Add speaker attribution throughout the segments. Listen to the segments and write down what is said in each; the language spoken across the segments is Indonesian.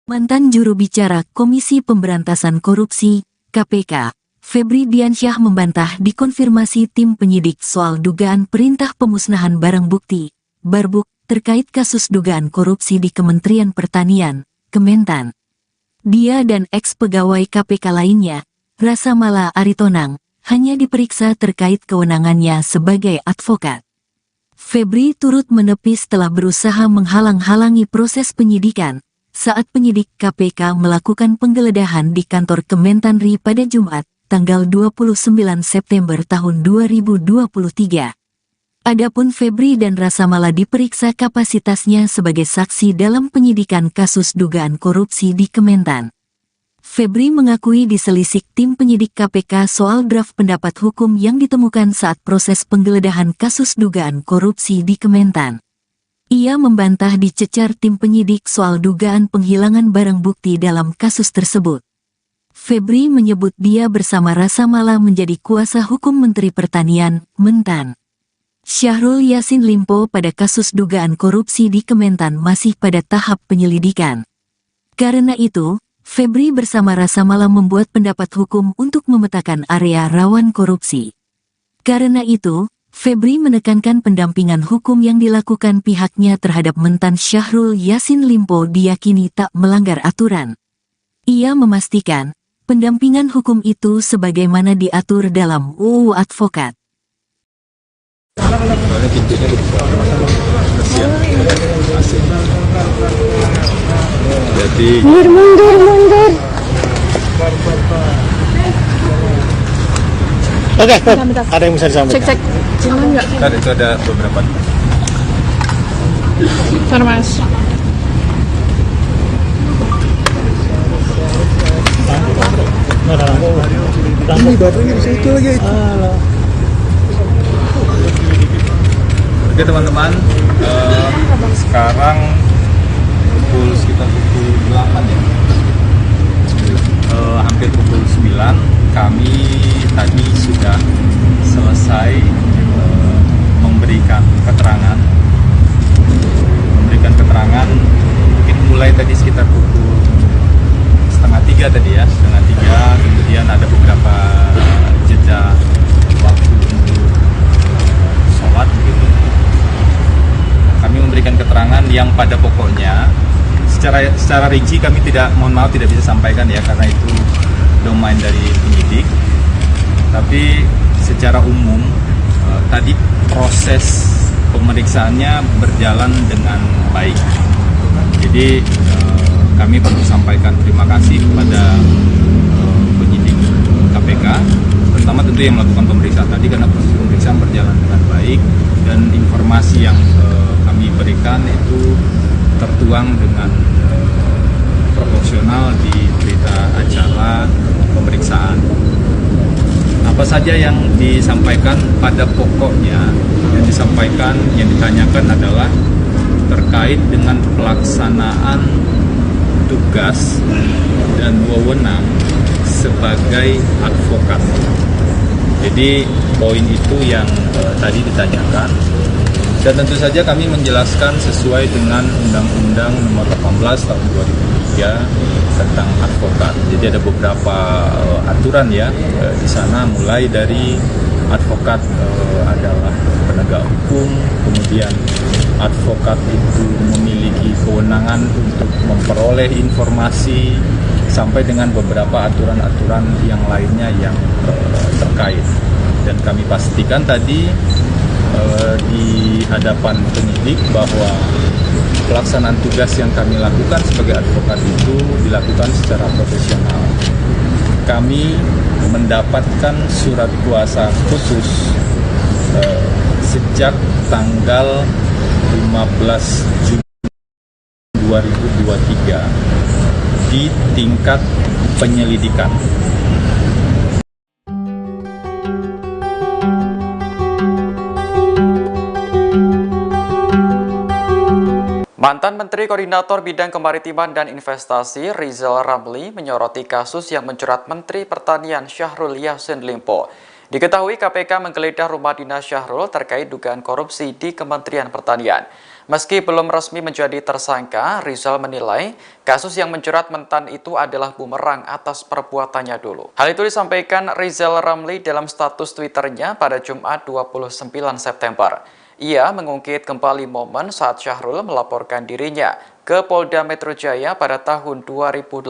Speaker 1: Mantan juru bicara Komisi Pemberantasan Korupsi, KPK, Febri Diansyah membantah dikonfirmasi tim penyidik soal dugaan perintah pemusnahan barang bukti, Barbuk, terkait kasus dugaan korupsi di Kementerian Pertanian, Kementan. Dia dan eks-pegawai KPK lainnya, Rasa Mala Aritonang, hanya diperiksa terkait kewenangannya sebagai advokat. Febri turut menepis telah berusaha menghalang-halangi proses penyidikan saat penyidik KPK melakukan penggeledahan di kantor Kementanri pada Jumat, tanggal 29 September tahun 2023. Adapun Febri dan Rasa Mala diperiksa kapasitasnya sebagai saksi dalam penyidikan kasus dugaan korupsi di Kementan. Febri mengakui diselisik tim penyidik KPK soal draft pendapat hukum yang ditemukan saat proses penggeledahan kasus dugaan korupsi di Kementan. Ia membantah dicecar tim penyidik soal dugaan penghilangan barang bukti dalam kasus tersebut. Febri menyebut dia bersama Rasa Mala menjadi kuasa hukum Menteri Pertanian, Mentan. Syahrul Yassin Limpo pada kasus dugaan korupsi di Kementan masih pada tahap penyelidikan. Karena itu, Febri bersama Rasa Mala membuat pendapat hukum untuk memetakan area rawan korupsi. Karena itu, Febri menekankan pendampingan hukum yang dilakukan pihaknya terhadap Mentan Syahrul Yassin Limpo diyakini tak melanggar aturan. Ia memastikan, pendampingan hukum itu sebagaimana diatur dalam UU Advokat.
Speaker 2: Jadi
Speaker 3: mundur. Oke, ada yang bisa disampaikan?
Speaker 4: Cek. Jangan nggak?
Speaker 2: kan itu ada beberapa.
Speaker 4: Mas.
Speaker 3: Ini baterainya di situ lagi.
Speaker 2: Oke teman-teman, sekarang sekitar pukul 8 ya. Hampir pukul 9 kami tadi sudah selesai memberikan keterangan mungkin mulai tadi sekitar pukul 2:30 tadi ya, 2:30, kemudian ada beberapa jeda waktu untuk sholat gitu. Kami memberikan keterangan yang pada pokoknya secara rinci kami mohon maaf tidak bisa sampaikan ya, karena itu domain dari penyidik. Tapi secara umum tadi proses pemeriksaannya berjalan dengan baik. Jadi kami perlu sampaikan terima kasih kepada penyidik KPK, terutama tentu yang melakukan pemeriksaan tadi, karena proses pemeriksaan berjalan dengan baik dan informasi yang kami berikan itu tertuang dengan proporsional di berita acara pemeriksaan. Apa saja yang disampaikan pada pokoknya, yang ditanyakan adalah terkait dengan pelaksanaan tugas dan wewenang sebagai advokat. Jadi poin itu yang tadi ditanyakan, dan tentu saja kami menjelaskan sesuai dengan Undang-Undang Nomor 18 Tahun 2003 tentang advokat. Jadi ada beberapa aturan ya di sana, mulai dari advokat adalah penegak hukum, kemudian advokat itu memiliki kewenangan untuk memperoleh informasi, sampai dengan beberapa aturan-aturan yang lainnya yang terkait. Dan kami pastikan tadi di hadapan penyidik bahwa pelaksanaan tugas yang kami lakukan sebagai advokat itu dilakukan secara profesional. Kami mendapatkan surat kuasa khusus sejak tanggal 15 Juni 2023 di tingkat penyelidikan.
Speaker 5: Mantan Menteri Koordinator Bidang Kemaritiman dan Investasi Rizal Ramli menyoroti kasus yang menjerat Menteri Pertanian Syahrul Yassin Limpo. Diketahui KPK menggeledah rumah dinas Syahrul terkait dugaan korupsi di Kementerian Pertanian. Meski belum resmi menjadi tersangka, Rizal menilai kasus yang menjerat Mentan itu adalah bumerang atas perbuatannya dulu. Hal itu disampaikan Rizal Ramli dalam status Twitternya pada Jumat 29 September. Ia mengungkit kembali momen saat Syahrul melaporkan dirinya ke Polda Metro Jaya pada tahun 2018.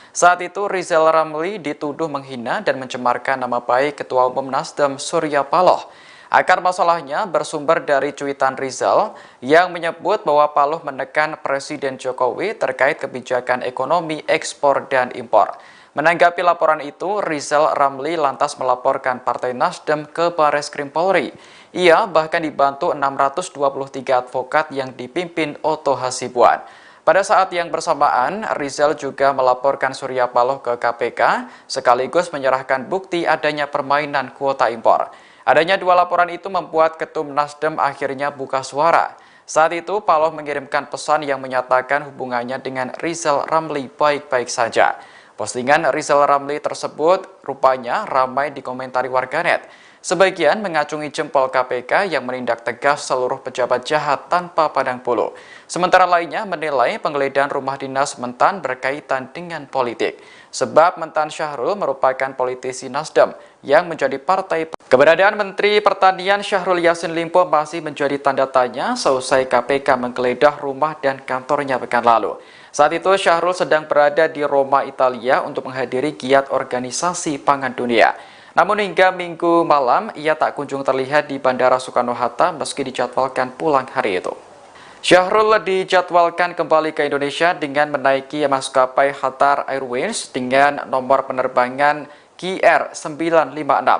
Speaker 5: Saat itu Rizal Ramli dituduh menghina dan mencemarkan nama baik Ketua Umum Nasdem Surya Paloh. Akar masalahnya bersumber dari cuitan Rizal yang menyebut bahwa Paloh menekan Presiden Jokowi terkait kebijakan ekonomi ekspor dan impor. Menanggapi laporan itu, Rizal Ramli lantas melaporkan Partai Nasdem ke Bareskrim Polri. Ia bahkan dibantu 623 advokat yang dipimpin Otto Hasibuan. Pada saat yang bersamaan, Rizal juga melaporkan Surya Paloh ke KPK sekaligus menyerahkan bukti adanya permainan kuota impor. Adanya dua laporan itu membuat Ketum Nasdem akhirnya buka suara. Saat itu, Paloh mengirimkan pesan yang menyatakan hubungannya dengan Rizal Ramli baik-baik saja. Postingan Rizal Ramli tersebut rupanya ramai dikomentari warganet. Sebagian mengacungi jempol KPK yang menindak tegas seluruh pejabat jahat tanpa pandang bulu. Sementara lainnya menilai penggeledahan rumah dinas Mentan berkaitan dengan politik. Sebab Mentan Syahrul merupakan politisi Nasdem yang menjadi partai. Keberadaan Menteri Pertanian Syahrul Yassin Limpo masih menjadi tanda tanya seusai KPK menggeledah rumah dan kantornya pekan lalu. Saat itu Syahrul sedang berada di Roma, Italia untuk menghadiri giat organisasi pangan dunia. Namun hingga Minggu malam, ia tak kunjung terlihat di Bandara Soekarno-Hatta meski dijadwalkan pulang hari itu. Syahrul dijadwalkan kembali ke Indonesia dengan menaiki maskapai Qatar Airways dengan nomor penerbangan KR956.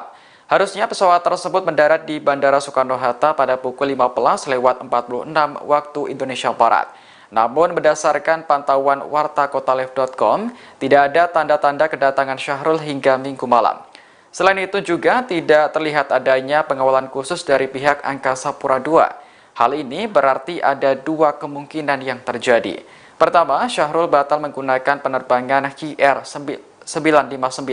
Speaker 5: Harusnya pesawat tersebut mendarat di Bandara Soekarno-Hatta pada pukul 15:46 waktu Indonesia Barat. Namun berdasarkan pantauan wartakotalive.com, tidak ada tanda-tanda kedatangan Syahrul hingga Minggu malam. Selain itu juga tidak terlihat adanya pengawalan khusus dari pihak Angkasa Pura II. Hal ini berarti ada dua kemungkinan yang terjadi. Pertama, Syahrul batal menggunakan penerbangan KR959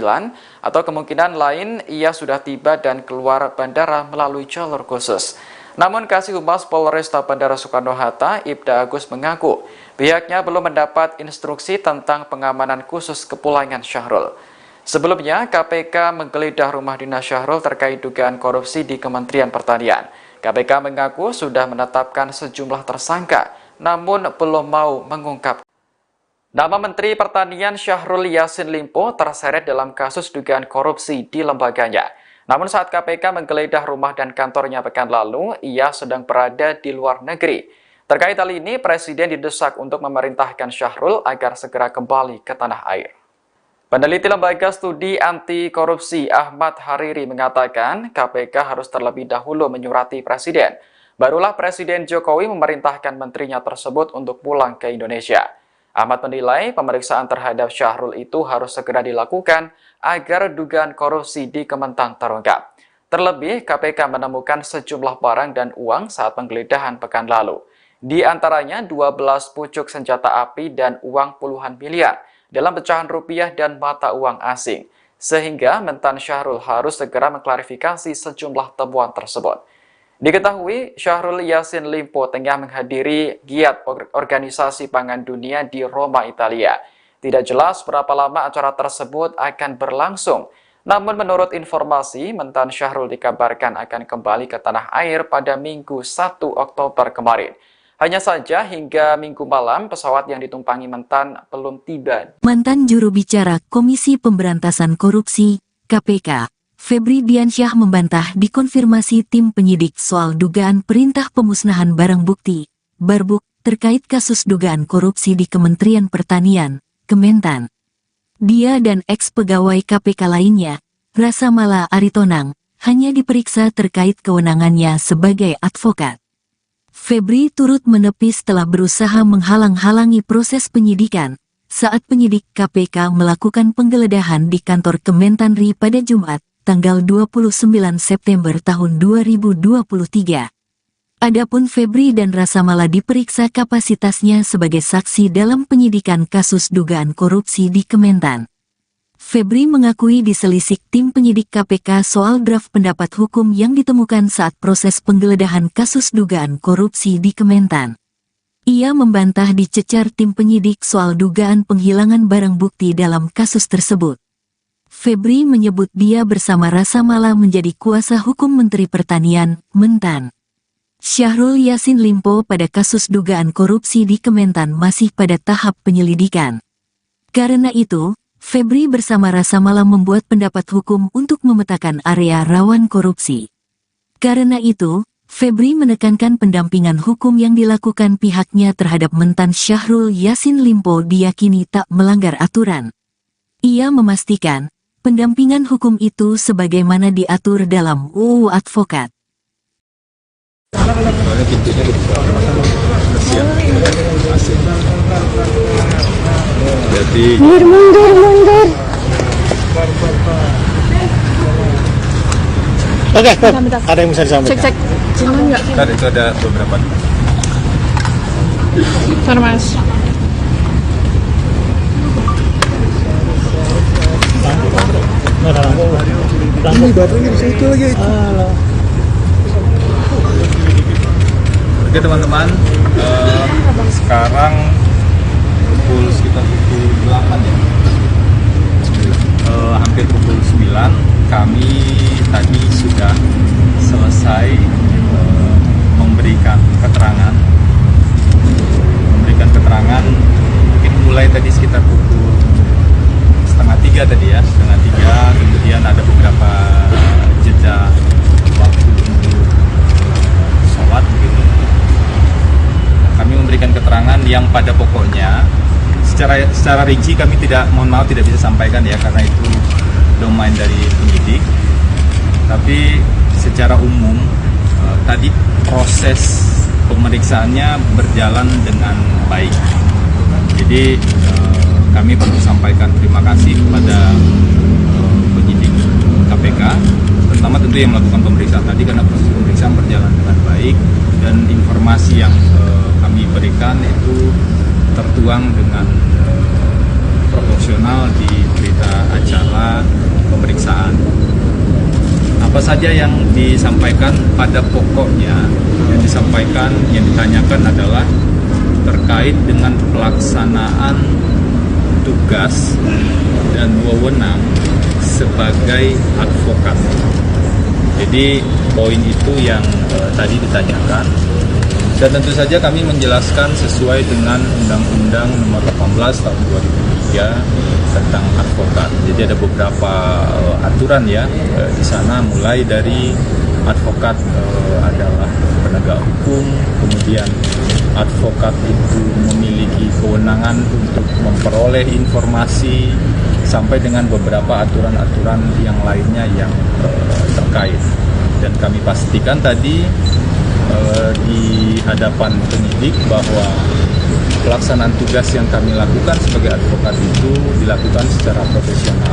Speaker 5: atau kemungkinan lain ia sudah tiba dan keluar bandara melalui jalur khusus. Namun Kasih Humas Polresta Bandara Soekarno-Hatta, Ibda Agus mengaku pihaknya belum mendapat instruksi tentang pengamanan khusus kepulangan Syahrul. Sebelumnya, KPK menggeledah rumah dinas Syahrul terkait dugaan korupsi di Kementerian Pertanian. KPK mengaku sudah menetapkan sejumlah tersangka, namun belum mau mengungkap. Nama Menteri Pertanian Syahrul Yassin Limpo terseret dalam kasus dugaan korupsi di lembaganya. Namun saat KPK menggeledah rumah dan kantornya pekan lalu, ia sedang berada di luar negeri. Terkait hal ini, Presiden didesak untuk memerintahkan Syahrul agar segera kembali ke tanah air. Peneliti Lembaga Studi Anti Korupsi Ahmad Hariri mengatakan KPK harus terlebih dahulu menyurati Presiden. Barulah Presiden Jokowi memerintahkan menterinya tersebut untuk pulang ke Indonesia. Ahmad menilai pemeriksaan terhadap Syahrul itu harus segera dilakukan agar dugaan korupsi di Kementan terungkap. Terlebih, KPK menemukan sejumlah barang dan uang saat penggeledahan pekan lalu. Di antaranya 12 pucuk senjata api dan uang puluhan miliar dalam pecahan rupiah dan mata uang asing, sehingga Mentan Syahrul harus segera mengklarifikasi sejumlah temuan tersebut. Diketahui, Syahrul Yassin Limpo tengah menghadiri giat organisasi pangan dunia di Roma, Italia. Tidak jelas berapa lama acara tersebut akan berlangsung, namun menurut informasi, Mentan Syahrul dikabarkan akan kembali ke tanah air pada Minggu 1 Oktober kemarin. Hanya saja hingga Minggu malam pesawat yang ditumpangi Mentan belum tiba.
Speaker 1: Mantan juru bicara Komisi Pemberantasan Korupsi (KPK), Febri Diansyah membantah dikonfirmasi tim penyidik soal dugaan perintah pemusnahan barang bukti (Barbuk) terkait kasus dugaan korupsi di Kementerian Pertanian (Kementan). Dia dan eks-pegawai KPK lainnya, Rasa Mala Aritonang, hanya diperiksa terkait kewenangannya sebagai advokat. Febri turut menepis telah berusaha menghalang-halangi proses penyidikan saat penyidik KPK melakukan penggeledahan di kantor Kementanri pada Jumat, tanggal 29 September tahun 2023. Adapun Febri dan Rasa Mala diperiksa kapasitasnya sebagai saksi dalam penyidikan kasus dugaan korupsi di Kementan. Febri mengakui diselisik tim penyidik KPK soal draft pendapat hukum yang ditemukan saat proses penggeledahan kasus dugaan korupsi di Kementan. Ia membantah dicecar tim penyidik soal dugaan penghilangan barang bukti dalam kasus tersebut. Febri menyebut dia bersama Rasa Mala menjadi kuasa hukum Menteri Pertanian, Mentan. Syahrul Yassin Limpo pada kasus dugaan korupsi di Kementan masih pada tahap penyelidikan. Karena itu, Febri bersama Rasa Mala membuat pendapat hukum untuk memetakan area rawan korupsi. Karena itu, Febri menekankan pendampingan hukum yang dilakukan pihaknya terhadap Mentan Syahrul Yassin Limpo diyakini tak melanggar aturan. Ia memastikan, pendampingan hukum itu sebagaimana diatur dalam UU Advokat.
Speaker 2: Soalnya pintunya dibuka. Kasihan. Asik. Jadi
Speaker 3: Mundur. Oke, ada yang bisa disampaikan.
Speaker 4: Cek jangan nggak
Speaker 2: ntar itu ada beberapa.
Speaker 4: Mas.
Speaker 3: Ini baterainya di situ lagi.
Speaker 2: Oke teman-teman, sekarang sekitar pukul 8 ya, hampir pukul 9, kami tadi sudah selesai memberikan keterangan mungkin mulai tadi sekitar pukul setengah 3 tadi ya, kemudian ada beberapa jeda waktu untuk sholat begitu. Kami memberikan keterangan yang pada pokoknya secara rinci kami tidak bisa sampaikan ya, karena itu domain dari penyidik. Tapi secara umum tadi proses pemeriksaannya berjalan dengan baik. Jadi kami perlu sampaikan terima kasih kepada penyidik KPK, terutama tentu yang melakukan pemeriksaan tadi, karena proses pemeriksaan berjalan dengan baik dan informasi yang kami berikan itu tertuang dengan proporsional di berita acara pemeriksaan. Apa saja yang disampaikan pada pokoknya, yang ditanyakan adalah terkait dengan pelaksanaan tugas dan wewenang sebagai advokat. Jadi poin itu yang tadi ditanyakan. Dan tentu saja kami menjelaskan sesuai dengan Undang-Undang Nomor 18 Tahun 2003 tentang advokat. Jadi ada beberapa aturan ya di sana, mulai dari advokat adalah penegak hukum, kemudian advokat itu memiliki kewenangan untuk memperoleh informasi, sampai dengan beberapa aturan-aturan yang lainnya yang terkait. Dan kami pastikan tadi di hadapan penyidik bahwa pelaksanaan tugas yang kami lakukan sebagai advokat itu dilakukan secara profesional.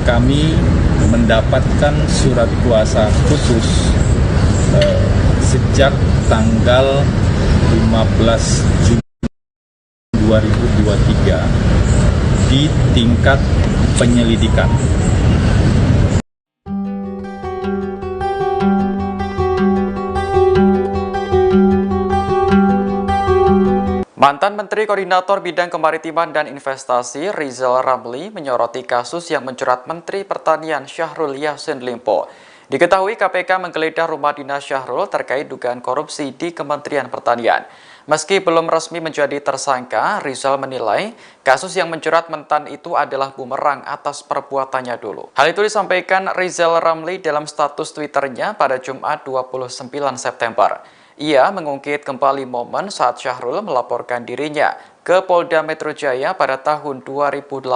Speaker 2: Kami mendapatkan surat kuasa khusus sejak tanggal 15 Juni 2023 di tingkat penyelidikan.
Speaker 5: Mantan Menteri Koordinator Bidang Kemaritiman dan Investasi Rizal Ramli menyoroti kasus yang menjerat Menteri Pertanian Syahrul Yassin Limpo. Diketahui KPK menggeledah rumah dinas Syahrul terkait dugaan korupsi di Kementerian Pertanian. Meski belum resmi menjadi tersangka, Rizal menilai kasus yang menjerat Mentan itu adalah bumerang atas perbuatannya dulu. Hal itu disampaikan Rizal Ramli dalam status Twitternya pada Jumat 29 September. Ia mengungkit kembali momen saat Syahrul melaporkan dirinya ke Polda Metro Jaya pada tahun 2018.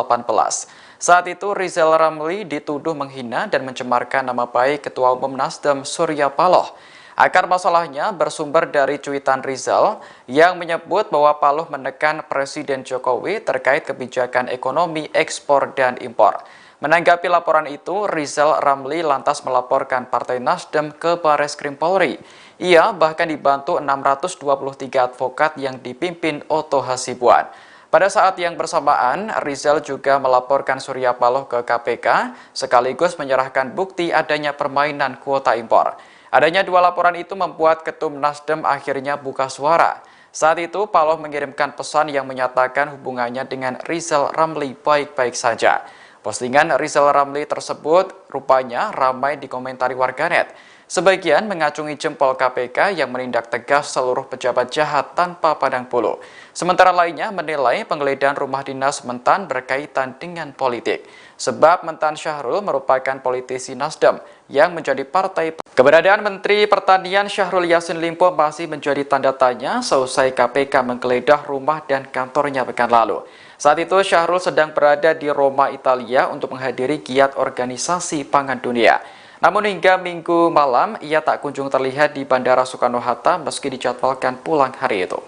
Speaker 5: Saat itu Rizal Ramli dituduh menghina dan mencemarkan nama baik Ketua Umum Nasdem Surya Paloh. Akar masalahnya bersumber dari cuitan Rizal yang menyebut bahwa Paloh menekan Presiden Jokowi terkait kebijakan ekonomi ekspor dan impor. Menanggapi laporan itu, Rizal Ramli lantas melaporkan Partai Nasdem ke Bareskrim Polri. Ia bahkan dibantu 623 advokat yang dipimpin Otto Hasibuan. Pada saat yang bersamaan, Rizal juga melaporkan Surya Paloh ke KPK sekaligus menyerahkan bukti adanya permainan kuota impor. Adanya dua laporan itu membuat Ketum Nasdem akhirnya buka suara. Saat itu, Paloh mengirimkan pesan yang menyatakan hubungannya dengan Rizal Ramli baik-baik saja. Postingan Rizal Ramli tersebut rupanya ramai dikomentari warganet. Sebagian mengacungi jempol KPK yang menindak tegas seluruh pejabat jahat tanpa pandang bulu. Sementara lainnya menilai penggeledahan rumah dinas Mentan berkaitan dengan politik. Sebab Mentan Syahrul merupakan politisi Nasdem yang menjadi partai. Keberadaan Menteri Pertanian Syahrul Yassin Limpo masih menjadi tanda tanya seusai KPK menggeledah rumah dan kantornya pekan lalu. Saat itu Syahrul sedang berada di Roma, Italia untuk menghadiri giat organisasi pangan dunia. Namun hingga Minggu malam, ia tak kunjung terlihat di Bandara Soekarno-Hatta meski dijadwalkan pulang hari itu.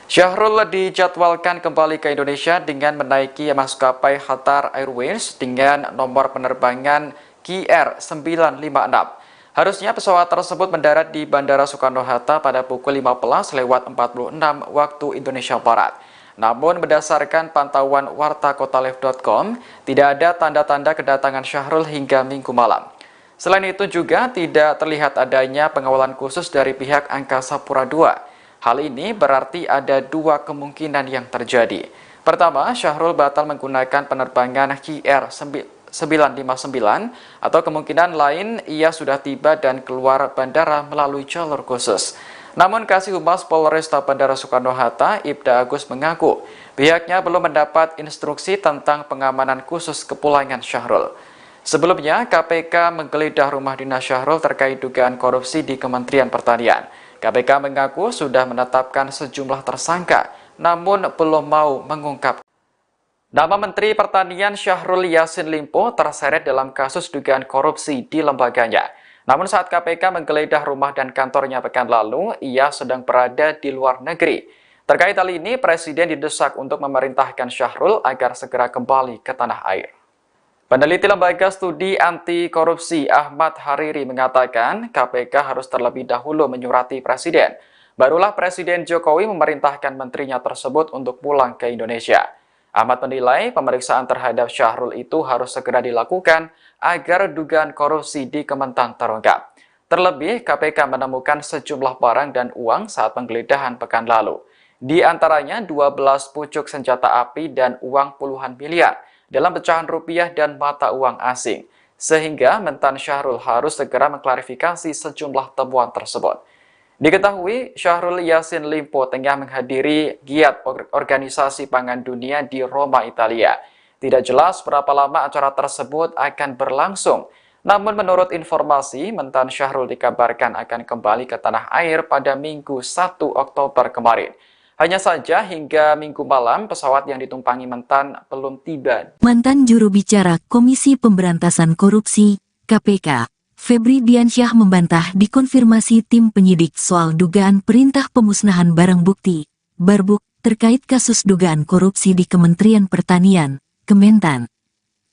Speaker 5: Syahrul dijadwalkan kembali ke Indonesia dengan menaiki maskapai Qatar Airways dengan nomor penerbangan KR956. Harusnya pesawat tersebut mendarat di Bandara Soekarno-Hatta pada pukul 15:46 waktu Indonesia Barat. Namun berdasarkan pantauan wartakotalive.com, tidak ada tanda-tanda kedatangan Syahrul hingga Minggu malam. Selain itu juga tidak terlihat adanya pengawalan khusus dari pihak Angkasa Pura II. Hal ini berarti ada dua kemungkinan yang terjadi. Pertama, Syahrul batal menggunakan penerbangan KR959 atau kemungkinan lain ia sudah tiba dan keluar bandara melalui jalur khusus. Namun Kasih Humas Polresta Bandara Soekarno-Hatta, Ibda Agus mengaku pihaknya belum mendapat instruksi tentang pengamanan khusus kepulangan Syahrul. Sebelumnya, KPK menggeledah rumah dinas Syahrul terkait dugaan korupsi di Kementerian Pertanian. KPK mengaku sudah menetapkan sejumlah tersangka, namun belum mau mengungkap. Nama Menteri Pertanian Syahrul Yassin Limpo terseret dalam kasus dugaan korupsi di lembaganya. Namun saat KPK menggeledah rumah dan kantornya pekan lalu, ia sedang berada di luar negeri. Terkait hal ini, Presiden didesak untuk memerintahkan Syahrul agar segera kembali ke tanah air. Peneliti Lembaga Studi Anti Korupsi Ahmad Hariri mengatakan KPK harus terlebih dahulu menyurati Presiden. Barulah Presiden Jokowi memerintahkan menterinya tersebut untuk pulang ke Indonesia. Ahmad menilai pemeriksaan terhadap Syahrul itu harus segera dilakukan agar dugaan korupsi di Kementan terungkap. Terlebih, KPK menemukan sejumlah barang dan uang saat penggeledahan pekan lalu. Di antaranya 12 pucuk senjata api dan uang puluhan miliar dalam pecahan rupiah dan mata uang asing, sehingga Mentan Syahrul harus segera mengklarifikasi sejumlah temuan tersebut. Diketahui, Syahrul Yassin Limpo tengah menghadiri giat organisasi pangan dunia di Roma, Italia. Tidak jelas berapa lama acara tersebut akan berlangsung, namun menurut informasi, Mentan Syahrul dikabarkan akan kembali ke tanah air pada Minggu 1 Oktober kemarin. Hanya saja hingga Minggu malam pesawat yang ditumpangi Mentan belum tiba.
Speaker 1: Mantan juru bicara Komisi Pemberantasan Korupsi, KPK, Febri Diansyah membantah dikonfirmasi tim penyidik soal dugaan perintah pemusnahan barang bukti, Barbuk, terkait kasus dugaan korupsi di Kementerian Pertanian, Kementan.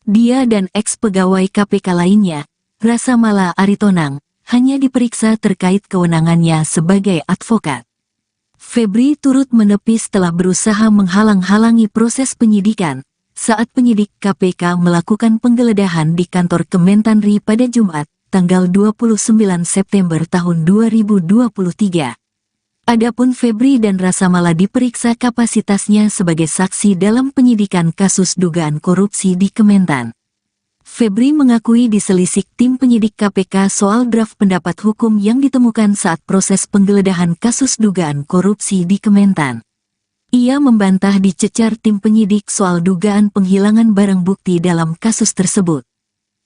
Speaker 1: Dia dan ex-pegawai KPK lainnya, Rasa Mala Aritonang, hanya diperiksa terkait kewenangannya sebagai advokat. Febri turut menepis telah berusaha menghalang-halangi proses penyidikan saat penyidik KPK melakukan penggeledahan di kantor Kementanri pada Jumat, tanggal 29 September tahun 2023. Adapun Febri dan Rasa Mala diperiksa kapasitasnya sebagai saksi dalam penyidikan kasus dugaan korupsi di Kementan. Febri mengakui diselisik tim penyidik KPK soal draft pendapat hukum yang ditemukan saat proses penggeledahan kasus dugaan korupsi di Kementan. Ia membantah dicecar tim penyidik soal dugaan penghilangan barang bukti dalam kasus tersebut.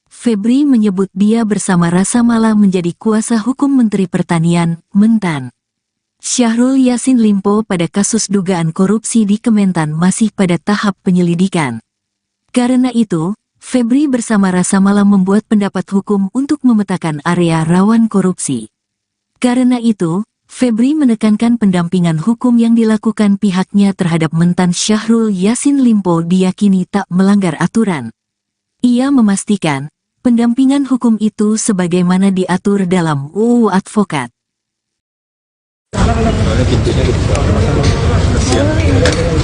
Speaker 1: Febri menyebut dia bersama Rasa Mala menjadi kuasa hukum Menteri Pertanian, Mentan. Syahrul Yassin Limpo pada kasus dugaan korupsi di Kementan masih pada tahap penyelidikan. Karena itu, Febri bersama Rasa Mala membuat pendapat hukum untuk memetakan area rawan korupsi. Karena itu, Febri menekankan pendampingan hukum yang dilakukan pihaknya terhadap Mentan Syahrul Yassin Limpo diyakini tak melanggar aturan. Ia memastikan, pendampingan hukum itu sebagaimana diatur dalam UU Advokat.
Speaker 2: Soalnya pintunya dibuka. Kasihan.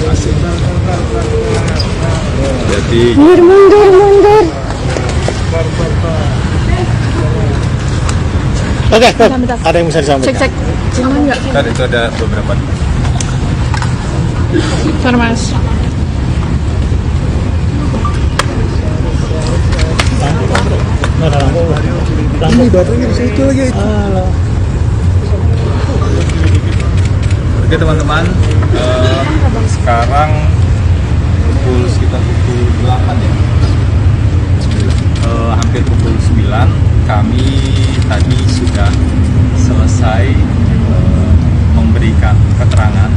Speaker 2: Asik.
Speaker 3: Mundur. Oke, ada yang bisa disampaikan.
Speaker 4: Cek jangan nggak
Speaker 2: Kan itu ada beberapa.
Speaker 4: sorry mas.
Speaker 3: Ini baterainya di situ lagi.
Speaker 2: Oke teman-teman, sekarang sekitar pukul 8 ya, hampir pukul 9. Kami tadi sudah selesai memberikan keterangan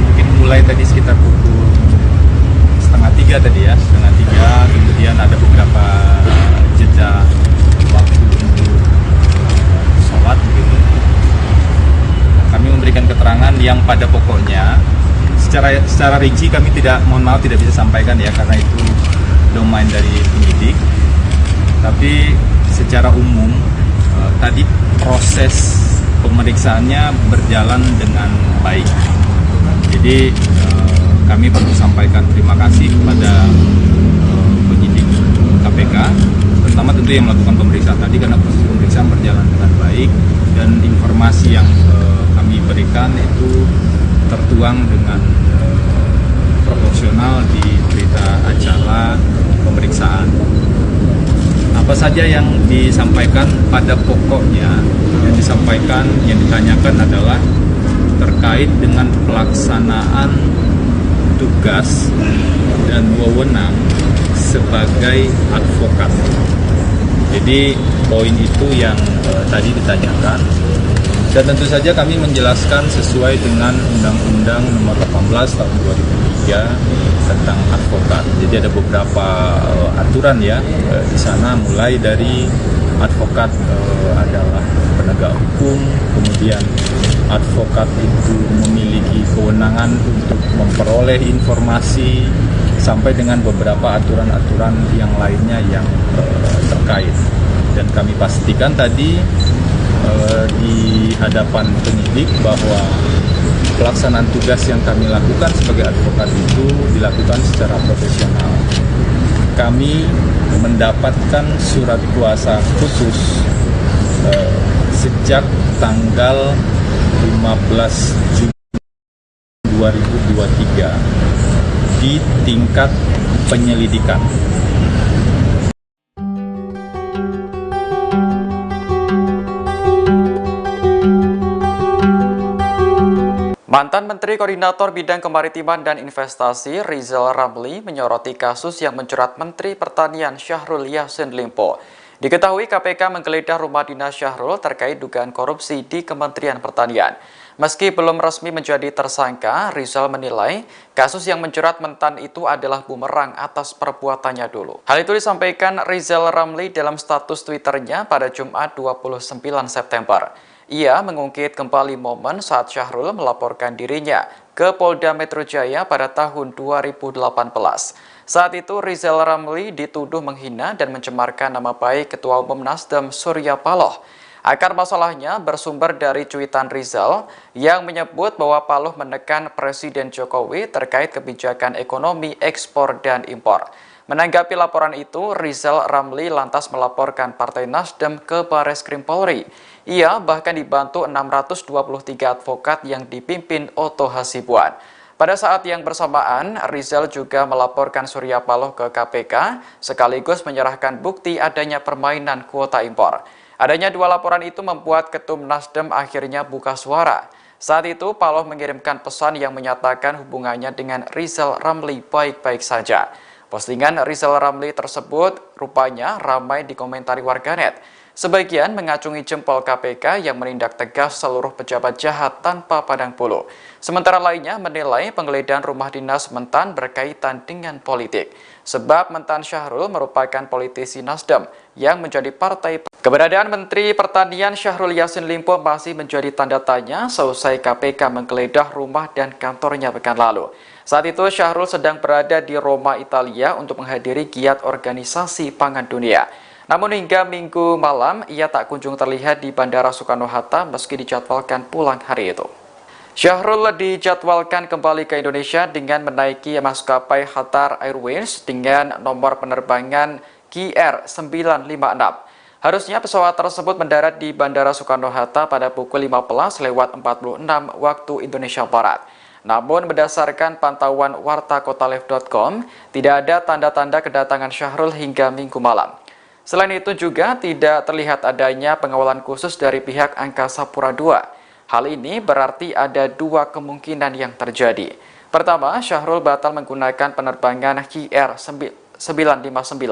Speaker 2: mungkin mulai tadi sekitar pukul setengah 3 tadi ya, kemudian ada beberapa jeda waktu untuk sholat begitu. Kami memberikan keterangan yang pada pokoknya secara rinci kami tidak bisa sampaikan ya, karena itu domain dari penyidik. Tapi secara umum tadi proses pemeriksaannya berjalan dengan baik. Jadi kami perlu sampaikan terima kasih kepada penyidik KPK, terutama tentu yang melakukan pemeriksaan tadi, karena proses pemeriksaan berjalan dengan baik dan informasi yang kami berikan itu tertuang dengan proporsional di berita acara pemeriksaan. Apa saja yang disampaikan pada pokoknya, yang ditanyakan adalah terkait dengan pelaksanaan tugas dan wewenang sebagai advokat. Jadi poin itu yang tadi ditanyakan, dan tentu saja kami menjelaskan sesuai dengan Undang-Undang Nomor 18 Tahun 2003 tentang advokat. Jadi ada beberapa aturan ya di sana, mulai dari advokat adalah penegak hukum, kemudian advokat itu memiliki kewenangan untuk memperoleh informasi, sampai dengan beberapa aturan-aturan yang lainnya yang terkait. Dan kami pastikan tadi di hadapan penyidik bahwa pelaksanaan tugas yang kami lakukan sebagai advokat itu dilakukan secara profesional. Kami mendapatkan surat kuasa khusus sejak tanggal 15 Juni 2023 di tingkat penyelidikan.
Speaker 5: Mantan Menteri Koordinator Bidang Kemaritiman dan Investasi Rizal Ramli menyoroti kasus yang menjerat Menteri Pertanian Syahrul Yassin Limpo. Diketahui KPK menggeledah rumah dinas Syahrul terkait dugaan korupsi di Kementerian Pertanian. Meski belum resmi menjadi tersangka, Rizal menilai kasus yang menjerat mentan itu adalah bumerang atas perbuatannya dulu. Hal itu disampaikan Rizal Ramli dalam status Twitternya pada Jumat 29 September. Ia mengungkit kembali momen saat Syahrul melaporkan dirinya ke Polda Metro Jaya pada tahun 2018. Saat itu Rizal Ramli dituduh menghina dan mencemarkan nama baik Ketua Umum Nasdem Surya Paloh. Akar masalahnya bersumber dari cuitan Rizal yang menyebut bahwa Paloh menekan Presiden Jokowi terkait kebijakan ekonomi ekspor dan impor. Menanggapi laporan itu, Rizal Ramli lantas melaporkan Partai Nasdem ke Bareskrim Polri. Ia bahkan dibantu 623 advokat yang dipimpin Otto Hasibuan. Pada saat yang bersamaan, Rizal juga melaporkan Surya Paloh ke KPK, sekaligus menyerahkan bukti adanya permainan kuota impor. Adanya dua laporan itu membuat Ketum Nasdem akhirnya buka suara. Saat itu, Paloh mengirimkan pesan yang menyatakan hubungannya dengan Rizal Ramli baik-baik saja. Postingan Rizal Ramli tersebut rupanya ramai dikomentari warganet. Sebagian mengacungi jempol KPK yang menindak tegas seluruh pejabat jahat tanpa pandang bulu. Sementara lainnya menilai penggeledahan rumah dinas mentan berkaitan dengan politik. Sebab mentan Syahrul merupakan politisi Nasdem yang menjadi partai. Keberadaan Menteri Pertanian Syahrul Yassin Limpo masih menjadi tanda tanya seusai KPK menggeledah rumah dan kantornya pekan lalu. Saat itu Syahrul sedang berada di Roma, Italia untuk menghadiri giat organisasi pangan dunia. Namun hingga Minggu malam ia tak kunjung terlihat di Bandara Soekarno-Hatta meski dijadwalkan pulang hari itu. Syahrul dijadwalkan kembali ke Indonesia dengan menaiki maskapai Qatar Airways dengan nomor penerbangan KR956. Harusnya pesawat tersebut mendarat di Bandara Soekarno-Hatta pada pukul 15.46 waktu Indonesia Barat. Namun berdasarkan pantauan wartakotalive.com, tidak ada tanda-tanda kedatangan Syahrul hingga Minggu malam. Selain itu juga tidak terlihat adanya pengawalan khusus dari pihak Angkasa Pura II. Hal ini berarti ada dua kemungkinan yang terjadi. Pertama, Syahrul batal menggunakan penerbangan KR959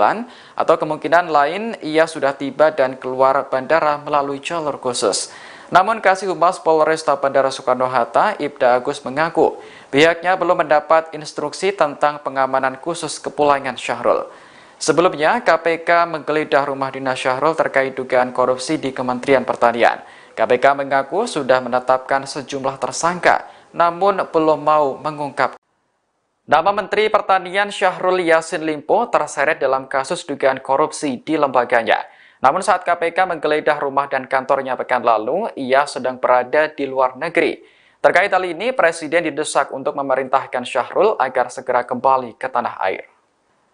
Speaker 5: atau kemungkinan lain ia sudah tiba dan keluar bandara melalui jalur khusus. Namun Kasih Humas Polresta Bandara Soekarno-Hatta, Ibda Agus mengaku pihaknya belum mendapat instruksi tentang pengamanan khusus kepulangan Syahrul. Sebelumnya, KPK menggeledah rumah dinas Syahrul terkait dugaan korupsi di Kementerian Pertanian. KPK mengaku sudah menetapkan sejumlah tersangka, namun belum mau mengungkap. Nama Menteri Pertanian Syahrul Yassin Limpo terseret dalam kasus dugaan korupsi di lembaganya. Namun saat KPK menggeledah rumah dan kantornya pekan lalu, ia sedang berada di luar negeri. Terkait hal ini, Presiden didesak untuk memerintahkan Syahrul agar segera kembali ke tanah air.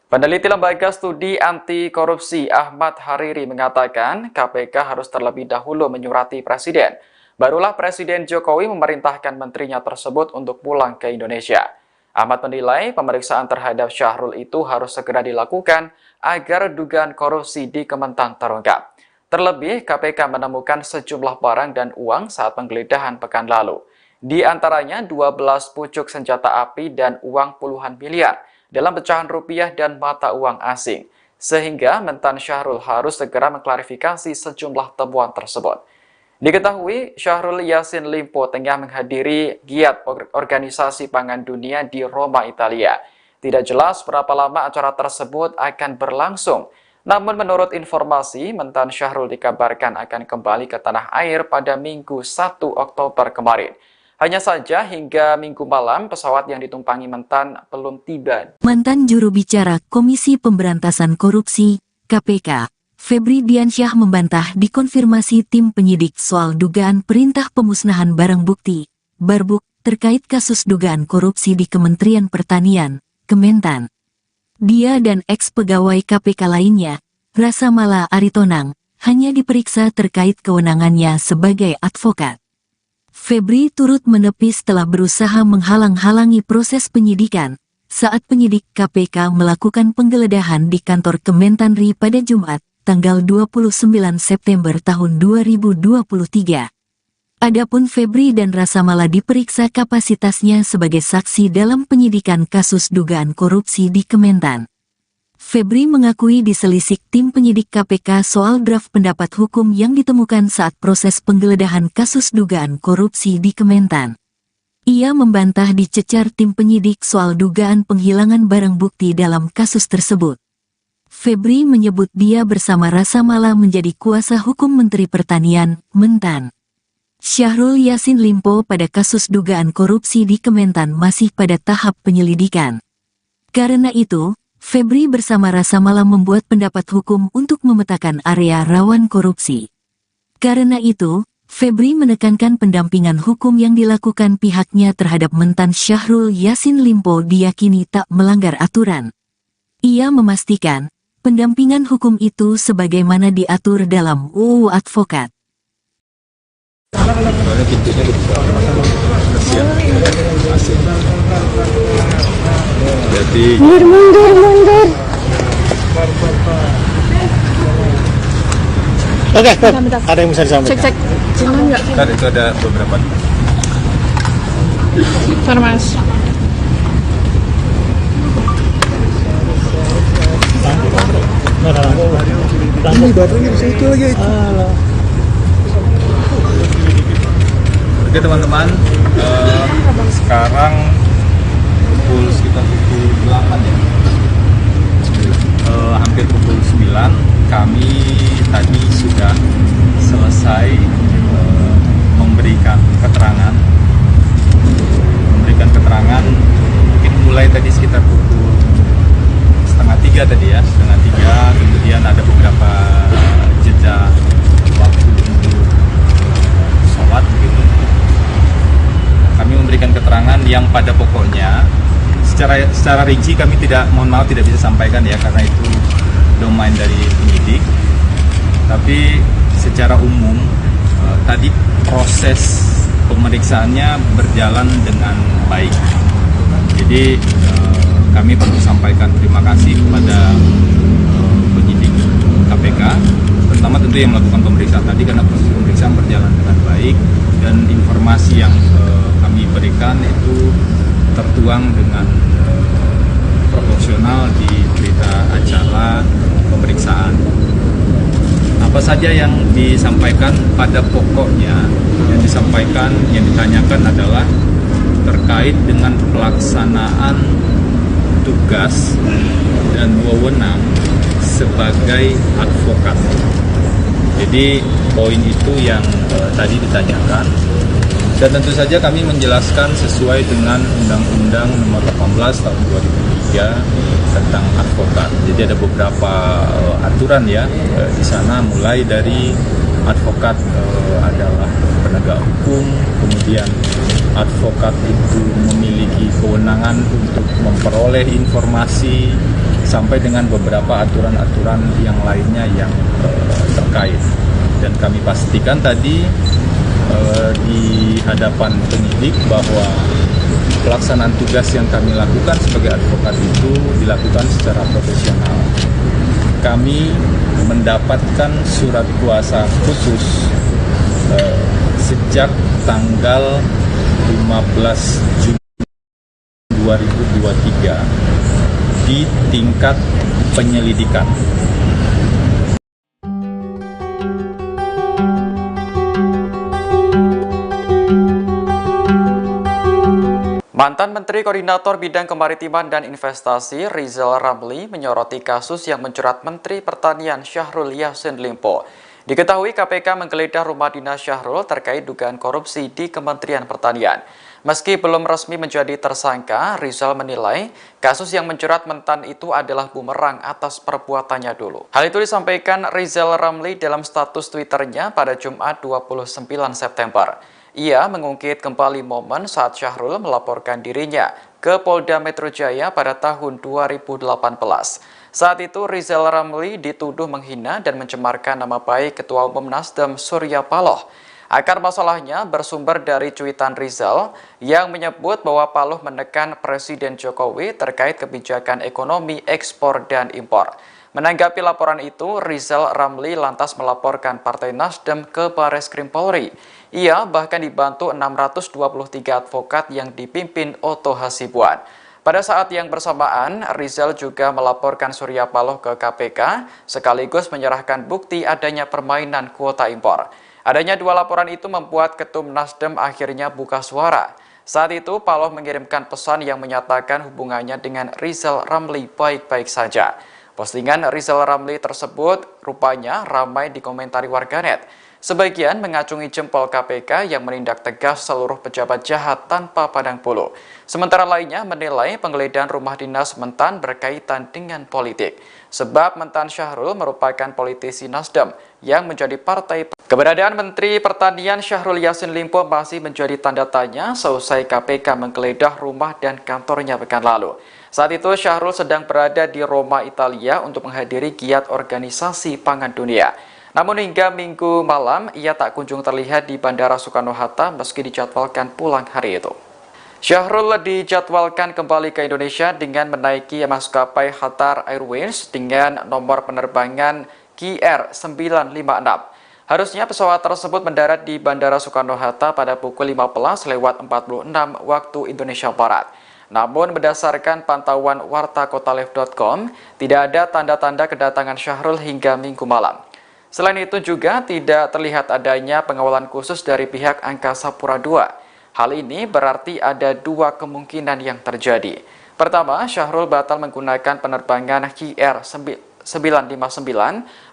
Speaker 5: Peneliti Lembaga Studi Anti Korupsi Ahmad Hariri mengatakan KPK harus terlebih dahulu menyurati Presiden. Barulah Presiden Jokowi memerintahkan menterinya tersebut untuk pulang ke Indonesia. Ahmad menilai pemeriksaan terhadap Syahrul itu harus segera dilakukan agar dugaan korupsi di Kementan terungkap. Terlebih, KPK menemukan sejumlah barang dan uang saat penggeledahan pekan lalu. Di antaranya 12 pucuk senjata api dan uang puluhan miliar dalam pecahan rupiah dan mata uang asing, sehingga mentan Syahrul harus segera mengklarifikasi sejumlah temuan tersebut. Diketahui, Syahrul Yassin Limpo tengah menghadiri giat Organisasi Pangan Dunia di Roma, Italia. Tidak jelas berapa lama acara tersebut akan berlangsung, namun menurut informasi, mentan Syahrul dikabarkan akan kembali ke tanah air pada Minggu 1 Oktober kemarin. Hanya saja hingga Minggu malam pesawat yang ditumpangi mentan belum tiba.
Speaker 1: Mantan juru bicara Komisi Pemberantasan Korupsi, KPK, Febri Diansyah membantah dikonfirmasi tim penyidik soal dugaan perintah pemusnahan barang bukti, Barbuk, terkait kasus dugaan korupsi di Kementerian Pertanian, Kementan. Dia dan eks-pegawai KPK lainnya, Rasa Mala Aritonang, hanya diperiksa terkait kewenangannya sebagai advokat. Febri turut menepis setelah berusaha menghalang-halangi proses penyidikan saat penyidik KPK melakukan penggeledahan di kantor Kementanri pada Jumat, tanggal 29 September tahun 2023. Adapun Febri dan Rasa Mala diperiksa kapasitasnya sebagai saksi dalam penyidikan kasus dugaan korupsi di Kementan. Febri mengakui diselisik tim penyidik KPK soal draft pendapat hukum yang ditemukan saat proses penggeledahan kasus dugaan korupsi di Kementan. Ia membantah dicecar tim penyidik soal dugaan penghilangan barang bukti dalam kasus tersebut. Febri menyebut dia bersama Rasa Mala menjadi kuasa hukum Menteri Pertanian, Mentan. Syahrul Yassin Limpo pada kasus dugaan korupsi di Kementan masih pada tahap penyelidikan. Karena itu, Febri bersama Rasa Mala membuat pendapat hukum untuk memetakan area rawan korupsi. Karena itu, Febri menekankan pendampingan hukum yang dilakukan pihaknya terhadap mentan Syahrul Yassin Limpo diyakini tak melanggar aturan. Ia memastikan, pendampingan hukum itu sebagaimana diatur dalam UU Advokat.
Speaker 2: Jadi
Speaker 4: Mundur.
Speaker 3: Oke, ada yang bisa disampaikan?
Speaker 4: Cek. Jangan nggak?
Speaker 2: kan itu ada beberapa.
Speaker 4: Bentar, Mas.
Speaker 3: Ini baterainya bisa itu lagi.
Speaker 2: Oke teman-teman, sekarang sekitar pukul 8 ya, hampir pukul 9, kami tadi sudah selesai memberikan keterangan mungkin mulai tadi sekitar pukul 2:30 tadi ya, 2:30, kemudian ada beberapa jeda waktu untuk sholat gitu. keterangan yang pada pokoknya secara rinci kami mohon maaf tidak bisa sampaikan ya, karena itu domain dari penyidik. Tapi secara umum tadi proses pemeriksaannya berjalan dengan baik. Jadi kami perlu sampaikan terima kasih kepada penyidik KPK, pertama tentu yang melakukan pemeriksaan tadi, karena proses pemeriksaan berjalan dengan baik dan informasi yang kami berikan itu tertuang dengan proporsional di berita acara pemeriksaan. Apa saja yang disampaikan pada pokoknya, yang ditanyakan adalah terkait dengan pelaksanaan tugas dan wewenang sebagai advokat. Jadi poin itu yang tadi ditanyakan, dan tentu saja kami menjelaskan sesuai dengan Undang-Undang Nomor 18 Tahun 2003 tentang advokat. Jadi ada beberapa aturan ya di sana, mulai dari advokat adalah penegak hukum, kemudian advokat itu memiliki kewenangan untuk memperoleh informasi, sampai dengan beberapa aturan-aturan yang lainnya yang terkait. Dan kami pastikan tadi di hadapan penyidik bahwa pelaksanaan tugas yang kami lakukan sebagai advokat itu dilakukan secara profesional. Kami mendapatkan surat kuasa khusus sejak tanggal 15 Juni 2023 di tingkat penyelidikan.
Speaker 5: Mantan Menteri Koordinator Bidang Kemaritiman dan Investasi Rizal Ramli menyoroti kasus yang menjerat Menteri Pertanian Syahrul Yassin Limpo. Diketahui KPK menggeledah rumah dinas Syahrul terkait dugaan korupsi di Kementerian Pertanian. Meski belum resmi menjadi tersangka, Rizal menilai kasus yang menjerat mentan itu adalah bumerang atas perbuatannya dulu. Hal itu disampaikan Rizal Ramli dalam status Twitternya pada Jumat 29 September. Ia mengungkit kembali momen saat Syahrul melaporkan dirinya ke Polda Metro Jaya pada tahun 2018. Saat itu Rizal Ramli dituduh menghina dan mencemarkan nama baik Ketua Umum Nasdem Surya Paloh. Akar masalahnya bersumber dari cuitan Rizal yang menyebut bahwa Paloh menekan Presiden Jokowi terkait kebijakan ekonomi ekspor dan impor. Menanggapi laporan itu, Rizal Ramli lantas melaporkan Partai Nasdem ke Bareskrim Polri. Ia bahkan dibantu 623 advokat yang dipimpin Otto Hasibuan. Pada saat yang bersamaan, Rizal juga melaporkan Surya Paloh ke KPK, sekaligus menyerahkan bukti adanya permainan kuota impor. Adanya dua laporan itu membuat Ketum Nasdem akhirnya buka suara. Saat itu, Paloh mengirimkan pesan yang menyatakan hubungannya dengan Rizal Ramli baik-baik saja. Postingan Rizal Ramli tersebut rupanya ramai dikomentari warganet. Sebagian mengacungi jempol KPK yang menindak tegas seluruh pejabat jahat tanpa pandang bulu. Sementara lainnya menilai penggeledahan rumah dinas mentan berkaitan dengan politik. Sebab mentan Syahrul merupakan politisi Nasdem yang menjadi partai. Keberadaan Menteri Pertanian Syahrul Yassin Limpo masih menjadi tanda tanya seusai KPK menggeledah rumah dan kantornya pekan lalu. Saat itu Syahrul sedang berada di Roma, Italia untuk menghadiri giat organisasi pangan dunia. Namun hingga Minggu malam, ia tak kunjung terlihat di Bandara Soekarno-Hatta meski dijadwalkan pulang hari itu. Syahrul dijadwalkan kembali ke Indonesia dengan menaiki maskapai Qatar Airways dengan nomor penerbangan KR956. Harusnya pesawat tersebut mendarat di Bandara Soekarno-Hatta pada pukul 15.46 waktu Indonesia Barat. Namun berdasarkan pantauan wartakotalive.com, tidak ada tanda-tanda kedatangan Syahrul hingga Minggu malam. Selain itu juga tidak terlihat adanya pengawalan khusus dari pihak Angkasa Pura II. Hal ini berarti ada dua kemungkinan yang terjadi. Pertama, Syahrul batal menggunakan penerbangan KR959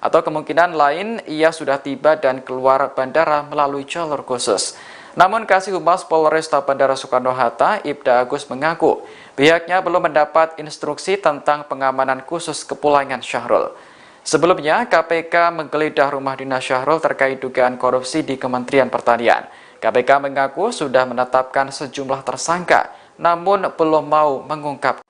Speaker 5: atau kemungkinan lain ia sudah tiba dan keluar bandara melalui jalur khusus. Namun Kasih Humas Polresta Bandara Soekarno-Hatta, Ibda Agus mengaku pihaknya belum mendapat instruksi tentang pengamanan khusus kepulangan Syahrul. Sebelumnya, KPK menggeledah rumah dinas Syahrul terkait dugaan korupsi di Kementerian Pertanian. KPK mengaku sudah menetapkan sejumlah tersangka, namun belum mau mengungkap.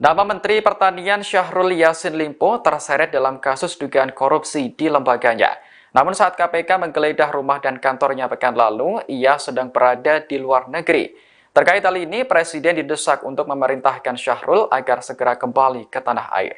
Speaker 5: Nama Menteri Pertanian Syahrul Yassin Limpo terseret dalam kasus dugaan korupsi di lembaganya. Namun saat KPK menggeledah rumah dan kantornya pekan lalu, ia sedang berada di luar negeri. Terkait hal ini, Presiden didesak untuk memerintahkan Syahrul agar segera kembali ke tanah air.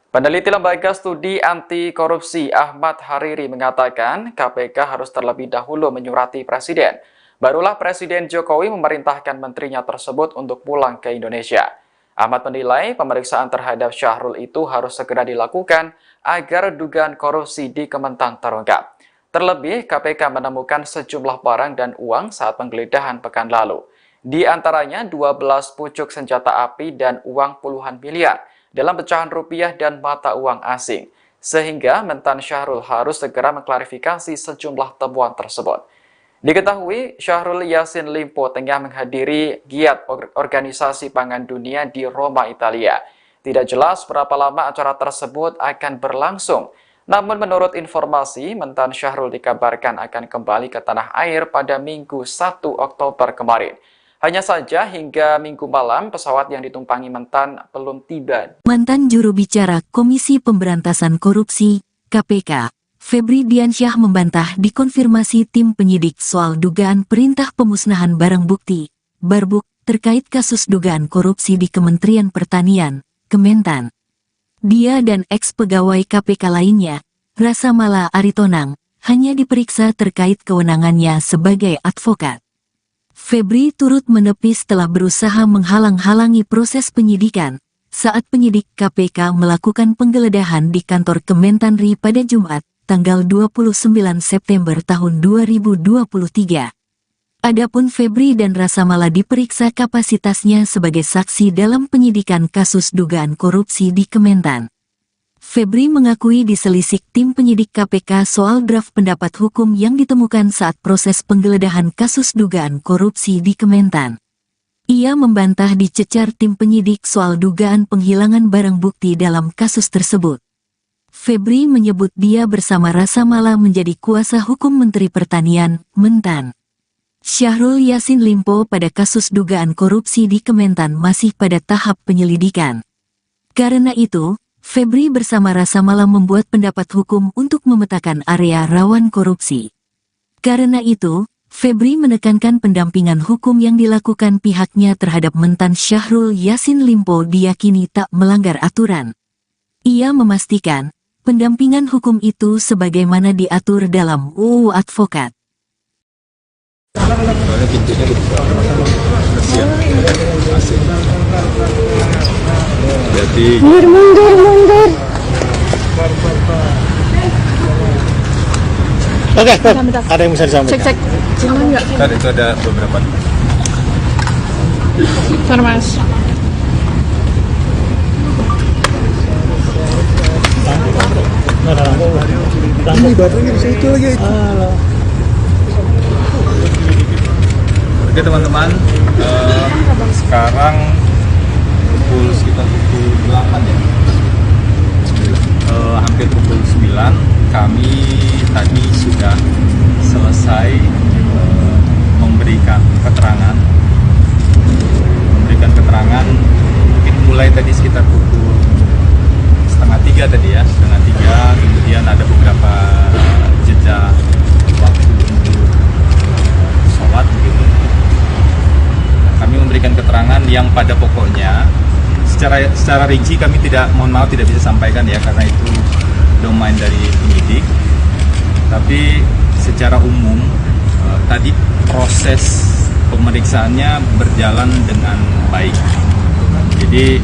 Speaker 5: Peneliti Lembaga Studi Anti Korupsi Ahmad Hariri mengatakan KPK harus terlebih dahulu menyurati Presiden. Barulah Presiden Jokowi memerintahkan menterinya tersebut untuk pulang ke Indonesia. Ahmad menilai pemeriksaan terhadap Syahrul itu harus segera dilakukan agar dugaan korupsi di Kementan terungkap. Terlebih, KPK menemukan sejumlah barang dan uang saat penggeledahan pekan lalu. Di antaranya 12 pucuk senjata api dan uang puluhan miliar dalam pecahan rupiah dan mata uang asing. Sehingga mentan Syahrul harus segera mengklarifikasi sejumlah temuan tersebut. Diketahui, Syahrul Yassin Limpo tengah menghadiri giat Organisasi Pangan Dunia di Roma, Italia. Tidak jelas berapa lama acara tersebut akan berlangsung. Namun menurut informasi, mentan Syahrul dikabarkan akan kembali ke tanah air pada Minggu 1 Oktober kemarin. Hanya saja hingga Minggu malam pesawat yang ditumpangi mentan belum tiba.
Speaker 1: Mantan juru bicara Komisi Pemberantasan Korupsi, KPK, Febri Diansyah membantah dikonfirmasi tim penyidik soal dugaan perintah pemusnahan barang bukti, Barbuk, terkait kasus dugaan korupsi di Kementerian Pertanian, Kementan. Dia dan eks-pegawai KPK lainnya, Rasa Mala Aritonang, hanya diperiksa terkait kewenangannya sebagai advokat. Febri turut menepis setelah berusaha menghalang-halangi proses penyidikan saat penyidik KPK melakukan penggeledahan di kantor Kementanri pada Jumat, tanggal 29 September tahun 2023. Adapun Febri dan Rasa Mala diperiksa kapasitasnya sebagai saksi dalam penyidikan kasus dugaan korupsi di Kementan. Febri mengakui diselisik tim penyidik KPK soal draft pendapat hukum yang ditemukan saat proses penggeledahan kasus dugaan korupsi di Kementan. Ia membantah dicecar tim penyidik soal dugaan penghilangan barang bukti dalam kasus tersebut. Febri menyebut dia bersama Rasa Mala menjadi kuasa hukum Menteri Pertanian, Mentan. Syahrul Yassin Limpo pada kasus dugaan korupsi di Kementan masih pada tahap penyelidikan. Karena itu, Febri bersama Rasa Mala membuat pendapat hukum untuk memetakan area rawan korupsi. Karena itu, Febri menekankan pendampingan hukum yang dilakukan pihaknya terhadap mentan Syahrul Yassin Limpo diyakini tak melanggar aturan. Ia memastikan, pendampingan hukum itu sebagaimana diatur dalam UU Advokat.
Speaker 2: Jadi
Speaker 4: Mundur.
Speaker 3: Oke, ada yang bisa disampaikan?
Speaker 4: Cek. Jangan nggak?
Speaker 2: kan itu ada beberapa.
Speaker 4: Bentar, Mas.
Speaker 3: Ini baterainya bisa itu lagi.
Speaker 2: Oke teman-teman, sekarang sekitar pukul 8 ya, hampir pukul 9, kami tadi sudah selesai memberikan keterangan, mungkin mulai tadi sekitar pukul 2:30 tadi ya, 2:30, kemudian ada beberapa jeda waktu untuk sholat begitu. Kami memberikan keterangan yang pada pokoknya secara rinci kami mohon maaf tidak bisa sampaikan ya, karena itu domain dari penyidik. Tapi secara umum tadi proses pemeriksaannya berjalan dengan baik. Jadi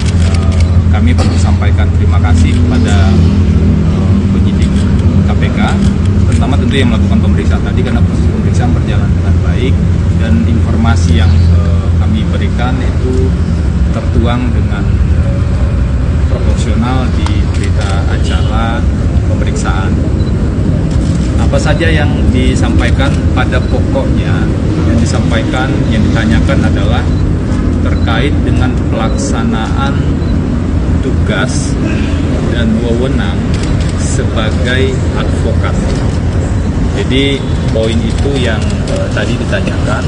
Speaker 2: kami perlu sampaikan terima kasih kepada penyidik KPK, pertama tentu yang melakukan pemeriksaan tadi, karena proses pemeriksaan berjalan dengan baik dan informasi yang kami berikan itu tertuang dengan proporsional di berita acara pemeriksaan. Apa saja yang disampaikan pada pokoknya, yang ditanyakan adalah terkait dengan pelaksanaan tugas dan wewenang sebagai advokat. Jadi poin itu yang tadi ditanyakan,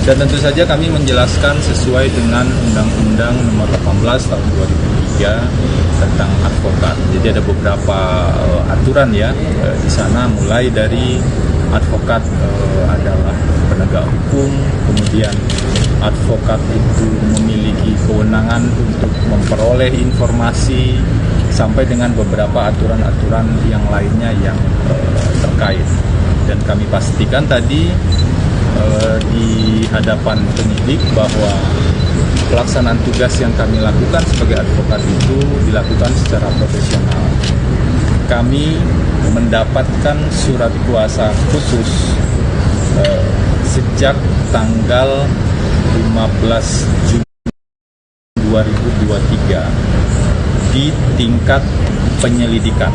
Speaker 2: dan tentu saja kami menjelaskan sesuai dengan Undang-Undang Nomor 18 Tahun 2003 tentang advokat. Jadi ada beberapa aturan ya di sana, mulai dari advokat adalah penegak hukum, kemudian advokat itu memiliki kewenangan untuk memperoleh informasi, sampai dengan beberapa aturan-aturan yang lainnya yang terkait. Dan kami pastikan tadi di hadapan penyidik bahwa pelaksanaan tugas yang kami lakukan sebagai advokat itu dilakukan secara profesional. Kami mendapatkan surat kuasa khusus sejak tanggal 15 Juni 2023 di tingkat penyelidikan.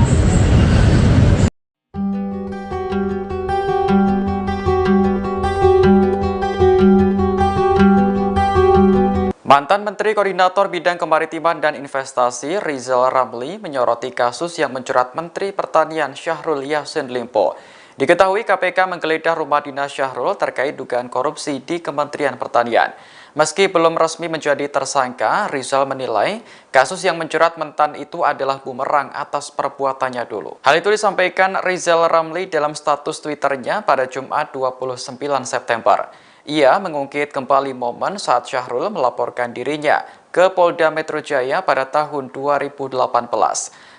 Speaker 5: Mantan Menteri Koordinator Bidang Kemaritiman dan Investasi Rizal Ramli menyoroti kasus yang menjerat Menteri Pertanian Syahrul Yassin Limpo. Diketahui KPK menggeledah rumah dinas Syahrul terkait dugaan korupsi di Kementerian Pertanian. Meski belum resmi menjadi tersangka, Rizal menilai kasus yang menjerat mentan itu adalah bumerang atas perbuatannya dulu. Hal itu disampaikan Rizal Ramli dalam status Twitternya pada Jumat 29 September. Ia mengungkit kembali momen saat Syahrul melaporkan dirinya ke Polda Metro Jaya pada tahun 2018.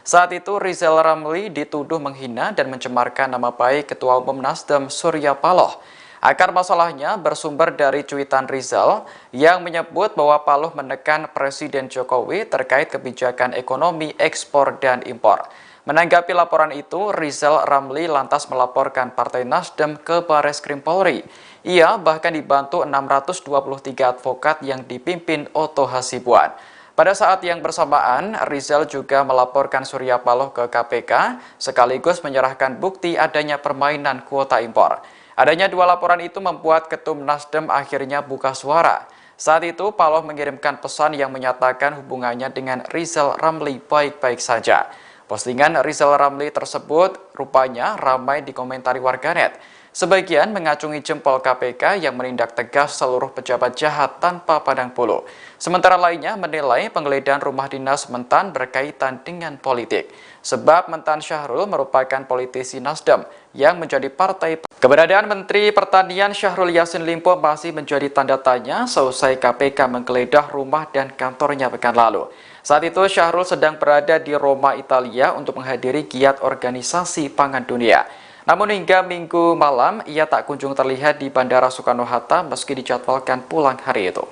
Speaker 5: Saat itu Rizal Ramli dituduh menghina dan mencemarkan nama baik Ketua Umum Nasdem Surya Paloh. Akar masalahnya bersumber dari cuitan Rizal yang menyebut bahwa Paloh menekan Presiden Jokowi terkait kebijakan ekonomi ekspor dan impor. Menanggapi laporan itu, Rizal Ramli lantas melaporkan Partai Nasdem ke Bareskrim Polri. Ia bahkan dibantu 623 advokat yang dipimpin Otto Hasibuan. Pada saat yang bersamaan, Rizal juga melaporkan Surya Paloh ke KPK, sekaligus menyerahkan bukti adanya permainan kuota impor. Adanya dua laporan itu membuat Ketum Nasdem akhirnya buka suara. Saat itu, Paloh mengirimkan pesan yang menyatakan hubungannya dengan Rizal Ramli baik-baik saja. Postingan Rizal Ramli tersebut rupanya ramai dikomentari warganet. Sebagian mengacungi jempol KPK yang menindak tegas seluruh pejabat jahat tanpa pandang bulu. Sementara lainnya menilai penggeledahan rumah dinas mentan berkaitan dengan politik. Sebab mentan Syahrul merupakan politisi Nasdem yang menjadi partai. Keberadaan Menteri Pertanian Syahrul Yassin Limpo masih menjadi tanda tanya seusai KPK menggeledah rumah dan kantornya pekan lalu. Saat itu Syahrul sedang berada di Roma, Italia untuk menghadiri giat organisasi pangan dunia. Namun hingga Minggu malam, ia tak kunjung terlihat di Bandara Soekarno-Hatta meski dijadwalkan pulang hari itu.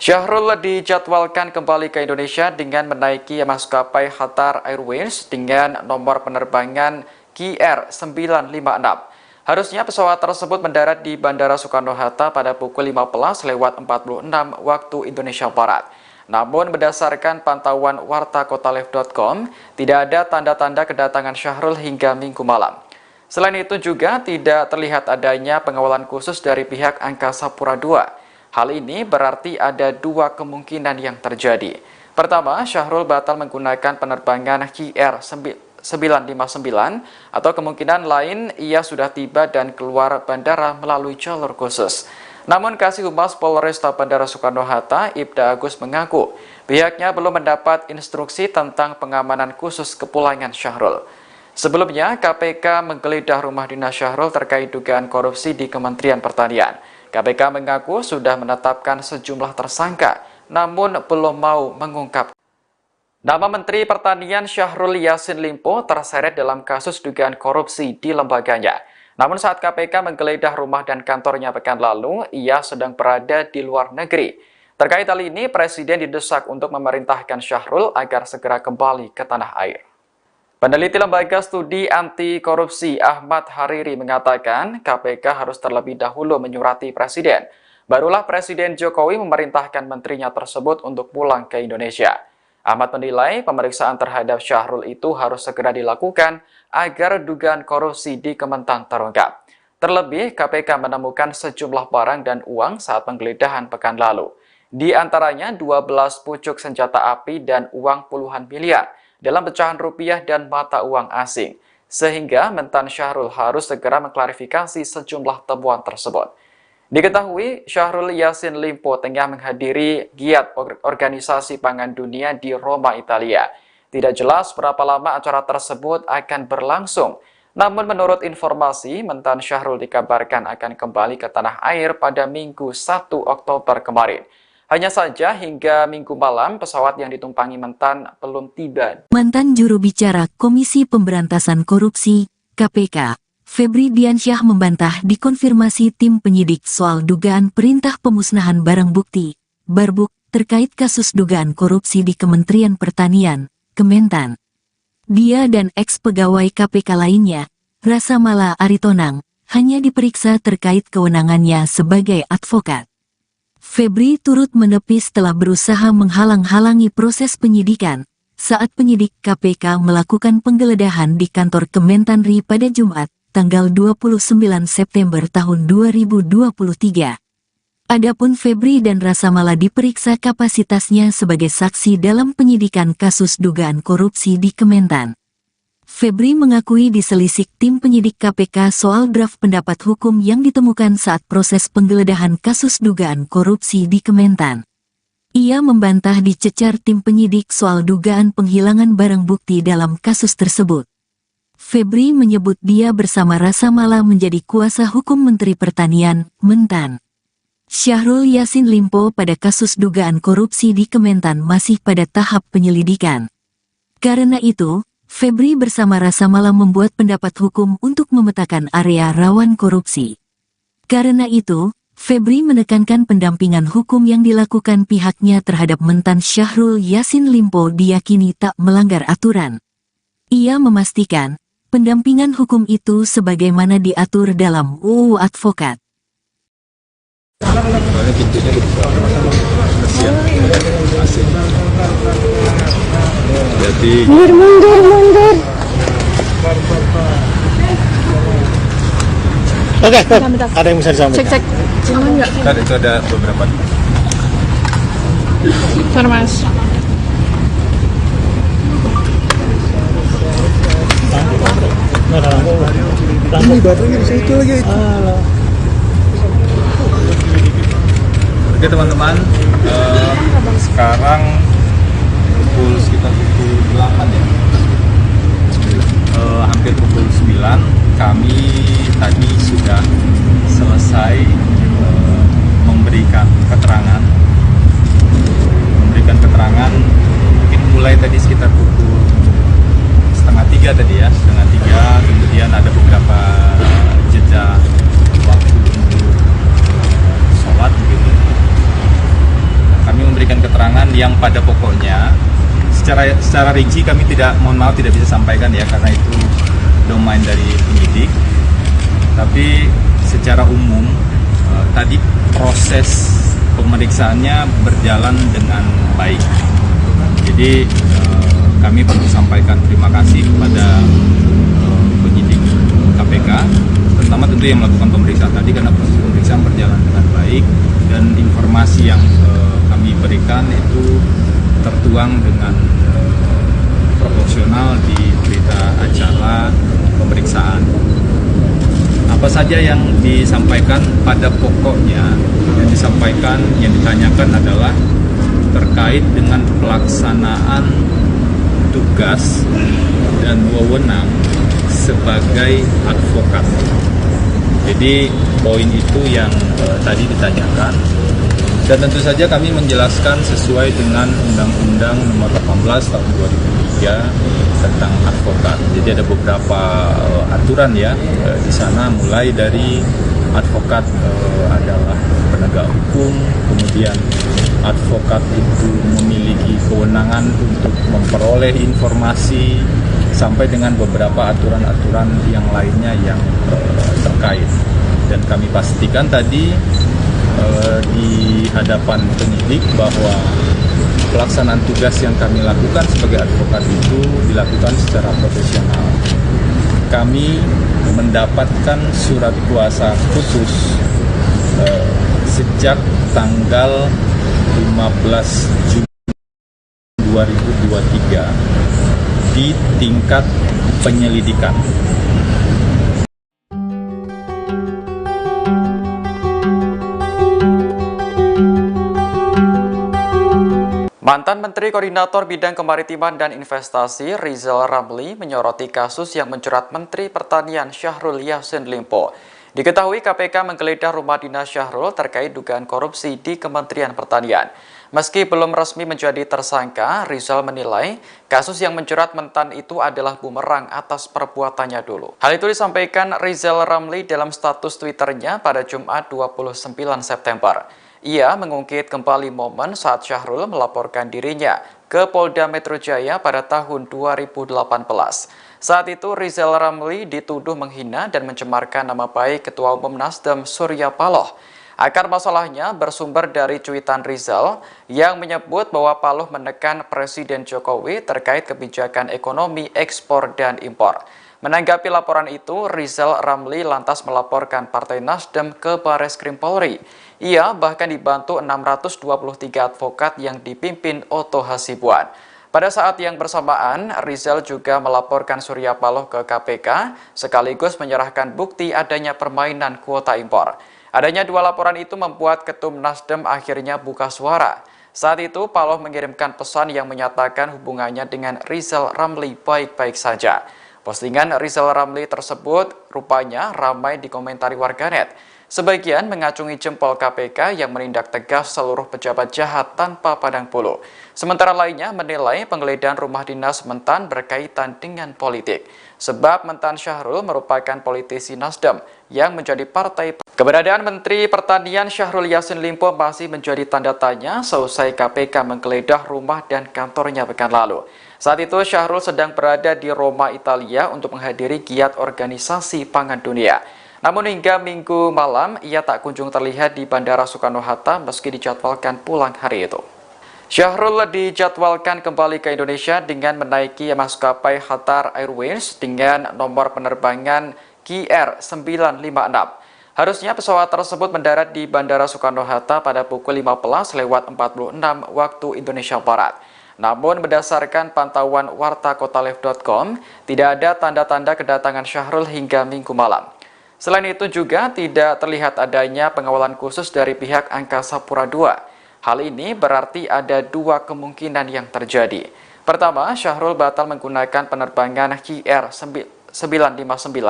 Speaker 5: Syahrul dijadwalkan kembali ke Indonesia dengan menaiki maskapai Qatar Airways dengan nomor penerbangan KR956. Harusnya pesawat tersebut mendarat di Bandara Soekarno-Hatta pada pukul 15.46 waktu Indonesia Barat. Namun berdasarkan pantauan wartakotalive.com, tidak ada tanda-tanda kedatangan Syahrul hingga Minggu malam. Selain itu juga tidak terlihat adanya pengawalan khusus dari pihak Angkasa Pura II. Hal ini berarti ada dua kemungkinan yang terjadi. Pertama, Syahrul batal menggunakan penerbangan KR959 atau kemungkinan lain ia sudah tiba dan keluar bandara melalui jalur khusus. Namun Kasih Humas Polresta Bandara Soekarno-Hatta, Ibda Agus mengaku pihaknya belum mendapat instruksi tentang pengamanan khusus kepulangan Syahrul. Sebelumnya, KPK menggeledah rumah dinas Syahrul terkait dugaan korupsi di Kementerian Pertanian. KPK mengaku sudah menetapkan sejumlah tersangka, namun belum mau mengungkap. Nama Menteri Pertanian Syahrul Yassin Limpo terseret dalam kasus dugaan korupsi di lembaganya. Namun saat KPK menggeledah rumah dan kantornya pekan lalu, ia sedang berada di luar negeri. Terkait hal ini, Presiden didesak untuk memerintahkan Syahrul agar segera kembali ke tanah air. Peneliti Lembaga Studi Anti Korupsi Ahmad Hariri mengatakan KPK harus terlebih dahulu menyurati Presiden. Barulah Presiden Jokowi memerintahkan menterinya tersebut untuk pulang ke Indonesia. Ahmad menilai pemeriksaan terhadap Syahrul itu harus segera dilakukan agar dugaan korupsi di Kementan terungkap. Terlebih, KPK menemukan sejumlah barang dan uang saat penggeledahan pekan lalu. Di antaranya 12 pucuk senjata api dan uang puluhan miliar dalam pecahan rupiah dan mata uang asing. sehingga mentan Syahrul harus segera mengklarifikasi sejumlah temuan tersebut. Diketahui, Syahrul Yassin Limpo tengah menghadiri giat Organisasi Pangan Dunia di Roma, Italia. Tidak jelas berapa lama acara tersebut akan berlangsung. Namun menurut informasi, mentan Syahrul dikabarkan akan kembali ke tanah air pada Minggu 1 Oktober kemarin. Hanya saja hingga Minggu malam pesawat yang ditumpangi mentan belum tiba.
Speaker 1: Mantan juru bicara Komisi Pemberantasan Korupsi, KPK, Febri Diansyah membantah dikonfirmasi tim penyidik soal dugaan perintah pemusnahan barang bukti, Barbuk, terkait kasus dugaan korupsi di Kementerian Pertanian, Kementan. Dia dan ex-pegawai KPK lainnya, Rasa Mala Aritonang, hanya diperiksa terkait kewenangannya sebagai advokat. Febri turut menepis setelah berusaha menghalang-halangi proses penyidikan saat penyidik KPK melakukan penggeledahan di kantor Kementanri pada Jumat, tanggal 29 September tahun 2023. Adapun Febri dan Rasa Mala diperiksa kapasitasnya sebagai saksi dalam penyidikan kasus dugaan korupsi di Kementan. Febri mengakui diselisik tim penyidik KPK soal draft pendapat hukum yang ditemukan saat proses penggeledahan kasus dugaan korupsi di Kementan. Ia membantah dicecar tim penyidik soal dugaan penghilangan barang bukti dalam kasus tersebut. Febri menyebut dia bersama Rasa Mala menjadi kuasa hukum Menteri Pertanian, Mentan. Syahrul Yassin Limpo pada kasus dugaan korupsi di Kementan masih pada tahap penyelidikan. Karena itu, Febri bersama Rasa Mala membuat pendapat hukum untuk memetakan area rawan korupsi. Karena itu, Febri menekankan pendampingan hukum yang dilakukan pihaknya terhadap mentan Syahrul Yassin Limpo diyakini tak melanggar aturan. Ia memastikan, pendampingan hukum itu sebagaimana diatur dalam UU Advokat.
Speaker 2: Soalnya pintunya dibuka kesian AC. Jadi
Speaker 4: Mundur.
Speaker 3: Oke, ada yang bisa disampaikan?
Speaker 4: Cek. Cuman nggak.
Speaker 2: kan itu ada beberapa.
Speaker 4: Bentar, Mas.
Speaker 3: Ini baterainya bisa itu lagi.
Speaker 2: Oke teman-teman, sekarang sekitar pukul 8 ya, hampir pukul 9, kami tadi sudah selesai memberikan keterangan, mungkin mulai tadi sekitar pukul setengah 3 tadi ya, kemudian ada beberapa jeda waktu untuk sholat begitu. Kami memberikan keterangan yang pada pokoknya secara rinci kami tidak bisa sampaikan ya, karena itu domain dari penyidik. Tapi secara umum tadi proses pemeriksaannya berjalan dengan baik. Jadi kami perlu sampaikan terima kasih kepada penyidik KPK, terutama tentu yang melakukan pemeriksaan tadi, karena proses pemeriksaan berjalan dengan baik dan informasi yang kami berikan itu tertuang dengan proporsional di berita acara pemeriksaan. Apa saja yang disampaikan pada pokoknya, yang ditanyakan adalah terkait dengan pelaksanaan tugas dan wewenang sebagai advokat. Jadi poin itu yang tadi ditanyakan. Dan tentu saja kami menjelaskan sesuai dengan Undang-Undang Nomor 18 Tahun 2003 tentang advokat. Jadi ada beberapa aturan ya di sana, mulai dari advokat adalah penegak hukum, kemudian advokat itu memiliki kewenangan untuk memperoleh informasi, sampai dengan beberapa aturan-aturan yang lainnya yang terkait. Dan kami pastikan tadi di hadapan penyidik bahwa pelaksanaan tugas yang kami lakukan sebagai advokat itu dilakukan secara profesional. Kami mendapatkan surat kuasa khusus sejak tanggal 15 Juni 2023 di tingkat penyelidikan.
Speaker 5: Mantan Menteri Koordinator Bidang Kemaritiman dan Investasi Rizal Ramli menyoroti kasus yang menjerat Menteri Pertanian Syahrul Yassin Limpo. Diketahui KPK menggeledah rumah dinas Syahrul terkait dugaan korupsi di Kementerian Pertanian. Meski belum resmi menjadi tersangka, Rizal menilai kasus yang menjerat mentan itu adalah bumerang atas perbuatannya dulu. Hal itu disampaikan Rizal Ramli dalam status Twitternya pada Jumat 29 September. Ia mengungkit kembali momen saat Syahrul melaporkan dirinya ke Polda Metro Jaya pada tahun 2018. Saat itu Rizal Ramli dituduh menghina dan mencemarkan nama baik Ketua Umum Nasdem Surya Paloh. Akar masalahnya bersumber dari cuitan Rizal yang menyebut bahwa Paloh menekan Presiden Jokowi terkait kebijakan ekonomi ekspor dan impor. Menanggapi laporan itu, Rizal Ramli lantas melaporkan Partai Nasdem ke Bareskrim Polri. Ia bahkan dibantu 623 advokat yang dipimpin Otto Hasibuan. Pada saat yang bersamaan, Rizal juga melaporkan Surya Paloh ke KPK, sekaligus menyerahkan bukti adanya permainan kuota impor. Adanya dua laporan itu membuat Ketum Nasdem akhirnya buka suara. Saat itu, Paloh mengirimkan pesan yang menyatakan hubungannya dengan Rizal Ramli baik-baik saja. Postingan Rizal Ramli tersebut rupanya ramai dikomentari warganet. Sebagian mengacungi jempol KPK yang menindak tegas seluruh pejabat jahat tanpa pandang bulu. Sementara lainnya menilai penggeledahan rumah dinas mentan berkaitan dengan politik. Sebab mentan Syahrul merupakan politisi Nasdem yang menjadi partai. Keberadaan Menteri Pertanian Syahrul Yassin Limpo masih menjadi tanda tanya seusai KPK menggeledah rumah dan kantornya pekan lalu. Saat itu Syahrul sedang berada di Roma, Italia untuk menghadiri giat organisasi pangan dunia. Namun hingga Minggu malam ia tak kunjung terlihat di Bandara Soekarno-Hatta meski dijadwalkan pulang hari itu. Syahrul dijadwalkan kembali ke Indonesia dengan menaiki maskapai Qatar Airways dengan nomor penerbangan KR956. Harusnya pesawat tersebut mendarat di Bandara Soekarno-Hatta pada pukul 15:46 waktu Indonesia Barat. Namun berdasarkan pantauan wartakotalive.com, tidak ada tanda-tanda kedatangan Syahrul hingga Minggu malam. Selain itu juga tidak terlihat adanya pengawalan khusus dari pihak Angkasa Pura II. Hal ini berarti ada dua kemungkinan yang terjadi. Pertama, Syahrul batal menggunakan penerbangan KR959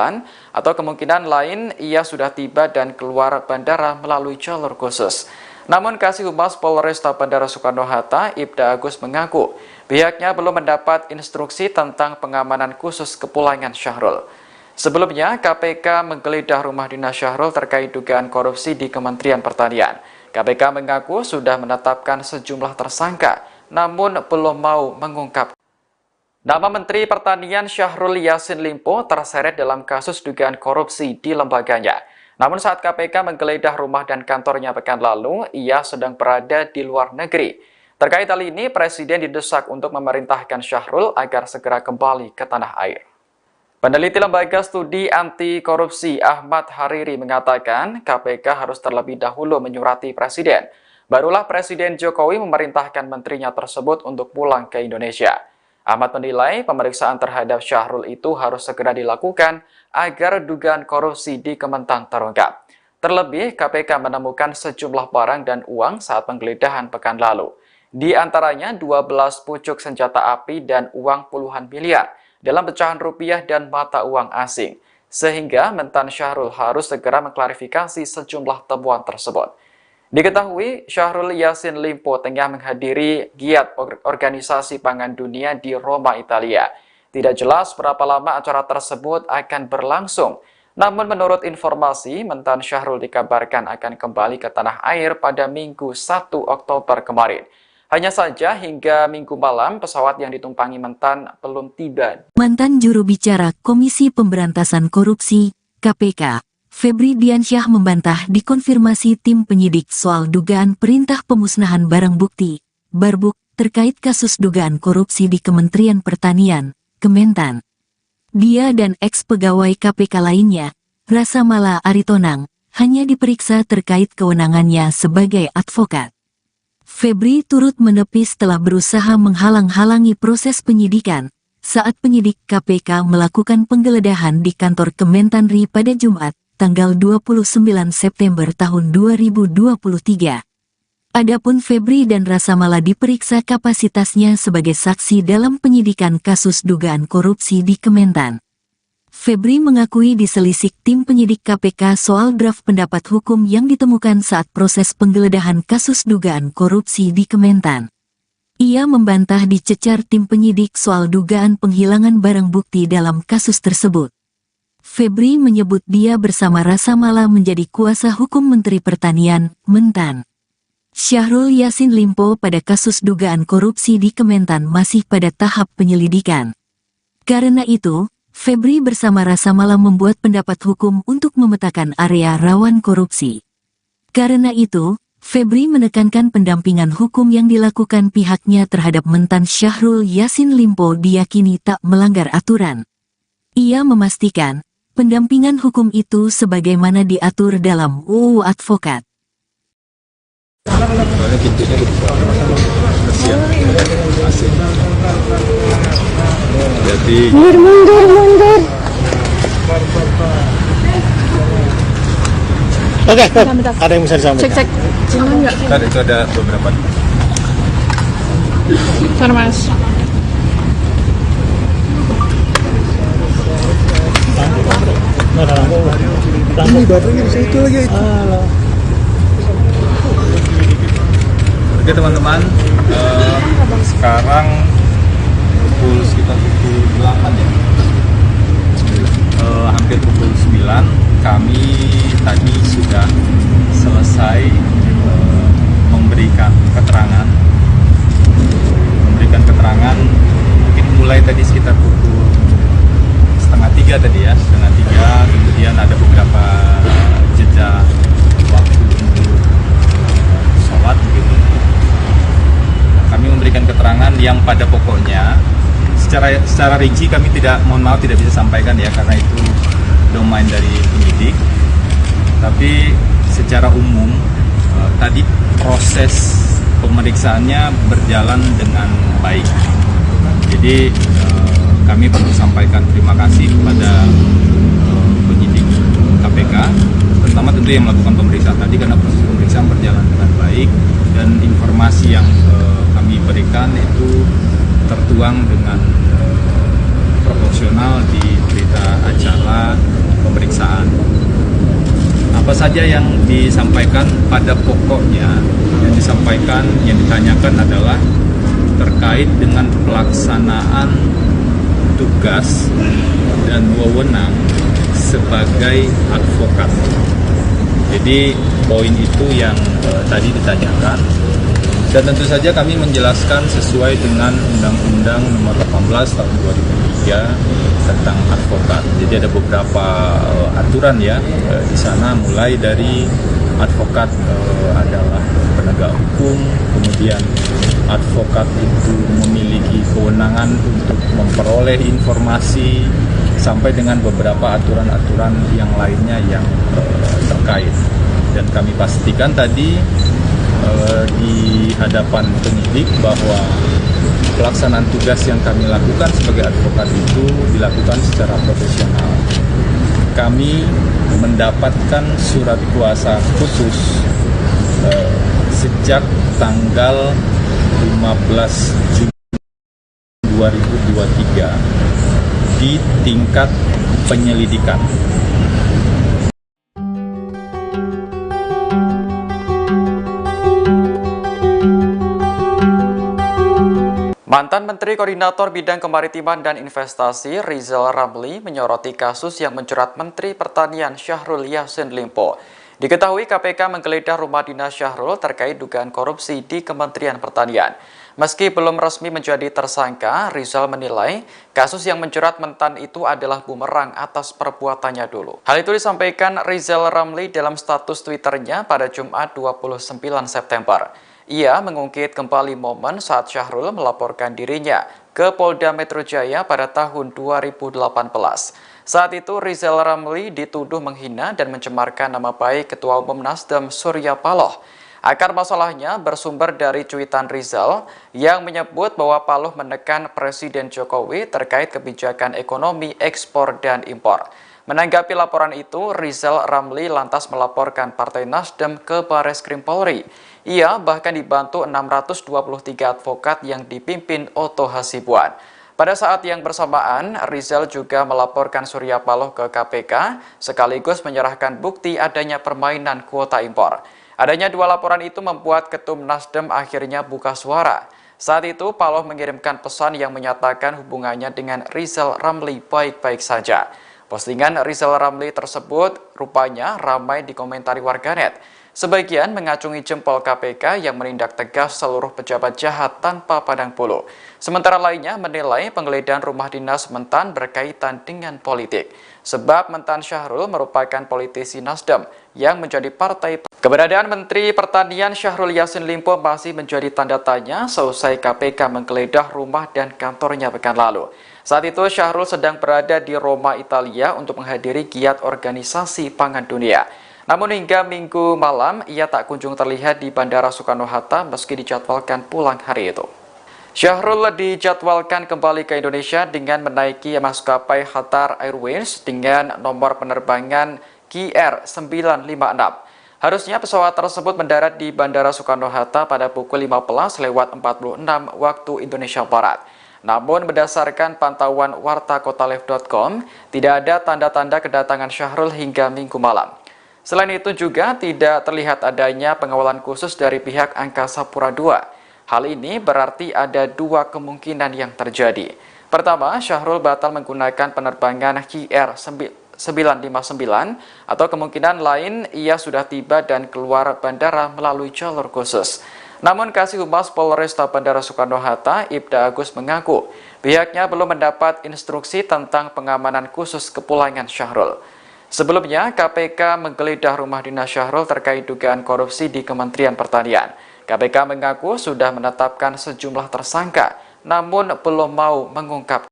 Speaker 5: atau kemungkinan lain ia sudah tiba dan keluar bandara melalui jalur khusus. Namun Kasih Humas Polresta Bandara Soekarno-Hatta, Ibda Agus mengaku pihaknya belum mendapat instruksi tentang pengamanan khusus kepulangan Syahrul. Sebelumnya, KPK menggeledah rumah dinas Syahrul terkait dugaan korupsi di Kementerian Pertanian. KPK mengaku sudah menetapkan sejumlah tersangka, namun belum mau mengungkap. Nama Menteri Pertanian Syahrul Yassin Limpo terseret dalam kasus dugaan korupsi di lembaganya. Namun saat KPK menggeledah rumah dan kantornya pekan lalu, ia sedang berada di luar negeri. Terkait hal ini, Presiden didesak untuk memerintahkan Syahrul agar segera kembali ke tanah air. Peneliti Lembaga Studi Anti Korupsi Ahmad Hariri mengatakan KPK harus terlebih dahulu menyurati Presiden. Barulah Presiden Jokowi memerintahkan menterinya tersebut untuk pulang ke Indonesia. Ahmad menilai pemeriksaan terhadap Syahrul itu harus segera dilakukan agar dugaan korupsi di Kementan terungkap. Terlebih, KPK menemukan sejumlah barang dan uang saat penggeledahan pekan lalu. Di antaranya 12 pucuk senjata api dan uang puluhan miliar dalam pecahan rupiah dan mata uang asing. Sehingga mentan Syahrul harus segera mengklarifikasi sejumlah temuan tersebut. Diketahui Syahrul Yassin Limpo tengah menghadiri giat organisasi pangan dunia di Roma, Italia. Tidak jelas berapa lama acara tersebut akan berlangsung. Namun menurut informasi, mentan Syahrul dikabarkan akan kembali ke tanah air pada Minggu 1 Oktober kemarin. Hanya saja hingga Minggu malam pesawat yang ditumpangi mentan belum tiba.
Speaker 1: Mantan juru bicara Komisi Pemberantasan Korupsi, KPK, Febri Diansyah membantah dikonfirmasi tim penyidik soal dugaan perintah pemusnahan barang bukti, Barbuk, terkait kasus dugaan korupsi di Kementerian Pertanian, Kementan. Dia dan eks-pegawai KPK lainnya, Rasamala Aritonang, hanya diperiksa terkait kewenangannya sebagai advokat. Febri turut menepis telah berusaha menghalang-halangi proses penyidikan, saat penyidik KPK melakukan penggeledahan di kantor Kementanri pada Jumat, tanggal 29 September tahun 2023. Adapun Febri dan Rasamala diperiksa kapasitasnya sebagai saksi dalam penyidikan kasus dugaan korupsi di Kementan. Febri mengakui diselisik tim penyidik KPK soal draft pendapat hukum yang ditemukan saat proses penggeledahan kasus dugaan korupsi di Kementan. Ia membantah dicecar tim penyidik soal dugaan penghilangan barang bukti dalam kasus tersebut. Febri menyebut dia bersama Rasamala menjadi kuasa hukum Menteri Pertanian, Mentan. Syahrul Yassin Limpo pada kasus dugaan korupsi di Kementan masih pada tahap penyelidikan. Karena itu, Febri bersama Rasamala membuat pendapat hukum untuk memetakan area rawan korupsi. Karena itu, Febri menekankan pendampingan hukum yang dilakukan pihaknya terhadap Mentan Syahrul Yassin Limpo diyakini tak melanggar aturan. Ia memastikan, pendampingan hukum itu sebagaimana diatur dalam UU Advokat.
Speaker 2: Jadi
Speaker 4: Mundur.
Speaker 3: Oke,
Speaker 4: Bentar.
Speaker 3: ada yang bisa disampaikan.
Speaker 4: Cek. Cuman nggak?
Speaker 2: kan itu ada beberapa.
Speaker 4: Bentar, Mas.
Speaker 3: Ini baterainya di situ lagi.
Speaker 2: Oke teman-teman, sekarang sekitar pukul 8 ya, hampir pukul 9, kami tadi sudah selesai memberikan keterangan mungkin mulai tadi sekitar pukul setengah 3 tadi ya, kemudian ada beberapa jeda waktu untuk sholat begitu. Kami memberikan keterangan yang pada pokoknya secara rinci kami tidak bisa sampaikan ya, karena itu domain dari penyidik. Tapi secara umum tadi proses pemeriksaannya berjalan dengan baik. Jadi kami perlu sampaikan terima kasih kepada penyidik KPK, pertama tentu yang melakukan pemeriksaan tadi, karena proses pemeriksaan berjalan dengan baik dan informasi yang kami berikan itu tertuang dengan proporsional di berita acara pemeriksaan. Apa saja yang disampaikan pada pokoknya, yang ditanyakan adalah terkait dengan pelaksanaan tugas dan wewenang sebagai advokat. Jadi poin itu yang tadi ditanyakan, dan tentu saja kami menjelaskan sesuai dengan Undang-Undang Nomor 18 Tahun 2003 tentang advokat. Jadi ada beberapa aturan ya di sana, mulai dari advokat adalah penegak hukum, kemudian advokat itu memiliki kewenangan untuk memperoleh informasi, sampai dengan beberapa aturan-aturan yang lainnya yang terkait. Dan kami pastikan tadi di hadapan penyidik bahwa pelaksanaan tugas yang kami lakukan sebagai advokat itu dilakukan secara profesional. Kami mendapatkan surat kuasa khusus sejak tanggal 15 Juni 2023 di tingkat penyelidikan.
Speaker 5: Mantan Menteri Koordinator Bidang Kemaritiman dan Investasi Rizal Ramli menyoroti kasus yang menjerat Menteri Pertanian Syahrul Yassin Limpo. Diketahui KPK menggeledah rumah dinas Syahrul terkait dugaan korupsi di Kementerian Pertanian. Meski belum resmi menjadi tersangka, Rizal menilai kasus yang menjerat Mentan itu adalah bumerang atas perbuatannya dulu. Hal itu disampaikan Rizal Ramli dalam status Twitternya pada Jumat 29 September. Ia mengungkit kembali momen saat Syahrul melaporkan dirinya ke Polda Metro Jaya pada tahun 2018. Saat itu Rizal Ramli dituduh menghina dan mencemarkan nama baik Ketua Umum Nasdem Surya Paloh. Akar masalahnya bersumber dari cuitan Rizal yang menyebut bahwa Paloh menekan Presiden Jokowi terkait kebijakan ekonomi ekspor dan impor. Menanggapi laporan itu, Rizal Ramli lantas melaporkan Partai Nasdem ke Bareskrim Polri. Ia bahkan dibantu 623 advokat yang dipimpin Oto Hasibuan. Pada saat yang bersamaan, Rizal juga melaporkan Surya Paloh ke KPK sekaligus menyerahkan bukti adanya permainan kuota impor. Adanya dua laporan itu membuat Ketum Nasdem akhirnya buka suara. Saat itu, Paloh mengirimkan pesan yang menyatakan hubungannya dengan Rizal Ramli baik-baik saja. Postingan Rizal Ramli tersebut rupanya ramai dikomentari warganet. Sebagian mengacungi jempol KPK yang menindak tegas seluruh pejabat jahat tanpa pandang bulu. Sementara lainnya menilai penggeledahan rumah dinas Mentan berkaitan dengan politik. Sebab Mentan Syahrul merupakan politisi Nasdem yang menjadi partai. Keberadaan Menteri Pertanian Syahrul Yassin Limpo masih menjadi tanda tanya seusai KPK menggeledah rumah dan kantornya pekan lalu. Saat itu Syahrul sedang berada di Roma, Italia untuk menghadiri giat organisasi pangan dunia. Namun hingga Minggu malam, ia tak kunjung terlihat di Bandara Soekarno-Hatta meski dijadwalkan pulang hari itu. Syahrul dijadwalkan kembali ke Indonesia dengan menaiki maskapai Qatar Airways dengan nomor penerbangan KR956. Harusnya pesawat tersebut mendarat di Bandara Soekarno-Hatta pada pukul 15:46 waktu Indonesia Barat. Namun berdasarkan pantauan wartakotalive.com, tidak ada tanda-tanda kedatangan Syahrul hingga Minggu malam. Selain itu juga tidak terlihat adanya pengawalan khusus dari pihak Angkasa Pura II. Hal ini berarti ada dua kemungkinan yang terjadi. Pertama, Syahrul batal menggunakan penerbangan KR959 atau kemungkinan lain ia sudah tiba dan keluar bandara melalui jalur khusus. Namun Kasih Humas Polresta Bandara Soekarno-Hatta, Ibda Agus mengaku pihaknya belum mendapat instruksi tentang pengamanan khusus kepulangan Syahrul. Sebelumnya, KPK menggeledah rumah dinas Syahrul terkait dugaan korupsi di Kementerian Pertanian. KPK mengaku sudah menetapkan sejumlah tersangka, namun belum mau mengungkap.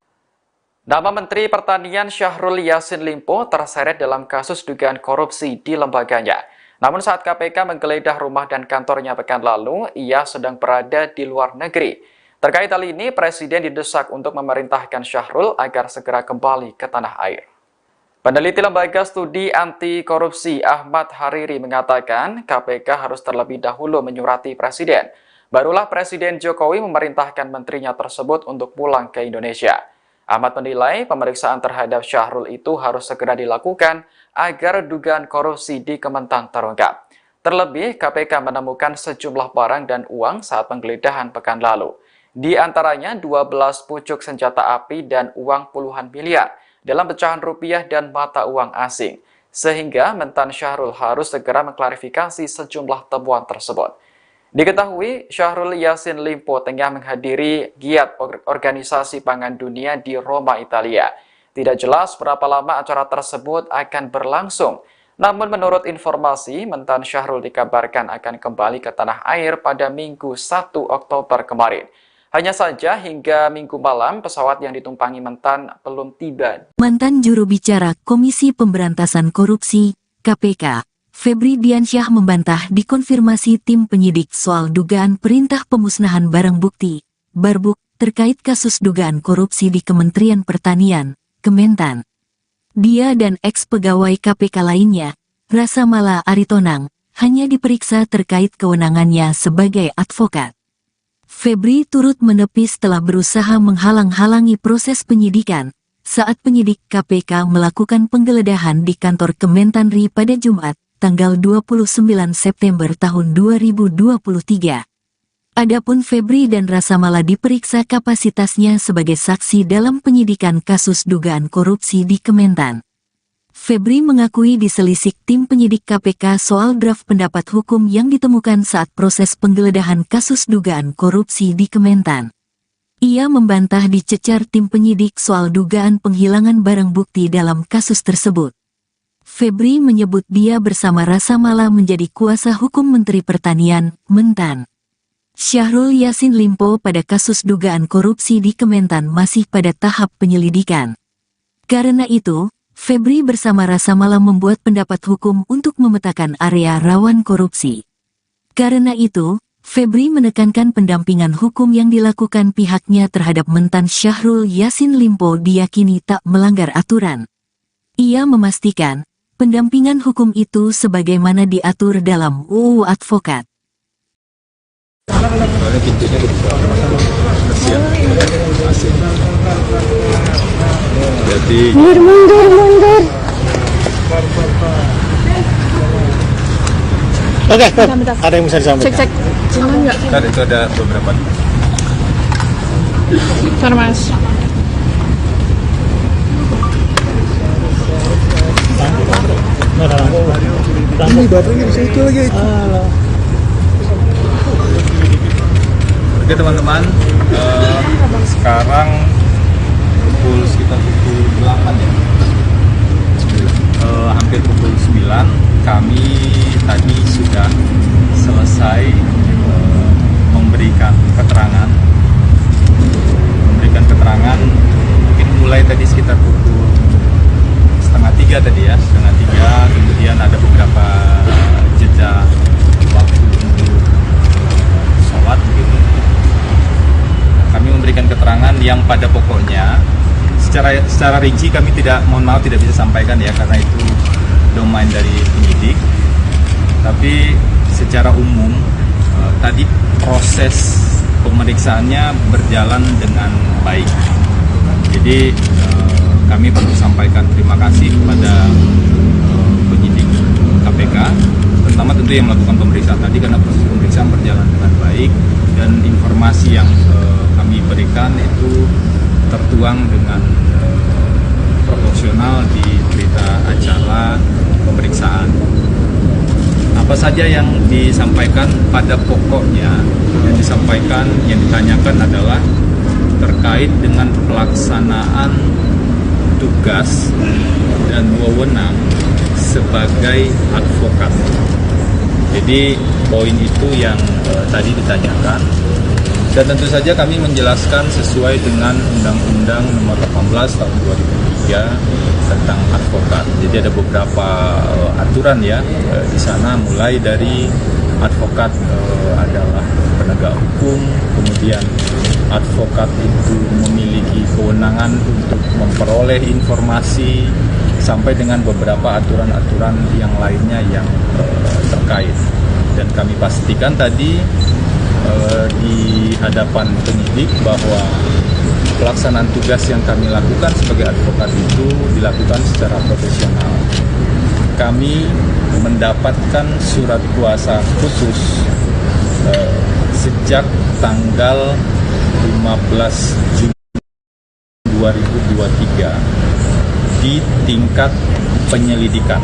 Speaker 5: Nama Menteri Pertanian Syahrul Yassin Limpo terseret dalam kasus dugaan korupsi di lembaganya. Namun saat KPK menggeledah rumah dan kantornya pekan lalu, ia sedang berada di luar negeri. Terkait hal ini, Presiden didesak untuk memerintahkan Syahrul agar segera kembali ke tanah air. Peneliti Lembaga Studi Anti Korupsi Ahmad Hariri mengatakan KPK harus terlebih dahulu menyurati Presiden. Barulah Presiden Jokowi memerintahkan menterinya tersebut untuk pulang ke Indonesia. Ahmad menilai pemeriksaan terhadap Syahrul itu harus segera dilakukan agar dugaan korupsi di Kementan terungkap. Terlebih, KPK menemukan sejumlah barang dan uang saat penggeledahan pekan lalu. Di antaranya 12 pucuk senjata api dan uang puluhan miliar dalam pecahan rupiah dan mata uang asing, sehingga Mentan Syahrul harus segera mengklarifikasi sejumlah temuan tersebut. Diketahui, Syahrul Yassin Limpo tengah menghadiri giat organisasi pangan dunia di Roma, Italia. Tidak jelas berapa lama acara tersebut akan berlangsung, namun menurut informasi, Mentan Syahrul dikabarkan akan kembali ke tanah air pada Minggu 1 Oktober kemarin. Hanya saja hingga Minggu malam pesawat yang ditumpangi Mentan belum tiba.
Speaker 1: Mantan juru bicara Komisi Pemberantasan Korupsi, KPK, Febri Diansyah membantah dikonfirmasi tim penyidik soal dugaan perintah pemusnahan barang bukti, Barbuk, terkait kasus dugaan korupsi di Kementerian Pertanian, Kementan. Dia dan eks-pegawai KPK lainnya, Rasa Mala Aritonang, hanya diperiksa terkait kewenangannya sebagai advokat. Febri turut menepis setelah berusaha menghalang-halangi proses penyidikan saat penyidik KPK melakukan penggeledahan di kantor Kementanri pada Jumat, tanggal 29 September tahun 2023. Adapun Febri dan Rasa Mala diperiksa kapasitasnya sebagai saksi dalam penyidikan kasus dugaan korupsi di Kementan. Febri mengakui diselisik tim penyidik KPK soal draft pendapat hukum yang ditemukan saat proses penggeledahan kasus dugaan korupsi di Kementan. Ia membantah dicecar tim penyidik soal dugaan penghilangan barang bukti dalam kasus tersebut. Febri menyebut dia bersama Rasa Mala menjadi kuasa hukum Menteri Pertanian, Mentan. Syahrul Yassin Limpo pada kasus dugaan korupsi di Kementan masih pada tahap penyelidikan. Karena itu, Febri bersama Rasa Mala membuat pendapat hukum untuk memetakan area rawan korupsi. Karena itu, Febri menekankan pendampingan hukum yang dilakukan pihaknya terhadap mentan Syahrul Yassin Limpo diyakini tak melanggar aturan. Ia memastikan, pendampingan hukum itu sebagaimana diatur dalam UU Advokat.
Speaker 2: Soalnya pintunya dibuka. Kasihan. Asik. Jadi
Speaker 4: Mundur.
Speaker 3: Oke,
Speaker 4: Bentar.
Speaker 3: ada yang bisa disampaikan?
Speaker 4: Cek. Aman nggak?
Speaker 2: kan itu ada beberapa.
Speaker 4: Bentar, Mas.
Speaker 3: Ini baterainya bisa itu lagi.
Speaker 2: Oke teman-teman, sekarang sekitar pukul 8 ya. Hampir pukul 9 kami tadi sudah selesai memberikan keterangan mungkin mulai tadi sekitar pukul setengah 3 tadi ya, kemudian ada beberapa jeda waktu untuk sholat gitu. Kami memberikan keterangan yang pada pokoknya secara rinci kami mohon maaf tidak bisa sampaikan ya, karena itu domain dari penyidik. Tapi secara umum tadi proses pemeriksaannya berjalan dengan baik. Jadi kami perlu sampaikan terima kasih kepada penyidik KPK, pertama tentu yang melakukan pemeriksaan tadi, karena proses pemeriksaan berjalan dengan baik dan informasi yang kami berikan itu tertuang dengan proporsional di berita acara pemeriksaan. Apa saja yang disampaikan pada pokoknya, yang ditanyakan adalah terkait dengan pelaksanaan tugas dan wewenang sebagai advokat. Jadi poin itu yang tadi ditanyakan, dan tentu saja kami menjelaskan sesuai dengan Undang-Undang Nomor 18 Tahun 2003 tentang advokat. Jadi ada beberapa aturan ya di sana, mulai dari advokat adalah penegak hukum, kemudian advokat itu memiliki kewenangan untuk memperoleh informasi, sampai dengan beberapa aturan-aturan yang lainnya yang terkait. Dan kami pastikan tadi di hadapan penyidik bahwa pelaksanaan tugas yang kami lakukan sebagai advokat itu dilakukan secara profesional. Kami mendapatkan surat kuasa khusus sejak tanggal 15 Juni 2023 di tingkat penyelidikan.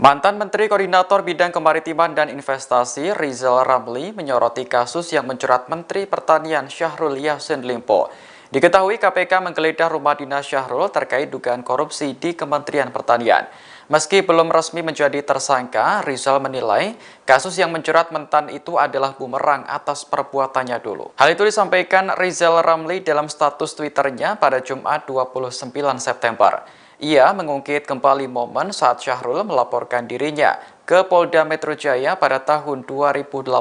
Speaker 5: Mantan Menteri Koordinator Bidang Kemaritiman dan Investasi Rizal Ramli menyoroti kasus yang menjerat Menteri Pertanian Syahrul Yassin Limpo. Diketahui KPK menggeledah rumah dinas Syahrul terkait dugaan korupsi di Kementerian Pertanian. Meski belum resmi menjadi tersangka, Rizal menilai kasus yang menjerat mentan itu adalah bumerang atas perbuatannya dulu. Hal itu disampaikan Rizal Ramli dalam status Twitternya pada Jumat 29 September. Ia mengungkit kembali momen saat Syahrul melaporkan dirinya ke Polda Metro Jaya pada tahun 2018.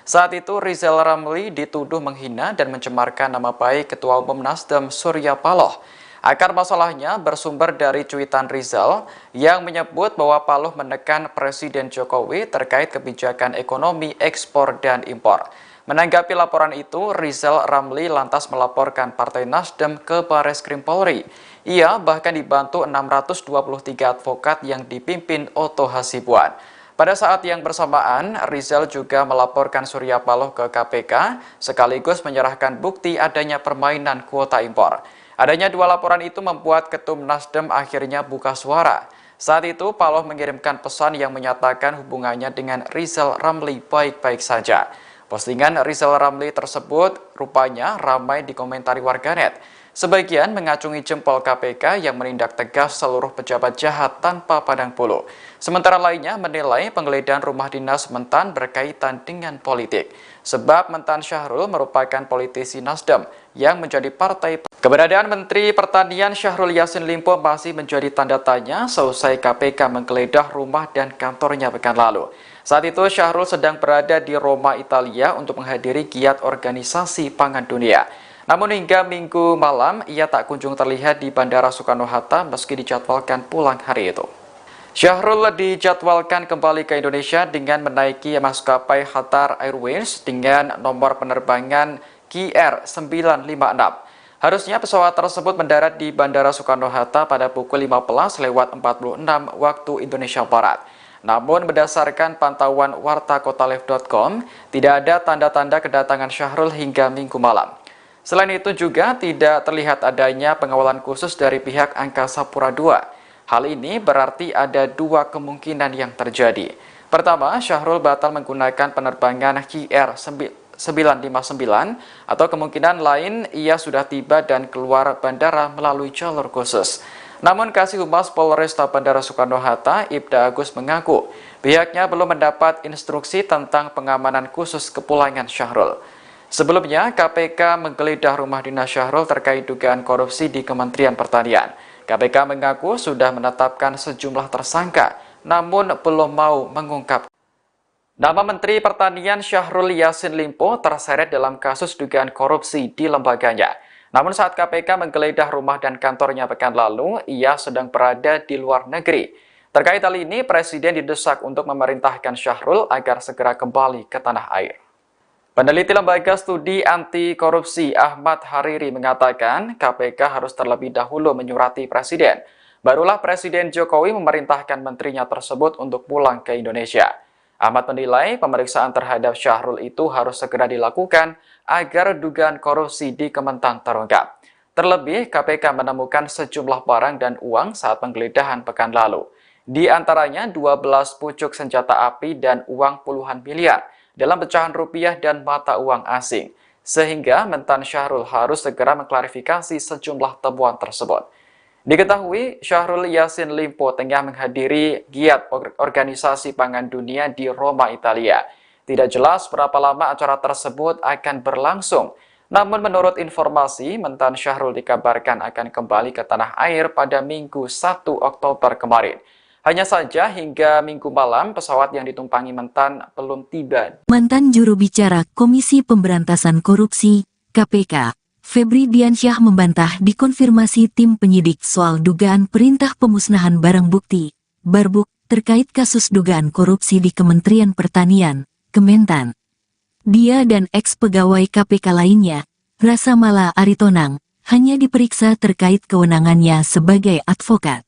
Speaker 5: Saat itu Rizal Ramli dituduh menghina dan mencemarkan nama baik Ketua Umum Nasdem Surya Paloh. Akar masalahnya bersumber dari cuitan Rizal yang menyebut bahwa Paloh menekan Presiden Jokowi terkait kebijakan ekonomi ekspor dan impor. Menanggapi laporan itu, Rizal Ramli lantas melaporkan Partai Nasdem ke Bareskrim Polri. Ia bahkan dibantu 623 advokat yang dipimpin Otto Hasibuan. Pada saat yang bersamaan, Rizal juga melaporkan Surya Paloh ke KPK, sekaligus menyerahkan bukti adanya permainan kuota impor. Adanya dua laporan itu membuat Ketum Nasdem akhirnya buka suara. Saat itu, Paloh mengirimkan pesan yang menyatakan hubungannya dengan Rizal Ramli baik-baik saja. Postingan Rizal Ramli tersebut rupanya ramai dikomentari warganet. Sebagian mengacungi jempol KPK yang menindak tegas seluruh pejabat jahat tanpa pandang bulu. Sementara lainnya menilai penggeledahan rumah dinas mentan berkaitan dengan politik. Sebab mentan Syahrul merupakan politisi Nasdem yang menjadi partai Keberadaan Menteri Pertanian Syahrul Yassin Limpo masih menjadi tanda tanya seusai KPK menggeledah rumah dan kantornya pekan lalu. Saat itu Syahrul sedang berada di Roma, Italia untuk menghadiri giat Organisasi Pangan Dunia. Namun hingga Minggu malam ia tak kunjung terlihat di Bandara Soekarno-Hatta meski dijadwalkan pulang hari itu. Syahrul dijadwalkan kembali ke Indonesia dengan menaiki maskapai Qatar Airways dengan nomor penerbangan KR956. Harusnya pesawat tersebut mendarat di Bandara Soekarno-Hatta pada pukul 15.46 waktu Indonesia Barat. Namun berdasarkan pantauan wartakotalive.com, tidak ada tanda-tanda kedatangan Syahrul hingga Minggu malam. Selain itu juga tidak terlihat adanya pengawalan khusus dari pihak Angkasa Pura II. Hal ini berarti ada dua kemungkinan yang terjadi. Pertama, Syahrul batal menggunakan penerbangan KR959 atau kemungkinan lain ia sudah tiba dan keluar bandara melalui jalur khusus. Namun Kasih Humas Polresta Bandara Soekarno-Hatta, Ibda Agus mengaku pihaknya belum mendapat instruksi tentang pengamanan khusus kepulangan Syahrul. Sebelumnya, KPK menggeledah rumah dinas Syahrul terkait dugaan korupsi di Kementerian Pertanian. KPK mengaku sudah menetapkan sejumlah tersangka, namun belum mau mengungkap. Nama Menteri Pertanian Syahrul Yassin Limpo terseret dalam kasus dugaan korupsi di lembaganya. Namun saat KPK menggeledah rumah dan kantornya pekan lalu, ia sedang berada di luar negeri. Terkait hal ini, Presiden didesak untuk memerintahkan Syahrul agar segera kembali ke tanah air. Peneliti Lembaga Studi Anti Korupsi Ahmad Hariri mengatakan KPK harus terlebih dahulu menyurati Presiden. Barulah Presiden Jokowi memerintahkan menterinya tersebut untuk pulang ke Indonesia. Ahmad menilai pemeriksaan terhadap Syahrul itu harus segera dilakukan agar dugaan korupsi di Kementan terungkap. Terlebih, KPK menemukan sejumlah barang dan uang saat penggeledahan pekan lalu. Di antaranya 12 pucuk senjata api dan uang puluhan miliar dalam pecahan rupiah dan mata uang asing. Sehingga mentan Syahrul harus segera mengklarifikasi sejumlah temuan tersebut. Diketahui Syahrul Yassin Limpo tengah menghadiri giat Organisasi Pangan Dunia di Roma, Italia. Tidak jelas berapa lama acara tersebut akan berlangsung. Namun menurut informasi, mentan Syahrul dikabarkan akan kembali ke tanah air pada Minggu 1 Oktober kemarin. Hanya saja hingga Minggu malam pesawat yang ditumpangi mentan belum tiba.
Speaker 1: Mantan juru bicara Komisi Pemberantasan Korupsi, KPK, Febri Diansyah membantah dikonfirmasi tim penyidik soal dugaan perintah pemusnahan barang bukti, Barbuk, terkait kasus dugaan korupsi di Kementerian Pertanian, Kementan. Dia dan ex-pegawai KPK lainnya, Rasa Mala Aritonang, hanya diperiksa terkait kewenangannya sebagai advokat.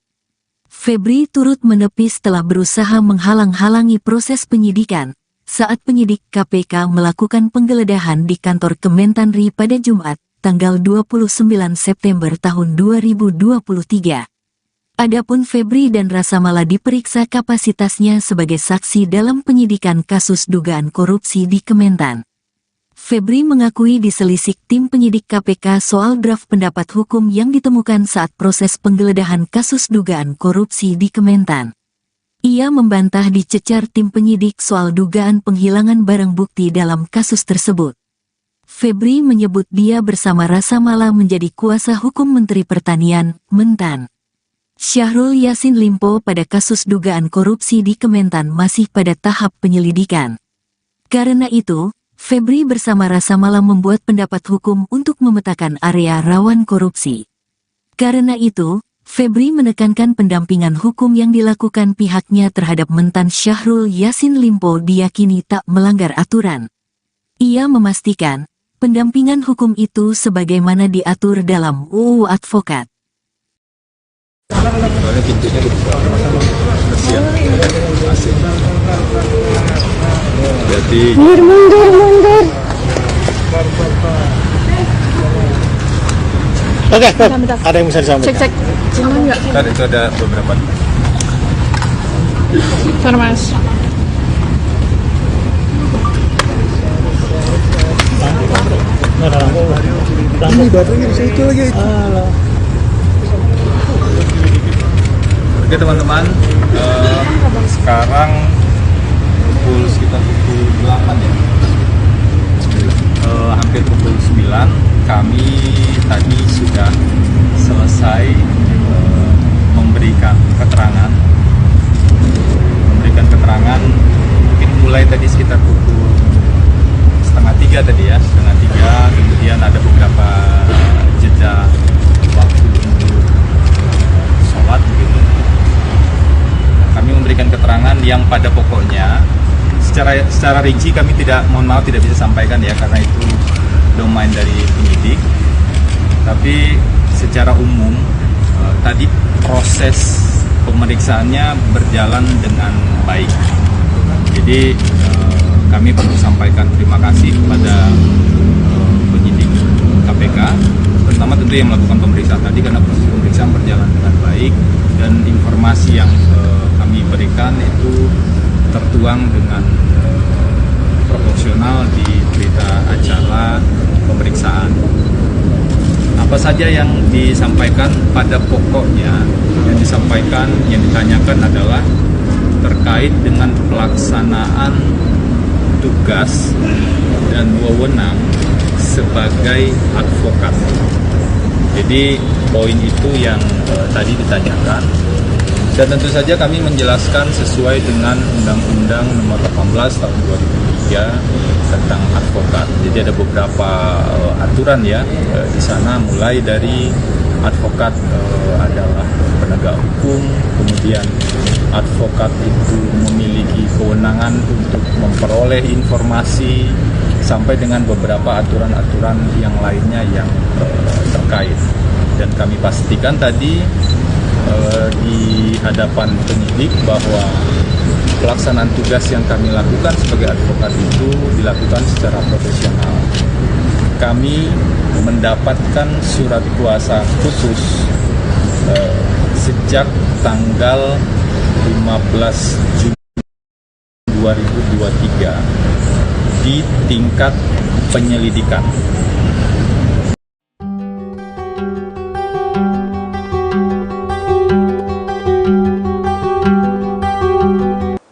Speaker 1: Febri turut menepis telah berusaha menghalang-halangi proses penyidikan saat penyidik KPK melakukan penggeledahan di kantor Kementanri pada Jumat, tanggal 29 September tahun 2023. Adapun Febri dan Rasa Mala diperiksa kapasitasnya sebagai saksi dalam penyidikan kasus dugaan korupsi di Kementan. Febri mengakui diselisik tim penyidik KPK soal draft pendapat hukum yang ditemukan saat proses penggeledahan kasus dugaan korupsi di Kementan. Ia membantah dicecar tim penyidik soal dugaan penghilangan barang bukti dalam kasus tersebut. Febri menyebut dia bersama Rasa Mala menjadi kuasa hukum Menteri Pertanian, Mentan. Syahrul Yassin Limpo pada kasus dugaan korupsi di Kementan masih pada tahap penyelidikan. Karena itu, Febri bersama Rasa Mala membuat pendapat hukum untuk memetakan area rawan korupsi. Karena itu, Febri menekankan pendampingan hukum yang dilakukan pihaknya terhadap Mentan Syahrul Yassin Limpo diyakini tak melanggar aturan. Ia memastikan, pendampingan hukum itu sebagaimana diatur dalam UU Advokat.
Speaker 2: Soalnya pintunya dibuka. Kasihan. Asik. Jadi
Speaker 4: Mundur.
Speaker 3: Oke,
Speaker 4: Bentar.
Speaker 3: ada yang bisa disampaikan?
Speaker 4: Cek. Cuman nggak?
Speaker 2: kan itu ada beberapa.
Speaker 4: Bentar, Mas.
Speaker 3: Ini baterainya bisa itu lagi.
Speaker 2: Oke teman-teman, sekarang sekitar pukul 8 ya, hampir pukul 9. 9 kami tadi sudah selesai memberikan keterangan mungkin mulai tadi sekitar pukul setengah 3 tadi ya, setengah 3, kemudian ada beberapa jeda waktu untuk sholat begitu. Kami memberikan keterangan yang pada pokoknya secara rinci kami tidak bisa sampaikan ya, karena itu domain dari penyidik. Tapi secara umum tadi proses pemeriksaannya berjalan dengan baik. Jadi kami perlu sampaikan terima kasih kepada penyidik KPK, pertama tentu yang melakukan pemeriksaan tadi, karena proses pemeriksaan berjalan dengan baik dan informasi yang kami berikan itu tertuang dengan proporsional di berita acara pemeriksaan. Apa saja yang disampaikan pada pokoknya, yang ditanyakan adalah terkait dengan pelaksanaan tugas dan wewenang sebagai advokat. Jadi poin itu yang tadi ditanyakan, dan tentu saja kami menjelaskan sesuai dengan Undang-Undang Nomor 18 Tahun 2003 tentang advokat. Jadi ada beberapa aturan ya di sana, mulai dari advokat adalah penegak hukum, kemudian advokat itu memiliki kewenangan untuk memperoleh informasi, sampai dengan beberapa aturan-aturan yang lainnya yang terkait. Dan kami pastikan tadi di hadapan penyidik bahwa pelaksanaan tugas yang kami lakukan sebagai advokat itu dilakukan secara profesional. Kami mendapatkan surat kuasa khusus sejak tanggal 15 Juni 2023 di tingkat penyelidikan.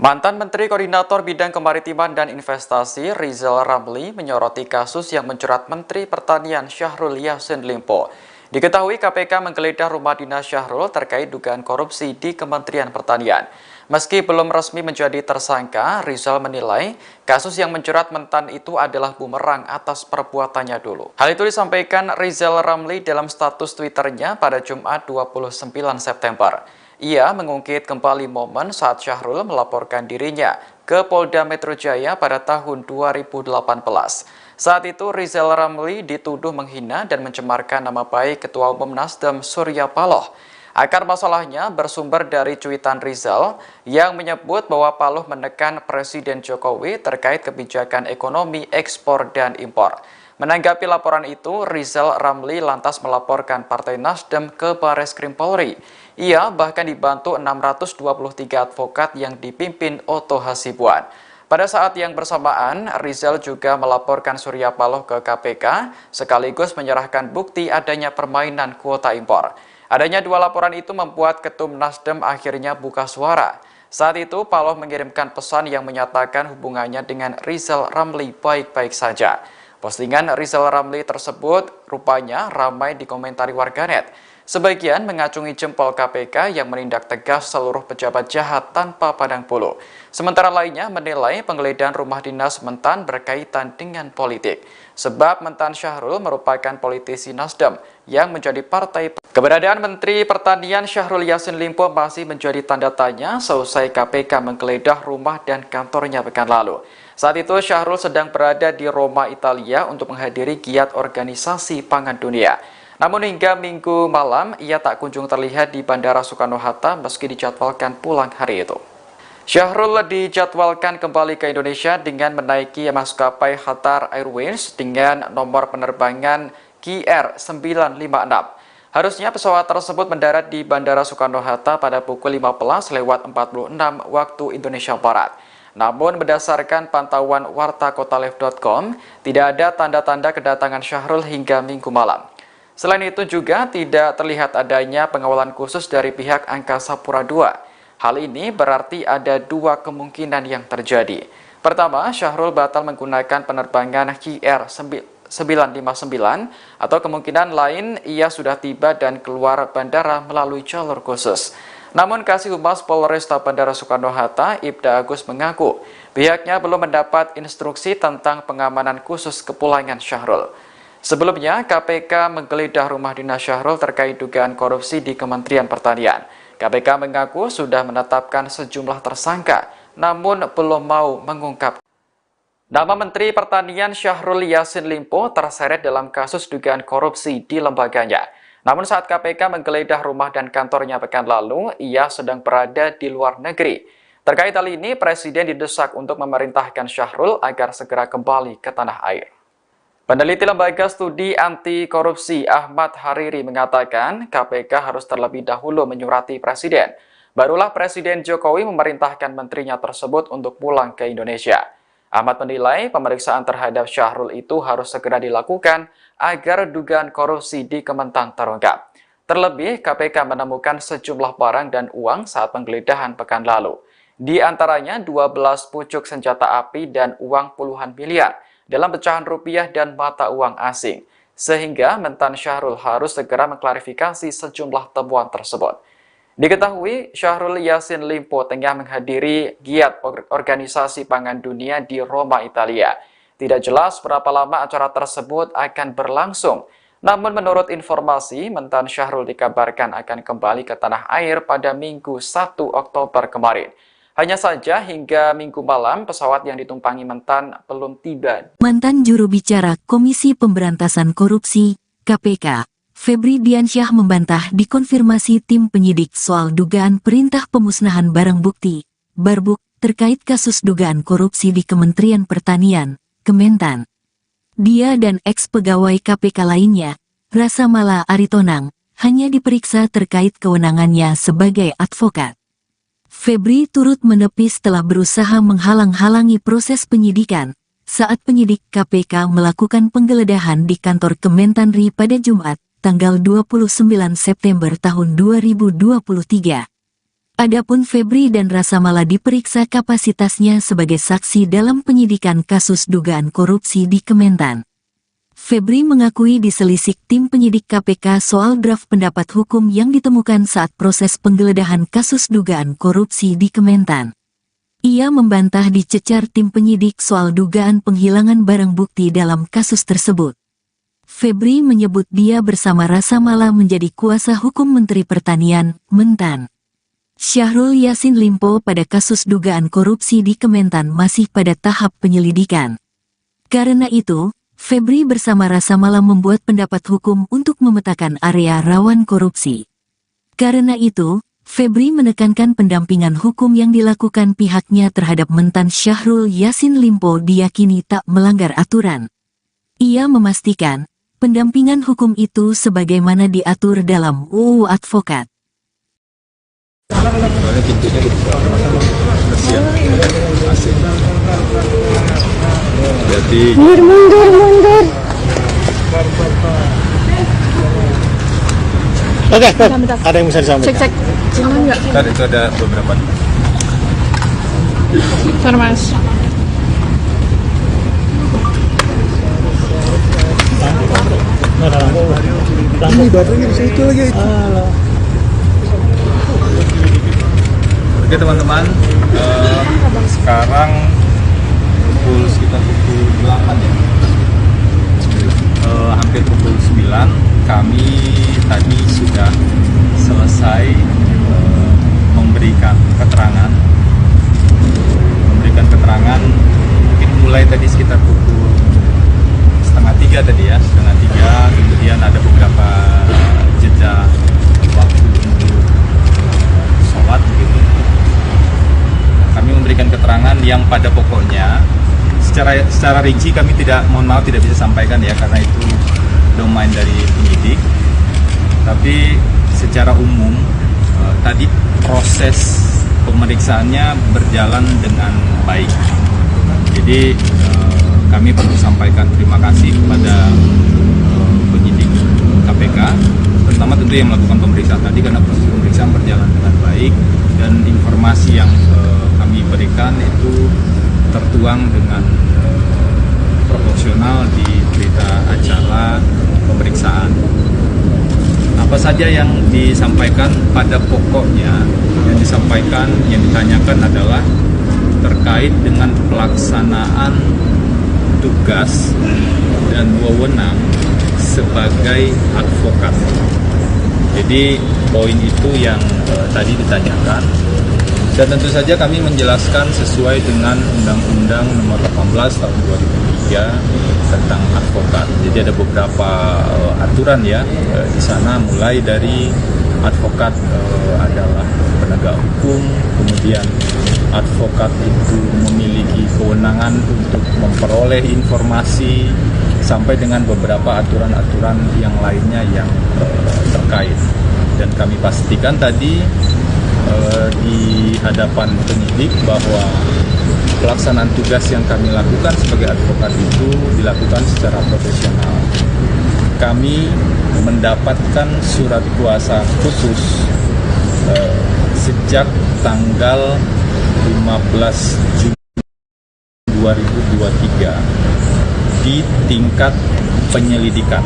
Speaker 5: Mantan Menteri Koordinator Bidang Kemaritiman dan Investasi Rizal Ramli menyoroti kasus yang menjerat Menteri Pertanian Syahrul Yassin Limpo. Diketahui KPK menggeledah rumah dinas Syahrul terkait dugaan korupsi di Kementerian Pertanian. Meski belum resmi menjadi tersangka, Rizal menilai kasus yang menjerat mentan itu adalah bumerang atas perbuatannya dulu. Hal itu disampaikan Rizal Ramli dalam status Twitternya pada Jumat 29 September. Ia mengungkit kembali momen saat Syahrul melaporkan dirinya ke Polda Metro Jaya pada tahun 2018. Saat itu Rizal Ramli dituduh menghina dan mencemarkan nama baik Ketua Umum Nasdem Surya Paloh. Akar masalahnya bersumber dari cuitan Rizal yang menyebut bahwa Paloh menekan Presiden Jokowi terkait kebijakan ekonomi ekspor dan impor. Menanggapi laporan itu, Rizal Ramli lantas melaporkan Partai Nasdem ke Barreskrim Polri. Ia bahkan dibantu 623 advokat yang dipimpin Otto Hasibuan. Pada saat yang bersamaan, Rizal juga melaporkan Surya Paloh ke KPK, sekaligus menyerahkan bukti adanya permainan kuota impor. Adanya dua laporan itu membuat Ketum Nasdem akhirnya buka suara. Saat itu, Paloh mengirimkan pesan yang menyatakan hubungannya dengan Rizal Ramli baik-baik saja. Postingan Rizal Ramli tersebut rupanya ramai dikomentari warganet. Sebagian mengacungi jempol KPK yang menindak tegas seluruh pejabat jahat tanpa pandang bulu. Sementara lainnya menilai penggeledahan rumah dinas mentan berkaitan dengan politik. Sebab mentan Syahrul merupakan politisi Nasdem yang menjadi partai. Keberadaan Menteri Pertanian Syahrul Yassin Limpo masih menjadi tanda tanya seusai KPK menggeledah rumah dan kantornya pekan lalu. Saat itu Syahrul sedang berada di Roma, Italia untuk menghadiri giat organisasi pangan dunia. Namun hingga Minggu malam, ia tak kunjung terlihat di Bandara Soekarno-Hatta meski dijadwalkan pulang hari itu. Syahrul dijadwalkan kembali ke Indonesia dengan menaiki maskapai Qatar Airways dengan nomor penerbangan KR956. Harusnya pesawat tersebut mendarat di Bandara Soekarno-Hatta pada pukul 15.46 waktu Indonesia Barat. Namun berdasarkan pantauan wartakotalive.com, tidak ada tanda-tanda kedatangan Syahrul hingga Minggu malam. Selain itu juga tidak terlihat adanya pengawalan khusus dari pihak Angkasa Pura II. Hal ini berarti ada dua kemungkinan yang terjadi. Pertama, Syahrul batal menggunakan penerbangan KR956 959 atau kemungkinan lain ia sudah tiba dan keluar bandara melalui jalur khusus. Namun Kasih Humas Polresta Bandara Soekarno-Hatta, Ibda Agus mengaku pihaknya belum mendapat instruksi tentang pengamanan khusus kepulangan Syahrul. Sebelumnya, KPK menggeledah rumah dinas Syahrul terkait dugaan korupsi di Kementerian Pertanian. KPK mengaku sudah menetapkan sejumlah tersangka, namun belum mau mengungkap. Nama Menteri Pertanian Syahrul Yassin Limpo terseret dalam kasus dugaan korupsi di lembaganya. Namun saat KPK menggeledah rumah dan kantornya pekan lalu, ia sedang berada di luar negeri. Terkait hal ini, Presiden didesak untuk memerintahkan Syahrul agar segera kembali ke tanah air. Peneliti Lembaga Studi Anti Korupsi Ahmad Hariri mengatakan KPK harus terlebih dahulu menyurati Presiden. Barulah Presiden Jokowi memerintahkan menterinya tersebut untuk pulang ke Indonesia. Ahmad menilai pemeriksaan terhadap Syahrul itu harus segera dilakukan agar dugaan korupsi di Kementan terungkap. Terlebih, KPK menemukan sejumlah barang dan uang saat penggeledahan pekan lalu. Di antaranya 12 pucuk senjata api dan uang puluhan miliar dalam pecahan rupiah dan mata uang asing, sehingga mentan Syahrul harus segera mengklarifikasi sejumlah temuan tersebut. Diketahui, Syahrul Yassin Limpo tengah menghadiri giat Organisasi Pangan Dunia di Roma, Italia. Tidak jelas berapa lama acara tersebut akan berlangsung, namun menurut informasi, mentan Syahrul dikabarkan akan kembali ke tanah air pada Minggu 1 Oktober kemarin. Hanya saja hingga Minggu malam pesawat yang ditumpangi mentan belum tiba.
Speaker 1: Mantan juru bicara Komisi Pemberantasan Korupsi, KPK, Febri Diansyah membantah dikonfirmasi tim penyidik soal dugaan perintah pemusnahan barang bukti, Barbuk, terkait kasus dugaan korupsi di Kementerian Pertanian, Kementan. Dia dan ex-pegawai KPK lainnya, Rasa Mala Aritonang, hanya diperiksa terkait kewenangannya sebagai advokat. Febri turut menepis telah berusaha menghalang-halangi proses penyidikan saat penyidik KPK melakukan penggeledahan di kantor Kementanri pada Jumat, tanggal 29 September tahun 2023. Adapun Febri dan Rasa Mala diperiksa kapasitasnya sebagai saksi dalam penyidikan kasus dugaan korupsi di Kementan. Febri mengakui diselisik tim penyidik KPK soal draft pendapat hukum yang ditemukan saat proses penggeledahan kasus dugaan korupsi di Kementan. Ia membantah dicecar tim penyidik soal dugaan penghilangan barang bukti dalam kasus tersebut. Febri menyebut dia bersama Rasa Mala menjadi kuasa hukum Menteri Pertanian, Mentan. Syahrul Yassin Limpo pada kasus dugaan korupsi di Kementan masih pada tahap penyelidikan. Karena itu, Febri bersama Rasa Mala membuat pendapat hukum untuk memetakan area rawan korupsi. Karena itu, Febri menekankan pendampingan hukum yang dilakukan pihaknya terhadap mentan Syahrul Yassin Limpo diyakini tak melanggar aturan. Ia memastikan, pendampingan hukum itu sebagaimana diatur dalam UU Advokat.
Speaker 2: Jadi
Speaker 4: Mundur.
Speaker 3: Oke,
Speaker 4: Bentar.
Speaker 3: ada yang bisa disampaikan.
Speaker 4: Cek. Aman nggak?
Speaker 2: kan itu ada beberapa.
Speaker 4: Bentar, Mas.
Speaker 3: Ini baterainya di situ lagi.
Speaker 2: Oke teman-teman, sekarang sekitar pukul 8 ya, hampir pukul 9, kami tadi sudah selesai memberikan keterangan, mungkin mulai tadi sekitar pukul setengah 3 tadi ya, kemudian ada beberapa jeda waktu untuk sholat gitu. Kami memberikan keterangan yang pada pokoknya secara rinci kami mohon maaf tidak bisa sampaikan ya, karena itu domain dari penyidik. Tapi secara umum tadi proses pemeriksaannya berjalan dengan baik. Jadi kami perlu sampaikan terima kasih kepada penyidik KPK, terutama tentu yang melakukan pemeriksaan tadi, karena proses pemeriksaan berjalan dengan baik dan informasi yang kami berikan itu tertuang dengan proporsional di berita acara pemeriksaan. Apa saja yang disampaikan pada pokoknya, yang disampaikan, yang ditanyakan adalah terkait dengan pelaksanaan tugas dan wewenang sebagai advokat. Jadi poin itu yang tadi ditanyakan, dan tentu saja kami menjelaskan sesuai dengan Undang-Undang Nomor 18 Tahun 2003 tentang advokat. Jadi ada beberapa aturan ya di sana, mulai dari advokat adalah penegak hukum, kemudian advokat itu memiliki kewenangan untuk memperoleh informasi, sampai dengan beberapa aturan-aturan yang lainnya yang terkait. Dan kami pastikan tadi di hadapan penyidik bahwa pelaksanaan tugas yang kami lakukan sebagai advokat itu dilakukan secara profesional. Kami mendapatkan surat kuasa khusus sejak tanggal 15 Juni 2023 di tingkat penyelidikan.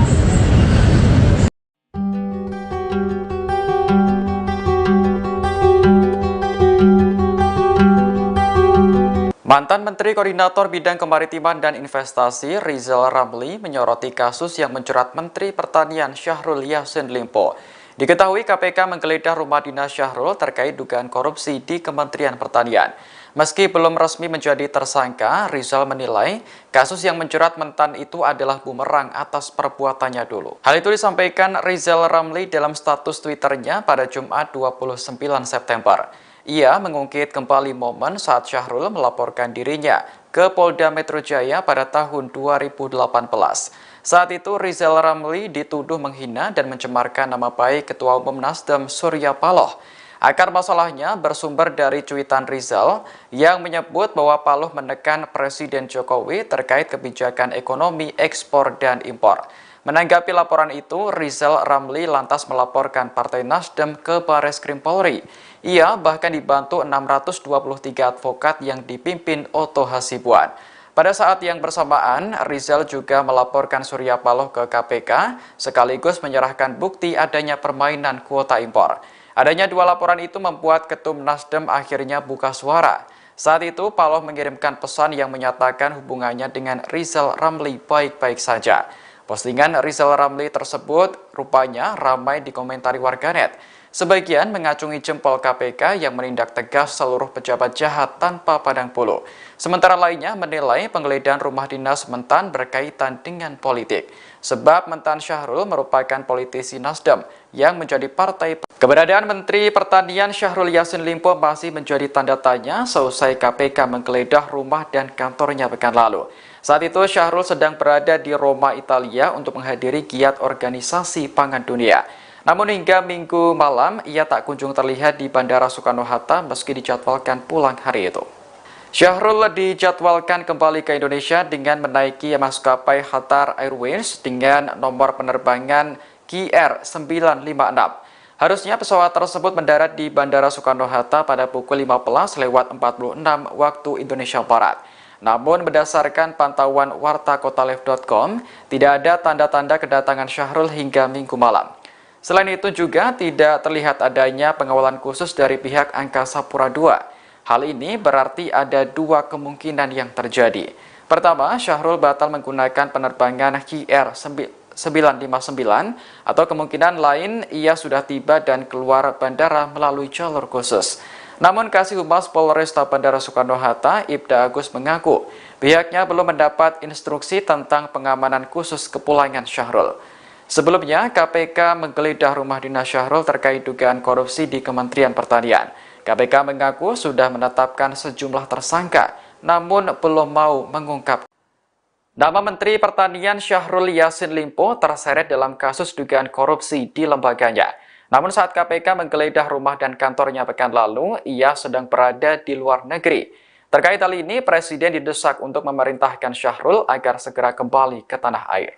Speaker 5: Mantan Menteri Koordinator Bidang Kemaritiman dan Investasi Rizal Ramli menyoroti kasus yang menjerat Menteri Pertanian Syahrul Yassin Limpo. Diketahui KPK menggeledah rumah dinas Syahrul terkait dugaan korupsi di Kementerian Pertanian. Meski belum resmi menjadi tersangka, Rizal menilai kasus yang menjerat mentan itu adalah bumerang atas perbuatannya dulu. Hal itu disampaikan Rizal Ramli dalam status Twitternya pada Jumat 29 September. Ia mengungkit kembali momen saat Syahrul melaporkan dirinya ke Polda Metro Jaya pada tahun 2018. Saat itu Rizal Ramli dituduh menghina dan mencemarkan nama baik Ketua Umum Nasdem Surya Paloh. Akar masalahnya bersumber dari cuitan Rizal yang menyebut bahwa Paloh menekan Presiden Jokowi terkait kebijakan ekonomi ekspor dan impor. Menanggapi laporan itu, Rizal Ramli lantas melaporkan Partai Nasdem ke Bareskrim Polri. Ia bahkan dibantu 623 advokat yang dipimpin Otto Hasibuan. Pada saat yang bersamaan, Rizal juga melaporkan Surya Paloh ke KPK, sekaligus menyerahkan bukti adanya permainan kuota impor. Adanya dua laporan itu membuat Ketum Nasdem akhirnya buka suara. Saat itu, Paloh mengirimkan pesan yang menyatakan hubungannya dengan Rizal Ramli baik-baik saja. Postingan Rizal Ramli tersebut rupanya ramai dikomentari warganet. Sebagian mengacungi jempol KPK yang menindak tegas seluruh pejabat jahat tanpa pandang bulu. Sementara lainnya menilai penggeledahan rumah dinas mentan berkaitan dengan politik. Sebab mentan Syahrul merupakan politisi Nasdem yang menjadi partai. Keberadaan Menteri Pertanian Syahrul Yassin Limpo masih menjadi tanda tanya seusai KPK menggeledah rumah dan kantornya pekan lalu. Saat itu Syahrul sedang berada di Roma, Italia untuk menghadiri giat organisasi pangan dunia. Namun hingga Minggu malam ia tak kunjung terlihat di Bandara Soekarno-Hatta meski dijadwalkan pulang hari itu. Syahrul dijadwalkan kembali ke Indonesia dengan menaiki maskapai Qatar Airways dengan nomor penerbangan KR956. Harusnya pesawat tersebut mendarat di Bandara Soekarno-Hatta pada pukul 15:46 waktu Indonesia Barat. Namun berdasarkan pantauan wartakotalive.com, tidak ada tanda-tanda kedatangan Syahrul hingga Minggu malam. Selain itu juga tidak terlihat adanya pengawalan khusus dari pihak Angkasa Pura II. Hal ini berarti ada dua kemungkinan yang terjadi. Pertama, Syahrul batal menggunakan penerbangan KR959 atau kemungkinan lain ia sudah tiba dan keluar bandara melalui jalur khusus. Namun Kasih Humas Polresta Bandara Soekarno-Hatta, Ibda Agus mengaku pihaknya belum mendapat instruksi tentang pengamanan khusus kepulangan Syahrul. Sebelumnya, KPK menggeledah rumah dinas Syahrul terkait dugaan korupsi di Kementerian Pertanian. KPK mengaku sudah menetapkan sejumlah tersangka, namun belum mau mengungkap. Nama Menteri Pertanian Syahrul Yassin Limpo terseret dalam kasus dugaan korupsi di lembaganya. Namun saat KPK menggeledah rumah dan kantornya pekan lalu, ia sedang berada di luar negeri. Terkait hal ini, Presiden didesak untuk memerintahkan Syahrul agar segera kembali ke tanah air.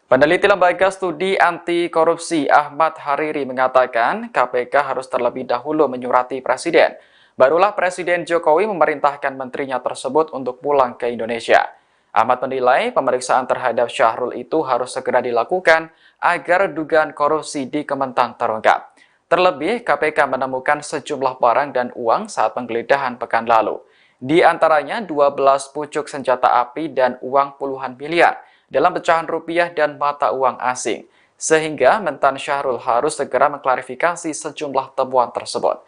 Speaker 5: Peneliti Lembaga Studi Anti Korupsi Ahmad Hariri mengatakan KPK harus terlebih dahulu menyurati Presiden. Barulah Presiden Jokowi memerintahkan menterinya tersebut untuk pulang ke Indonesia. Ahmad menilai pemeriksaan terhadap Syahrul itu harus segera dilakukan agar dugaan korupsi di Kementan terungkap. Terlebih, KPK menemukan sejumlah barang dan uang saat penggeledahan pekan lalu. Di antaranya 12 pucuk senjata api dan uang puluhan miliar dalam pecahan rupiah dan mata uang asing. Sehingga mentan Syahrul harus segera mengklarifikasi sejumlah temuan tersebut.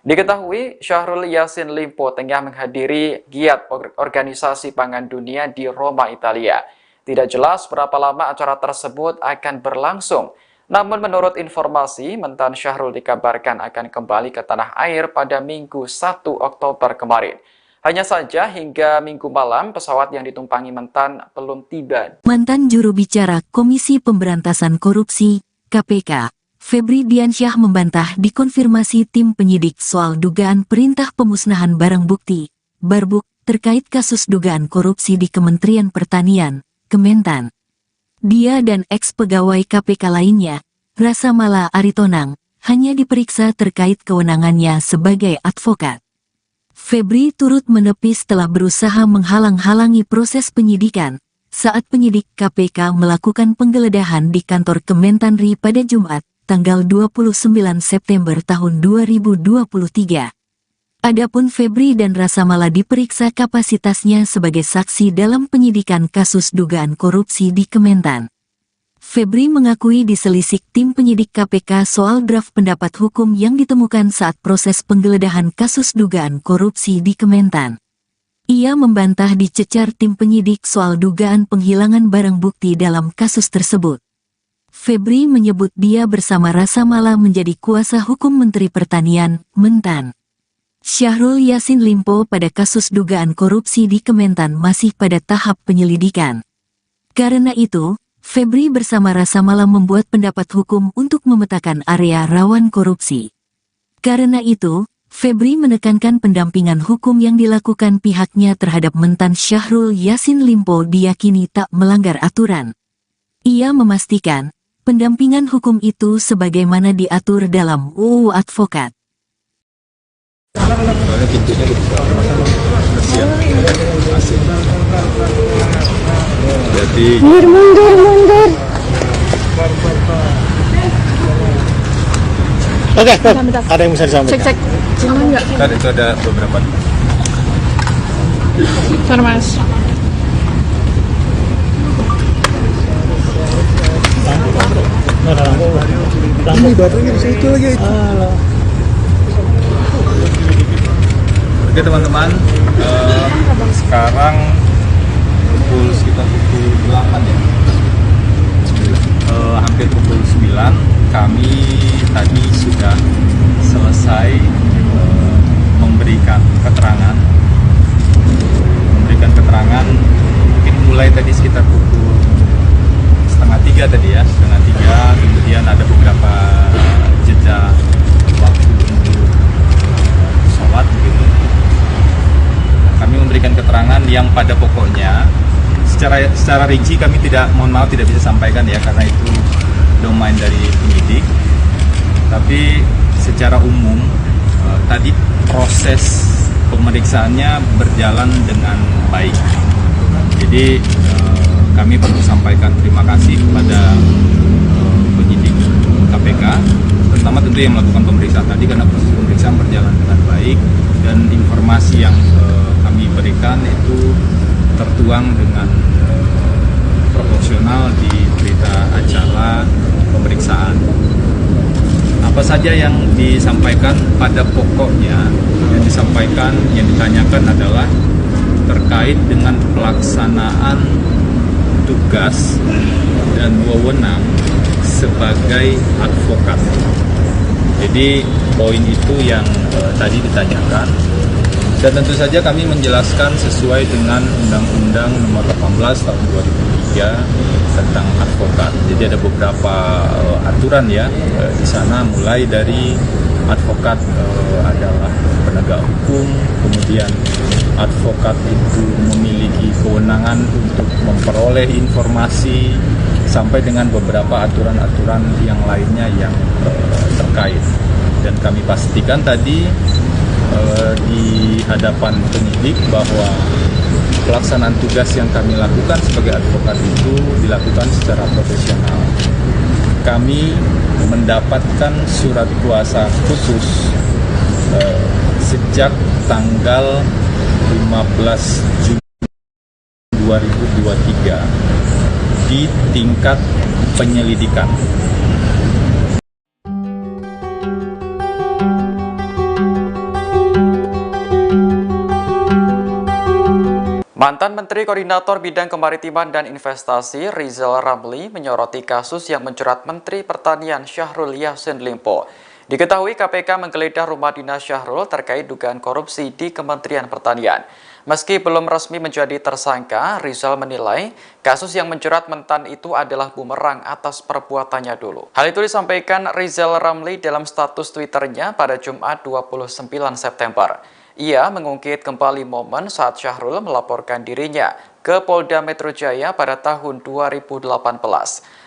Speaker 5: Diketahui Syahrul Yassin Limpo tengah menghadiri giat Organisasi Pangan Dunia di Roma, Italia. Tidak jelas berapa lama acara tersebut akan berlangsung. Namun menurut informasi, mentan Syahrul dikabarkan akan kembali ke tanah air pada Minggu 1 Oktober kemarin. Hanya saja hingga Minggu malam pesawat yang ditumpangi mentan belum tiba.
Speaker 1: Mantan juru bicara Komisi Pemberantasan Korupsi, KPK, Febri Diansyah membantah dikonfirmasi tim penyidik soal dugaan perintah pemusnahan barang bukti, Barbuk, terkait kasus dugaan korupsi di Kementerian Pertanian, Kementan. Dia dan ex-pegawai KPK lainnya, Rasa Mala Aritonang, hanya diperiksa terkait kewenangannya sebagai advokat. Febri turut menepis telah berusaha menghalang-halangi proses penyidikan saat penyidik KPK melakukan penggeledahan di kantor Kementanri pada Jumat, tanggal 29 September tahun 2023. Adapun Febri dan Rasa Mala diperiksa kapasitasnya sebagai saksi dalam penyidikan kasus dugaan korupsi di Kementan. Febri mengakui diselisik tim penyidik KPK soal draft pendapat hukum yang ditemukan saat proses penggeledahan kasus dugaan korupsi di Kementan. Ia membantah dicecar tim penyidik soal dugaan penghilangan barang bukti dalam kasus tersebut. Febri menyebut dia bersama Rasa Mala menjadi kuasa hukum Menteri Pertanian, Mentan. Syahrul Yassin Limpo pada kasus dugaan korupsi di Kementan masih pada tahap penyelidikan. Karena itu, Febri bersama Rasa Mala membuat pendapat hukum untuk memetakan area rawan korupsi. Karena itu, Febri menekankan pendampingan hukum yang dilakukan pihaknya terhadap Mentan Syahrul Yassin Limpo diyakini tak melanggar aturan. Ia memastikan, pendampingan hukum itu sebagaimana diatur dalam UU Advokat.
Speaker 2: Jadi
Speaker 4: Mundur.
Speaker 3: Oke, Prof.
Speaker 4: Bentar.
Speaker 3: Ada yang bisa disampaikan?
Speaker 4: Cek. Cuma nggak?
Speaker 2: kan itu ada beberapa.
Speaker 4: Bentar, Mas.
Speaker 3: Ini baterainya di situ lagi.
Speaker 2: Oke teman-teman, sekarang sekitar pukul 8 ya. Hampir pukul 9 kami tadi sudah selesai memberikan keterangan mungkin mulai tadi sekitar pukul 2:30 tadi ya, 2:30, kemudian ada beberapa jeda waktu untuk sholat gitu. Kami memberikan keterangan yang pada pokoknya secara rinci kami tidak bisa sampaikan ya, karena itu domain dari penyidik. Tapi secara umum tadi proses pemeriksaannya berjalan dengan baik. Jadi kami perlu sampaikan terima kasih kepada penyidik KPK, terutama tentu yang melakukan pemeriksaan tadi, karena proses pemeriksaan berjalan dengan baik dan informasi yang kami berikan itu tertuang dengan proporsional di berita acara pemeriksaan. Apa saja yang disampaikan pada pokoknya yang ditanyakan adalah terkait dengan pelaksanaan tugas dan wewenang sebagai advokat. Jadi poin itu yang tadi ditanyakan, dan tentu saja kami menjelaskan sesuai dengan Undang-Undang Nomor 18 Tahun 2003 tentang advokat. Jadi ada beberapa aturan ya di sana, mulai dari advokat adalah penegak hukum, kemudian advokat itu memiliki kewenangan untuk memperoleh informasi, sampai dengan beberapa aturan-aturan yang lainnya yang terkait. Dan kami pastikan tadi di hadapan penyidik bahwa pelaksanaan tugas yang kami lakukan sebagai advokat itu dilakukan secara profesional. Kami mendapatkan surat kuasa khusus sejak tanggal 15 Juni 2023 di tingkat penyelidikan.
Speaker 5: Mantan Menteri Koordinator Bidang Kemaritiman dan Investasi Rizal Ramli menyoroti kasus yang menjerat Menteri Pertanian Syahrul Yassin Limpo. Diketahui KPK menggeledah rumah dinas Syahrul terkait dugaan korupsi di Kementerian Pertanian. Meski belum resmi menjadi tersangka, Rizal menilai kasus yang menjerat mentan itu adalah bumerang atas perbuatannya dulu. Hal itu disampaikan Rizal Ramli dalam status Twitternya pada Jumat 29 September. Ia mengungkit kembali momen saat Syahrul melaporkan dirinya ke Polda Metro Jaya pada tahun 2018.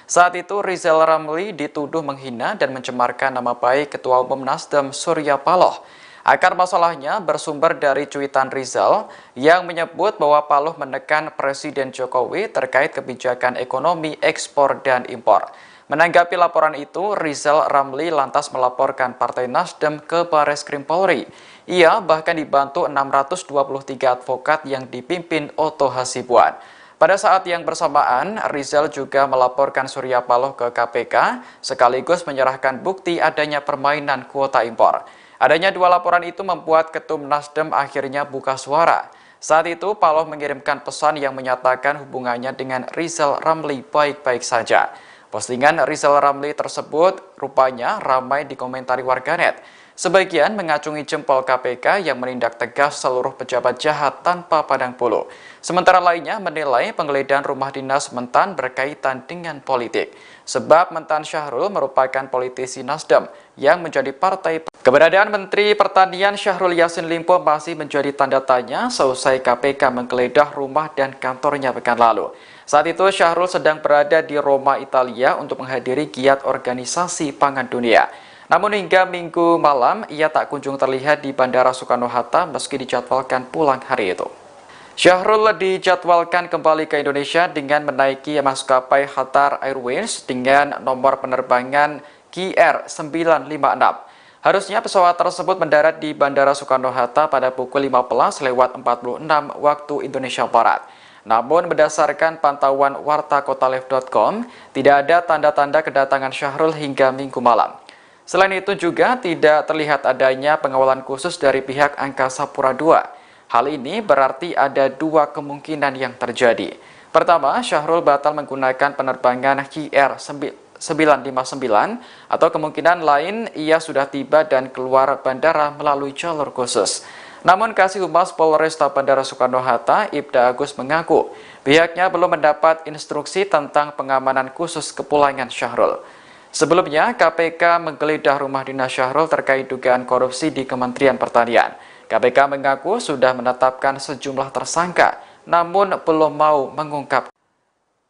Speaker 5: Saat itu Rizal Ramli dituduh menghina dan mencemarkan nama baik Ketua Umum Nasdem Surya Paloh. Akar masalahnya bersumber dari cuitan Rizal yang menyebut bahwa Paloh menekan Presiden Jokowi terkait kebijakan ekonomi ekspor dan impor. Menanggapi laporan itu, Rizal Ramli lantas melaporkan Partai Nasdem ke Bareskrim Polri. Ia bahkan dibantu 623 advokat yang dipimpin Otto Hasibuan. Pada saat yang bersamaan, Rizal juga melaporkan Surya Paloh ke KPK, sekaligus menyerahkan bukti adanya permainan kuota impor. Adanya dua laporan itu membuat Ketum Nasdem akhirnya buka suara. Saat itu, Paloh mengirimkan pesan yang menyatakan hubungannya dengan Rizal Ramli baik-baik saja. Postingan Rizal Ramli tersebut rupanya ramai dikomentari warganet. Sebagian mengacungi jempol KPK yang menindak tegas seluruh pejabat jahat tanpa pandang bulu. Sementara lainnya menilai penggeledahan rumah dinas mentan berkaitan dengan politik. Sebab mentan Syahrul merupakan politisi Nasdem yang menjadi partai. Keberadaan Menteri Pertanian Syahrul Yassin Limpo masih menjadi tanda tanya seusai KPK menggeledah rumah dan kantornya pekan lalu. Saat itu Syahrul sedang berada di Roma, Italia untuk menghadiri giat organisasi pangan dunia. Namun hingga Minggu malam, ia tak kunjung terlihat di Bandara Soekarno-Hatta meski dijadwalkan pulang hari itu. Syahrul dijadwalkan kembali ke Indonesia dengan menaiki maskapai Qatar Airways dengan nomor penerbangan KR956. Harusnya pesawat tersebut mendarat di Bandara Soekarno-Hatta pada pukul 15:46 waktu Indonesia Barat. Namun berdasarkan pantauan wartakotalive.com, tidak ada tanda-tanda kedatangan Syahrul hingga Minggu malam. Selain itu juga tidak terlihat adanya pengawalan khusus dari pihak Angkasa Pura II. Hal ini berarti ada dua kemungkinan yang terjadi. Pertama, Syahrul batal menggunakan penerbangan KR959 atau kemungkinan lain ia sudah tiba dan keluar bandara melalui jalur khusus. Namun Kasih Humas Polresta Bandara Soekarno-Hatta, Ibda Agus mengaku pihaknya belum mendapat instruksi tentang pengamanan khusus kepulangan Syahrul. Sebelumnya, KPK menggeledah rumah dinas Syahrul terkait dugaan korupsi di Kementerian Pertanian. KPK mengaku sudah menetapkan sejumlah tersangka, namun belum mau mengungkap.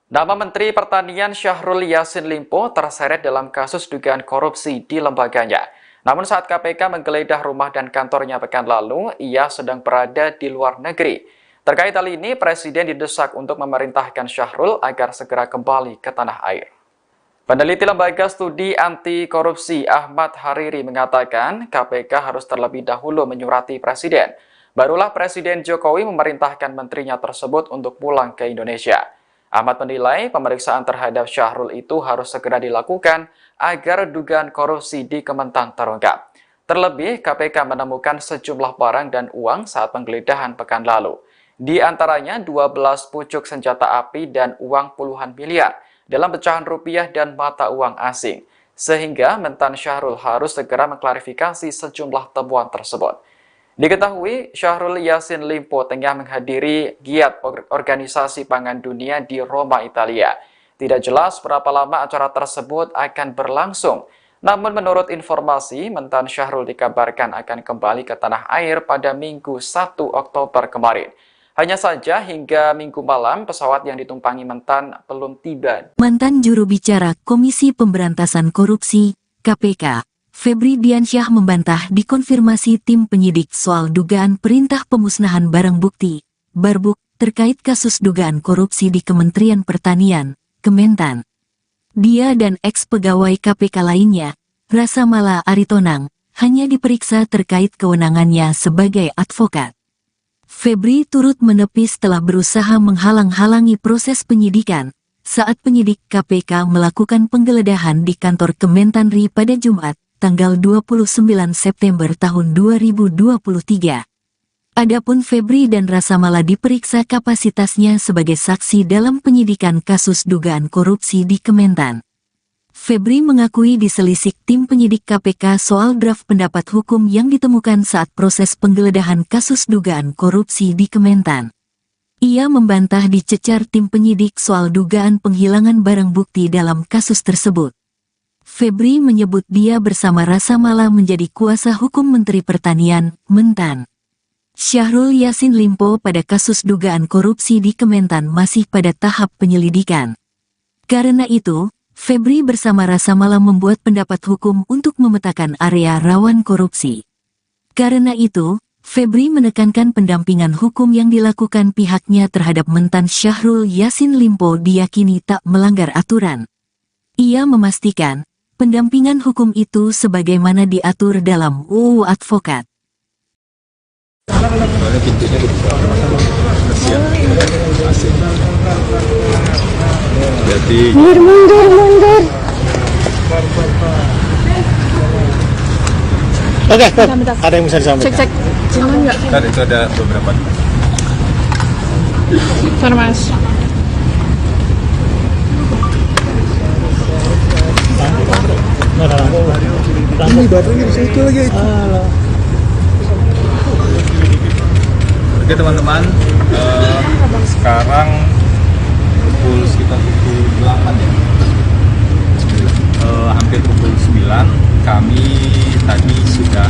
Speaker 5: Nama Menteri Pertanian Syahrul Yassin Limpo terseret dalam kasus dugaan korupsi di lembaganya. Namun saat KPK menggeledah rumah dan kantornya pekan lalu, ia sedang berada di luar negeri. Terkait hal ini, Presiden didesak untuk memerintahkan Syahrul agar segera kembali ke tanah air. Peneliti Lembaga Studi Anti Korupsi Ahmad Hariri mengatakan KPK harus terlebih dahulu menyurati Presiden. Barulah Presiden Jokowi memerintahkan menterinya tersebut untuk pulang ke Indonesia. Ahmad menilai pemeriksaan terhadap Syahrul itu harus segera dilakukan agar dugaan korupsi di Kementan terungkap. Terlebih, KPK menemukan sejumlah barang dan uang saat penggeledahan pekan lalu. Di antaranya 12 pucuk senjata api dan uang puluhan miliar dalam pecahan rupiah dan mata uang asing, sehingga mentan Syahrul harus segera mengklarifikasi sejumlah temuan tersebut. Diketahui, Syahrul Yassin Limpo tengah menghadiri giat organisasi pangan dunia di Roma, Italia. Tidak jelas berapa lama acara tersebut akan berlangsung, namun menurut informasi, mentan Syahrul dikabarkan akan kembali ke tanah air pada Minggu 1 Oktober kemarin. Hanya saja hingga Minggu malam pesawat yang ditumpangi mentan belum tiba.
Speaker 1: Mantan juru bicara Komisi Pemberantasan Korupsi, KPK, Febri Diansyah membantah dikonfirmasi tim penyidik soal dugaan perintah pemusnahan barang bukti, Barbuk, terkait kasus dugaan korupsi di Kementerian Pertanian, Kementan. Dia dan ex-pegawai KPK lainnya, Rasa Mala Aritonang, hanya diperiksa terkait kewenangannya sebagai advokat. Febri turut menepis telah berusaha menghalang-halangi proses penyidikan saat penyidik KPK melakukan penggeledahan di kantor Kementanri pada Jumat, tanggal 29 September tahun 2023. Adapun Febri dan Rasa Mala diperiksa kapasitasnya sebagai saksi dalam penyidikan kasus dugaan korupsi di Kementan. Febri mengakui diselisik tim penyidik KPK soal draft pendapat hukum yang ditemukan saat proses penggeledahan kasus dugaan korupsi di Kementan. Ia membantah dicecar tim penyidik soal dugaan penghilangan barang bukti dalam kasus tersebut. Febri menyebut dia bersama Rasa Mala menjadi kuasa hukum Menteri Pertanian, Mentan. Syahrul Yassin Limpo pada kasus dugaan korupsi di Kementan masih pada tahap penyelidikan. Karena itu, Febri bersama Rasa Mala membuat pendapat hukum untuk memetakan area rawan korupsi. Karena itu, Febri menekankan pendampingan hukum yang dilakukan pihaknya terhadap Mentan Syahrul Yassin Limpo diyakini tak melanggar aturan. Ia memastikan, pendampingan hukum itu sebagaimana diatur dalam UU Advokat.
Speaker 2: Soalnya pintunya dibuka kesian AC. Jadi
Speaker 4: Mundur.
Speaker 3: Oke,
Speaker 4: Bentar.
Speaker 3: ada yang bisa disampaikan.
Speaker 4: Cek. Aman nggak?
Speaker 2: kan itu ada beberapa.
Speaker 4: Bentar, Mas.
Speaker 3: Ini baterainya di situ lagi.
Speaker 2: Oke teman-teman, sekarang sekitar pukul 8 ya, hampir pukul 9, kami tadi sudah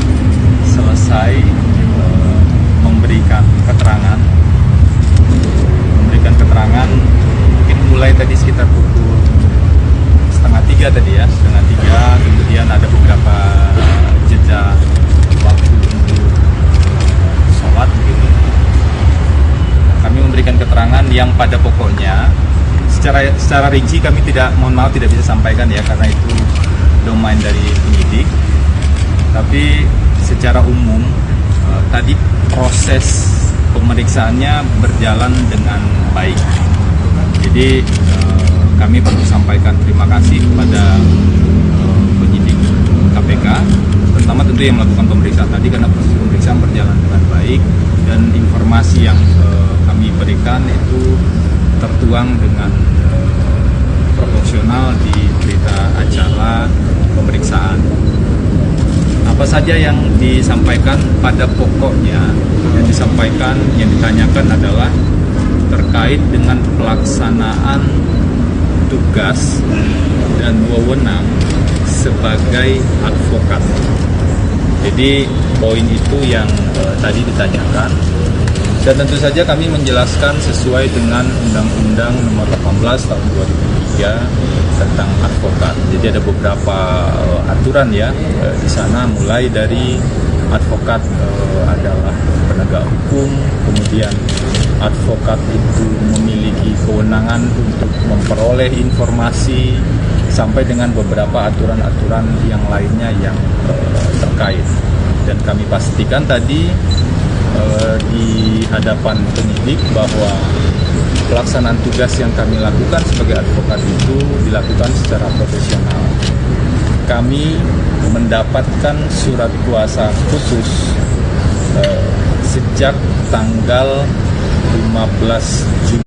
Speaker 2: selesai memberikan keterangan mungkin mulai tadi sekitar pukul setengah 3 tadi ya, kemudian ada beberapa jeda waktu untuk sholat begitu. Kami memberikan keterangan yang pada pokoknya secara rinci kami tidak bisa sampaikan ya, karena itu domain dari penyidik. Tapi secara umum tadi proses pemeriksaannya berjalan dengan baik. Jadi kami perlu sampaikan terima kasih kepada penyidik KPK, terutama tentu yang melakukan pemeriksaan tadi, karena proses pemeriksaan berjalan dengan baik dan informasi yang kami berikan itu tertuang dengan proporsional di berita acara pemeriksaan. Apa saja yang disampaikan pada pokoknya, yang ditanyakan adalah terkait dengan pelaksanaan tugas dan wewenang sebagai advokat. Jadi poin itu yang tadi ditanyakan, dan tentu saja kami menjelaskan sesuai dengan Undang-Undang Nomor 18 Tahun 2003 tentang advokat. Jadi ada beberapa aturan ya di sana, mulai dari advokat adalah penegak hukum, kemudian advokat itu memiliki kewenangan untuk memperoleh informasi, sampai dengan beberapa aturan-aturan yang lainnya yang terkait. Dan kami pastikan tadi di hadapan penyidik bahwa pelaksanaan tugas yang kami lakukan sebagai advokat itu dilakukan secara profesional. Kami mendapatkan surat kuasa khusus sejak tanggal 15 Juni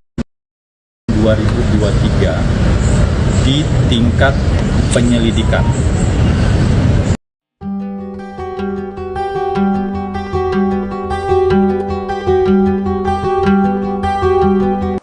Speaker 2: 2023 di tingkat penyelidikan.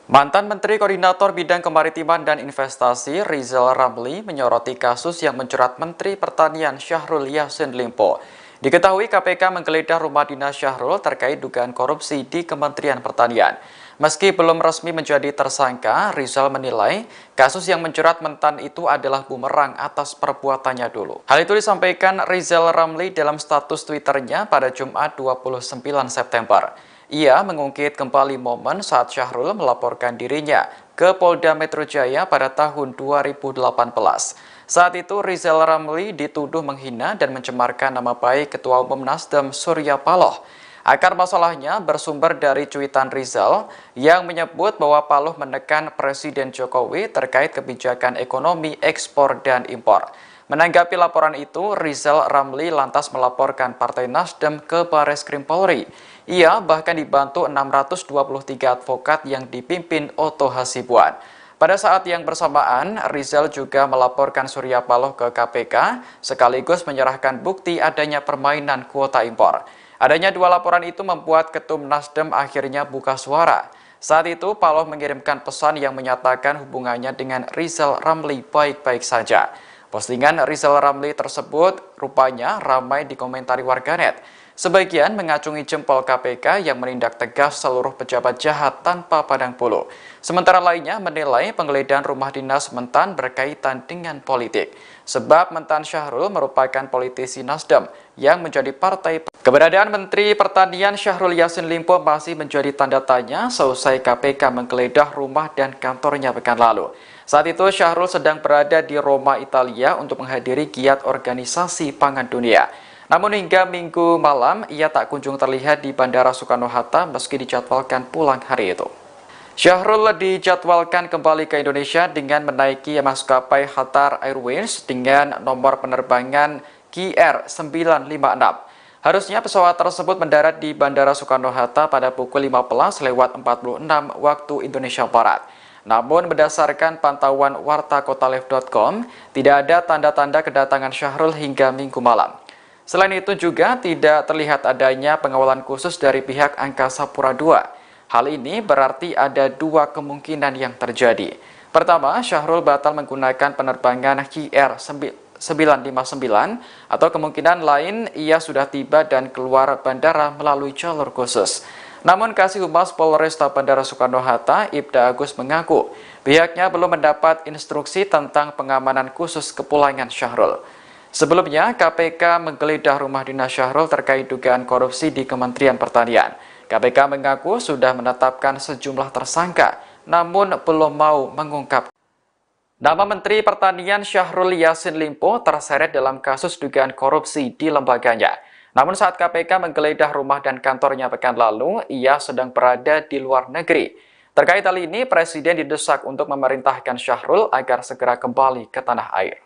Speaker 5: Mantan Menteri Koordinator Bidang Kemaritiman dan Investasi Rizal Ramli menyoroti kasus yang menjerat Menteri Pertanian Syahrul Yassin Limpo. Diketahui KPK menggeledah rumah dinas Syahrul terkait dugaan korupsi di Kementerian Pertanian. Meski belum resmi menjadi tersangka, Rizal menilai kasus yang menjerat Mentan itu adalah bumerang atas perbuatannya dulu. Hal itu disampaikan Rizal Ramli dalam status Twitternya pada Jumat 29 September. Ia mengungkit kembali momen saat Syahrul melaporkan dirinya ke Polda Metro Jaya pada tahun 2018. Saat itu Rizal Ramli dituduh menghina dan mencemarkan nama baik Ketua Umum Nasdem Surya Paloh. Akar masalahnya bersumber dari cuitan Rizal yang menyebut bahwa Paloh menekan Presiden Jokowi terkait kebijakan ekonomi ekspor dan impor. Menanggapi laporan itu, Rizal Ramli lantas melaporkan Partai Nasdem ke Barreskrim Polri. Ia bahkan dibantu 623 advokat yang dipimpin Otto Hasibuan. Pada saat yang bersamaan, Rizal juga melaporkan Surya Paloh ke KPK, sekaligus menyerahkan bukti adanya permainan kuota impor. Adanya dua laporan itu membuat Ketum Nasdem akhirnya buka suara. Saat itu, Paloh mengirimkan pesan yang menyatakan hubungannya dengan Rizal Ramli baik-baik saja. Postingan Rizal Ramli tersebut rupanya ramai dikomentari warganet. Sebagian mengacungi jempol KPK yang menindak tegas seluruh pejabat jahat tanpa pandang bulu. Sementara lainnya menilai penggeledahan rumah dinas Mentan berkaitan dengan politik. Sebab Mentan Syahrul merupakan politisi Nasdem yang menjadi partai. Keberadaan Menteri Pertanian Syahrul Yassin Limpo masih menjadi tanda tanya seusai KPK menggeledah rumah dan kantornya pekan lalu. Saat itu Syahrul sedang berada di Roma, Italia untuk menghadiri giat organisasi pangan dunia. Namun hingga Minggu malam ia tak kunjung terlihat di Bandara Soekarno-Hatta meski dijadwalkan pulang hari itu. Syahrul dijadwalkan kembali ke Indonesia dengan menaiki maskapai Qatar Airways dengan nomor penerbangan KR956. Harusnya pesawat tersebut mendarat di Bandara Soekarno-Hatta pada pukul 15:46 waktu Indonesia Barat. Namun berdasarkan pantauan wartakotalive.com, tidak ada tanda-tanda kedatangan Syahrul hingga Minggu malam. Selain itu juga tidak terlihat adanya pengawalan khusus dari pihak Angkasa Pura II. Hal ini berarti ada dua kemungkinan yang terjadi. Pertama, Syahrul batal menggunakan penerbangan KR959 atau kemungkinan lain ia sudah tiba dan keluar bandara melalui jalur khusus. Namun Kasih Humas Polresta Bandara Soekarno-Hatta, Ibda Agus mengaku pihaknya belum mendapat instruksi tentang pengamanan khusus kepulangan Syahrul. Sebelumnya, KPK menggeledah rumah dinas Syahrul terkait dugaan korupsi di Kementerian Pertanian. KPK mengaku sudah menetapkan sejumlah tersangka, namun belum mau mengungkap. Nama Menteri Pertanian Syahrul Yassin Limpo terseret dalam kasus dugaan korupsi di lembaganya. Namun saat KPK menggeledah rumah dan kantornya pekan lalu, ia sedang berada di luar negeri. Terkait hal ini, Presiden didesak untuk memerintahkan Syahrul agar segera kembali ke tanah air.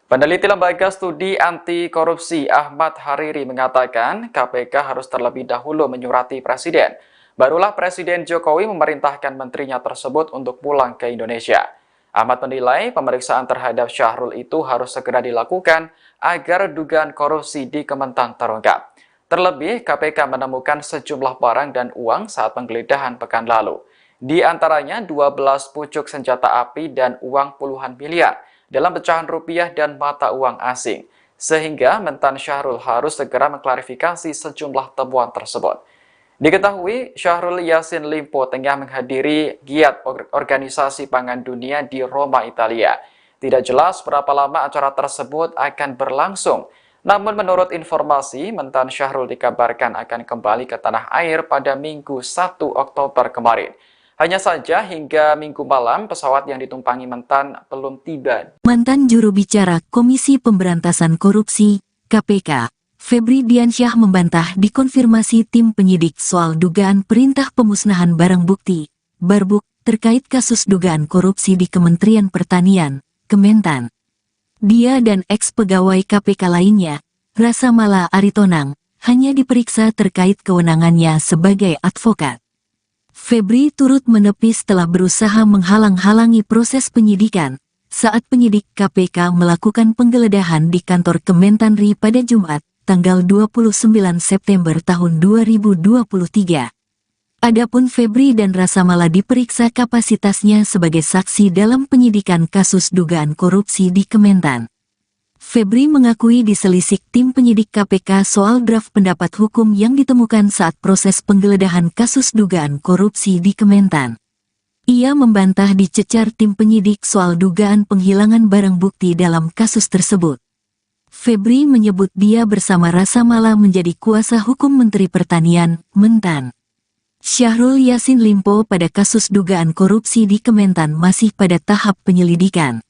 Speaker 5: Peneliti Lembaga Studi Anti Korupsi Ahmad Hariri mengatakan KPK harus terlebih dahulu menyurati Presiden. Barulah Presiden Jokowi memerintahkan menterinya tersebut untuk pulang ke Indonesia. Ahmad menilai pemeriksaan terhadap Syahrul itu harus segera dilakukan agar dugaan korupsi di Kementan terungkap. Terlebih, KPK menemukan sejumlah barang dan uang saat penggeledahan pekan lalu. Di antaranya 12 pucuk senjata api dan uang puluhan miliar dalam pecahan rupiah dan mata uang asing. Sehingga Mentan Syahrul harus segera mengklarifikasi sejumlah temuan tersebut. Diketahui, Syahrul Yassin Limpo tengah menghadiri giat organisasi pangan dunia di Roma, Italia. Tidak jelas berapa lama acara tersebut akan berlangsung. Namun menurut informasi, Mentan Syahrul dikabarkan akan kembali ke tanah air pada Minggu 1 Oktober kemarin. Hanya saja hingga Minggu malam pesawat yang ditumpangi Mentan belum tiba.
Speaker 1: Mantan juru bicara Komisi Pemberantasan Korupsi, KPK, Febri Diansyah membantah dikonfirmasi tim penyidik soal dugaan perintah pemusnahan barang bukti, Barbuk, terkait kasus dugaan korupsi di Kementerian Pertanian, Kementan. Dia dan ex-pegawai KPK lainnya, Rasa Mala Aritonang, hanya diperiksa terkait kewenangannya sebagai advokat. Febri turut menepis telah berusaha menghalang-halangi proses penyidikan saat penyidik KPK melakukan penggeledahan di kantor Kementanri pada Jumat, tanggal 29 September tahun 2023. Adapun Febri dan Rasa Mala diperiksa kapasitasnya sebagai saksi dalam penyidikan kasus dugaan korupsi di Kementan. Febri mengakui diselisik tim penyidik KPK soal draft pendapat hukum yang ditemukan saat proses penggeledahan kasus dugaan korupsi di Kementan. Ia membantah dicecar tim penyidik soal dugaan penghilangan barang bukti dalam kasus tersebut. Febri menyebut dia bersama Rasa Mala menjadi kuasa hukum Menteri Pertanian, Mentan. Syahrul Yassin Limpo pada kasus dugaan korupsi di Kementan masih pada tahap penyelidikan.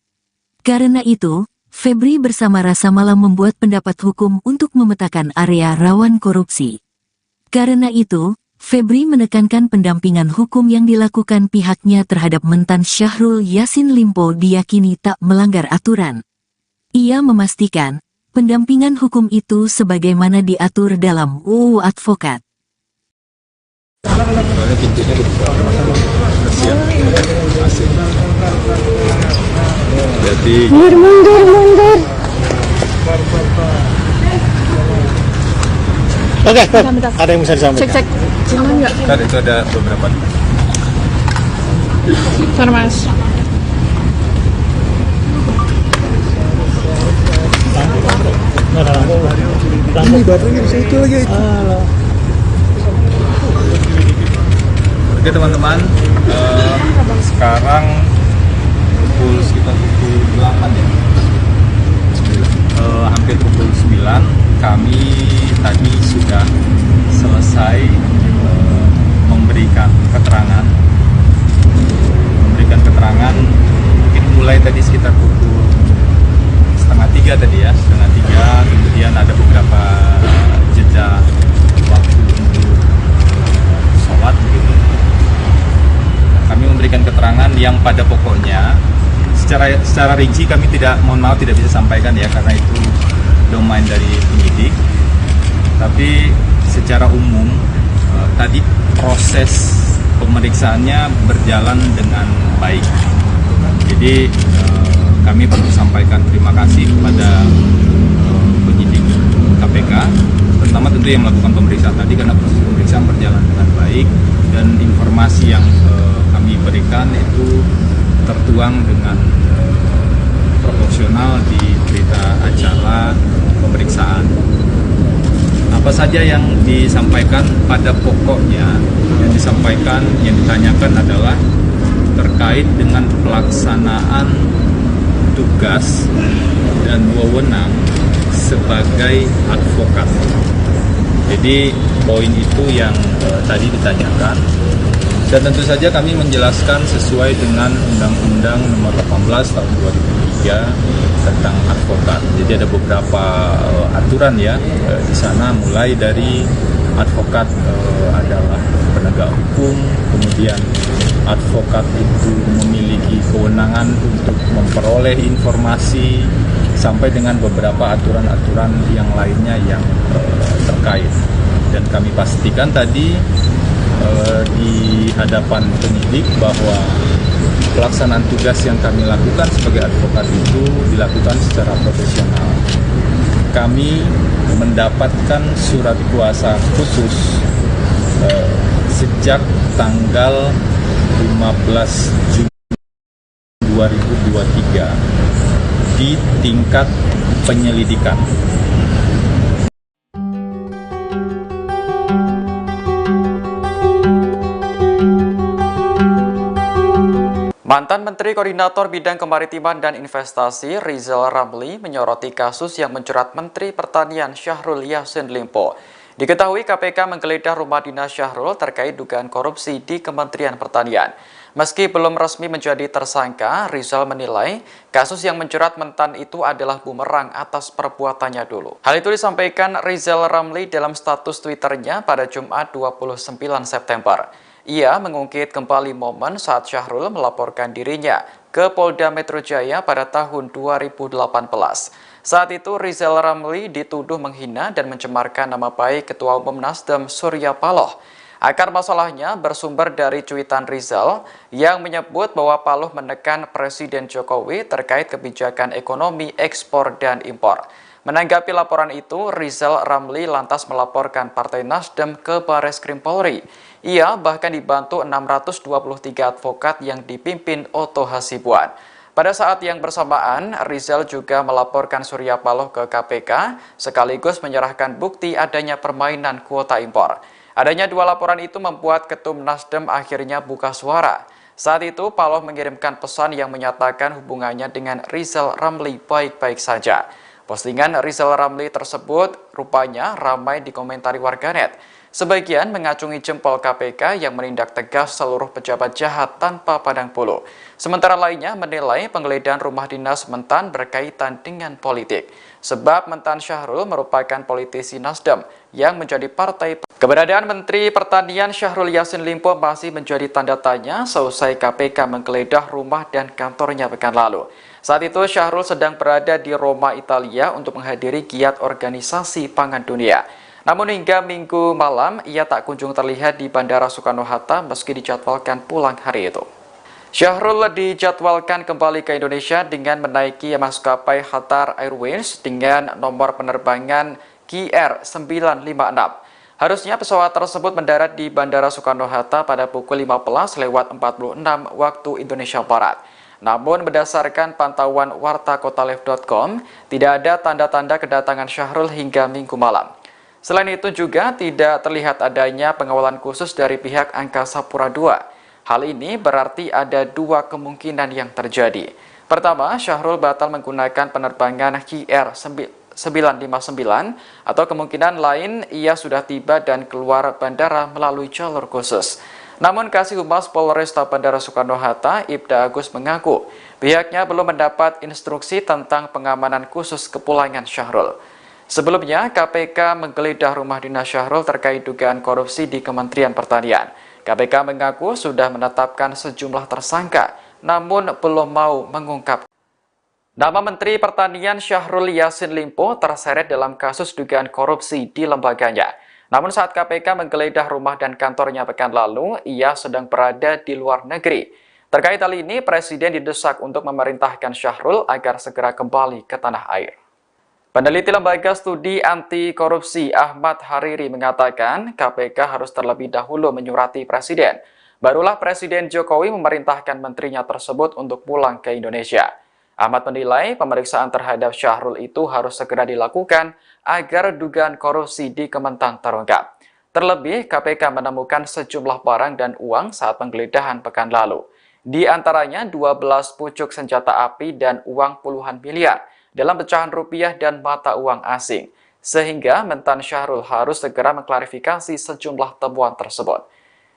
Speaker 1: Karena itu, Febri bersama Rasa Malam membuat pendapat hukum untuk memetakan area rawan korupsi. Karena itu, Febri menekankan pendampingan hukum yang dilakukan pihaknya terhadap mentan Syahrul Yassin Limpo diyakini tak melanggar aturan. Ia memastikan, pendampingan hukum itu sebagaimana diatur dalam UU Advokat.
Speaker 2: Soalnya pintunya dibuka. Kasihan. Asik. Jadi
Speaker 4: Mundur.
Speaker 3: Oke,
Speaker 4: Bentar.
Speaker 3: ada yang bisa disampaikan?
Speaker 4: Cek. Aman nggak?
Speaker 2: kan itu ada beberapa.
Speaker 4: Bentar, Mas.
Speaker 3: Ini baterainya di situ lagi.
Speaker 2: Oke teman-teman, sekarang sekitar pukul 8 ya. Hampir pukul 9 kami tadi sudah selesai memberikan keterangan mungkin mulai tadi sekitar pukul setengah 3 tadi ya, kemudian ada beberapa jeda waktu untuk sholat begitu. Kami memberikan keterangan yang pada pokoknya secara rinci kami tidak bisa sampaikan ya, karena itu domain dari penyidik. Tapi secara umum tadi proses pemeriksaannya berjalan dengan baik. Jadi kami perlu sampaikan terima kasih kepada penyidik KPK, pertama tentu yang melakukan pemeriksaan tadi, karena proses pemeriksaan berjalan dengan baik dan informasi yang kami berikan itu tertuang dengan proporsional di berita acara pemeriksaan. Apa saja yang disampaikan pada pokoknya, yang ditanyakan adalah terkait dengan pelaksanaan tugas dan wewenang sebagai advokat. Jadi poin itu yang tadi ditanyakan, dan tentu saja kami menjelaskan sesuai dengan Undang-Undang Nomor 18 Tahun 2003 tentang advokat. Jadi ada beberapa aturan ya di sana, mulai dari advokat adalah penegak hukum, kemudian advokat itu memiliki kewenangan untuk memperoleh informasi, sampai dengan beberapa aturan-aturan yang lainnya yang terkait. Dan kami pastikan tadi di hadapan penyidik bahwa pelaksanaan tugas yang kami lakukan sebagai advokat itu dilakukan secara profesional. Kami mendapatkan surat kuasa khusus sejak tanggal 15 Juni 2023 di tingkat penyelidikan.
Speaker 5: Mantan Menteri Koordinator Bidang Kemaritiman dan Investasi Rizal Ramli menyoroti kasus yang menjerat Menteri Pertanian Syahrul Yassin Limpo. Diketahui KPK menggeledah rumah dinas Syahrul terkait dugaan korupsi di Kementerian Pertanian. Meski belum resmi menjadi tersangka, Rizal menilai kasus yang menjerat mentan itu adalah bumerang atas perbuatannya dulu. Hal itu disampaikan Rizal Ramli dalam status Twitternya pada Jumat 29 September. Ia mengungkit kembali momen saat Syahrul melaporkan dirinya ke Polda Metro Jaya pada tahun 2018. Saat itu Rizal Ramli dituduh menghina dan mencemarkan nama baik Ketua Umum Nasdem Surya Paloh. Akar masalahnya bersumber dari cuitan Rizal yang menyebut bahwa Paloh menekan Presiden Jokowi terkait kebijakan ekonomi ekspor dan impor. Menanggapi laporan itu, Rizal Ramli lantas melaporkan Partai Nasdem ke Bareskrim Polri. Ia bahkan dibantu 623 advokat yang dipimpin Otto Hasibuan. Pada saat yang bersamaan, Rizal juga melaporkan Surya Paloh ke KPK, sekaligus menyerahkan bukti adanya permainan kuota impor. Adanya dua laporan itu membuat Ketum Nasdem akhirnya buka suara. Saat itu, Paloh mengirimkan pesan yang menyatakan hubungannya dengan Rizal Ramli baik-baik saja. Postingan Rizal Ramli tersebut rupanya ramai dikomentari warganet. Sebagian mengacungi jempol KPK yang menindak tegas seluruh pejabat jahat tanpa pandang bulu. Sementara lainnya menilai penggeledahan rumah dinas Mentan berkaitan dengan politik. Sebab Mentan Syahrul merupakan politisi Nasdem yang menjadi partai. Keberadaan Menteri Pertanian Syahrul Yassin Limpo masih menjadi tanda tanya seusai KPK menggeledah rumah dan kantornya pekan lalu. Saat itu Syahrul sedang berada di Roma, Italia untuk menghadiri giat Organisasi Pangan Dunia. Namun hingga Minggu malam, ia tak kunjung terlihat di Bandara Soekarno-Hatta meski dijadwalkan pulang hari itu. Syahrul dijadwalkan kembali ke Indonesia dengan menaiki maskapai Qatar Airways dengan nomor penerbangan KR956. Harusnya pesawat tersebut mendarat di Bandara Soekarno-Hatta pada pukul 15:46 waktu Indonesia Barat. Namun berdasarkan pantauan wartakotalive.com, tidak ada tanda-tanda kedatangan Syahrul hingga Minggu malam. Selain itu juga tidak terlihat adanya pengawalan khusus dari pihak Angkasa Pura II. Hal ini berarti ada dua kemungkinan yang terjadi. Pertama, Syahrul batal menggunakan penerbangan KR959 atau kemungkinan lain ia sudah tiba dan keluar bandara melalui jalur khusus. Namun Kasih Humas Polresta Bandara Soekarno-Hatta, Ibda Agus mengaku pihaknya belum mendapat instruksi tentang pengamanan khusus kepulangan Syahrul. Sebelumnya, KPK menggeledah rumah dinas Syahrul terkait dugaan korupsi di Kementerian Pertanian. KPK mengaku sudah menetapkan sejumlah tersangka, namun belum mau mengungkap. Nama Menteri Pertanian Syahrul Yassin Limpo terseret dalam kasus dugaan korupsi di lembaganya. Namun saat KPK menggeledah rumah dan kantornya pekan lalu, ia sedang berada di luar negeri. Terkait hal ini, Presiden didesak untuk memerintahkan Syahrul agar segera kembali ke tanah air. Peneliti Lembaga Studi Anti Korupsi Ahmad Hariri mengatakan KPK harus terlebih dahulu menyurati Presiden. Barulah Presiden Jokowi memerintahkan menterinya tersebut untuk pulang ke Indonesia. Ahmad menilai pemeriksaan terhadap Syahrul itu harus segera dilakukan agar dugaan korupsi di Kementan terungkap. Terlebih, KPK menemukan sejumlah barang dan uang saat penggeledahan pekan lalu. Di antaranya 12 pucuk senjata api dan uang puluhan miliar dalam pecahan rupiah dan mata uang asing, sehingga Mentan Syahrul harus segera mengklarifikasi sejumlah temuan tersebut.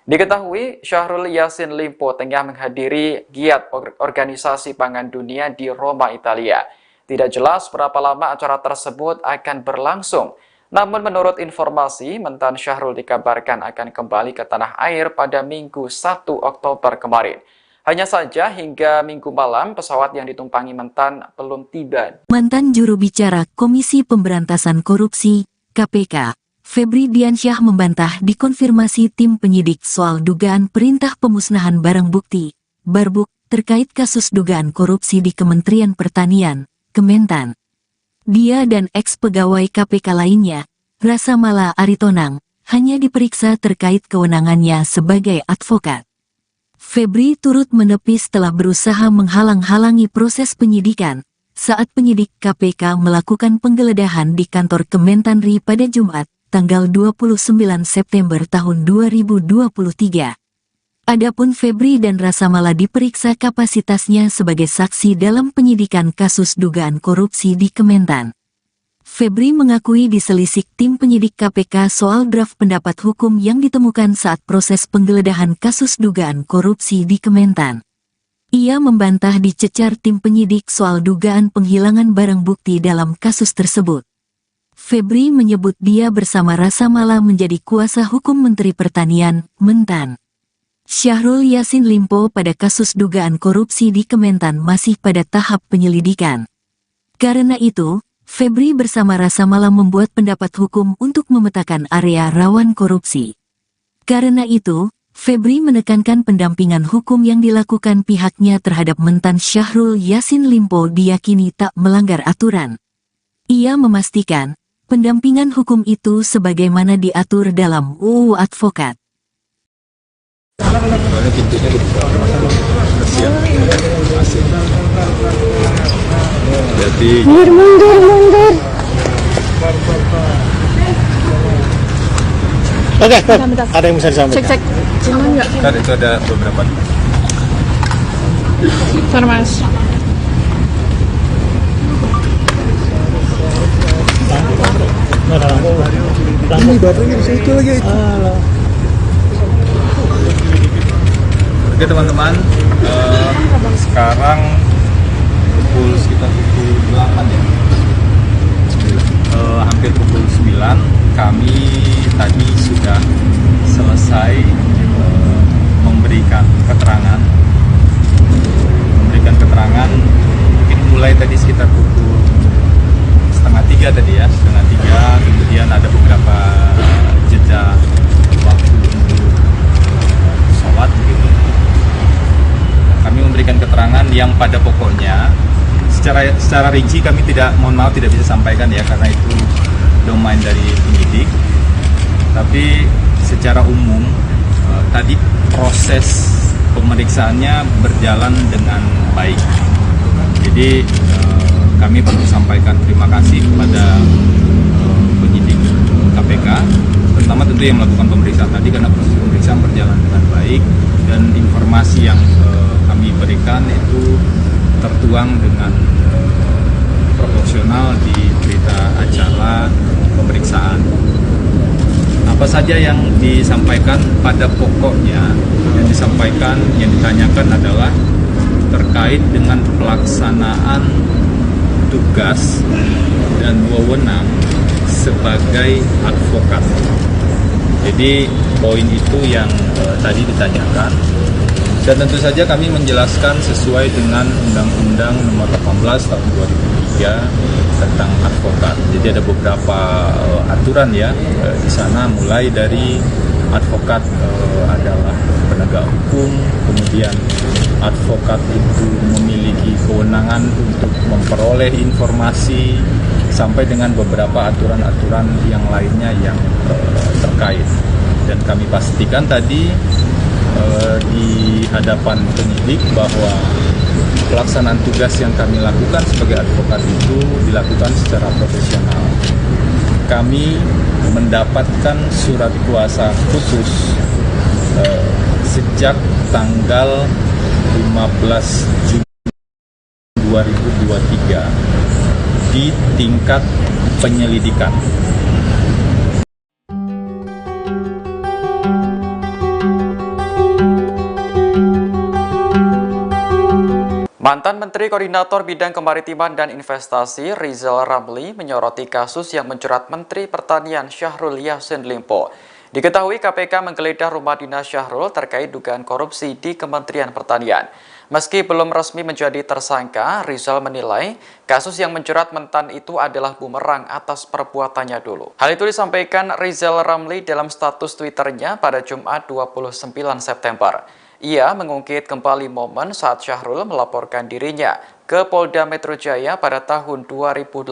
Speaker 5: Diketahui, Syahrul Yassin Limpo tengah menghadiri giat Organisasi Pangan Dunia di Roma, Italia. Tidak jelas berapa lama acara tersebut akan berlangsung, namun menurut informasi, Mentan Syahrul dikabarkan akan kembali ke tanah air pada Minggu 1 Oktober kemarin. Hanya saja hingga Minggu malam pesawat yang ditumpangi Mentan belum tiba.
Speaker 1: Mantan juru bicara Komisi Pemberantasan Korupsi, KPK, Febri Diansyah membantah dikonfirmasi tim penyidik soal dugaan perintah pemusnahan barang bukti, Barbuk, terkait kasus dugaan korupsi di Kementerian Pertanian, Kementan. Dia dan ex-pegawai KPK lainnya, Rasa Mala Aritonang, hanya diperiksa terkait kewenangannya sebagai advokat. Febri turut menepis setelah berusaha menghalang-halangi proses penyidikan saat penyidik KPK melakukan penggeledahan di kantor Kementanri pada Jumat, tanggal 29 September tahun 2023. Adapun Febri dan Rasa Mala diperiksa kapasitasnya sebagai saksi dalam penyidikan kasus dugaan korupsi di Kementan. Febri mengakui diselisik tim penyidik KPK soal draft pendapat hukum yang ditemukan saat proses penggeledahan kasus dugaan korupsi di Kementan. Ia membantah dicecar tim penyidik soal dugaan penghilangan barang bukti dalam kasus tersebut. Febri menyebut dia bersama Rasa Mala menjadi kuasa hukum Menteri Pertanian, Mentan. Syahrul Yassin Limpo pada kasus dugaan korupsi di Kementan masih pada tahap penyelidikan. Karena itu, Febri bersama Rasa Mala membuat pendapat hukum untuk memetakan area rawan korupsi. Karena itu, Febri menekankan pendampingan hukum yang dilakukan pihaknya terhadap Mentan Syahrul Yassin Limpo diyakini tak melanggar aturan. Ia memastikan, pendampingan hukum itu sebagaimana diatur dalam UU Advokat.
Speaker 2: Soalnya pintunya dibuka kesian asing. Jadi
Speaker 4: Mundur.
Speaker 3: Oke, ada yang bisa disampaikan?
Speaker 4: Cek. Cuma nggak?
Speaker 2: kan itu ada beberapa.
Speaker 4: Bentar, Mas.
Speaker 3: Ada lampu. Ini baterainya di situ lagi.
Speaker 2: Oke teman-teman, sekarang sekitar pukul 8 ya, hampir pukul 9. Kami tadi sudah selesai memberikan keterangan. Mungkin mulai tadi sekitar pukul setengah 3 tadi ya, kemudian ada beberapa jeda waktu untuk sholat begitu. Kami memberikan keterangan yang pada pokoknya secara rinci kami tidak bisa sampaikan ya, karena itu domain dari penyidik. Tapi secara umum tadi proses pemeriksaannya berjalan dengan baik. Jadi kami perlu sampaikan terima kasih kepada penyidik KPK, pertama tentu yang melakukan pemeriksaan tadi, karena proses pemeriksaan berjalan dengan baik dan informasi yang kami berikan itu tertuang dengan proporsional di berita acara pemeriksaan. Apa saja yang disampaikan pada pokoknya, yang ditanyakan adalah terkait dengan pelaksanaan tugas dan wewenang sebagai advokat. Jadi poin itu yang tadi ditanyakan, dan tentu saja kami menjelaskan sesuai dengan Undang-Undang Nomor 18 Tahun 2003 tentang advokat. Jadi ada beberapa aturan ya di sana, mulai dari advokat adalah penegak hukum, kemudian advokat itu memiliki kewenangan untuk memperoleh informasi, sampai dengan beberapa aturan-aturan yang lainnya yang terkait. Dan kami pastikan tadi di hadapan penyidik bahwa pelaksanaan tugas yang kami lakukan sebagai advokat itu dilakukan secara profesional. Kami mendapatkan surat kuasa khusus sejak tanggal 15 Juni 2023 di tingkat penyelidikan.
Speaker 5: Mantan Menteri Koordinator Bidang Kemaritiman dan Investasi Rizal Ramli menyoroti kasus yang menjerat Menteri Pertanian Syahrul Yassin Limpo. Diketahui KPK menggeledah rumah dinas Syahrul terkait dugaan korupsi di Kementerian Pertanian. Meski belum resmi menjadi tersangka, Rizal menilai kasus yang menjerat mentan itu adalah bumerang atas perbuatannya dulu. Hal itu disampaikan Rizal Ramli dalam status Twitternya pada Jumat 29 September. Ia mengungkit kembali momen saat Syahrul melaporkan dirinya ke Polda Metro Jaya pada tahun 2018.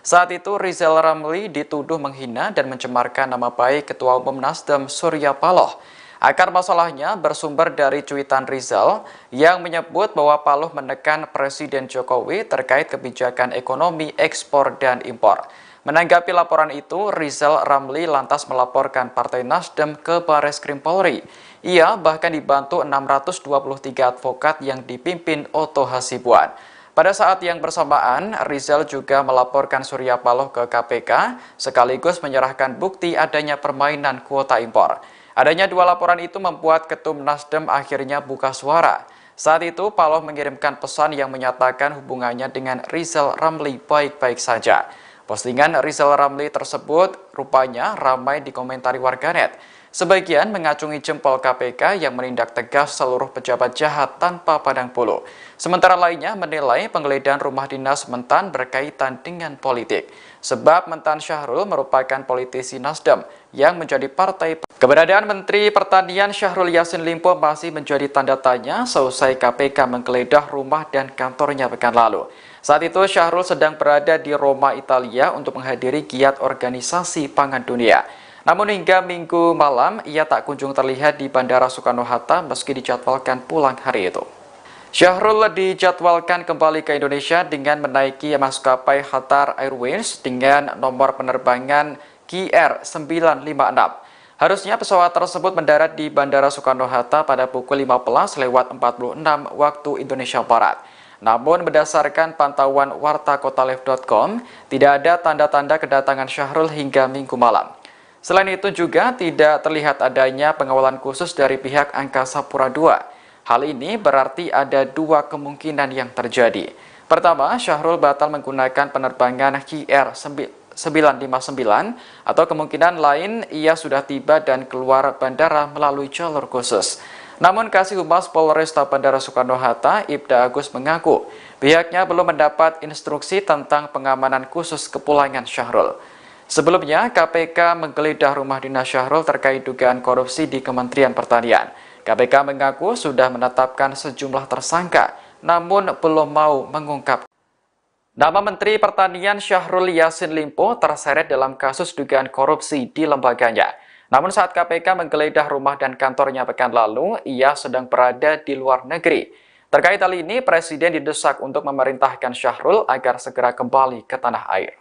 Speaker 5: Saat itu Rizal Ramli dituduh menghina dan mencemarkan nama baik Ketua Umum Nasdem Surya Paloh. Akar masalahnya bersumber dari cuitan Rizal yang menyebut bahwa Paloh menekan Presiden Jokowi terkait kebijakan ekonomi ekspor dan impor. Menanggapi laporan itu, Rizal Ramli lantas melaporkan Partai Nasdem ke Bareskrim Polri. Ia bahkan dibantu 623 advokat yang dipimpin Otto Hasibuan. Pada saat yang bersamaan, Rizal juga melaporkan Surya Paloh ke KPK, sekaligus menyerahkan bukti adanya permainan kuota impor. Adanya dua laporan itu membuat Ketum Nasdem akhirnya buka suara. Saat itu, Paloh mengirimkan pesan yang menyatakan hubungannya dengan Rizal Ramli baik-baik saja. Postingan Rizal Ramli tersebut rupanya ramai dikomentari warganet. Sebagian mengacungi jempol KPK yang menindak tegas seluruh pejabat jahat tanpa pandang bulu. Sementara lainnya menilai penggeledahan rumah dinas mentan berkaitan dengan politik. Sebab mentan Syahrul merupakan politisi Nasdem yang menjadi partai. Keberadaan Menteri Pertanian Syahrul Yassin Limpo masih menjadi tanda tanya seusai KPK menggeledah rumah dan kantornya pekan lalu. Saat itu Syahrul sedang berada di Roma, Italia untuk menghadiri giat organisasi pangan dunia. Namun hingga Minggu malam, ia tak kunjung terlihat di Bandara Soekarno-Hatta meski dijadwalkan pulang hari itu. Syahrul dijadwalkan kembali ke Indonesia dengan menaiki maskapai Qatar Airways dengan nomor penerbangan KR956. Harusnya pesawat tersebut mendarat di Bandara Soekarno-Hatta pada pukul 15:46 waktu Indonesia Barat. Namun berdasarkan pantauan wartakotalive.com, tidak ada tanda-tanda kedatangan Syahrul hingga Minggu malam. Selain itu juga tidak terlihat adanya pengawalan khusus dari pihak Angkasa Pura II. Hal ini berarti ada dua kemungkinan yang terjadi. Pertama, Syahrul batal menggunakan penerbangan KR 959 atau kemungkinan lain ia sudah tiba dan keluar bandara melalui jalur khusus. Namun Kasih Humas Polresta Bandara Soekarno-Hatta, Ibda Agus mengaku pihaknya belum mendapat instruksi tentang pengamanan khusus kepulangan Syahrul. Sebelumnya, KPK menggeledah rumah dinas Syahrul terkait dugaan korupsi di Kementerian Pertanian. KPK mengaku sudah menetapkan sejumlah tersangka, namun belum mau mengungkap. Nama Menteri Pertanian Syahrul Yassin Limpo terseret dalam kasus dugaan korupsi di lembaganya. Namun saat KPK menggeledah rumah dan kantornya pekan lalu, ia sedang berada di luar negeri. Terkait hal ini, Presiden didesak untuk memerintahkan Syahrul agar segera kembali ke tanah air.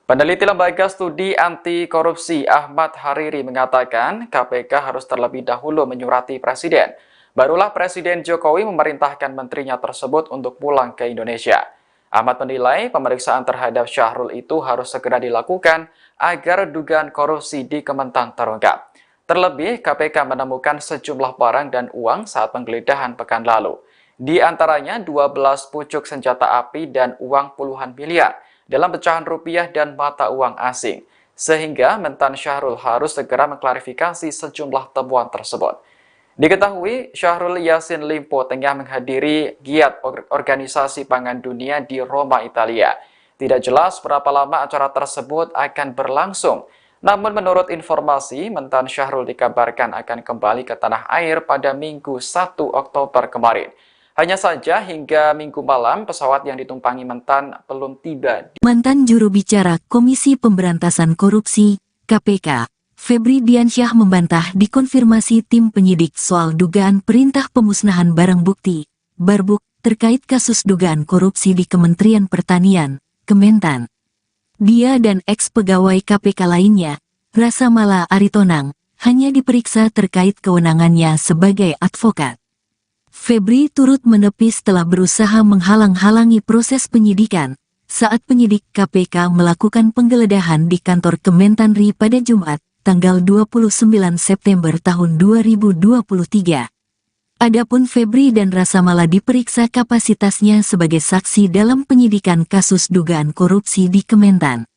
Speaker 5: Peneliti Lembaga Studi Anti Korupsi Ahmad Hariri mengatakan KPK harus terlebih dahulu menyurati Presiden. Barulah Presiden Jokowi memerintahkan menterinya tersebut untuk pulang ke Indonesia. Ahmad menilai pemeriksaan terhadap Syahrul itu harus segera dilakukan agar dugaan korupsi di Kementan terungkap. Terlebih, KPK menemukan sejumlah barang dan uang saat penggeledahan pekan lalu. Di antaranya 12 pucuk senjata api dan uang puluhan miliar dalam pecahan rupiah dan mata uang asing, sehingga mentan Syahrul harus segera mengklarifikasi sejumlah temuan tersebut. Diketahui, Syahrul Yassin Limpo tengah menghadiri giat Organisasi Pangan Dunia di Roma, Italia. Tidak jelas berapa lama acara tersebut akan berlangsung, namun menurut informasi, mentan Syahrul dikabarkan akan kembali ke tanah air pada Minggu 1 Oktober kemarin. Hanya saja hingga Minggu malam pesawat yang ditumpangi mentan belum tiba.
Speaker 1: Mantan juru bicara Komisi Pemberantasan Korupsi, KPK, Febri Diansyah membantah dikonfirmasi tim penyidik soal dugaan perintah pemusnahan barang bukti, Barbuk, terkait kasus dugaan korupsi di Kementerian Pertanian, Kementan. Dia dan ex-pegawai KPK lainnya, Rasa Mala Aritonang, hanya diperiksa terkait kewenangannya sebagai advokat. Febri turut menepis telah berusaha menghalang-halangi proses penyidikan saat penyidik KPK melakukan penggeledahan di kantor Kementanri pada Jumat, tanggal 29 September tahun 2023. Adapun Febri dan Rasa Mala diperiksa kapasitasnya sebagai saksi dalam penyidikan kasus dugaan korupsi di Kementan.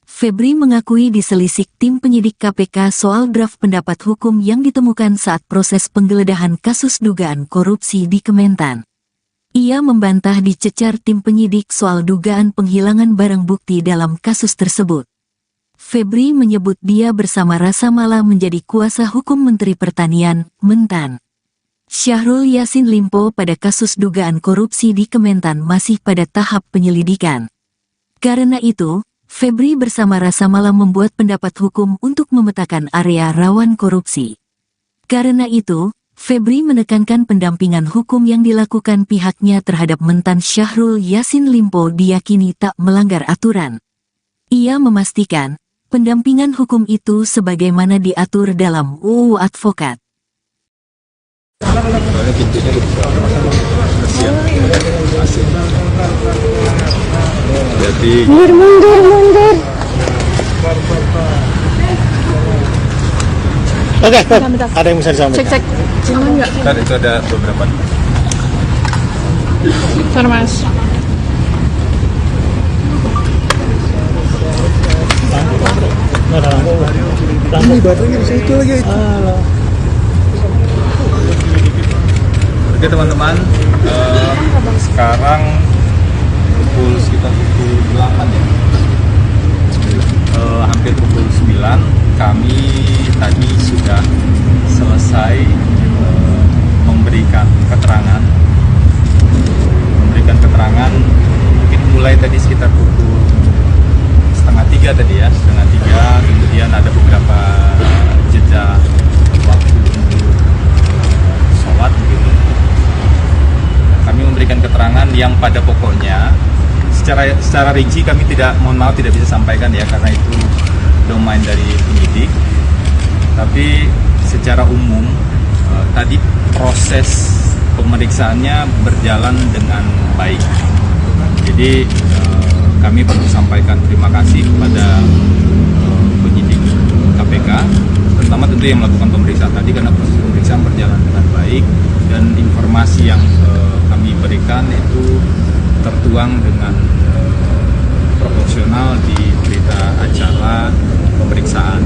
Speaker 1: Febri mengakui diselisik tim penyidik KPK soal draft pendapat hukum yang ditemukan saat proses penggeledahan kasus dugaan korupsi di Kementan. Ia membantah dicecar tim penyidik soal dugaan penghilangan barang bukti dalam kasus tersebut. Febri menyebut dia bersama Rasa Mala menjadi kuasa hukum Menteri Pertanian, Mentan. Syahrul Yassin Limpo pada kasus dugaan korupsi di Kementan masih pada tahap penyelidikan. Karena itu, Febri bersama Rasa Mala membuat pendapat hukum untuk memetakan area rawan korupsi. Karena itu, Febri menekankan pendampingan hukum yang dilakukan pihaknya terhadap mentan Syahrul Yassin Limpo diyakini tak melanggar aturan. Ia memastikan, pendampingan hukum itu sebagaimana diatur dalam UU Advokat.
Speaker 2: Jadi
Speaker 4: Mundur.
Speaker 3: Oke,
Speaker 4: Bentar.
Speaker 3: ada yang bisa disampaikan?
Speaker 4: Cek. Cuma enggak?
Speaker 2: kan itu ada beberapa.
Speaker 4: Bentar, Mas.
Speaker 3: Ini baterainya di situ lagi.
Speaker 2: Oke teman-teman, sekarang sekitar pukul 8 ya, hampir pukul 9, kami tadi sudah selesai memberikan keterangan mungkin mulai tadi sekitar pukul 2:30 tadi ya, 2:30, kemudian ada beberapa jeda waktu untuk sholat gitu. Kami memberikan keterangan yang pada pokoknya secara rinci kami mohon maaf tidak bisa sampaikan ya, karena itu domain dari penyidik. Tapi secara umum tadi proses pemeriksaannya berjalan dengan baik. Jadi kami perlu sampaikan terima kasih kepada penyidik KPK, terutama tentu yang melakukan pemeriksaan tadi, karena proses pemeriksaan berjalan dengan baik dan informasi yang kami berikan itu tertuang dengan proporsional di berita acara pemeriksaan.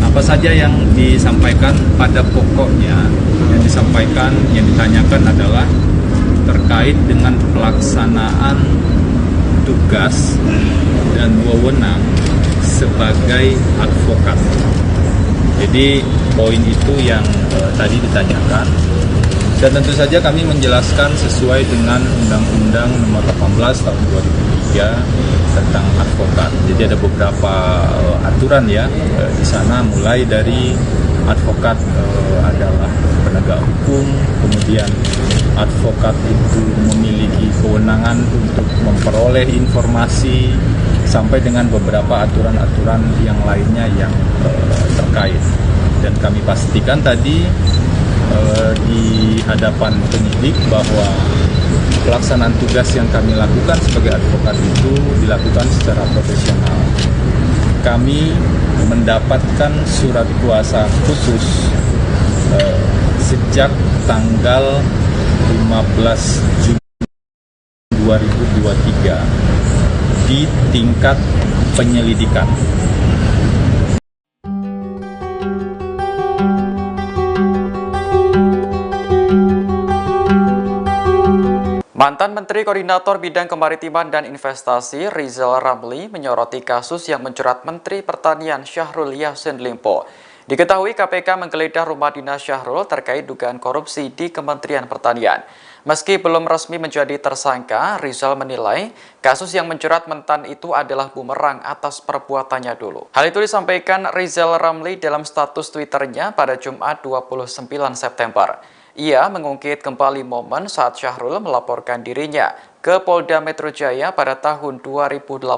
Speaker 2: Apa saja yang disampaikan pada pokoknya, yang disampaikan, yang ditanyakan adalah terkait dengan pelaksanaan tugas dan wewenang sebagai advokat. Jadi poin itu yang tadi ditanyakan, dan tentu saja kami menjelaskan sesuai dengan Undang-Undang Nomor 18 Tahun 2003 tentang advokat. Jadi ada beberapa aturan ya di sana, mulai dari advokat adalah penegak hukum, kemudian advokat itu memiliki kewenangan untuk memperoleh informasi, sampai dengan beberapa aturan-aturan yang lainnya yang terkait. Dan kami pastikan tadi di hadapan penyidik bahwa pelaksanaan tugas yang kami lakukan sebagai advokat itu dilakukan secara profesional. Kami mendapatkan surat kuasa khusus sejak tanggal 15 Juni 2023 di tingkat penyelidikan.
Speaker 5: Mantan Menteri Koordinator Bidang Kemaritiman dan Investasi Rizal Ramli menyoroti kasus yang menjerat Menteri Pertanian Syahrul Yassin Limpo. Diketahui KPK menggeledah rumah dinas Syahrul terkait dugaan korupsi di Kementerian Pertanian. Meski belum resmi menjadi tersangka, Rizal menilai kasus yang menjerat mentan itu adalah bumerang atas perbuatannya dulu. Hal itu disampaikan Rizal Ramli dalam status Twitternya pada Jumat 29 September. Ia mengungkit kembali momen saat Syahrul melaporkan dirinya ke Polda Metro Jaya pada tahun 2018.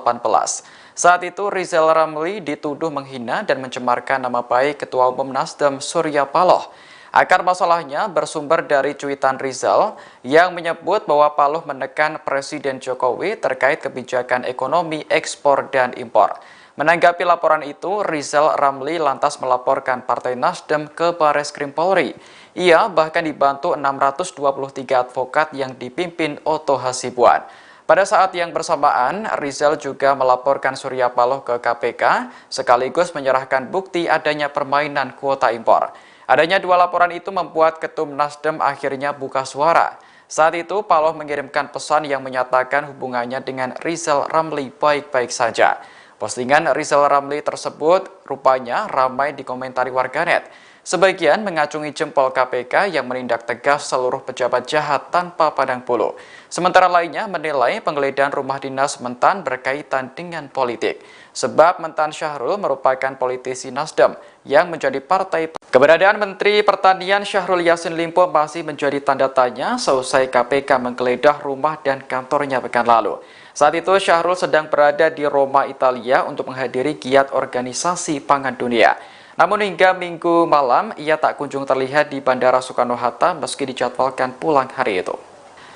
Speaker 5: Saat itu Rizal Ramli dituduh menghina dan mencemarkan nama baik Ketua Umum Nasdem Surya Paloh. Akar masalahnya bersumber dari cuitan Rizal yang menyebut bahwa Paloh menekan Presiden Jokowi terkait kebijakan ekonomi ekspor dan impor. Menanggapi laporan itu, Rizal Ramli lantas melaporkan Partai Nasdem ke Bareskrim Polri. Ia bahkan dibantu 623 advokat yang dipimpin Otto Hasibuan. Pada saat yang bersamaan, Rizal juga melaporkan Surya Paloh ke KPK, sekaligus menyerahkan bukti adanya permainan kuota impor. Adanya dua laporan itu membuat Ketum Nasdem akhirnya buka suara. Saat itu, Paloh mengirimkan pesan yang menyatakan hubungannya dengan Rizal Ramli baik-baik saja. Postingan Rizal Ramli tersebut rupanya ramai dikomentari warganet. Sebagian mengacungi jempol KPK yang menindak tegas seluruh pejabat jahat tanpa pandang bulu. Sementara lainnya menilai penggeledahan rumah dinas mentan berkaitan dengan politik. Sebab mentan Syahrul merupakan politisi Nasdem yang menjadi partai. Keberadaan Menteri Pertanian Syahrul Yassin Limpo masih menjadi tanda tanya seusai KPK menggeledah rumah dan kantornya pekan lalu. Saat itu Syahrul sedang berada di Roma, Italia untuk menghadiri giat organisasi pangan dunia. Namun hingga Minggu malam, ia tak kunjung terlihat di Bandara Soekarno-Hatta meski dijadwalkan pulang hari itu.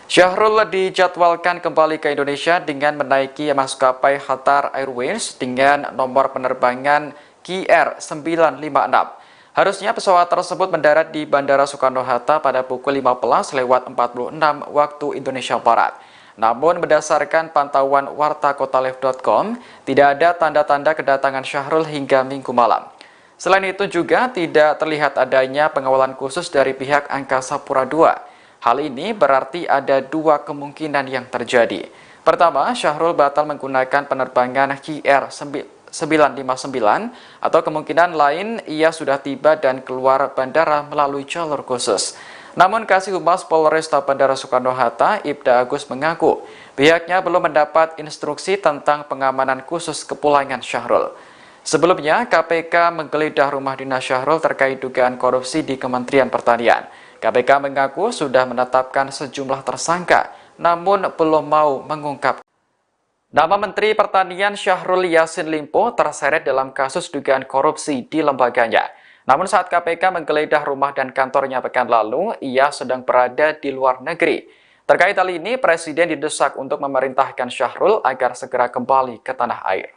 Speaker 5: Syahrul dijadwalkan kembali ke Indonesia dengan menaiki maskapai Qatar Airways dengan nomor penerbangan KR956. Harusnya pesawat tersebut mendarat di Bandara Soekarno-Hatta pada pukul 15:46 waktu Indonesia Barat. Namun berdasarkan pantauan wartakotalive.com, tidak ada tanda-tanda kedatangan Syahrul hingga Minggu malam. Selain itu juga tidak terlihat adanya pengawalan khusus dari pihak Angkasa Pura II. Hal ini berarti ada dua kemungkinan yang terjadi. Pertama, Syahrul batal menggunakan penerbangan KR959 atau kemungkinan lain ia sudah tiba dan keluar bandara melalui jalur khusus. Namun Kasih Humas Polresta Bandara Soekarno-Hatta, Ibda Agus mengaku pihaknya belum mendapat instruksi tentang pengamanan khusus kepulangan Syahrul. Sebelumnya, KPK menggeledah rumah dinas Syahrul terkait dugaan korupsi di Kementerian Pertanian. KPK mengaku sudah menetapkan sejumlah tersangka, namun belum mau mengungkap. Nama Menteri Pertanian Syahrul Yassin Limpo terseret dalam kasus dugaan korupsi di lembaganya. Namun saat KPK menggeledah rumah dan kantornya pekan lalu, ia sedang berada di luar negeri. Terkait hal ini, Presiden didesak untuk memerintahkan Syahrul agar segera kembali ke tanah air.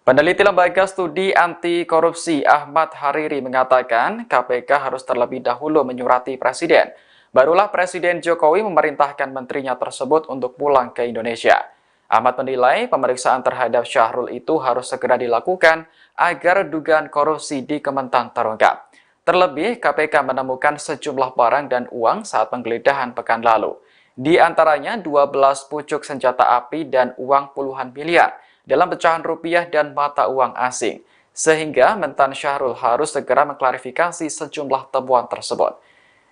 Speaker 5: Peneliti Lembaga Studi Anti Korupsi Ahmad Hariri mengatakan KPK harus terlebih dahulu menyurati Presiden. Barulah Presiden Jokowi memerintahkan menterinya tersebut untuk pulang ke Indonesia. Ahmad menilai pemeriksaan terhadap Syahrul itu harus segera dilakukan agar dugaan korupsi di Kementan terungkap. Terlebih, KPK menemukan sejumlah barang dan uang saat penggeledahan pekan lalu. Di antaranya 12 pucuk senjata api dan uang puluhan miliar dalam pecahan rupiah dan mata uang asing, sehingga mentan Syahrul harus segera mengklarifikasi sejumlah temuan tersebut.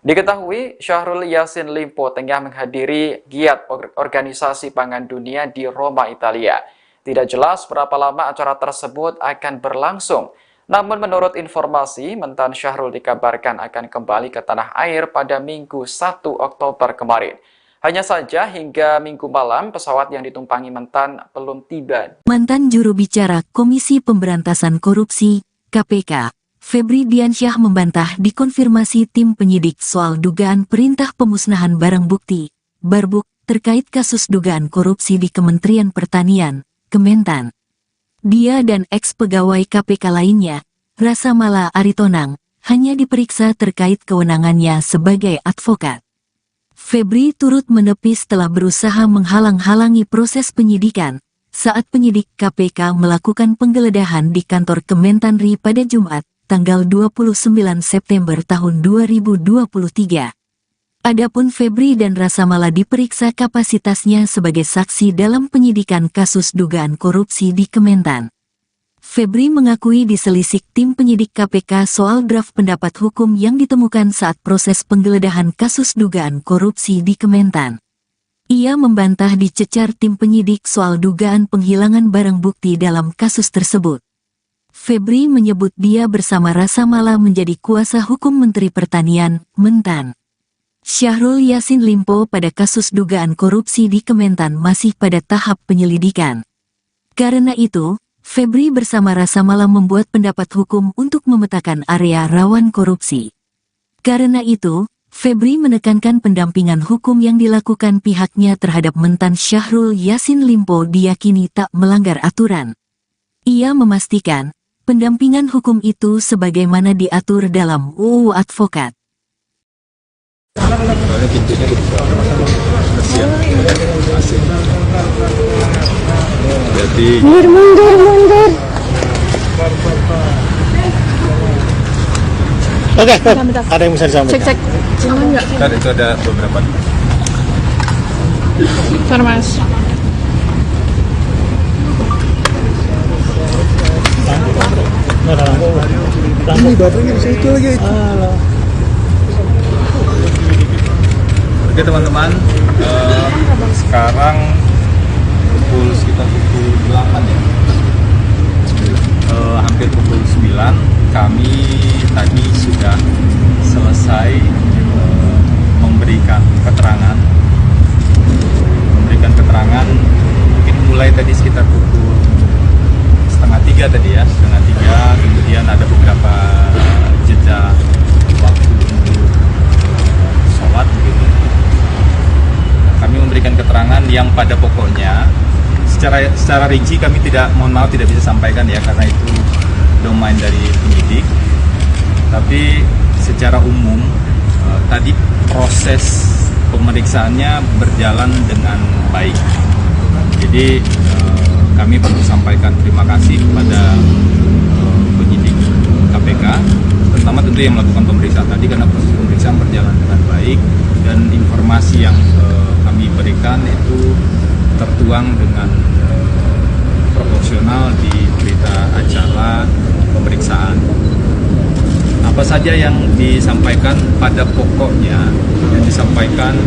Speaker 5: Diketahui, Syahrul Yassin Limpo tengah menghadiri giat Organisasi Pangan Dunia di Roma, Italia. Tidak jelas berapa lama acara tersebut akan berlangsung, namun menurut informasi, mentan Syahrul dikabarkan akan kembali ke tanah air pada Minggu 1 Oktober kemarin. Hanya saja hingga Minggu malam pesawat yang ditumpangi mentan belum tiba.
Speaker 1: Mantan juru bicara Komisi Pemberantasan Korupsi, KPK, Febri Diansyah membantah dikonfirmasi tim penyidik soal dugaan perintah pemusnahan barang bukti, Barbuk, terkait kasus dugaan korupsi di Kementerian Pertanian, Kementan. Dia dan ex-pegawai KPK lainnya, Rasa Mala Aritonang, hanya diperiksa terkait kewenangannya sebagai advokat. Febri turut menepis telah berusaha menghalang-halangi proses penyidikan saat penyidik KPK melakukan penggeledahan di kantor Kementanri pada Jumat, tanggal 29 September tahun 2023. Adapun Febri dan Rasa Mala diperiksa kapasitasnya sebagai saksi dalam penyidikan kasus dugaan korupsi di Kementan. Febri mengakui diselisik tim penyidik KPK soal draft pendapat hukum yang ditemukan saat proses penggeledahan kasus dugaan korupsi di Kementan. Ia membantah dicecar tim penyidik soal dugaan penghilangan barang bukti dalam kasus tersebut. Febri menyebut dia bersama Rasa Mala menjadi kuasa hukum Menteri Pertanian, Mentan. Syahrul Yassin Limpo pada kasus dugaan korupsi di Kementan masih pada tahap penyelidikan. Karena itu, Febri bersama Rasa Mala membuat pendapat hukum untuk memetakan area rawan korupsi. Karena itu, Febri menekankan pendampingan hukum yang dilakukan pihaknya terhadap mentan Syahrul Yassin Limpo diyakini tak melanggar aturan. Ia memastikan, pendampingan hukum itu sebagaimana diatur dalam UU Advokat.
Speaker 2: Jadi
Speaker 4: Mundur.
Speaker 3: Oke,
Speaker 4: Bentar.
Speaker 3: ada yang bisa disampaikan.
Speaker 4: Cek. Aman nggak?
Speaker 2: kan itu ada beberapa.
Speaker 4: Bentar, Mas.
Speaker 3: Ini baterainya di situ lagi.
Speaker 2: Oke teman-teman, sekarang sekitar pukul 8 ya, hampir pukul 9, kami tadi sudah selesai memberikan keterangan mungkin mulai tadi sekitar pukul 2:30 tadi ya, 2:30, kemudian ada beberapa jeda waktu untuk sholat begitu. Kami memberikan keterangan yang pada pokoknya secara rinci kami mohon maaf tidak bisa sampaikan ya, karena itu domain dari penyidik. Tapi secara umum tadi proses pemeriksaannya berjalan dengan baik. Jadi kami perlu sampaikan terima kasih kepada penyidik KPK, pertama tentu yang melakukan pemeriksaan tadi, karena proses pemeriksaan berjalan dengan baik dan informasi yang kami berikan itu tertuang dengan proporsional di berita acara pemeriksaan. Apa saja yang disampaikan pada pokoknya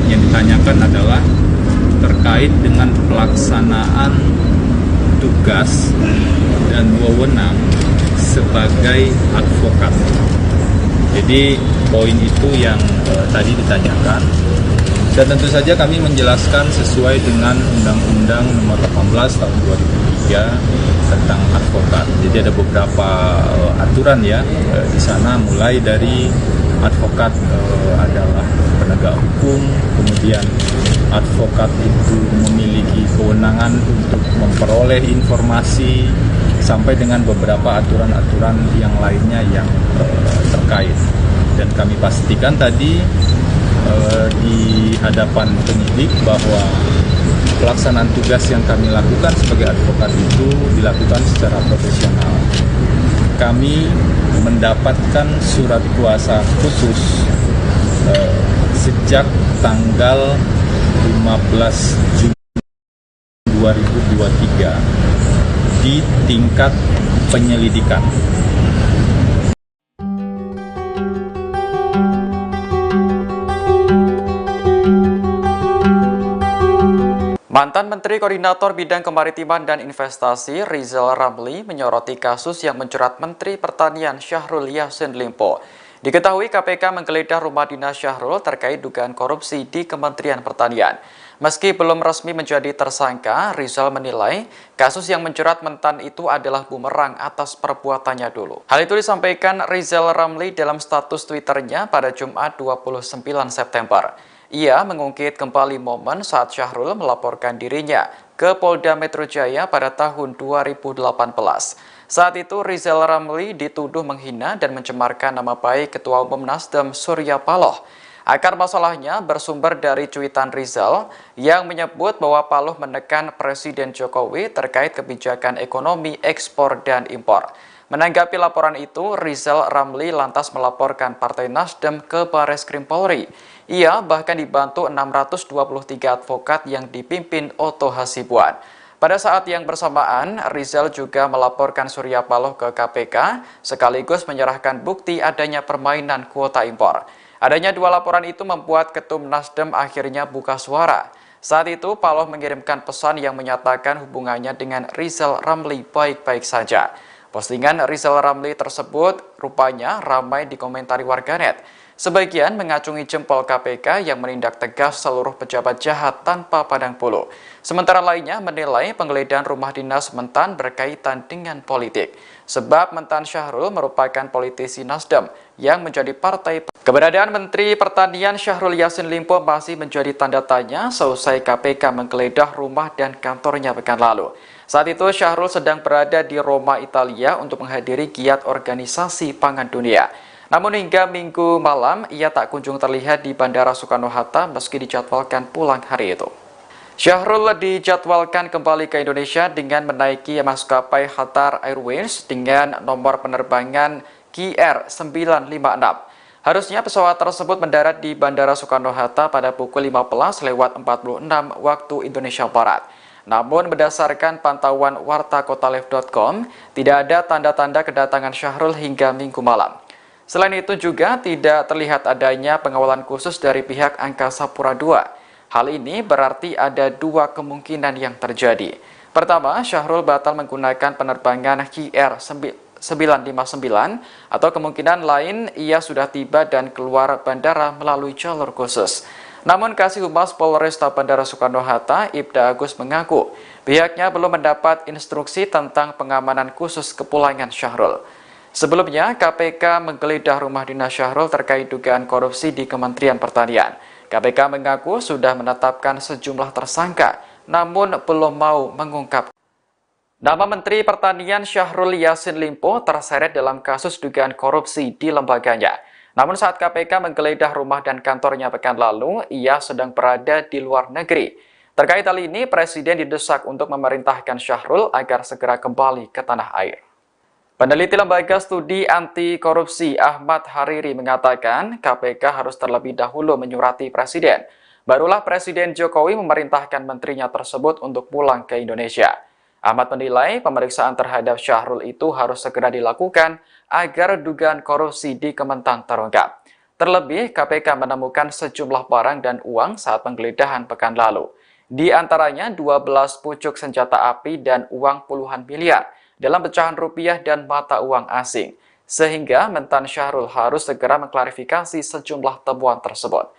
Speaker 2: yang ditanyakan adalah terkait dengan pelaksanaan tugas dan wewenang sebagai advokat. Jadi poin itu yang tadi ditanyakan, dan tentu saja kami menjelaskan sesuai dengan Undang-Undang Nomor 18 Tahun 2003 tentang advokat. Jadi ada beberapa aturan ya di sana, mulai dari advokat adalah penegak hukum, kemudian advokat itu memiliki kewenangan untuk memperoleh informasi, sampai dengan beberapa aturan-aturan yang lainnya yang terkait. Dan kami pastikan tadi di hadapan penyidik bahwa pelaksanaan tugas yang kami lakukan sebagai advokat itu dilakukan secara profesional. Kami mendapatkan surat kuasa khusus sejak tanggal 15 Juni 2023 di tingkat penyelidikan.
Speaker 5: Mantan Menteri Koordinator Bidang Kemaritiman dan Investasi Rizal Ramli menyoroti kasus yang menjerat Menteri Pertanian Syahrul Yassin Limpo. Diketahui KPK menggeledah rumah dinas Syahrul terkait dugaan korupsi di Kementerian Pertanian. Meski belum resmi menjadi tersangka, Rizal menilai kasus yang menjerat mentan itu adalah bumerang atas perbuatannya dulu. Hal itu disampaikan Rizal Ramli dalam status Twitternya pada Jumat 29 September. Ia mengungkit kembali momen saat Syahrul melaporkan dirinya ke Polda Metro Jaya pada tahun 2018. Saat itu Rizal Ramli dituduh menghina dan mencemarkan nama baik Ketua Umum Nasdem Surya Paloh. Akar masalahnya bersumber dari cuitan Rizal yang menyebut bahwa Paloh menekan Presiden Jokowi terkait kebijakan ekonomi ekspor dan impor. Menanggapi laporan itu, Rizal Ramli lantas melaporkan Partai Nasdem ke Bareskrim Polri. Ia bahkan dibantu 623 advokat yang dipimpin Otto Hasibuan. Pada saat yang bersamaan, Rizal juga melaporkan Surya Paloh ke KPK, sekaligus menyerahkan bukti adanya permainan kuota impor. Adanya dua laporan itu membuat Ketum Nasdem akhirnya buka suara. Saat itu, Paloh mengirimkan pesan yang menyatakan hubungannya dengan Rizal Ramli baik-baik saja. Postingan Rizal Ramli tersebut rupanya ramai dikomentari warganet. Sebagian mengacungi jempol KPK yang menindak tegas seluruh pejabat jahat tanpa pandang bulu. Sementara lainnya menilai penggeledahan rumah dinas mentan berkaitan dengan politik. Sebab mentan Syahrul merupakan politisi Nasdem yang menjadi partai. Keberadaan Menteri Pertanian Syahrul Yassin Limpo masih menjadi tanda tanya seusai KPK menggeledah rumah dan kantornya pekan lalu. Saat itu Syahrul sedang berada di Roma, Italia untuk menghadiri giat organisasi pangan dunia. Namun hingga Minggu malam ia tak kunjung terlihat di Bandara Soekarno-Hatta meski dijadwalkan pulang hari itu. Syahrul dijadwalkan kembali ke Indonesia dengan menaiki maskapai Qatar Airways dengan nomor penerbangan KR956. Harusnya pesawat tersebut mendarat di Bandara Soekarno-Hatta pada pukul 15:46 waktu Indonesia Barat. Namun berdasarkan pantauan wartakotalive.com, tidak ada tanda-tanda kedatangan Syahrul hingga Minggu malam. Selain itu juga tidak terlihat adanya pengawalan khusus dari pihak Angkasa Pura II. Hal ini berarti ada dua kemungkinan yang terjadi. Pertama, Syahrul batal menggunakan penerbangan KR959 atau kemungkinan lain ia sudah tiba dan keluar bandara melalui jalur khusus. Namun Kasih Humas Polresta Bandara Soekarno-Hatta, Ibda Agus mengaku pihaknya belum mendapat instruksi tentang pengamanan khusus kepulangan Syahrul. Sebelumnya, KPK menggeledah rumah dinas Syahrul terkait dugaan korupsi di Kementerian Pertanian. KPK mengaku sudah menetapkan sejumlah tersangka, namun belum mau mengungkap. Nama Menteri Pertanian Syahrul Yassin Limpo terseret dalam kasus dugaan korupsi di lembaganya. Namun saat KPK menggeledah rumah dan kantornya pekan lalu, ia sedang berada di luar negeri. Terkait hal ini, Presiden didesak untuk memerintahkan Syahrul agar segera kembali ke tanah air. Peneliti Lembaga Studi Anti Korupsi Ahmad Hariri mengatakan KPK harus terlebih dahulu menyurati Presiden. Barulah Presiden Jokowi memerintahkan menterinya tersebut untuk pulang ke Indonesia. Ahmad menilai pemeriksaan terhadap Syahrul itu harus segera dilakukan agar dugaan korupsi di Kementan terungkap. Terlebih, KPK menemukan sejumlah barang dan uang saat penggeledahan pekan lalu. Di antaranya 12 pucuk senjata api dan uang puluhan miliar dalam pecahan rupiah dan mata uang asing. Sehingga mentan Syahrul harus segera mengklarifikasi sejumlah temuan tersebut.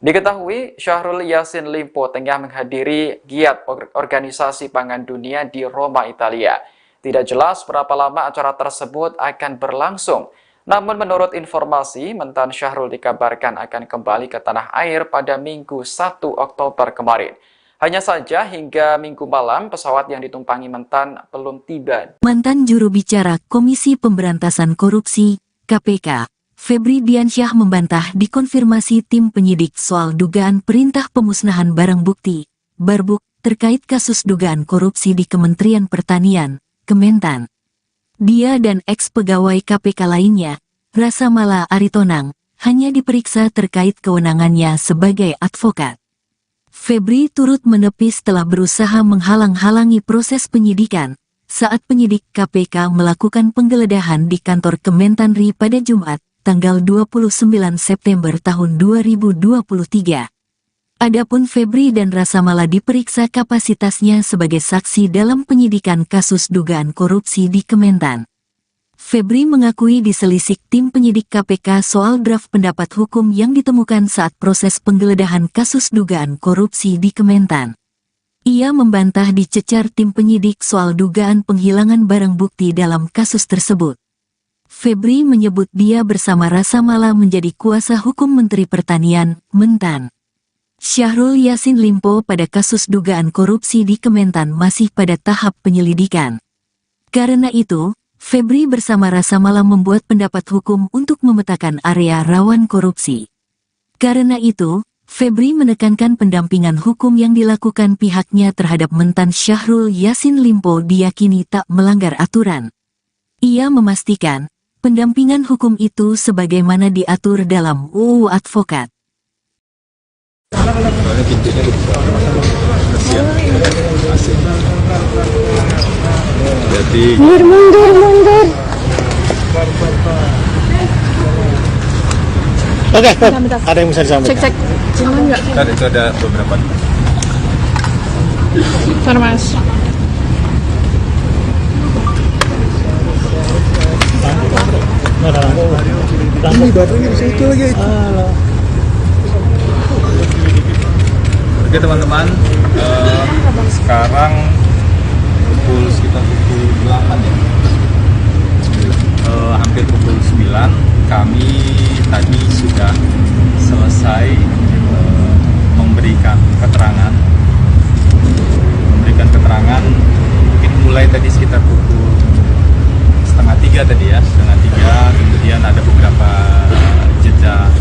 Speaker 5: Diketahui Syahrul Yassin Limpo tengah menghadiri giat organisasi pangan dunia di Roma, Italia. Tidak jelas berapa lama acara tersebut akan berlangsung. Namun menurut informasi, Mentan Syahrul dikabarkan akan kembali ke tanah air pada Minggu 1 Oktober kemarin. Hanya saja hingga Minggu malam pesawat yang ditumpangi Mentan belum tiba.
Speaker 1: Mantan juru bicara Komisi Pemberantasan Korupsi, KPK, Febri Diansyah membantah dikonfirmasi tim penyidik soal dugaan perintah pemusnahan barang bukti, Barbuk, terkait kasus dugaan korupsi di Kementerian Pertanian, Kementan. Dia dan eks-pegawai KPK lainnya, Rasa Mala Aritonang, hanya diperiksa terkait kewenangannya sebagai advokat. Febri turut menepis telah berusaha menghalang-halangi proses penyidikan saat penyidik KPK melakukan penggeledahan di kantor Kementanri pada Jumat, tanggal 29 September tahun 2023. Adapun Febri dan Rasa Mala diperiksa kapasitasnya sebagai saksi dalam penyidikan kasus dugaan korupsi di Kementan. Febri mengakui diselisik tim penyidik KPK soal draft pendapat hukum yang ditemukan saat proses penggeledahan kasus dugaan korupsi di Kementan. Ia membantah dicecar tim penyidik soal dugaan penghilangan barang bukti dalam kasus tersebut. Febri menyebut dia bersama Rasa Mala menjadi kuasa hukum Menteri Pertanian, Mentan. Syahrul Yassin Limpo pada kasus dugaan korupsi di Kementan masih pada tahap penyelidikan. Karena itu, Febri bersama Rasa Mala membuat pendapat hukum untuk memetakan area rawan korupsi. Karena itu, Febri menekankan pendampingan hukum yang dilakukan pihaknya terhadap Mentan Syahrul Yassin Limpo diyakini tak melanggar aturan. Ia memastikan, pendampingan hukum itu sebagaimana diatur dalam UU Advokat.
Speaker 2: Soalnya pintunya dibuka. Kasihan. Asik. Jadi
Speaker 4: Mundur.
Speaker 3: Oke, Beb.
Speaker 4: Bentar.
Speaker 3: Ada yang bisa disampaikan?
Speaker 4: Cek. Aman nggak?
Speaker 2: kan itu ada beberapa.
Speaker 4: Bentar, Mas.
Speaker 3: Ini baterainya di situ lagi.
Speaker 2: Oke teman-teman, sekarang sekitar pukul 8 ya. Hampir pukul 9 kami tadi sudah selesai memberikan keterangan mungkin mulai tadi sekitar pukul setengah 3 tadi ya, kemudian ada beberapa jeda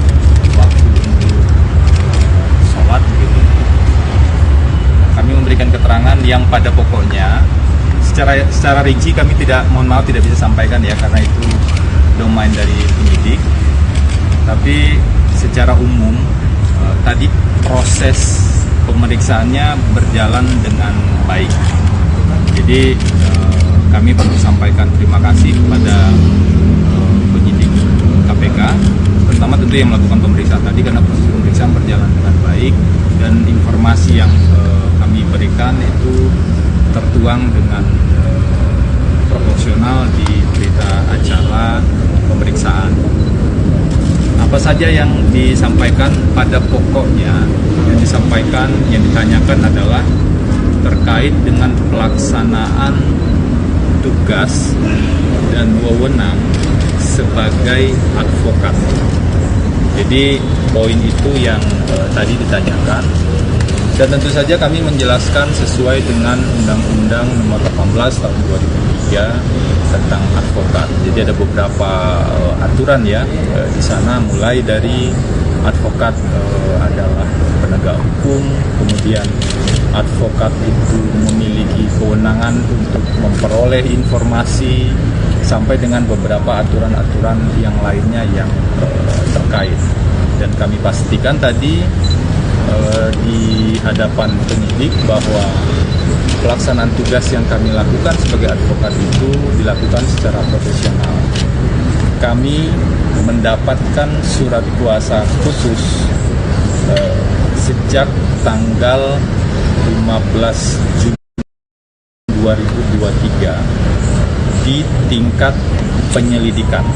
Speaker 2: waktu untuk sholat gitu. Kami memberikan keterangan yang pada pokoknya secara rinci kami mohon maaf tidak bisa sampaikan ya, karena itu domain dari penyidik. Tapi secara umum tadi proses pemeriksaannya berjalan dengan baik. Jadi kami perlu sampaikan terima kasih kepada penyidik KPK, pertama tentu yang melakukan pemeriksaan tadi, karena proses pemeriksaan berjalan dengan baik dan informasi yang kami berikan itu tertuang dengan proporsional di berita acara pemeriksaan. Apa saja yang disampaikan pada pokoknya yang ditanyakan adalah terkait dengan pelaksanaan tugas dan wewenang sebagai advokat. Jadi poin itu yang tadi ditanyakan. Dan tentu saja kami menjelaskan sesuai dengan Undang-Undang Nomor 18 Tahun 2003 tentang advokat. Jadi ada beberapa aturan ya di sana, mulai dari advokat adalah penegak hukum, kemudian advokat itu memiliki kewenangan untuk memperoleh informasi, sampai dengan beberapa aturan-aturan yang lainnya yang terkait. Dan kami pastikan tadi di hadapan penyidik bahwa pelaksanaan tugas yang kami lakukan sebagai advokat itu dilakukan secara profesional. Kami mendapatkan surat kuasa khusus sejak tanggal 15 Juni 2023 di tingkat penyelidikan.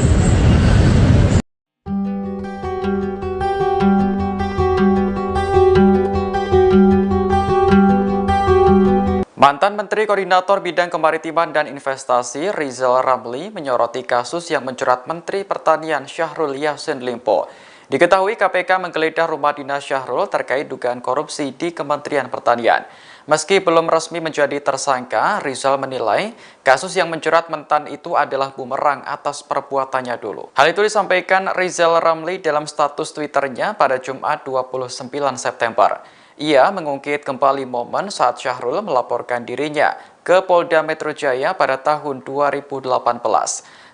Speaker 5: Mantan Menteri Koordinator Bidang Kemaritiman dan Investasi Rizal Ramli menyoroti kasus yang menjerat Menteri Pertanian Syahrul Yassin Limpo. Diketahui KPK menggeledah rumah dinas Syahrul terkait dugaan korupsi di Kementerian Pertanian. Meski belum resmi menjadi tersangka, Rizal menilai kasus yang menjerat mentan itu adalah bumerang atas perbuatannya dulu. Hal itu disampaikan Rizal Ramli dalam status Twitternya pada Jumat 29 September. Ia mengungkit kembali momen saat Syahrul melaporkan dirinya ke Polda Metro Jaya pada tahun 2018.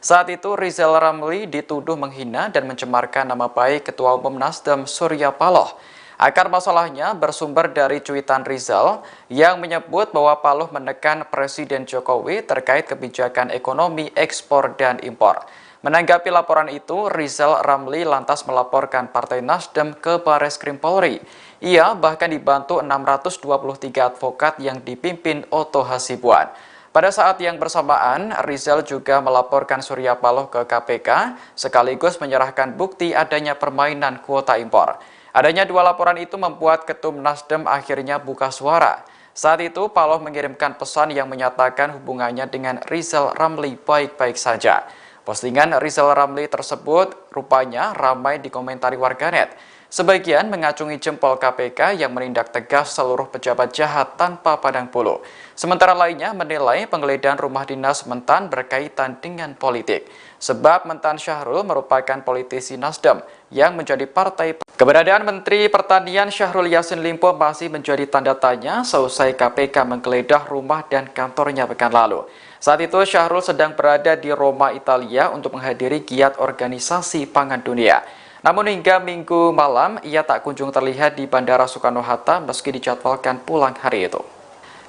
Speaker 5: Saat itu Rizal Ramli dituduh menghina dan mencemarkan nama baik Ketua Umum Nasdem Surya Paloh. Akar masalahnya bersumber dari cuitan Rizal yang menyebut bahwa Paloh menekan Presiden Jokowi terkait kebijakan ekonomi ekspor dan impor. Menanggapi laporan itu, Rizal Ramli lantas melaporkan Partai Nasdem ke Bareskrim Polri. Ia bahkan dibantu 623 advokat yang dipimpin Otto Hasibuan. Pada saat yang bersamaan, Rizal juga melaporkan Surya Paloh ke KPK, sekaligus menyerahkan bukti adanya permainan kuota impor. Adanya dua laporan itu membuat Ketum Nasdem akhirnya buka suara. Saat itu, Paloh mengirimkan pesan yang menyatakan hubungannya dengan Rizal Ramli baik-baik saja. Postingan Rizal Ramli tersebut rupanya ramai dikomentari warganet. Sebagian mengacungi jempol KPK yang menindak tegas seluruh pejabat jahat tanpa pandang bulu. Sementara lainnya menilai penggeledahan rumah dinas mentan berkaitan dengan politik. Sebab mentan Syahrul merupakan politisi Nasdem yang menjadi partai. Keberadaan Menteri Pertanian Syahrul Yassin Limpo masih menjadi tanda tanya seusai KPK menggeledah rumah dan kantornya pekan lalu. Saat itu Syahrul sedang berada di Roma, Italia untuk menghadiri giat organisasi pangan dunia. Namun hingga Minggu malam ia tak kunjung terlihat di Bandara Soekarno-Hatta meski dijadwalkan pulang hari itu.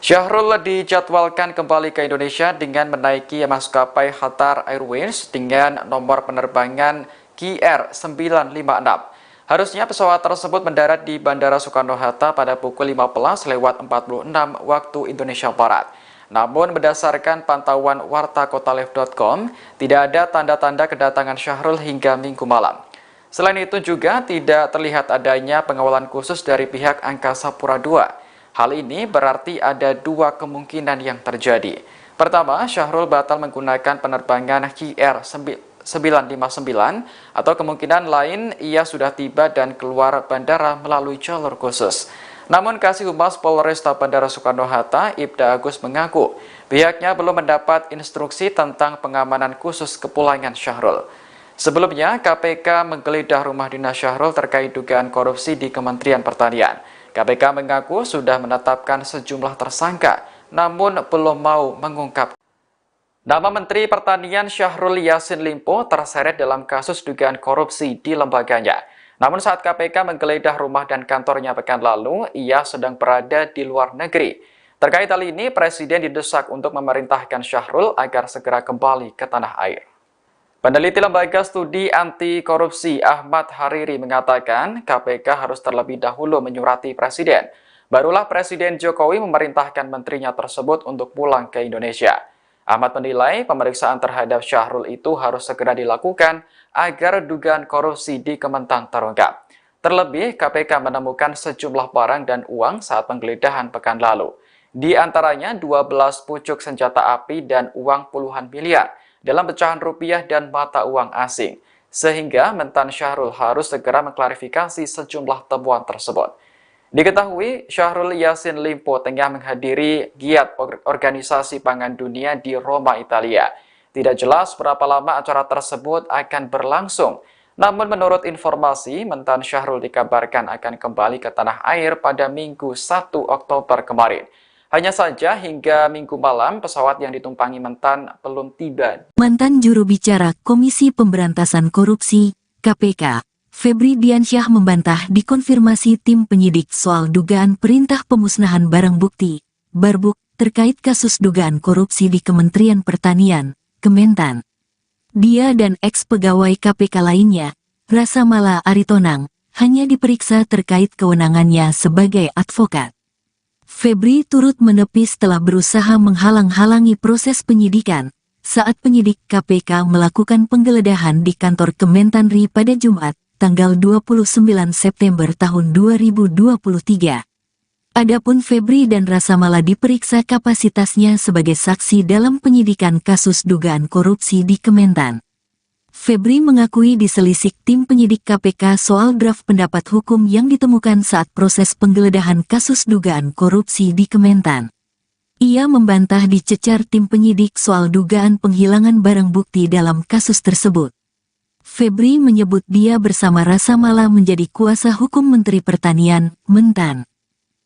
Speaker 5: Syahrul dijadwalkan kembali ke Indonesia dengan menaiki maskapai Qatar Airways dengan nomor penerbangan KR956. Harusnya pesawat tersebut mendarat di Bandara Soekarno-Hatta pada pukul 15.46 waktu Indonesia Barat. Namun berdasarkan pantauan wartakotalive.com, tidak ada tanda-tanda kedatangan Syahrul hingga Minggu malam. Selain itu juga tidak terlihat adanya pengawalan khusus dari pihak Angkasa Pura II. Hal ini berarti ada dua kemungkinan yang terjadi. Pertama, Syahrul batal menggunakan penerbangan KR959 atau kemungkinan lain ia sudah tiba dan keluar bandara melalui jalur khusus. Namun Kasih Humas Polresta Bandara Soekarno-Hatta, Ibda Agus mengaku pihaknya belum mendapat instruksi tentang pengamanan khusus kepulangan Syahrul. Sebelumnya, KPK menggeledah rumah dinas Syahrul terkait dugaan korupsi di Kementerian Pertanian. KPK mengaku sudah menetapkan sejumlah tersangka, namun belum mau mengungkap. Nama Menteri Pertanian Syahrul Yassin Limpo terseret dalam kasus dugaan korupsi di lembaganya. Namun saat KPK menggeledah rumah dan kantornya pekan lalu, ia sedang berada di luar negeri. Terkait hal ini, Presiden didesak untuk memerintahkan Syahrul agar segera kembali ke tanah air. Peneliti Lembaga Studi Anti Korupsi Ahmad Hariri mengatakan KPK harus terlebih dahulu menyurati Presiden. Barulah Presiden Jokowi memerintahkan menterinya tersebut untuk pulang ke Indonesia. Ahmad menilai pemeriksaan terhadap Syahrul itu harus segera dilakukan agar dugaan korupsi di Kementan terungkap. Terlebih, KPK menemukan sejumlah barang dan uang saat penggeledahan pekan lalu. Di antaranya 12 pucuk senjata api dan uang puluhan miliar dalam pecahan rupiah dan mata uang asing. Sehingga mentan Syahrul harus segera mengklarifikasi sejumlah temuan tersebut. Diketahui Syahrul Yassin Limpo tengah menghadiri giat organisasi pangan dunia di Roma, Italia. Tidak jelas berapa lama acara tersebut akan berlangsung. Namun menurut informasi, mentan Syahrul dikabarkan akan kembali ke tanah air pada Minggu 1 Oktober kemarin. Hanya saja hingga Minggu malam pesawat yang ditumpangi mentan belum tiba.
Speaker 1: Mantan juru bicara Komisi Pemberantasan Korupsi, KPK, Febri Diansyah membantah dikonfirmasi tim penyidik soal dugaan perintah pemusnahan barang bukti, Barbuk, terkait kasus dugaan korupsi di Kementerian Pertanian, Kementan. Dia dan ex-pegawai KPK lainnya, Rasa Mala Aritonang, hanya diperiksa terkait kewenangannya sebagai advokat. Febri turut menepis setelah berusaha menghalang-halangi proses penyidikan saat penyidik KPK melakukan penggeledahan di kantor Kementanri pada Jumat, tanggal 29 September tahun 2023. Adapun Febri dan Rasa Mala diperiksa kapasitasnya sebagai saksi dalam penyidikan kasus dugaan korupsi di Kementan. Febri mengakui diselisik tim penyidik KPK soal draft pendapat hukum yang ditemukan saat proses penggeledahan kasus dugaan korupsi di Kementan. Ia membantah dicecar tim penyidik soal dugaan penghilangan barang bukti dalam kasus tersebut. Febri menyebut dia bersama Rasa Mala menjadi kuasa hukum Menteri Pertanian, Mentan.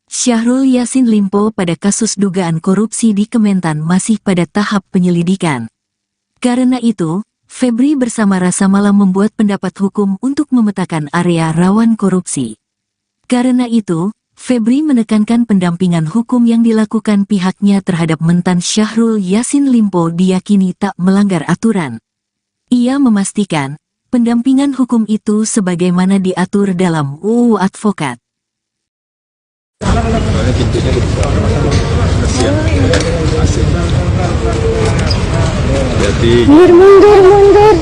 Speaker 1: Syahrul Yassin Limpo pada kasus dugaan korupsi di Kementan masih pada tahap penyelidikan. Karena itu, Febri bersama Rasa Mala membuat pendapat hukum untuk memetakan area rawan korupsi. Karena itu, Febri menekankan pendampingan hukum yang dilakukan pihaknya terhadap Mentan Syahrul Yassin Limpo diyakini tak melanggar aturan. Ia memastikan, pendampingan hukum itu sebagaimana diatur dalam UU Advokat.
Speaker 2: Soalnya pintunya dibuka. Kasihan. Asik. Jadi
Speaker 4: Mundur.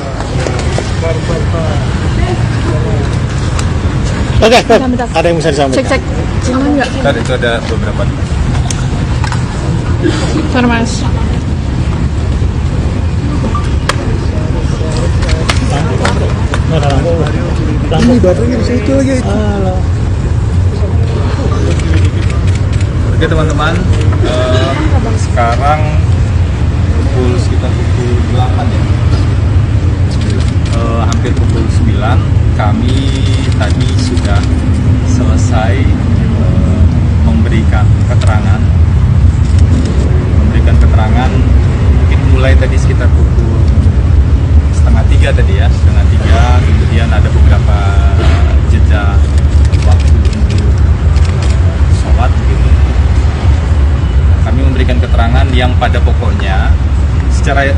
Speaker 3: Oke,
Speaker 4: Bentar.
Speaker 3: ada yang bisa disampaikan.
Speaker 4: Cek. Aman nggak?
Speaker 2: kan itu ada beberapa.
Speaker 4: Bentar, Mas.
Speaker 3: Ini baterainya di situ lagi.
Speaker 2: Oke teman-teman, sekarang sekitar pukul 8 ya. Hampir pukul 9 kami tadi sudah selesai memberikan keterangan mungkin mulai tadi sekitar pukul 2:30 tadi ya, 2:30, kemudian ada beberapa jeda waktu untuk sholat gitu. Kami memberikan keterangan yang pada pokoknya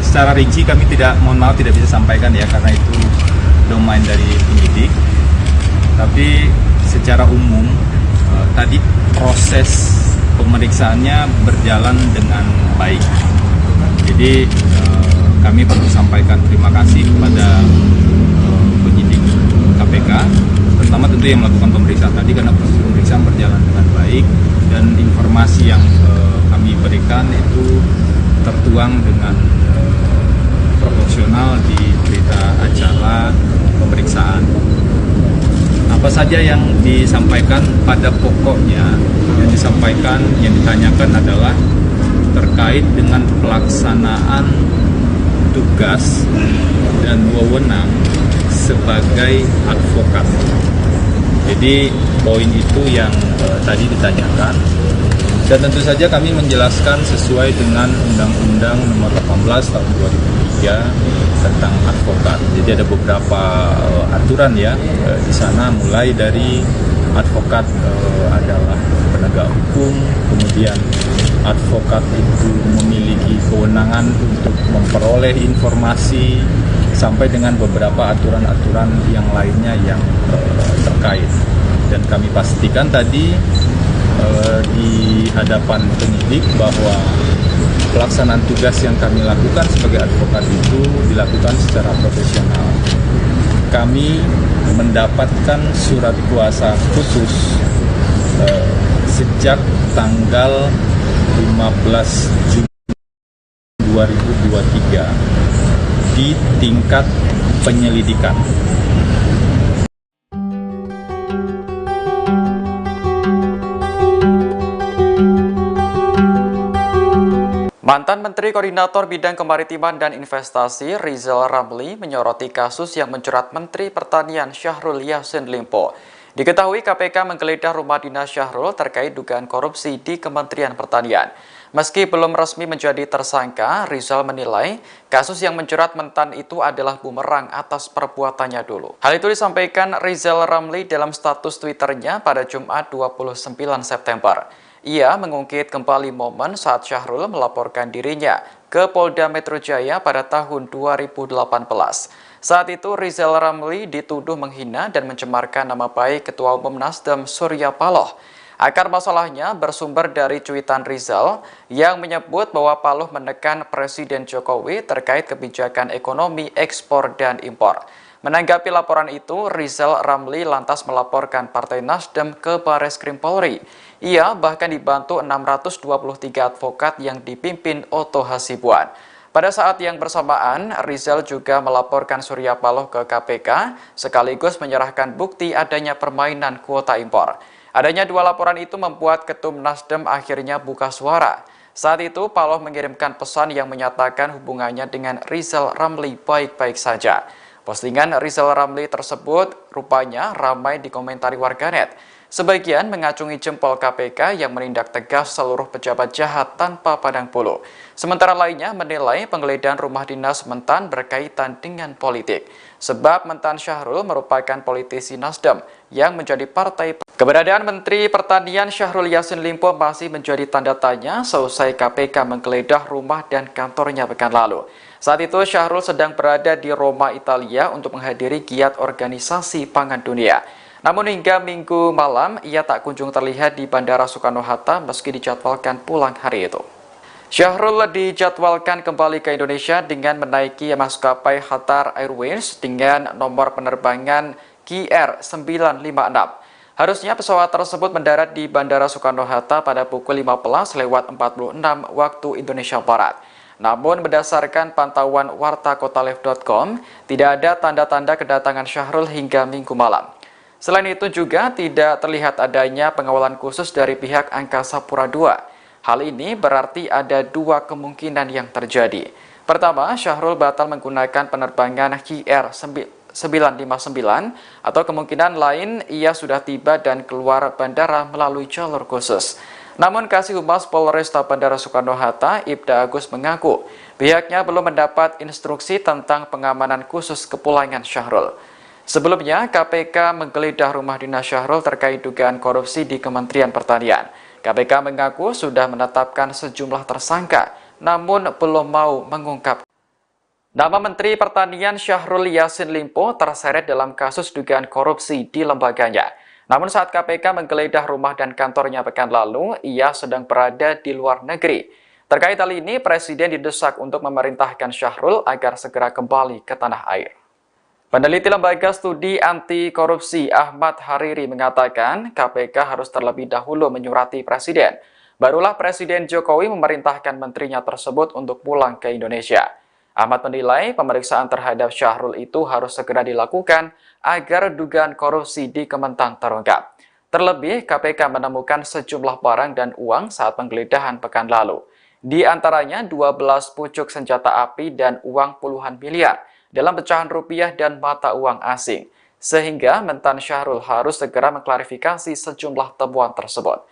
Speaker 2: secara rinci kami mohon maaf tidak bisa sampaikan ya, karena itu domain dari penyidik. Tapi secara umum tadi proses pemeriksaannya berjalan dengan baik. Jadi kami perlu sampaikan terima kasih kepada penyidik KPK, pertama tentu yang melakukan pemeriksaan tadi, karena proses pemeriksaan berjalan dengan baik dan informasi yang kami berikan itu tertuang dengan proporsional di berita acara pemeriksaan. Apa saja yang disampaikan pada pokoknya, yang ditanyakan adalah terkait dengan pelaksanaan tugas dan wewenang sebagai advokat. Jadi poin itu yang tadi ditanyakan, dan tentu saja kami menjelaskan sesuai dengan Undang-Undang Nomor 18 Tahun 2003 tentang advokat. Jadi ada beberapa aturan ya di sana, mulai dari advokat adalah penegak hukum, kemudian advokat itu memiliki kewenangan untuk memperoleh informasi, sampai dengan beberapa aturan-aturan yang lainnya yang terkait. Dan kami pastikan tadi di hadapan penyidik bahwa pelaksanaan tugas yang kami lakukan sebagai advokat itu dilakukan secara profesional. Kami mendapatkan surat kuasa khusus sejak tanggal 15 Juni 2023 di tingkat penyelidikan.
Speaker 5: Mantan Menteri Koordinator Bidang Kemaritiman dan Investasi Rizal Ramli menyoroti kasus yang menjerat Menteri Pertanian Syahrul Yassin Limpo. Diketahui KPK menggeledah rumah dinas Syahrul terkait dugaan korupsi di Kementerian Pertanian. Meski belum resmi menjadi tersangka, Rizal menilai kasus yang menjerat Mentan itu adalah bumerang atas perbuatannya dulu. Hal itu disampaikan Rizal Ramli dalam status Twitternya pada Jumat 29 September. Ia mengungkit kembali momen saat Syahrul melaporkan dirinya ke Polda Metro Jaya pada tahun 2018. Saat itu Rizal Ramli dituduh menghina dan mencemarkan nama baik Ketua Umum Nasdem Surya Paloh. Akar masalahnya bersumber dari cuitan Rizal yang menyebut bahwa Paloh menekan Presiden Jokowi terkait kebijakan ekonomi ekspor dan impor. Menanggapi laporan itu, Rizal Ramli lantas melaporkan Partai Nasdem ke Bareskrim Polri. Ia bahkan dibantu 623 advokat yang dipimpin Oto Hasibuan. Pada saat yang bersamaan, Rizal juga melaporkan Surya Paloh ke KPK, sekaligus menyerahkan bukti adanya permainan kuota impor. Adanya dua laporan itu membuat Ketum Nasdem akhirnya buka suara. Saat itu, Paloh mengirimkan pesan yang menyatakan hubungannya dengan Rizal Ramli baik-baik saja. Postingan Rizal Ramli tersebut rupanya ramai dikomentari warganet. Sebagian mengacungi jempol KPK yang menindak tegas seluruh pejabat jahat tanpa pandang bulu. Sementara lainnya menilai penggeledahan rumah dinas Mentan berkaitan dengan politik. Sebab Mentan Syahrul merupakan politisi Nasdem yang menjadi partai. Keberadaan Menteri Pertanian Syahrul Yassin Limpo masih menjadi tanda tanya seusai KPK menggeledah rumah dan kantornya pekan lalu. Saat itu Syahrul sedang berada di Roma, Italia untuk menghadiri giat organisasi pangan dunia. Namun hingga Minggu malam, ia tak kunjung terlihat di Bandara Soekarno-Hatta meski dijadwalkan pulang hari itu. Syahrul dijadwalkan kembali ke Indonesia dengan menaiki maskapai Qatar Airways dengan nomor penerbangan KR956. Harusnya pesawat tersebut mendarat di Bandara Soekarno-Hatta pada pukul 15.46 waktu Indonesia Barat. Namun berdasarkan pantauan wartakotalive.com, tidak ada tanda-tanda kedatangan Syahrul hingga Minggu malam. Selain itu juga tidak terlihat adanya pengawalan khusus dari pihak Angkasa Pura II. Hal ini berarti ada dua kemungkinan yang terjadi. Pertama, Syahrul batal menggunakan penerbangan KR959 atau kemungkinan lain ia sudah tiba dan keluar bandara melalui jalur khusus. Namun Kasih Humas Polresta Bandara Soekarno-Hatta, Ibda Agus mengaku pihaknya belum mendapat instruksi tentang pengamanan khusus kepulangan Syahrul. Sebelumnya, KPK menggeledah rumah dinas Syahrul terkait dugaan korupsi di Kementerian Pertanian. KPK mengaku sudah menetapkan sejumlah tersangka, namun belum mau mengungkap. Nama Menteri Pertanian Syahrul Yassin Limpo terseret dalam kasus dugaan korupsi di lembaganya. Namun saat KPK menggeledah rumah dan kantornya pekan lalu, ia sedang berada di luar negeri. Terkait hal ini, Presiden didesak untuk memerintahkan Syahrul agar segera kembali ke tanah air. Peneliti Lembaga Studi Anti Korupsi Ahmad Hariri mengatakan KPK harus terlebih dahulu menyurati Presiden. Barulah Presiden Jokowi memerintahkan menterinya tersebut untuk pulang ke Indonesia. Ahmad menilai pemeriksaan terhadap Syahrul itu harus segera dilakukan agar dugaan korupsi di Kementan terungkap. Terlebih, KPK menemukan sejumlah barang dan uang saat penggeledahan pekan lalu. Di antaranya 12 pucuk senjata api dan uang puluhan miliar dalam pecahan rupiah dan mata uang asing, sehingga Mentan Syahrul harus segera mengklarifikasi sejumlah temuan tersebut.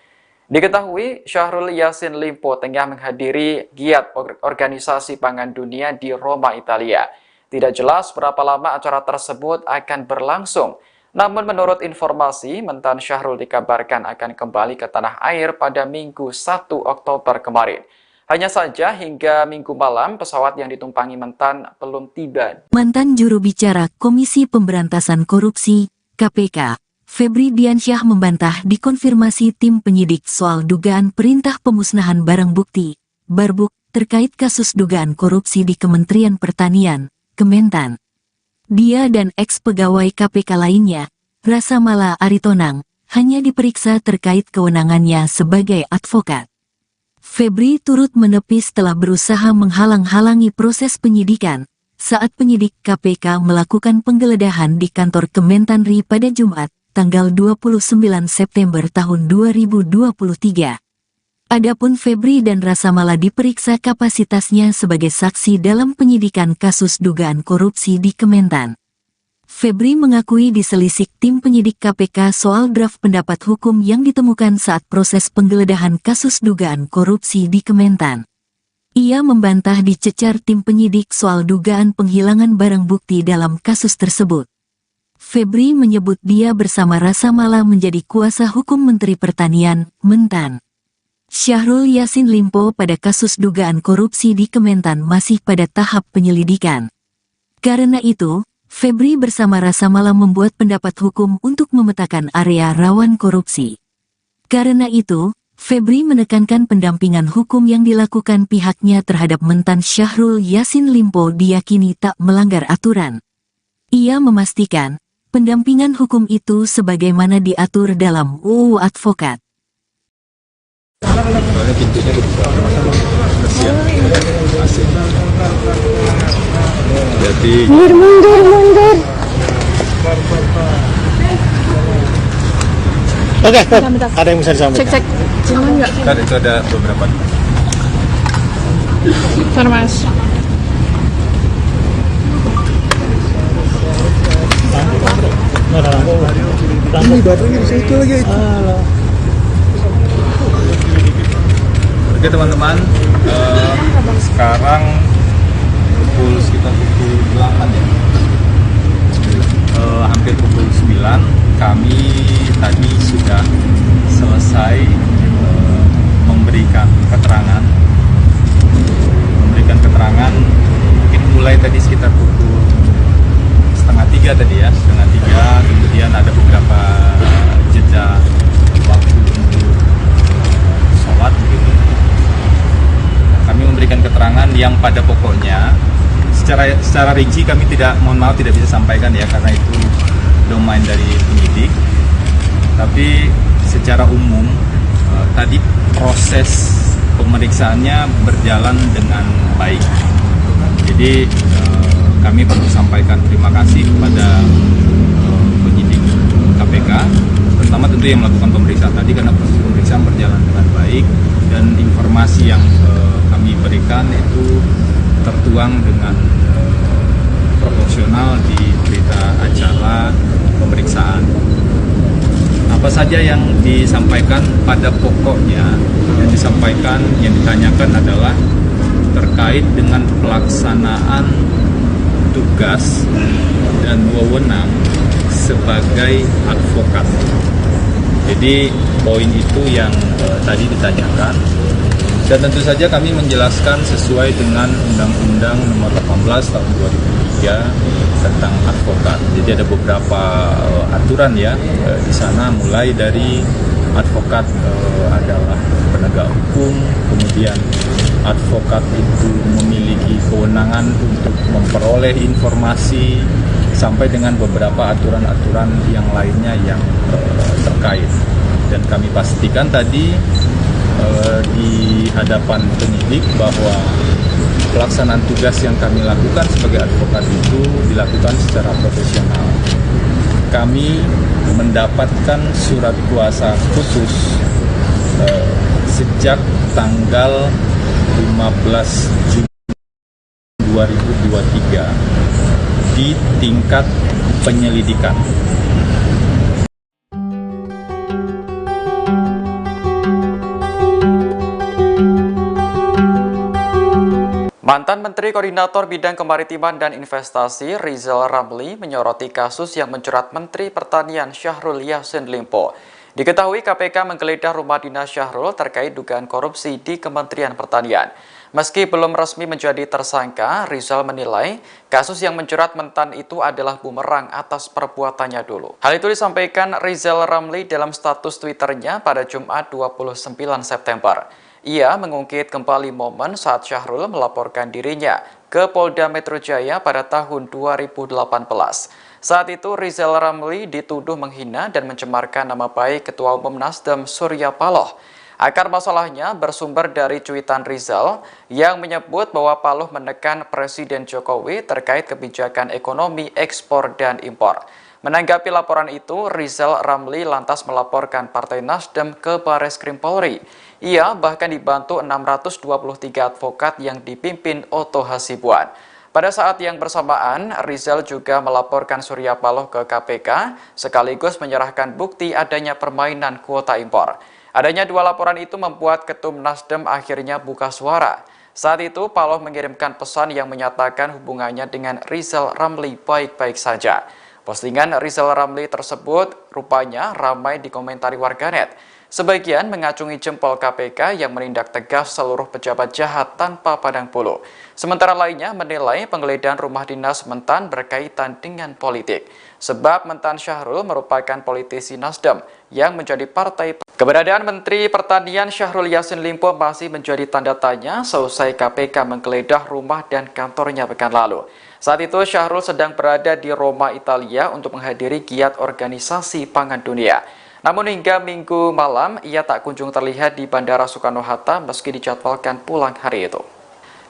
Speaker 5: Diketahui, Syahrul Yassin Limpo tengah menghadiri giat organisasi pangan dunia di Roma, Italia. Tidak jelas berapa lama acara tersebut akan berlangsung, namun menurut informasi, Mentan Syahrul dikabarkan akan kembali ke tanah air pada Minggu 1 Oktober kemarin. Hanya saja hingga Minggu malam pesawat yang ditumpangi Mentan belum tiba.
Speaker 1: Mantan juru bicara Komisi Pemberantasan Korupsi, KPK, Febri Diansyah membantah dikonfirmasi tim penyidik soal dugaan perintah pemusnahan barang bukti, Barbuk, terkait kasus dugaan korupsi di Kementerian Pertanian, Kementan. Dia dan ex-pegawai KPK lainnya, Rasa Mala Aritonang, hanya diperiksa terkait kewenangannya sebagai advokat. Febri turut menepis setelah berusaha menghalang-halangi proses penyidikan saat penyidik KPK melakukan penggeledahan di kantor Kementanri pada Jumat, tanggal 29 September tahun 2023. Adapun Febri dan Rasa Mala diperiksa kapasitasnya sebagai saksi dalam penyidikan kasus dugaan korupsi di Kementan. Febri mengakui diselisik tim penyidik KPK soal draft pendapat hukum yang ditemukan saat proses penggeledahan kasus dugaan korupsi di Kementan. Ia membantah dicecar tim penyidik soal dugaan penghilangan barang bukti dalam kasus tersebut. Febri menyebut dia bersama Rasa Mala menjadi kuasa hukum Menteri Pertanian, Mentan. Syahrul Yassin Limpo pada kasus dugaan korupsi di Kementan masih pada tahap penyelidikan. Karena itu, Febri bersama Rasa Mala membuat pendapat hukum untuk memetakan area rawan korupsi. Karena itu, Febri menekankan pendampingan hukum yang dilakukan pihaknya terhadap Mentan Syahrul Yassin Limpo diyakini tak melanggar aturan. Ia memastikan, pendampingan hukum itu sebagaimana diatur dalam UU Advokat.
Speaker 2: Soalnya pintunya dibuka. Kasihan. Asik. Jadi
Speaker 4: Mundur.
Speaker 3: Oke,
Speaker 4: Bentar.
Speaker 3: ada yang bisa disampaikan?
Speaker 4: Cek. Ciuman nggak?
Speaker 2: kan itu ada beberapa.
Speaker 4: Bentar, Mas.
Speaker 3: Ini baterainya di situ lagi.
Speaker 2: Oke teman-teman, sekarang sekitar pukul 8 ya. Hampir pukul 9 kami tadi sudah selesai memberikan keterangan mungkin mulai tadi sekitar pukul setengah 3 tadi ya, kemudian ada beberapa jeda waktu untuk sholat begitu. Kami memberikan keterangan yang pada pokoknya secara rinci kami tidak bisa sampaikan ya, karena itu domain dari penyidik. Tapi secara umum tadi proses pemeriksaannya berjalan dengan baik. Jadi kami perlu sampaikan terima kasih kepada penyidik KPK, pertama tentu yang melakukan pemeriksaan tadi, karena proses pemeriksaan berjalan dengan baik dan informasi yang kami berikan itu tertuang dengan proporsional di berita acara pemeriksaan. Apa saja yang disampaikan pada pokoknya, yang ditanyakan adalah terkait dengan pelaksanaan tugas dan wewenang sebagai advokat. Jadi poin itu yang tadi ditanyakan, dan tentu saja kami menjelaskan sesuai dengan Undang-Undang Nomor 18 Tahun 2003 tentang advokat. Jadi ada beberapa aturan ya di sana, mulai dari advokat adalah penegak hukum, kemudian advokat itu memiliki kewenangan untuk memperoleh informasi, sampai dengan beberapa aturan-aturan yang lainnya yang terkait. Dan kami pastikan tadi di hadapan penyidik bahwa pelaksanaan tugas yang kami lakukan sebagai advokat itu dilakukan secara profesional. Kami mendapatkan surat kuasa khusus sejak tanggal 15 Juni 2023 di tingkat penyelidikan.
Speaker 5: Mantan Menteri Koordinator Bidang Kemaritiman dan Investasi Rizal Ramli menyoroti kasus yang menjerat Menteri Pertanian Syahrul Yassin Limpo. Diketahui KPK menggeledah rumah dinas Syahrul terkait dugaan korupsi di Kementerian Pertanian. Meski belum resmi menjadi tersangka, Rizal menilai kasus yang menjerat mentan itu adalah bumerang atas perbuatannya dulu. Hal itu disampaikan Rizal Ramli dalam status Twitternya pada Jumat 29 September. Ia mengungkit kembali momen saat Syahrul melaporkan dirinya ke Polda Metro Jaya pada tahun 2018. Saat itu Rizal Ramli dituduh menghina dan mencemarkan nama baik Ketua Umum Nasdem Surya Paloh. Akar masalahnya bersumber dari cuitan Rizal yang menyebut bahwa Paloh menekan Presiden Jokowi terkait kebijakan ekonomi ekspor dan impor. Menanggapi laporan itu, Rizal Ramli lantas melaporkan Partai Nasdem ke Bareskrim Polri. Ia bahkan dibantu 623 advokat yang dipimpin Otto Hasibuan. Pada saat yang bersamaan, Rizal juga melaporkan Surya Paloh ke KPK, sekaligus menyerahkan bukti adanya permainan kuota impor. Adanya dua laporan itu membuat Ketum Nasdem akhirnya buka suara. Saat itu, Paloh mengirimkan pesan yang menyatakan hubungannya dengan Rizal Ramli baik-baik saja. Postingan Rizal Ramli tersebut rupanya ramai dikomentari warganet. Sebagian mengacungi jempol KPK yang menindak tegas seluruh pejabat jahat tanpa pandang bulu. Sementara lainnya menilai penggeledahan rumah dinas mentan berkaitan dengan politik. Sebab mentan Syahrul merupakan politisi Nasdem yang menjadi partai Keberadaan Menteri Pertanian Syahrul Yassin Limpo masih menjadi tanda tanya seusai KPK menggeledah rumah dan kantornya pekan lalu. Saat itu Syahrul sedang berada di Roma, Italia untuk menghadiri giat organisasi pangan dunia. Namun hingga Minggu malam ia tak kunjung terlihat di Bandara Soekarno-Hatta meski dijadwalkan pulang hari itu.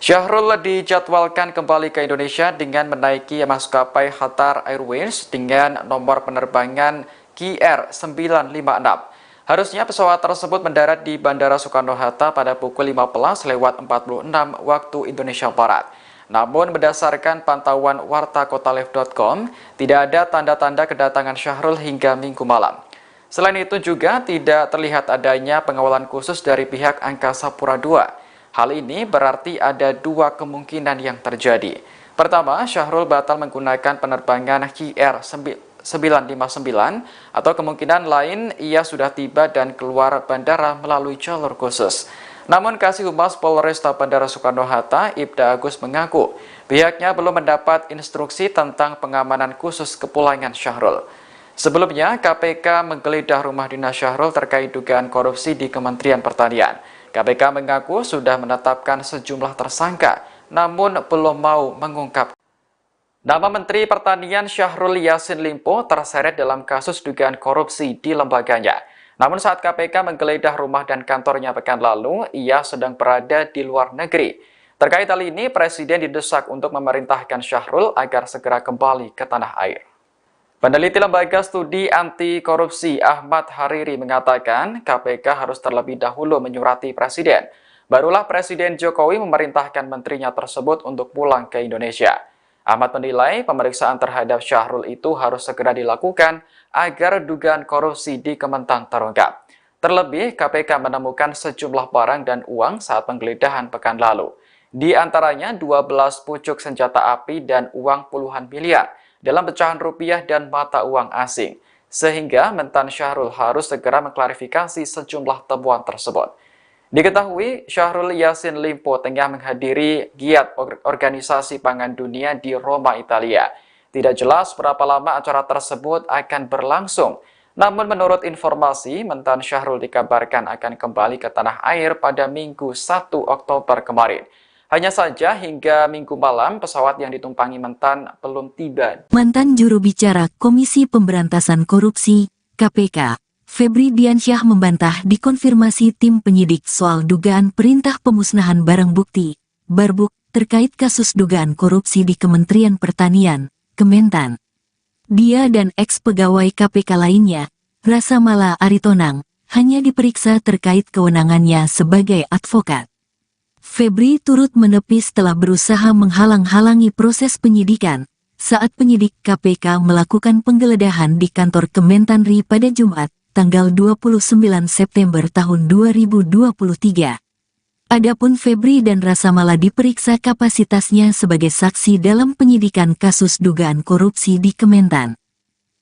Speaker 5: Syahrul dijadwalkan kembali ke Indonesia dengan menaiki maskapai Qatar Airways dengan nomor penerbangan KR956. Harusnya pesawat tersebut mendarat di Bandara Soekarno-Hatta pada pukul 15.46 waktu Indonesia Barat. Namun berdasarkan pantauan wartakotalive.com, tidak ada tanda-tanda kedatangan Syahrul hingga Minggu malam. Selain itu juga tidak terlihat adanya pengawalan khusus dari pihak Angkasa Pura II. Hal ini berarti ada dua kemungkinan yang terjadi. Pertama, Syahrul batal menggunakan penerbangan KR959 atau kemungkinan lain ia sudah tiba dan keluar bandara melalui jalur khusus. Namun Kasih Humas Polresta Bandara Soekarno-Hatta, Ibda Agus mengaku pihaknya belum mendapat instruksi tentang pengamanan khusus kepulangan Syahrul. Sebelumnya, KPK menggeledah rumah dinas Syahrul terkait dugaan korupsi di Kementerian Pertanian. KPK mengaku sudah menetapkan sejumlah tersangka, namun belum mau mengungkap. Nama Menteri Pertanian Syahrul Yassin Limpo terseret dalam kasus dugaan korupsi di lembaganya. Namun saat KPK menggeledah rumah dan kantornya pekan lalu, ia sedang berada di luar negeri. Terkait hal ini, Presiden didesak untuk memerintahkan Syahrul agar segera kembali ke tanah air. Peneliti Lembaga Studi Anti Korupsi Ahmad Hariri mengatakan KPK harus terlebih dahulu menyurati Presiden. Barulah Presiden Jokowi memerintahkan menterinya tersebut untuk pulang ke Indonesia. Ahmad menilai pemeriksaan terhadap Syahrul itu harus segera dilakukan agar dugaan korupsi di Kementan terungkap. Terlebih, KPK menemukan sejumlah barang dan uang saat penggeledahan pekan lalu. Di antaranya 12 pucuk senjata api dan uang puluhan miliar dalam pecahan rupiah dan mata uang asing. Sehingga mentan Syahrul harus segera mengklarifikasi sejumlah temuan tersebut. Diketahui Syahrul Yassin Limpo tengah menghadiri giat organisasi pangan dunia di Roma, Italia. Tidak jelas berapa lama acara tersebut akan berlangsung. Namun menurut informasi, mentan Syahrul dikabarkan akan kembali ke tanah air pada Minggu 1 Oktober kemarin. Hanya saja hingga Minggu malam pesawat yang ditumpangi mentan belum tiba.
Speaker 1: Mantan juru bicara Komisi Pemberantasan Korupsi, KPK, Febri Diansyah membantah dikonfirmasi tim penyidik soal dugaan perintah pemusnahan barang bukti, Barbuk, terkait kasus dugaan korupsi di Kementerian Pertanian, Kementan. Dia dan ex-pegawai KPK lainnya, Rasa Mala Aritonang, hanya diperiksa terkait kewenangannya sebagai advokat. Febri turut menepis telah berusaha menghalang-halangi proses penyidikan saat penyidik KPK melakukan penggeledahan di kantor Kementanri pada Jumat, tanggal 29 September tahun 2023. Adapun Febri dan Rasa Mala diperiksa kapasitasnya sebagai saksi dalam penyidikan kasus dugaan korupsi di Kementan.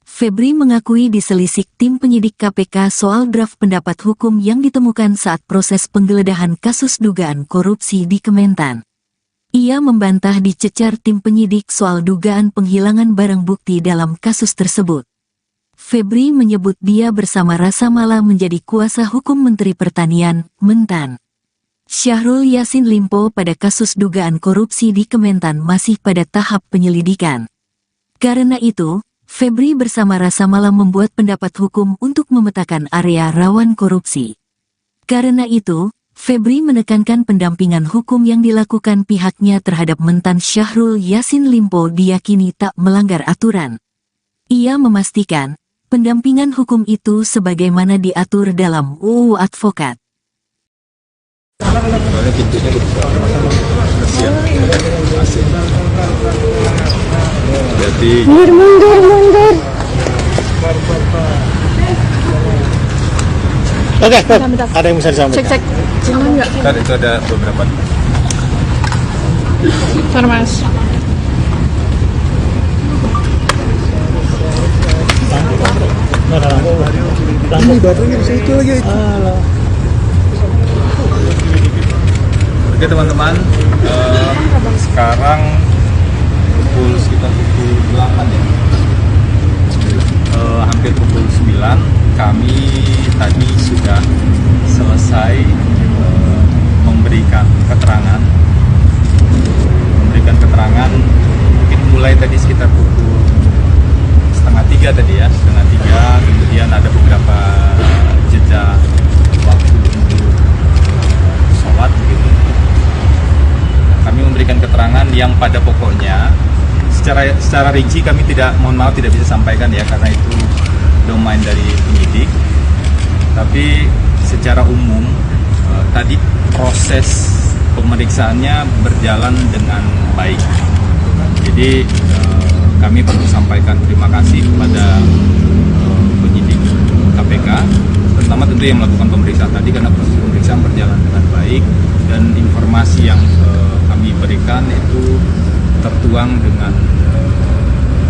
Speaker 1: Febri mengakui diselisik tim penyidik KPK soal draft pendapat hukum yang ditemukan saat proses penggeledahan kasus dugaan korupsi di Kementan. Ia membantah dicecar tim penyidik soal dugaan penghilangan barang bukti dalam kasus tersebut. Febri menyebut dia bersama Rasa Mala menjadi kuasa hukum Menteri Pertanian, Mentan. Syahrul Yassin Limpo pada kasus dugaan korupsi di Kementan masih pada tahap penyelidikan. Karena itu, Febri bersama Rasa Mala membuat pendapat hukum untuk memetakan area rawan korupsi. Karena itu, Febri menekankan pendampingan hukum yang dilakukan pihaknya terhadap Mentan Syahrul Yassin Limpo diyakini tak melanggar aturan. Ia memastikan, pendampingan hukum itu sebagaimana diatur dalam UU Advokat.
Speaker 2: Jadi
Speaker 4: Mundur.
Speaker 3: Oke,
Speaker 4: Bentar.
Speaker 3: ada yang bisa disampaikan?
Speaker 4: Cek. Cuman nggak?
Speaker 2: kan itu ada beberapa.
Speaker 4: Bentar, Mas.
Speaker 3: Ini baterainya bisa itu lagi.
Speaker 2: Oke teman-teman, sekarang sekitar pukul 8 ya, hampir pukul 9, kami tadi sudah pada pokoknya secara rinci kami mohon maaf tidak bisa sampaikan ya, karena itu domain dari penyidik. Tapi secara umum tadi proses pemeriksaannya berjalan dengan baik. Jadi kami perlu sampaikan terima kasih kepada penyidik KPK, terutama tentu yang melakukan pemeriksaan tadi, karena proses pemeriksaan berjalan dengan baik dan informasi yang kami berikan itu tertuang dengan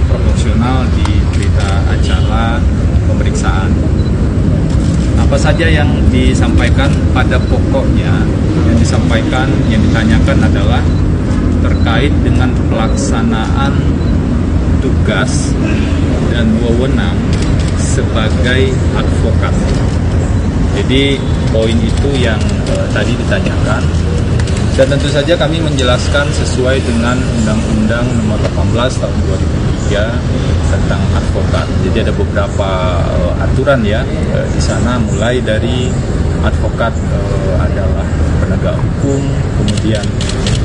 Speaker 2: proporsional di berita acara pemeriksaan. Apa saja yang disampaikan pada pokoknya, yang ditanyakan adalah terkait dengan pelaksanaan tugas dan wewenang sebagai advokat. Jadi poin itu yang tadi ditanyakan, dan tentu saja kami menjelaskan sesuai dengan Undang-Undang Nomor 18 Tahun 2003 tentang advokat. Jadi ada beberapa aturan ya di sana, mulai dari advokat adalah penegak hukum, kemudian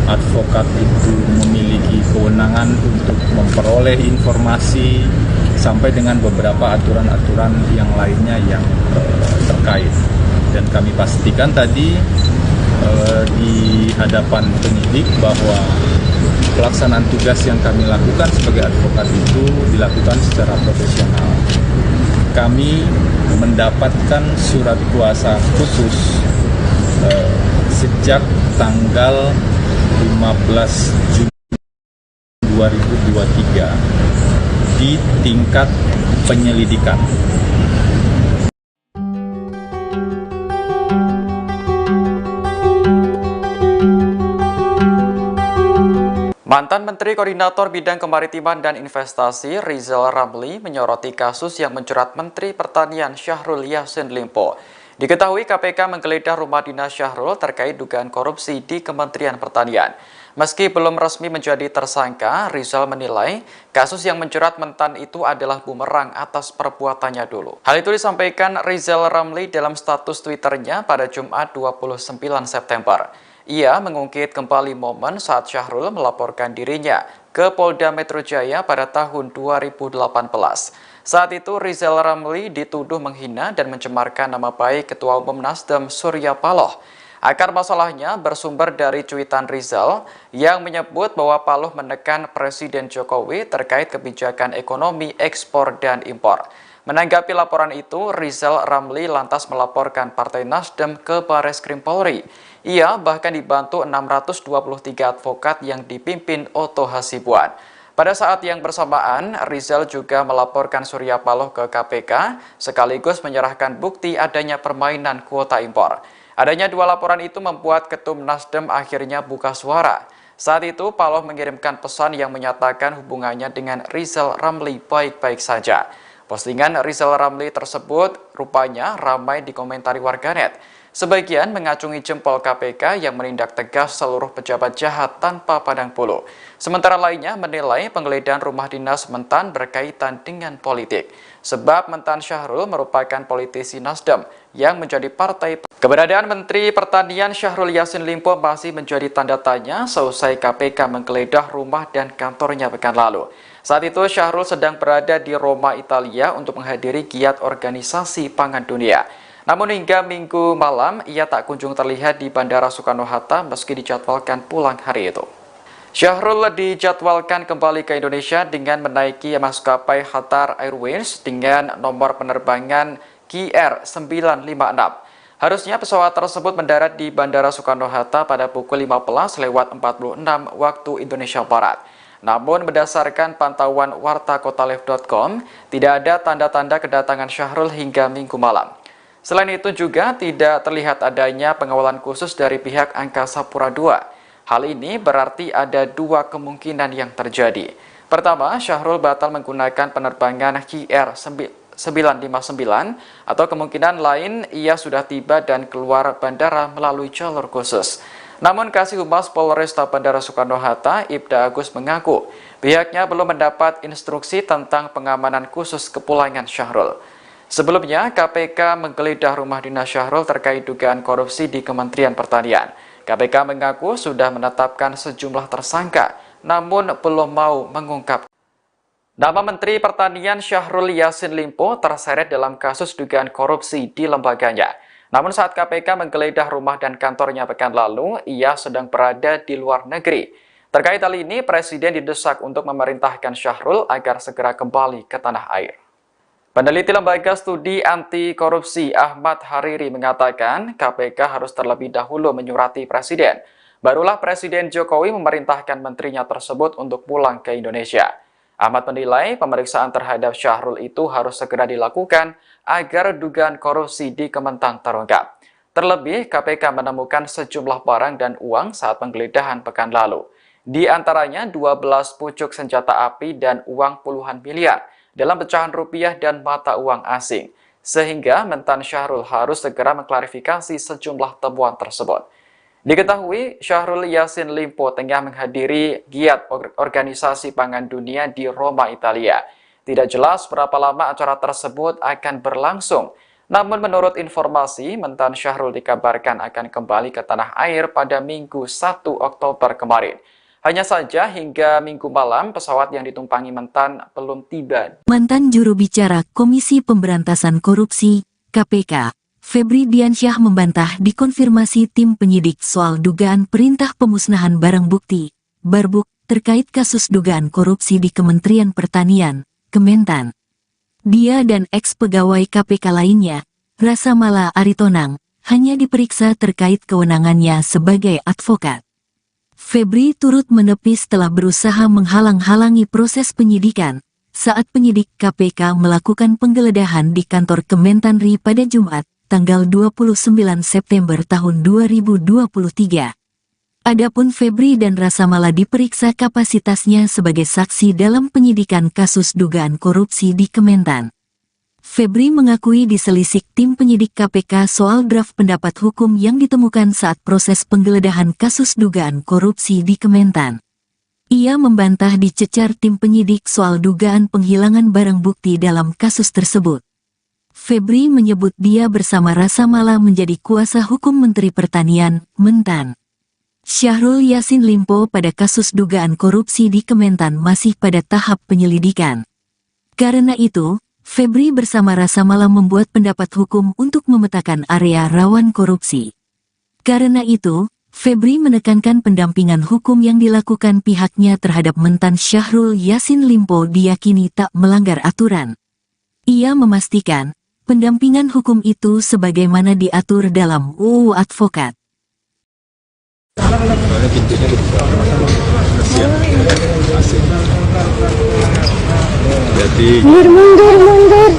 Speaker 2: advokat itu memiliki kewenangan untuk memperoleh informasi, sampai dengan beberapa aturan-aturan yang lainnya yang terkait. Dan kami pastikan tadi di hadapan penyidik bahwa pelaksanaan tugas yang kami lakukan sebagai advokat itu dilakukan secara profesional. Kami mendapatkan surat kuasa khusus sejak tanggal 15 Juni 2023 di tingkat penyelidikan.
Speaker 5: Mantan Menteri Koordinator Bidang Kemaritiman dan Investasi Rizal Ramli menyoroti kasus yang menjerat Menteri Pertanian Syahrul Yassin Limpo. Diketahui KPK menggeledah rumah dinas Syahrul terkait dugaan korupsi di Kementerian Pertanian. Meski belum resmi menjadi tersangka, Rizal menilai kasus yang menjerat mentan itu adalah bumerang atas perbuatannya dulu. Hal itu disampaikan Rizal Ramli dalam status Twitternya pada Jumat 29 September. Ia mengungkit kembali momen saat Syahrul melaporkan dirinya ke Polda Metro Jaya pada tahun 2018. Saat itu Rizal Ramli dituduh menghina dan mencemarkan nama baik Ketua Umum Nasdem Surya Paloh. Akar masalahnya bersumber dari cuitan Rizal yang menyebut bahwa Paloh menekan Presiden Jokowi terkait kebijakan ekonomi ekspor dan impor. Menanggapi laporan itu, Rizal Ramli lantas melaporkan Partai Nasdem ke Bareskrim Polri. Ia bahkan dibantu 623 advokat yang dipimpin Otto Hasibuan. Pada saat yang bersamaan, Rizal juga melaporkan Surya Paloh ke KPK, sekaligus menyerahkan bukti adanya permainan kuota impor. Adanya dua laporan itu membuat Ketum Nasdem akhirnya buka suara. Saat itu, Paloh mengirimkan pesan yang menyatakan hubungannya dengan Rizal Ramli baik-baik saja. Postingan Rizal Ramli tersebut rupanya ramai dikomentari warganet. Sebagian mengacungi jempol KPK yang menindak tegas seluruh pejabat jahat tanpa pandang bulu. Sementara lainnya menilai penggeledahan rumah dinas mentan berkaitan dengan politik. Sebab mentan Syahrul merupakan politisi Nasdem yang menjadi partai. Keberadaan Menteri Pertanian Syahrul Yassin Limpo masih menjadi tanda tanya seusai KPK menggeledah rumah dan kantornya pekan lalu. Saat itu Syahrul sedang berada di Roma, Italia untuk menghadiri giat organisasi pangan dunia. Namun hingga Minggu malam, ia tak kunjung terlihat di Bandara Soekarno-Hatta meski dijadwalkan pulang hari itu. Syahrul dijadwalkan kembali ke Indonesia dengan menaiki maskapai Qatar Airways dengan nomor penerbangan KR956. Harusnya pesawat tersebut mendarat di Bandara Soekarno-Hatta pada pukul 15.46 waktu Indonesia Barat. Namun berdasarkan pantauan wartakotalive.com, tidak ada tanda-tanda kedatangan Syahrul hingga Minggu malam. Selain itu juga tidak terlihat adanya pengawalan khusus dari pihak Angkasa Pura II. Hal ini berarti ada dua kemungkinan yang terjadi. Pertama, Syahrul batal menggunakan penerbangan KR959 atau kemungkinan lain ia sudah tiba dan keluar bandara melalui jalur khusus. Namun Kasih Humas Polresta Bandara Soekarno-Hatta, Ibda Agus mengaku pihaknya belum mendapat instruksi tentang pengamanan khusus kepulangan Syahrul. Sebelumnya, KPK menggeledah rumah dinas Syahrul terkait dugaan korupsi di Kementerian Pertanian. KPK mengaku sudah menetapkan sejumlah tersangka, namun belum mau mengungkap. Nama Menteri Pertanian Syahrul Yassin Limpo terseret dalam kasus dugaan korupsi di lembaganya. Namun saat KPK menggeledah rumah dan kantornya pekan lalu, ia sedang berada di luar negeri. Terkait hal ini, Presiden didesak untuk memerintahkan Syahrul agar segera kembali ke tanah air. Peneliti Lembaga Studi Anti Korupsi Ahmad Hariri mengatakan KPK harus terlebih dahulu menyurati Presiden. Barulah Presiden Jokowi memerintahkan menterinya tersebut untuk pulang ke Indonesia. Ahmad menilai pemeriksaan terhadap Syahrul itu harus segera dilakukan agar dugaan korupsi di Kementan terungkap. Terlebih, KPK menemukan sejumlah barang dan uang saat penggeledahan pekan lalu. Di antaranya 12 pucuk senjata api dan uang puluhan miliar dalam pecahan rupiah dan mata uang asing. Sehingga mentan Syahrul harus segera mengklarifikasi sejumlah temuan tersebut. Diketahui, Syahrul Yassin Limpo tengah menghadiri giat Organisasi Pangan Dunia di Roma, Italia. Tidak jelas berapa lama acara tersebut akan berlangsung. Namun menurut informasi, mentan Syahrul dikabarkan akan kembali ke tanah air pada Minggu 1 Oktober kemarin. Hanya saja hingga Minggu malam, pesawat yang ditumpangi mentan belum tiba.
Speaker 1: Mantan juru bicara Komisi Pemberantasan Korupsi, KPK, Febri Diansyah membantah dikonfirmasi tim penyidik soal dugaan perintah pemusnahan barang bukti, Barbuk, terkait kasus dugaan korupsi di Kementerian Pertanian, Kementan. Dia dan eks-pegawai KPK lainnya, Rasa Mala Aritonang, hanya diperiksa terkait kewenangannya sebagai advokat. Febri turut menepis telah berusaha menghalang-halangi proses penyidikan saat penyidik KPK melakukan penggeledahan di kantor Kementanri pada Jumat, tanggal 29 September tahun 2023. Adapun Febri dan Rasa Mala diperiksa kapasitasnya sebagai saksi dalam penyidikan kasus dugaan korupsi di Kementan. Febri mengakui diselisik tim penyidik KPK soal draft pendapat hukum yang ditemukan saat proses penggeledahan kasus dugaan korupsi di Kementan. Ia membantah dicecar tim penyidik soal dugaan penghilangan barang bukti dalam kasus tersebut. Febri menyebut dia bersama Rasa Mala menjadi kuasa hukum Menteri Pertanian, Mentan. Syahrul Yassin Limpo pada kasus dugaan korupsi di Kementan masih pada tahap penyelidikan. Karena itu, Febri bersama Rasa Mala membuat pendapat hukum untuk memetakan area rawan korupsi. Karena itu, Febri menekankan pendampingan hukum yang dilakukan pihaknya terhadap Mentan Syahrul Yassin Limpo diyakini tak melanggar aturan. Ia memastikan, pendampingan hukum itu sebagaimana diatur dalam UU Advokat.
Speaker 2: Jadi
Speaker 4: Mundur.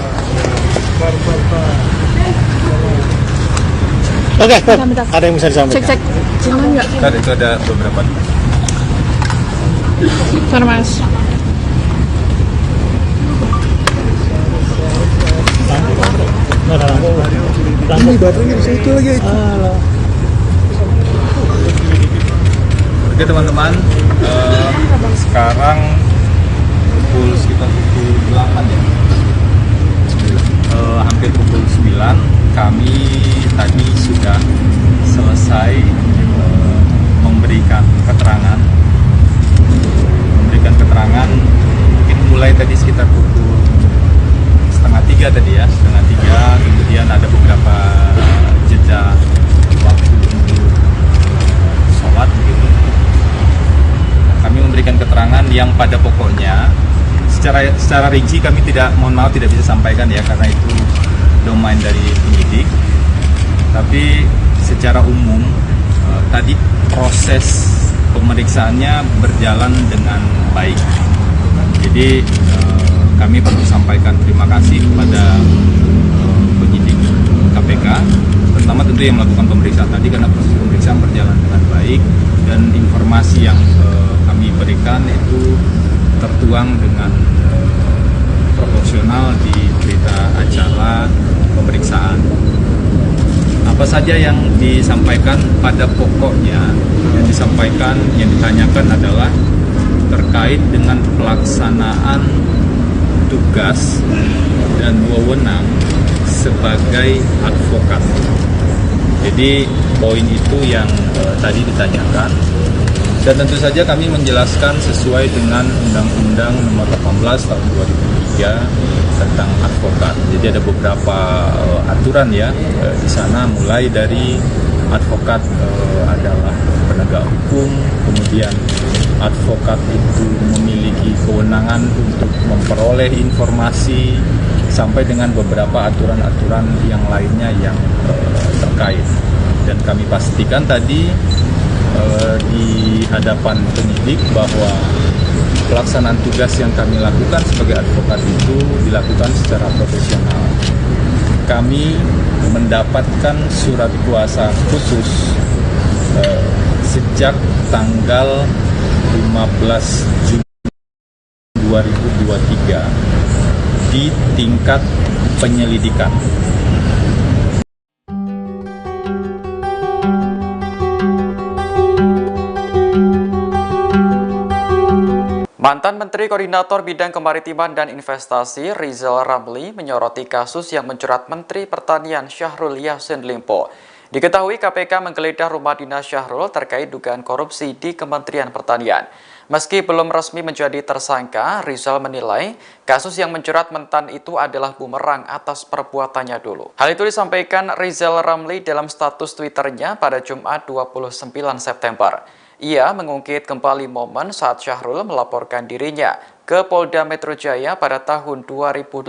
Speaker 3: Oke,
Speaker 4: Bentar.
Speaker 3: ada yang bisa disampaikan?
Speaker 4: Cek. Cuman nggak?
Speaker 2: kan itu ada beberapa.
Speaker 4: Bentar, Mas.
Speaker 3: Ini baterainya bisa itu lagi.
Speaker 2: Oke teman-teman, sekarang sekitar pukul 8 ya. Hampir pukul 9 kami tadi sudah selesai memberikan keterangan mungkin mulai tadi sekitar pukul 2:30 tadi ya, 2:30, kemudian ada beberapa jeda waktu untuk sholat begitu. Kami memberikan keterangan yang pada pokoknya secara rinci kami tidak bisa sampaikan ya, karena itu domain dari penyidik. Tapi secara umum tadi proses pemeriksaannya berjalan dengan baik. Jadi kami perlu sampaikan terima kasih kepada penyidik KPK, terutama tentu yang melakukan pemeriksaan tadi, karena proses pemeriksaan berjalan dengan baik dan informasi yang kami berikan itu tertuang dengan proporsional di berita acara pemeriksaan. Apa saja yang disampaikan pada pokoknya, yang ditanyakan adalah terkait dengan pelaksanaan tugas dan wewenang sebagai advokat. Jadi poin itu yang tadi ditanyakan, dan tentu saja kami menjelaskan sesuai dengan Undang-Undang Nomor 18 Tahun 2003 tentang advokat. Jadi ada beberapa aturan ya di sana, mulai dari advokat adalah penegak hukum, kemudian advokat itu memiliki kewenangan untuk memperoleh informasi, sampai dengan beberapa aturan-aturan yang lainnya yang terkait. Dan kami pastikan tadi di hadapan penyidik bahwa pelaksanaan tugas yang kami lakukan sebagai advokat itu dilakukan secara profesional. Kami mendapatkan surat kuasa khusus sejak tanggal 15 Juni 2023 di tingkat penyelidikan.
Speaker 5: Mantan Menteri Koordinator Bidang Kemaritiman dan Investasi Rizal Ramli menyoroti kasus yang menjerat Menteri Pertanian Syahrul Yassin Limpo. Diketahui KPK menggeledah rumah dinas Syahrul terkait dugaan korupsi di Kementerian Pertanian. Meski belum resmi menjadi tersangka, Rizal menilai kasus yang menjerat mentan itu adalah bumerang atas perbuatannya dulu. Hal itu disampaikan Rizal Ramli dalam status Twitternya pada Jumat 29 September. Ia mengungkit kembali momen saat Syahrul melaporkan dirinya ke Polda Metro Jaya pada tahun 2018.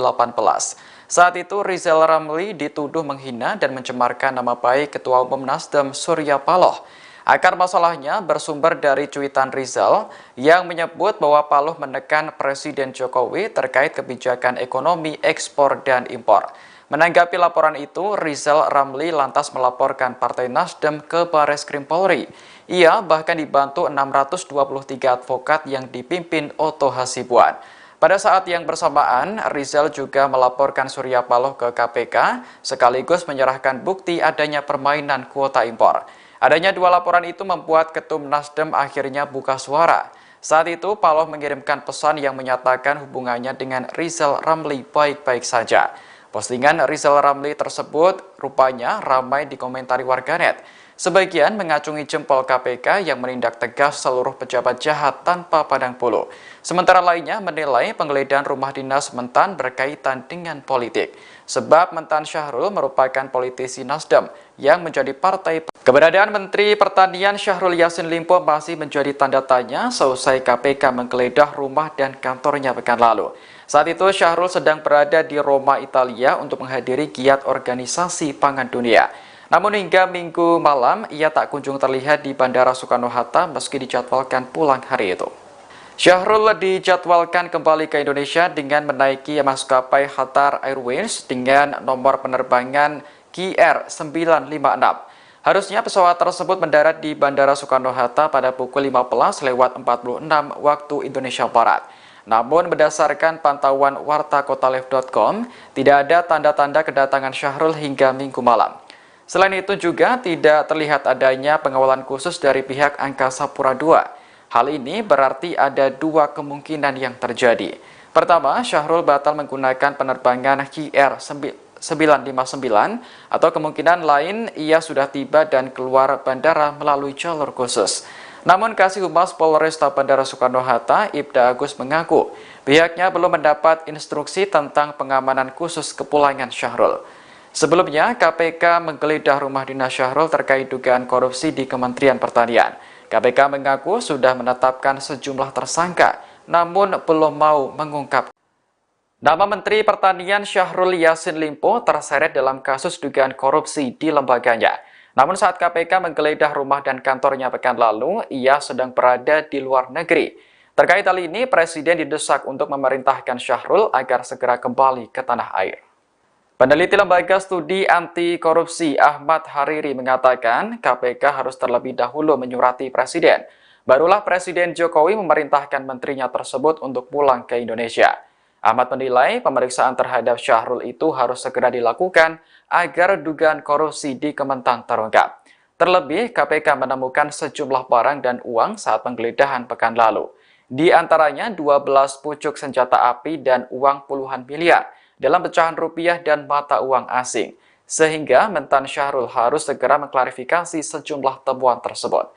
Speaker 5: Saat itu Rizal Ramli dituduh menghina dan mencemarkan nama baik Ketua Umum Nasdem Surya Paloh. Akar masalahnya bersumber dari cuitan Rizal yang menyebut bahwa Paloh menekan Presiden Jokowi terkait kebijakan ekonomi ekspor dan impor. Menanggapi laporan itu, Rizal Ramli lantas melaporkan Partai Nasdem ke Bareskrim Polri. Ia bahkan dibantu 623 advokat yang dipimpin Otto Hasibuan. Pada saat yang bersamaan, Rizal juga melaporkan Surya Paloh ke KPK, sekaligus menyerahkan bukti adanya permainan kuota impor. Adanya dua laporan itu membuat Ketum Nasdem akhirnya buka suara. Saat itu, Paloh mengirimkan pesan yang menyatakan hubungannya dengan Rizal Ramli baik-baik saja. Postingan Rizal Ramli tersebut rupanya ramai dikomentari warganet. Sebagian mengacungi jempol KPK yang menindak tegas seluruh pejabat jahat tanpa pandang bulu. Sementara lainnya menilai penggeledahan rumah dinas mentan berkaitan dengan politik. Sebab mentan Syahrul merupakan politisi Nasdem yang menjadi partai. Keberadaan Menteri Pertanian Syahrul Yassin Limpo masih menjadi tanda tanya seusai KPK menggeledah rumah dan kantornya pekan lalu. Saat itu Syahrul sedang berada di Roma, Italia untuk menghadiri giat organisasi pangan dunia. Namun hingga Minggu malam ia tak kunjung terlihat di Bandara Soekarno-Hatta meski dijadwalkan pulang hari itu. Syahrul dijadwalkan kembali ke Indonesia dengan menaiki maskapai Qatar Airways dengan nomor penerbangan KR956. Harusnya pesawat tersebut mendarat di Bandara Soekarno-Hatta pada pukul 15:46 waktu Indonesia Barat. Namun berdasarkan pantauan wartakotalive.com, tidak ada tanda-tanda kedatangan Syahrul hingga Minggu malam. Selain itu juga tidak terlihat adanya pengawalan khusus dari pihak Angkasa Pura II. Hal ini berarti ada dua kemungkinan yang terjadi. Pertama, Syahrul batal menggunakan penerbangan KR959 atau kemungkinan lain ia sudah tiba dan keluar bandara melalui jalur khusus. Namun Kasih Humas Polresta Bandara Soekarno-Hatta, Ibda Agus mengaku pihaknya belum mendapat instruksi tentang pengamanan khusus kepulangan Syahrul. Sebelumnya, KPK menggeledah rumah dinas Syahrul terkait dugaan korupsi di Kementerian Pertanian. KPK mengaku sudah menetapkan sejumlah tersangka, namun belum mau mengungkap. Nama Menteri Pertanian Syahrul Yassin Limpo terseret dalam kasus dugaan korupsi di lembaganya. Namun saat KPK menggeledah rumah dan kantornya pekan lalu, ia sedang berada di luar negeri. Terkait hal ini, Presiden didesak untuk memerintahkan Syahrul agar segera kembali ke tanah air. Peneliti Lembaga Studi Anti Korupsi Ahmad Hariri mengatakan KPK harus terlebih dahulu menyurati Presiden. Barulah Presiden Jokowi memerintahkan menterinya tersebut untuk pulang ke Indonesia. Ahmad menilai pemeriksaan terhadap Syahrul itu harus segera dilakukan agar dugaan korupsi di Kementan terungkap. Terlebih, KPK menemukan sejumlah barang dan uang saat penggeledahan pekan lalu. Di antaranya 12 pucuk senjata api dan uang puluhan miliar dalam pecahan rupiah dan mata uang asing. sehingga mentan Syahrul harus segera mengklarifikasi sejumlah temuan tersebut.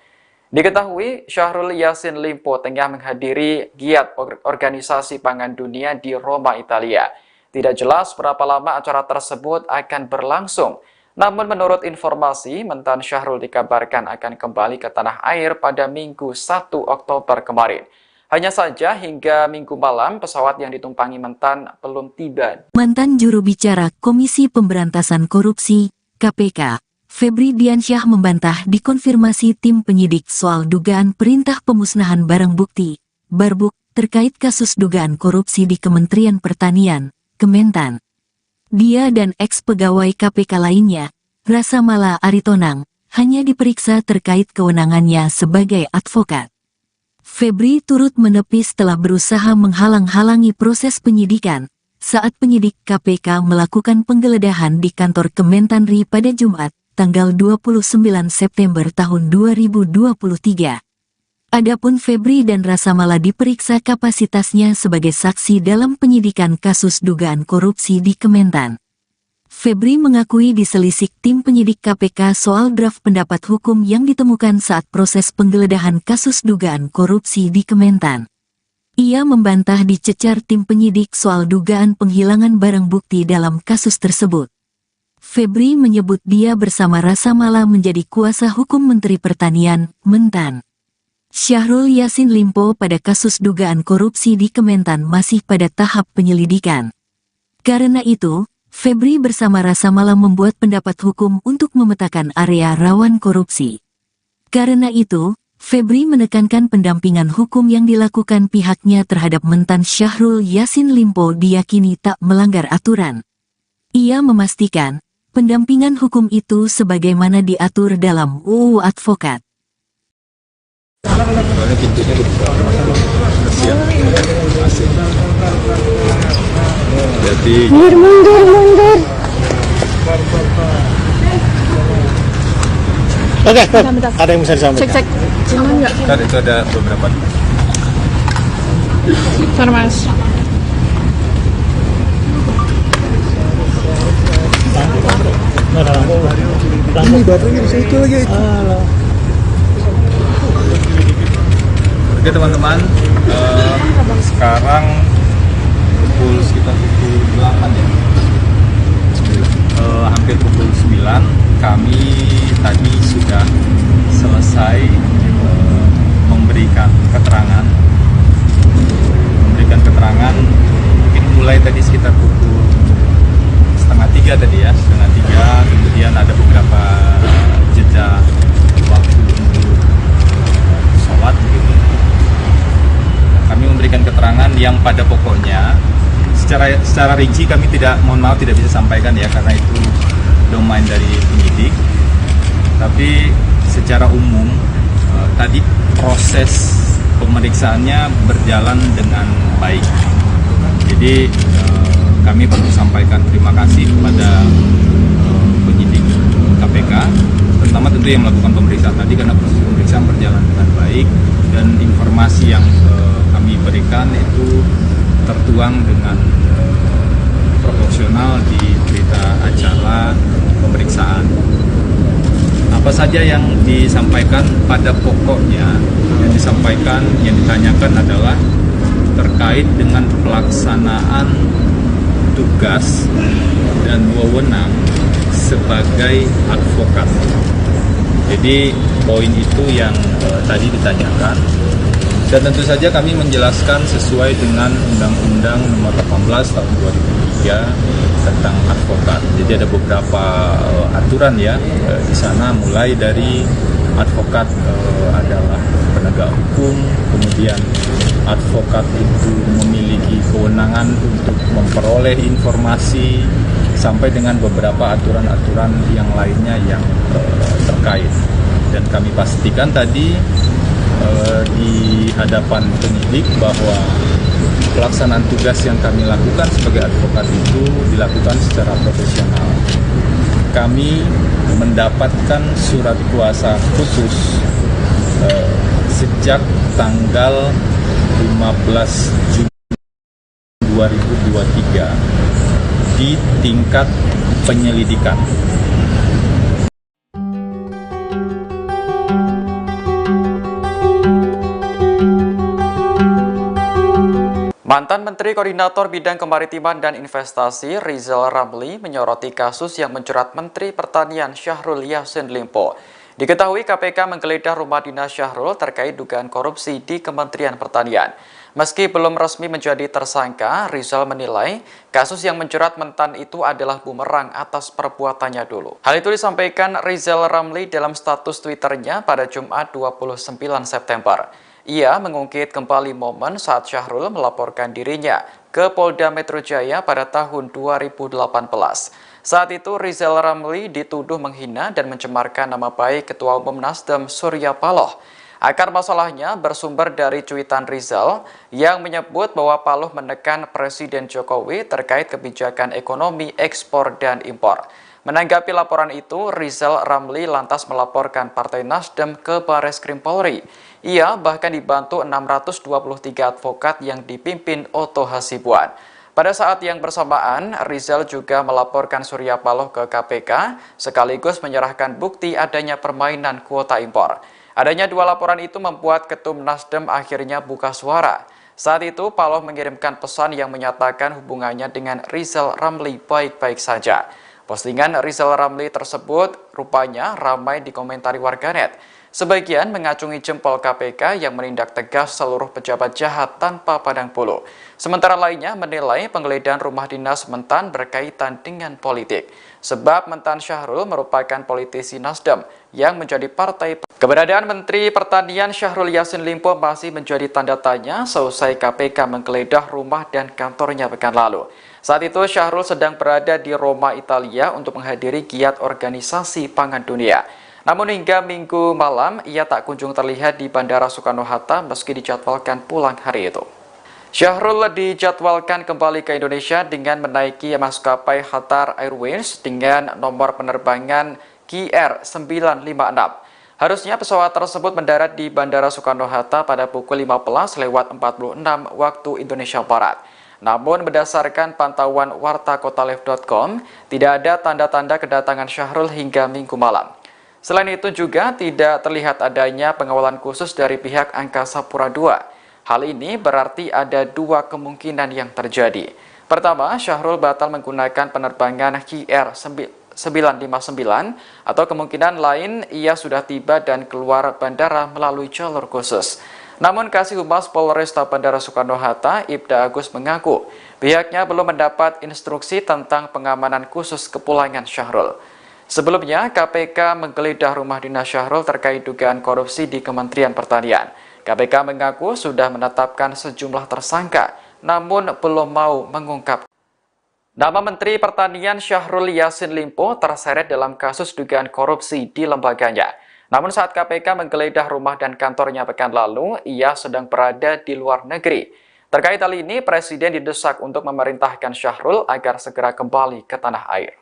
Speaker 5: Diketahui, Syahrul Yassin Limpo tengah menghadiri giat Organisasi Pangan Dunia di Roma, Italia. Tidak jelas berapa lama acara tersebut akan berlangsung. Namun menurut informasi, mentan Syahrul dikabarkan akan kembali ke tanah air pada Minggu 1 Oktober kemarin. Hanya saja hingga Minggu malam pesawat yang ditumpangi mentan belum tiba.
Speaker 1: Mantan juru bicara Komisi Pemberantasan Korupsi, KPK, Febri Diansyah membantah dikonfirmasi tim penyidik soal dugaan perintah pemusnahan barang bukti, Barbuk, terkait kasus dugaan korupsi di Kementerian Pertanian, Kementan. Dia dan ex-pegawai KPK lainnya, Rasamala Aritonang, hanya diperiksa terkait kewenangannya sebagai advokat. Febri turut menepis telah berusaha menghalang-halangi proses penyidikan saat penyidik KPK melakukan penggeledahan di kantor Kementanri pada Jumat, tanggal 29 September tahun 2023. Adapun Febri dan Rasamala diperiksa kapasitasnya sebagai saksi dalam penyidikan kasus dugaan korupsi di Kementan. Febri mengakui diselisik tim penyidik KPK soal draft pendapat hukum yang ditemukan saat proses penggeledahan kasus dugaan korupsi di Kementan. Ia membantah dicecar tim penyidik soal dugaan penghilangan barang bukti dalam kasus tersebut. Febri menyebut dia bersama Rasamala menjadi kuasa hukum Menteri Pertanian, Mentan. Syahrul Yassin Limpo pada kasus dugaan korupsi di Kementan masih pada tahap penyelidikan. Karena itu, Febri bersama Rasamala membuat pendapat hukum untuk memetakan area rawan korupsi. Karena itu, Febri menekankan pendampingan hukum yang dilakukan pihaknya terhadap mentan Syahrul Yassin Limpo diyakini tak melanggar aturan. Ia memastikan, pendampingan hukum itu sebagaimana diatur dalam UU Advokat.
Speaker 2: Soalnya pintunya dibuka. Kasihan. Asik. Jadi
Speaker 4: Mundur.
Speaker 3: Oke,
Speaker 4: Bentar.
Speaker 3: ada yang bisa disampaikan.
Speaker 4: Cek. Aman nggak?
Speaker 2: kan itu ada beberapa.
Speaker 4: Bentar, Mas.
Speaker 3: Ini baterainya di situ lagi.
Speaker 2: Oke teman-teman, sekarang sekitar pukul 8 ya, hampir pukul 9, kami tadi sudah selesai memberikan keterangan, mungkin mulai tadi sekitar pukul setengah 3 tadi ya, kemudian ada beberapa jeda waktu untuk sholat begitu. Kami memberikan keterangan yang pada pokoknya secara rinci kami tidak bisa sampaikan ya, karena itu domain dari penyidik. Tapi secara umum tadi proses pemeriksaannya berjalan dengan baik. Jadi kami perlu sampaikan terima kasih kepada penyidik KPK, terutama tentu yang melakukan pemeriksaan tadi, karena proses pemeriksaan berjalan dengan baik dan informasi yang kami berikan itu tertuang dengan proporsional di berita acara pemeriksaan. Apa saja yang disampaikan pada pokoknya, yang ditanyakan adalah terkait dengan pelaksanaan tugas dan wewenang sebagai advokat. Jadi poin itu yang tadi ditanyakan. Dan tentu saja kami menjelaskan sesuai dengan Undang-Undang Nomor 18 Tahun 2003 tentang advokat. Jadi ada beberapa aturan ya di sana, mulai dari advokat adalah penegak hukum, kemudian advokat itu memiliki kewenangan untuk memperoleh informasi, sampai dengan beberapa aturan-aturan yang lainnya yang terkait. Dan kami pastikan tadi di hadapan penyidik bahwa pelaksanaan tugas yang kami lakukan sebagai advokat itu dilakukan secara profesional. Kami mendapatkan surat kuasa khusus sejak tanggal 15 Juni 2023 di tingkat penyelidikan.
Speaker 5: Mantan Menteri Koordinator Bidang Kemaritiman dan Investasi Rizal Ramli menyoroti kasus yang menjerat Menteri Pertanian Syahrul Yassin Limpo. Diketahui KPK menggeledah rumah dinas Syahrul terkait dugaan korupsi di Kementerian Pertanian. Meski belum resmi menjadi tersangka, Rizal menilai kasus yang menjerat mentan itu adalah bumerang atas perbuatannya dulu. Hal itu disampaikan Rizal Ramli dalam status Twitternya pada Jumat 29 September. Ia mengungkit kembali momen saat Syahrul melaporkan dirinya ke Polda Metro Jaya pada tahun 2018. Saat itu Rizal Ramli dituduh menghina dan mencemarkan nama baik Ketua Umum Nasdem Surya Paloh. Akar masalahnya bersumber dari cuitan Rizal yang menyebut bahwa Paloh menekan Presiden Jokowi terkait kebijakan ekonomi ekspor dan impor. Menanggapi laporan itu, Rizal Ramli lantas melaporkan Partai Nasdem ke Bareskrim Polri. Ia bahkan dibantu 623 advokat yang dipimpin Otto Hasibuan. Pada saat yang bersamaan, Rizal juga melaporkan Surya Paloh ke KPK, sekaligus menyerahkan bukti adanya permainan kuota impor. Adanya dua laporan itu membuat Ketum Nasdem akhirnya buka suara. Saat itu, Paloh mengirimkan pesan yang menyatakan hubungannya dengan Rizal Ramli baik-baik saja. Postingan Rizal Ramli tersebut rupanya ramai dikomentari warganet. Sebagian mengacungi jempol KPK yang menindak tegas seluruh pejabat jahat tanpa pandang bulu. Sementara lainnya menilai penggeledahan rumah dinas mentan berkaitan dengan politik. Sebab mentan Syahrul merupakan politisi Nasdem yang menjadi partai. Keberadaan Menteri Pertanian Syahrul Yassin Limpo masih menjadi tanda tanya seusai KPK menggeledah rumah dan kantornya pekan lalu. Saat itu Syahrul sedang berada di Roma, Italia untuk menghadiri giat organisasi pangan dunia. Namun hingga Minggu malam ia tak kunjung terlihat di Bandara Soekarno-Hatta meski dijadwalkan pulang hari itu. Syahrul dijadwalkan kembali ke Indonesia dengan menaiki maskapai Qatar Airways dengan nomor penerbangan KR956. Harusnya pesawat tersebut mendarat di Bandara Soekarno-Hatta pada pukul 15:46 waktu Indonesia Barat. Namun berdasarkan pantauan wartakotalive.com, tidak ada tanda-tanda kedatangan Syahrul hingga Minggu malam. Selain itu juga tidak terlihat adanya pengawalan khusus dari pihak Angkasa Pura II. Hal ini berarti ada dua kemungkinan yang terjadi. Pertama, Syahrul batal menggunakan penerbangan KR959 atau kemungkinan lain ia sudah tiba dan keluar bandara melalui jalur khusus. Namun Kasih Humas Polresta Bandara Soekarno-Hatta, Ibda Agus mengaku pihaknya belum mendapat instruksi tentang pengamanan khusus kepulangan Syahrul. Sebelumnya, KPK menggeledah rumah dinas Syahrul terkait dugaan korupsi di Kementerian Pertanian. KPK mengaku sudah menetapkan sejumlah tersangka, namun belum mau mengungkap. Nama Menteri Pertanian Syahrul Yassin Limpo terseret dalam kasus dugaan korupsi di lembaganya. Namun saat KPK menggeledah rumah dan kantornya pekan lalu, ia sedang berada di luar negeri. Terkait hal ini, Presiden didesak untuk memerintahkan Syahrul agar segera kembali ke tanah air.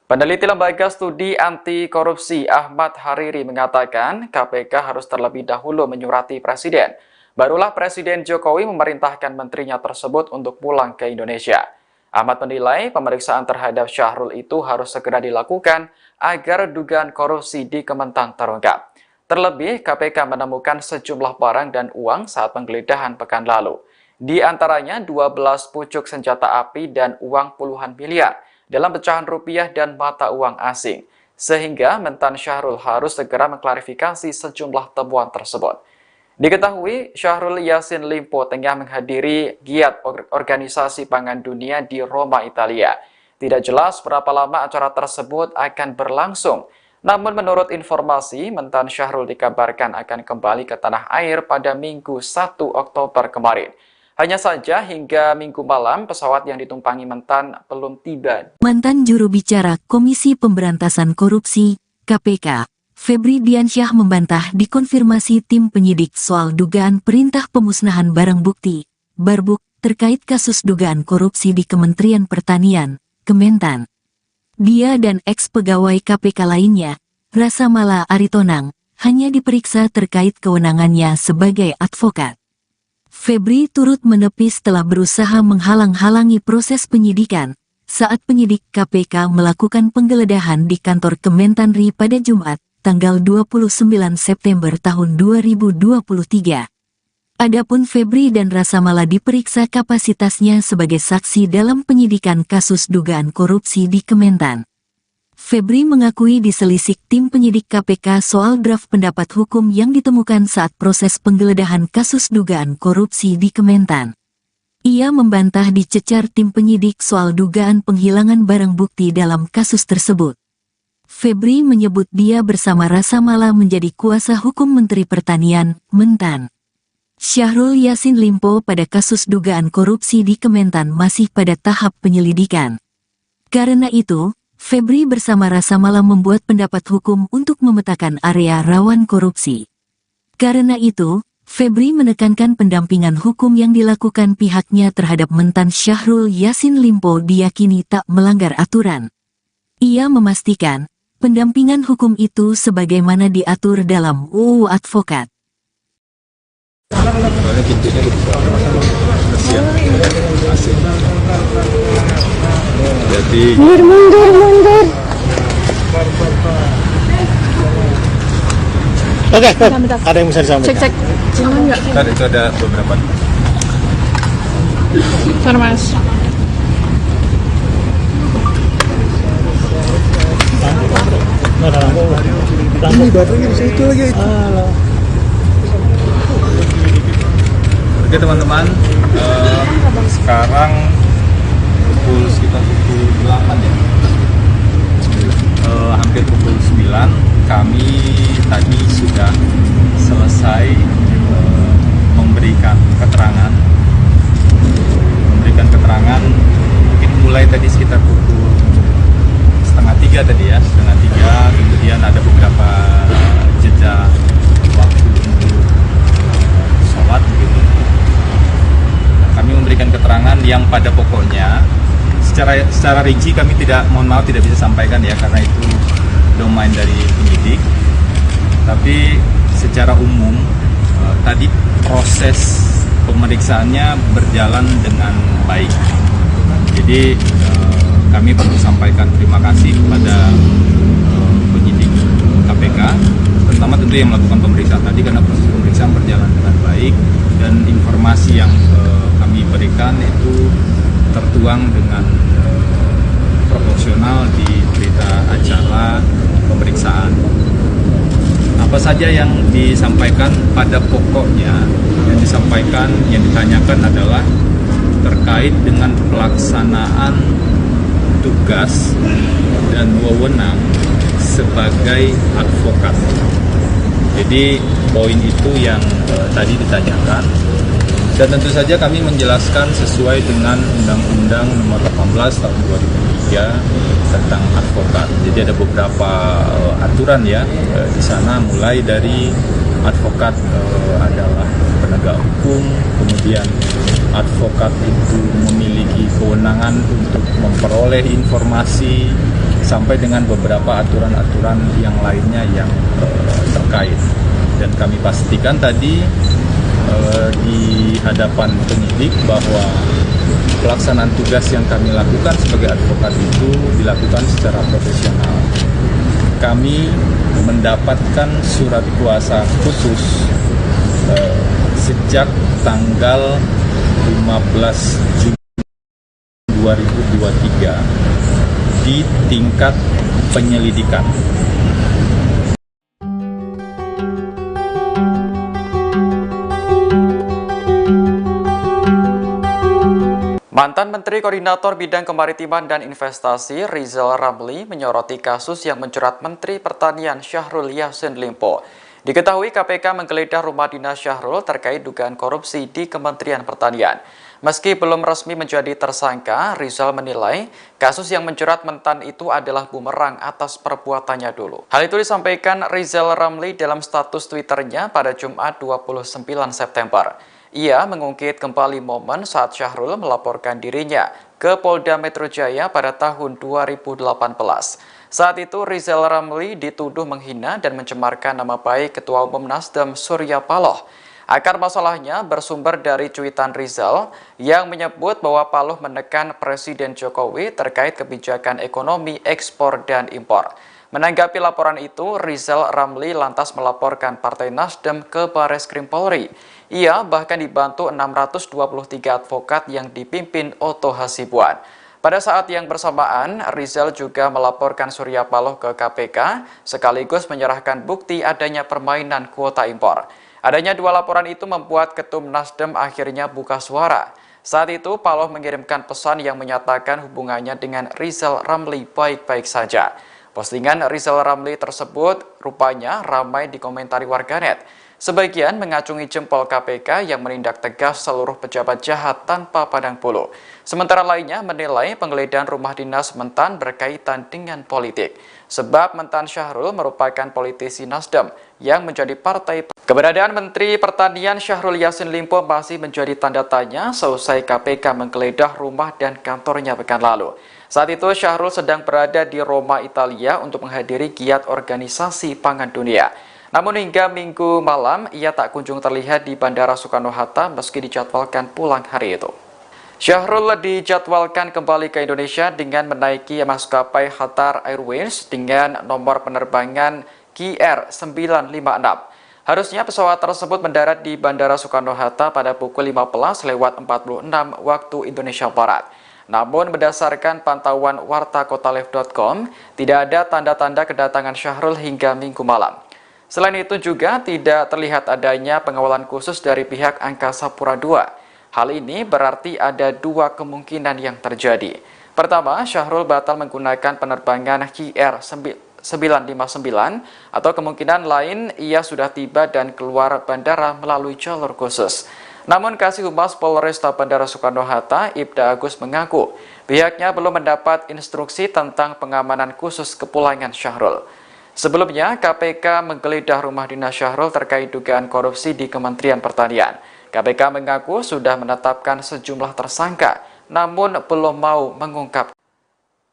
Speaker 5: Peneliti Lembaga Studi Anti Korupsi Ahmad Hariri mengatakan KPK harus terlebih dahulu menyurati Presiden. Barulah Presiden Jokowi memerintahkan menterinya tersebut untuk pulang ke Indonesia. Ahmad menilai pemeriksaan terhadap Syahrul itu harus segera dilakukan agar dugaan korupsi di Kementan terungkap. Terlebih, KPK menemukan sejumlah barang dan uang saat penggeledahan pekan lalu. Di antaranya 12 pucuk senjata api dan uang puluhan miliar dalam pecahan rupiah dan mata uang asing. Sehingga mentan Syahrul harus segera mengklarifikasi sejumlah temuan tersebut. Diketahui Syahrul Yassin Limpo tengah menghadiri giat organisasi pangan dunia di Roma, Italia. Tidak jelas berapa lama acara tersebut akan berlangsung. Namun menurut informasi, mentan Syahrul dikabarkan akan kembali ke tanah air pada Minggu 1 Oktober kemarin. Hanya saja hingga Minggu malam pesawat yang ditumpangi mentan belum tiba.
Speaker 1: Mantan juru bicara Komisi Pemberantasan Korupsi, KPK, Febri Diansyah membantah dikonfirmasi tim penyidik soal dugaan perintah pemusnahan barang bukti, Barbuk, terkait kasus dugaan korupsi di Kementerian Pertanian, Kementan. Dia dan ex-pegawai KPK lainnya, Rasa Mala Aritonang, hanya diperiksa terkait kewenangannya sebagai advokat. Febri turut menepis telah berusaha menghalang-halangi proses penyidikan, saat penyidik KPK melakukan penggeledahan di kantor Kementanri pada Jumat, tanggal 29 September tahun 2023. Adapun Febri dan Rasamala diperiksa kapasitasnya sebagai saksi dalam penyidikan kasus dugaan korupsi di Kementan. Febri mengakui diselisik tim penyidik KPK soal draft pendapat hukum yang ditemukan saat proses penggeledahan kasus dugaan korupsi di Kementan. Ia membantah dicecar tim penyidik soal dugaan penghilangan barang bukti dalam kasus tersebut. Febri menyebut dia bersama Rasamala menjadi kuasa hukum Menteri Pertanian, Mentan. Syahrul Yassin Limpo pada kasus dugaan korupsi di Kementan masih pada tahap penyelidikan. Karena itu, Febri bersama Rasamala membuat pendapat hukum untuk memetakan area rawan korupsi. Karena itu, Febri menekankan pendampingan hukum yang dilakukan pihaknya terhadap Mentan Syahrul Yassin Limpo diyakini tak melanggar aturan. Ia memastikan, pendampingan hukum itu sebagaimana diatur dalam UU Advokat.
Speaker 2: Soalnya pintunya dibuka. Kasihan. Asik. Jadi
Speaker 4: Mundur.
Speaker 3: Oke,
Speaker 4: Bentar.
Speaker 3: ada yang bisa disampaikan.
Speaker 4: Cek. Aman nggak?
Speaker 2: tadi itu ada beberapa.
Speaker 4: Bentar, Mas.
Speaker 3: Ini baterainya di situ lagi.
Speaker 2: Oke teman-teman, sekarang sekitar pukul 8 ya. Hampir pukul 9 kami tadi sudah selesai memberikan keterangan mungkin mulai tadi sekitar pukul setengah 3 tadi ya, kemudian ada beberapa jeda waktu untuk sholat begitu. Kami memberikan keterangan yang pada pokoknya secara rinci kami tidak bisa sampaikan ya, karena itu domain dari penyidik. Tapi secara umum tadi proses pemeriksaannya berjalan dengan baik. Jadi kami perlu sampaikan terima kasih kepada penyidik KPK, terutama tentu yang melakukan pemeriksaan tadi, karena proses pemeriksaan berjalan dengan baik dan informasi yang kami berikan itu tertuang dengan proporsional di berita acara pemeriksaan. Apa saja yang disampaikan pada pokoknya, yang ditanyakan adalah terkait dengan pelaksanaan tugas dan wewenang sebagai advokat. Jadi poin itu yang tadi ditanyakan, dan tentu saja kami menjelaskan sesuai dengan Undang-Undang Nomor 18 Tahun 2003 tentang advokat. Jadi ada beberapa aturan ya di sana, mulai dari advokat adalah penegak hukum, kemudian advokat itu memiliki kewenangan untuk memperoleh informasi, sampai dengan beberapa aturan-aturan yang lainnya yang terkait. Dan kami pastikan tadi di hadapan penyidik bahwa pelaksanaan tugas yang kami lakukan sebagai advokat itu dilakukan secara profesional. Kami mendapatkan surat kuasa khusus sejak tanggal 15 Juni 2023 di tingkat penyelidikan.
Speaker 5: Mantan Menteri Koordinator Bidang Kemaritiman dan Investasi Rizal Ramli menyoroti kasus yang menjerat Menteri Pertanian Syahrul Yassin Limpo. Diketahui KPK menggeledah rumah dinas Syahrul terkait dugaan korupsi di Kementerian Pertanian. Meski belum resmi menjadi tersangka, Rizal menilai kasus yang menjerat Mentan itu adalah bumerang atas perbuatannya dulu. Hal itu disampaikan Rizal Ramli dalam status Twitternya pada Jumat 29 September. Ia mengungkit kembali momen saat Syahrul melaporkan dirinya ke Polda Metro Jaya pada tahun 2018. Saat itu Rizal Ramli dituduh menghina dan mencemarkan nama baik Ketua Umum Nasdem Surya Paloh. Akar masalahnya bersumber dari cuitan Rizal yang menyebut bahwa Paloh menekan Presiden Jokowi terkait kebijakan ekonomi ekspor dan impor. Menanggapi laporan itu, Rizal Ramli lantas melaporkan Partai Nasdem ke Bareskrim Polri. Ia bahkan dibantu 623 advokat yang dipimpin Oto Hasibuan. Pada saat yang bersamaan, Rizal juga melaporkan Surya Paloh ke KPK sekaligus menyerahkan bukti adanya permainan kuota impor. Adanya dua laporan itu membuat Ketum Nasdem akhirnya buka suara. Saat itu, Paloh mengirimkan pesan yang menyatakan hubungannya dengan Rizal Ramli baik-baik saja. Postingan Rizal Ramli tersebut rupanya ramai dikomentari warganet. Sebagian mengacungi jempol KPK yang menindak tegas seluruh pejabat jahat tanpa pandang bulu. Sementara lainnya menilai penggeledahan rumah dinas Mentan berkaitan dengan politik. Sebab Mentan Syahrul merupakan politisi Nasdem yang menjadi partai. Keberadaan Menteri Pertanian Syahrul Yassin Limpo masih menjadi tanda tanya seusai KPK menggeledah rumah dan kantornya pekan lalu. Saat itu Syahrul sedang berada di Roma, Italia untuk menghadiri giat organisasi pangan dunia. Namun hingga Minggu malam, ia tak kunjung terlihat di Bandara Soekarno-Hatta meski dijadwalkan pulang hari itu. Syahrul dijadwalkan kembali ke Indonesia dengan menaiki maskapai Qatar Airways dengan nomor penerbangan KR956. Harusnya pesawat tersebut mendarat di Bandara Soekarno-Hatta pada pukul 15.46 waktu Indonesia Barat. Namun berdasarkan pantauan wartakotalive.com, tidak ada tanda-tanda kedatangan Syahrul hingga Minggu malam. Selain itu juga tidak terlihat adanya pengawalan khusus dari pihak Angkasa Pura II. Hal ini berarti ada dua kemungkinan yang terjadi. Pertama, Syahrul batal menggunakan penerbangan KR959 atau kemungkinan lain ia sudah tiba dan keluar bandara melalui jalur khusus. Namun Kasih Humas Polresta Bandara Soekarno-Hatta, Ibda Agus mengaku pihaknya belum mendapat instruksi tentang pengamanan khusus kepulangan Syahrul. Sebelumnya, KPK menggeledah rumah dinas Syahrul terkait dugaan korupsi di Kementerian Pertanian. KPK mengaku sudah menetapkan sejumlah tersangka, namun belum mau mengungkap.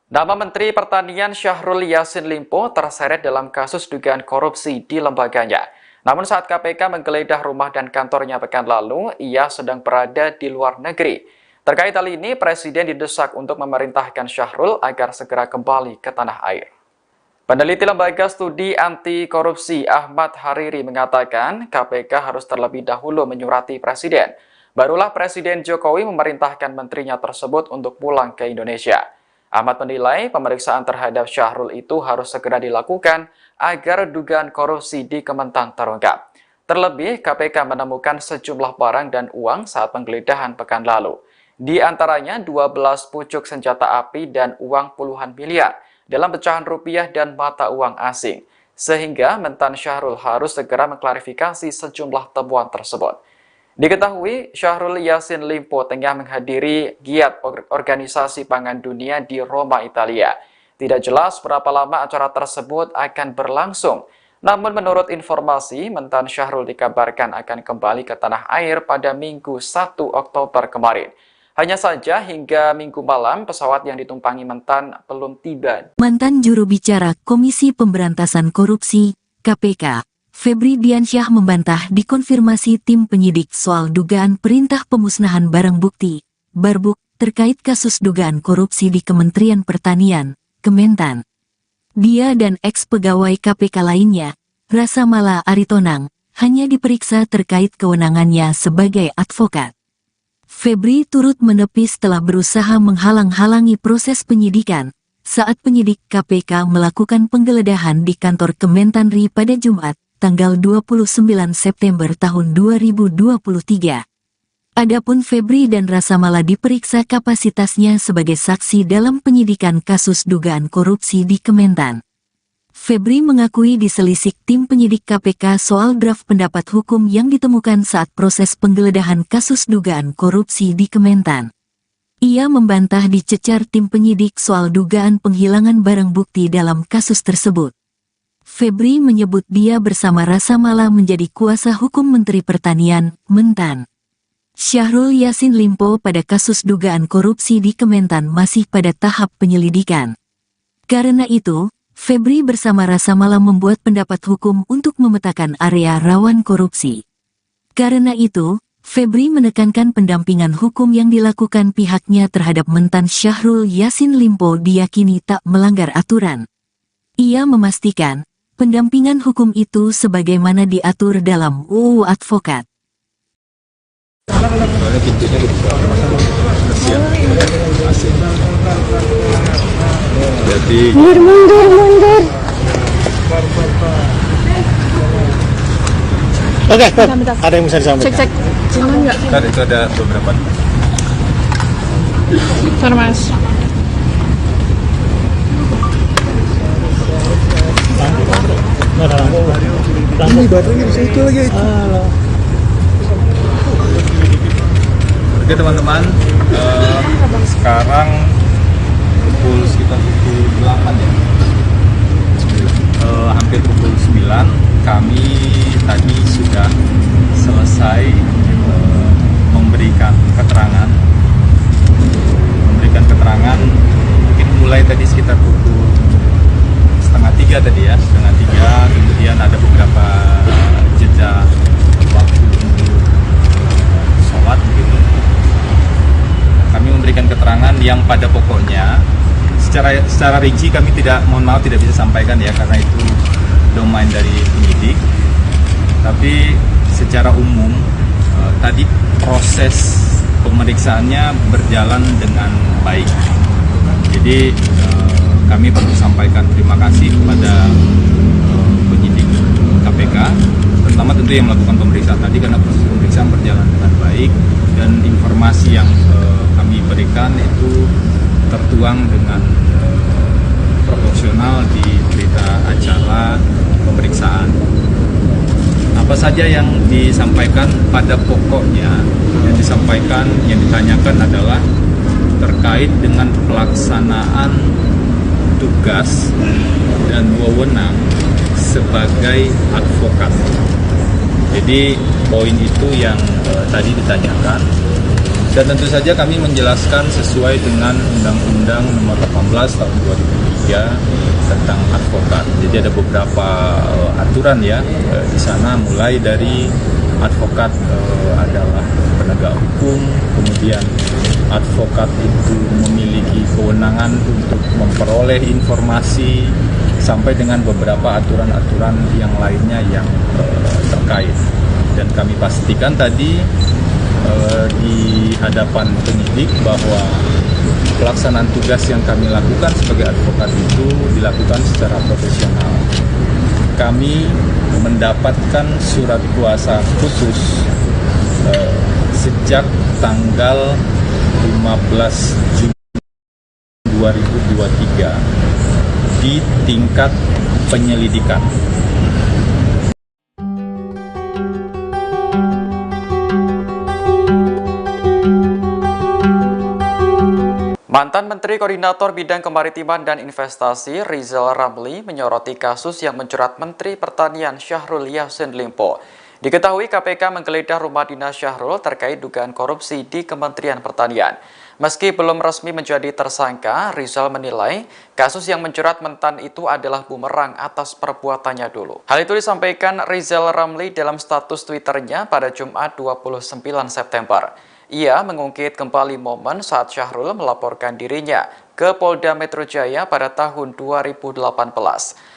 Speaker 5: Nama Menteri Pertanian Syahrul Yassin Limpo terseret dalam kasus dugaan korupsi di lembaganya. Namun saat KPK menggeledah rumah dan kantornya pekan lalu, ia sedang berada di luar negeri. Terkait hal ini, Presiden didesak untuk memerintahkan Syahrul agar segera kembali ke tanah air. Peneliti Lembaga Studi Anti Korupsi Ahmad Hariri mengatakan KPK harus terlebih dahulu menyurati Presiden. Barulah Presiden Jokowi memerintahkan menterinya tersebut untuk pulang ke Indonesia. Ahmad menilai pemeriksaan terhadap Syahrul itu harus segera dilakukan agar dugaan korupsi di Kementan terungkap. Terlebih, KPK menemukan sejumlah barang dan uang saat penggeledahan pekan lalu. Di antaranya 12 pucuk senjata api dan uang puluhan miliar dalam pecahan rupiah dan mata uang asing. Sehingga Mentan Syahrul harus segera mengklarifikasi sejumlah temuan tersebut. Diketahui, Syahrul Yassin Limpo tengah menghadiri giat organisasi pangan dunia di Roma, Italia. Tidak jelas berapa lama acara tersebut akan berlangsung. Namun menurut informasi, Mentan Syahrul dikabarkan akan kembali ke tanah air pada Minggu 1 Oktober kemarin. Hanya saja hingga Minggu malam pesawat yang ditumpangi Mentan belum tiba.
Speaker 1: Mantan juru bicara Komisi Pemberantasan Korupsi, KPK, Febri Diansyah membantah dikonfirmasi tim penyidik soal dugaan perintah pemusnahan barang bukti, Barbuk, terkait kasus dugaan korupsi di Kementerian Pertanian, Kementan. Dia dan ex-pegawai KPK lainnya, Rasa Mala Aritonang, hanya diperiksa terkait kewenangannya sebagai advokat. Febri turut menepis telah berusaha menghalang-halangi proses penyidikan saat penyidik KPK melakukan penggeledahan di kantor Kementanri pada Jumat, tanggal 29 September tahun 2023. Adapun Febri dan Rasa Mala diperiksa kapasitasnya sebagai saksi dalam penyidikan kasus dugaan korupsi di Kementan. Febri mengakui diselisik tim penyidik KPK soal draft pendapat hukum yang ditemukan saat proses penggeledahan kasus dugaan korupsi di Kementan. Ia membantah dicecar tim penyidik soal dugaan penghilangan barang bukti dalam kasus tersebut. Febri menyebut dia bersama Rasa Mala menjadi kuasa hukum Menteri Pertanian, Mentan. Syahrul Yassin Limpo pada kasus dugaan korupsi di Kementan masih pada tahap penyelidikan. Karena itu, Febri bersama Rasa Mala membuat pendapat hukum untuk memetakan area rawan korupsi. Karena itu, Febri menekankan pendampingan hukum yang dilakukan pihaknya terhadap mentan Syahrul Yassin Limpo diyakini tak melanggar aturan. Ia memastikan, pendampingan hukum itu sebagaimana diatur dalam UU Advokat.
Speaker 2: Soalnya pintunya dibuka. Kasihan. Asik. Jadi
Speaker 4: Mundur.
Speaker 3: Oke,
Speaker 4: Bentar.
Speaker 3: ada yang bisa disampaikan.
Speaker 4: Cek. Aman nggak?
Speaker 2: kan itu ada beberapa.
Speaker 4: Bentar, Mas.
Speaker 3: Ada lampu.
Speaker 6: Ini baterainya bisa itu lagi.
Speaker 2: Oke teman-teman, sekarang sekitar pukul 8 ya. Hampir pukul 9 kami tadi sudah selesai memberikan keterangan mungkin mulai tadi sekitar pukul setengah 3 tadi ya, kemudian ada beberapa jeda waktu untuk sholat begitu. Kami memberikan keterangan yang pada pokoknya secara rinci kami tidak bisa sampaikan ya, karena itu domain dari penyidik. Tapi secara umum tadi proses pemeriksaannya berjalan dengan baik. Jadi kami perlu sampaikan terima kasih kepada penyidik KPK, terutama tentu yang melakukan pemeriksaan tadi, karena proses pemeriksaan berjalan dengan baik dan informasi yang kami berikan itu tertuang dengan proporsional di berita acara pemeriksaan. Apa saja yang disampaikan pada pokoknya, yang ditanyakan adalah terkait dengan pelaksanaan tugas dan wewenang sebagai advokat. Jadi poin itu yang tadi ditanyakan, dan tentu saja kami menjelaskan sesuai dengan Undang-Undang Nomor 18 Tahun 2003 tentang advokat. Jadi ada beberapa aturan ya di sana, mulai dari advokat adalah penegak hukum, kemudian advokat itu memiliki kewenangan untuk memperoleh informasi, sampai dengan beberapa aturan-aturan yang lainnya yang terkait. Dan kami pastikan tadi di hadapan penyidik bahwa pelaksanaan tugas yang kami lakukan sebagai advokat itu dilakukan secara profesional. Kami mendapatkan surat kuasa khusus sejak tanggal 15 Juni 2023 di tingkat penyelidikan.
Speaker 5: Mantan Menteri Koordinator Bidang Kemaritiman dan Investasi Rizal Ramli menyoroti kasus yang menjerat Menteri Pertanian Syahrul Yassin Limpo. Diketahui KPK menggeledah rumah dinas Syahrul terkait dugaan korupsi di Kementerian Pertanian. Meski belum resmi menjadi tersangka, Rizal menilai kasus yang menjerat mentan itu adalah bumerang atas perbuatannya dulu. Hal itu disampaikan Rizal Ramli dalam status Twitternya pada Jumat 29 September. Ia mengungkit kembali momen saat Syahrul melaporkan dirinya ke Polda Metro Jaya pada tahun 2018.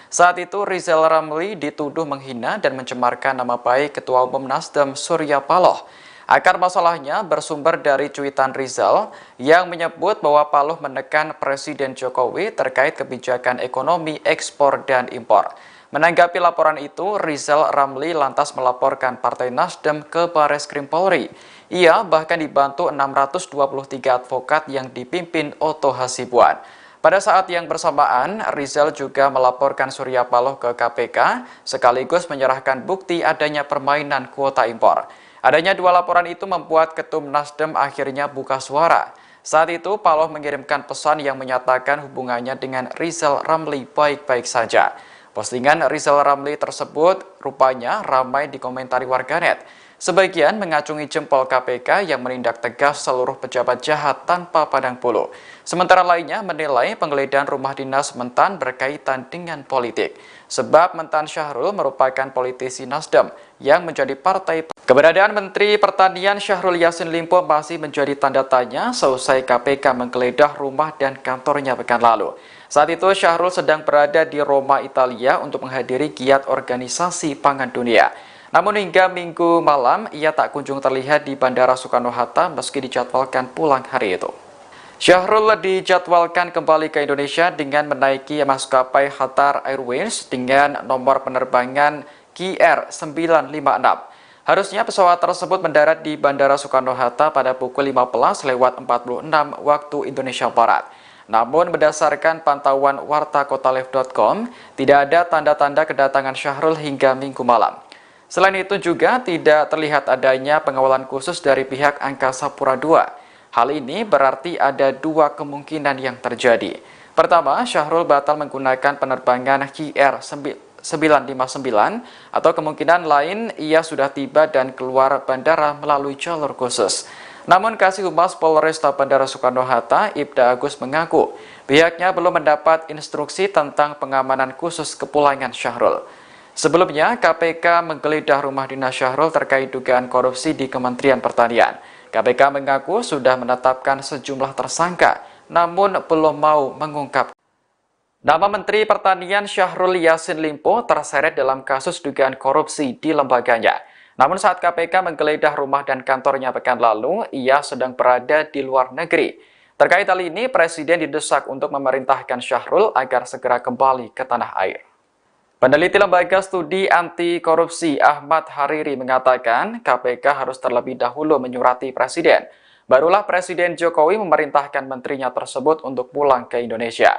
Speaker 5: Saat itu Rizal Ramli dituduh menghina dan mencemarkan nama baik Ketua Umum Nasdem Surya Paloh. Akar masalahnya bersumber dari cuitan Rizal yang menyebut bahwa Paloh menekan Presiden Jokowi terkait kebijakan ekonomi ekspor dan impor. Menanggapi laporan itu, Rizal Ramli lantas melaporkan Partai Nasdem ke Bareskrim Polri. Ia bahkan dibantu 623 advokat yang dipimpin Otto Hasibuan. Pada saat yang bersamaan, Rizal juga melaporkan Surya Paloh ke KPK, sekaligus menyerahkan bukti adanya permainan kuota impor. Adanya dua laporan itu membuat Ketum Nasdem akhirnya buka suara. Saat itu, Paloh mengirimkan pesan yang menyatakan hubungannya dengan Rizal Ramli baik-baik saja. Postingan Rizal Ramli tersebut rupanya ramai dikomentari warganet. Sebagian mengacungi jempol KPK yang menindak tegas seluruh pejabat jahat tanpa pandang bulu. Sementara lainnya menilai penggeledahan rumah dinas mentan berkaitan dengan politik. Sebab mentan Syahrul merupakan politisi Nasdem yang menjadi partai Keberadaan Menteri Pertanian Syahrul Yassin Limpo masih menjadi tanda tanya seusai KPK menggeledah rumah dan kantornya pekan lalu. Saat itu Syahrul sedang berada di Roma, Italia untuk menghadiri giat organisasi pangan dunia. Namun hingga Minggu malam ia tak kunjung terlihat di Bandara Soekarno-Hatta meski dijadwalkan pulang hari itu. Syahrul dijadwalkan kembali ke Indonesia dengan menaiki maskapai Qatar Airways dengan nomor penerbangan KR956. Harusnya pesawat tersebut mendarat di Bandara Soekarno-Hatta pada pukul 15:46 waktu Indonesia Barat. Namun berdasarkan pantauan wartakotalef.com, tidak ada tanda-tanda kedatangan Syahrul hingga Minggu malam. Selain itu juga tidak terlihat adanya pengawalan khusus dari pihak Angkasa Pura II. Hal ini berarti ada dua kemungkinan yang terjadi. Pertama, Syahrul batal menggunakan penerbangan KR959 atau kemungkinan lain ia sudah tiba dan keluar bandara melalui jalur khusus. Namun Kasih Humas Polresta Bandara Soekarno-Hatta, Ibda Agus mengaku pihaknya belum mendapat instruksi tentang pengamanan khusus kepulangan Syahrul. Sebelumnya, KPK menggeledah rumah dinas Syahrul terkait dugaan korupsi di Kementerian Pertanian. KPK mengaku sudah menetapkan sejumlah tersangka, namun belum mau mengungkap. Nama Menteri Pertanian Syahrul Yassin Limpo terseret dalam kasus dugaan korupsi di lembaganya. Namun saat KPK menggeledah rumah dan kantornya pekan lalu, ia sedang berada di luar negeri. Terkait hal ini, Presiden didesak untuk memerintahkan Syahrul agar segera kembali ke tanah air. Peneliti Lembaga Studi Anti Korupsi Ahmad Hariri mengatakan KPK harus terlebih dahulu menyurati Presiden. Barulah Presiden Jokowi memerintahkan menterinya tersebut untuk pulang ke Indonesia.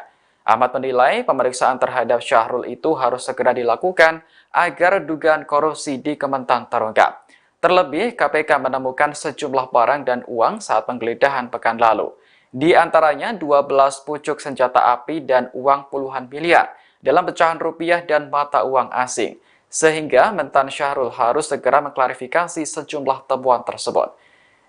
Speaker 5: Ahmad menilai pemeriksaan terhadap Syahrul itu harus segera dilakukan agar dugaan korupsi di Kementan terungkap. Terlebih, KPK menemukan sejumlah barang dan uang saat penggeledahan pekan lalu. Di antaranya 12 pucuk senjata api dan uang puluhan miliar dalam pecahan rupiah dan mata uang asing. Sehingga mentan Syahrul harus segera mengklarifikasi sejumlah temuan tersebut.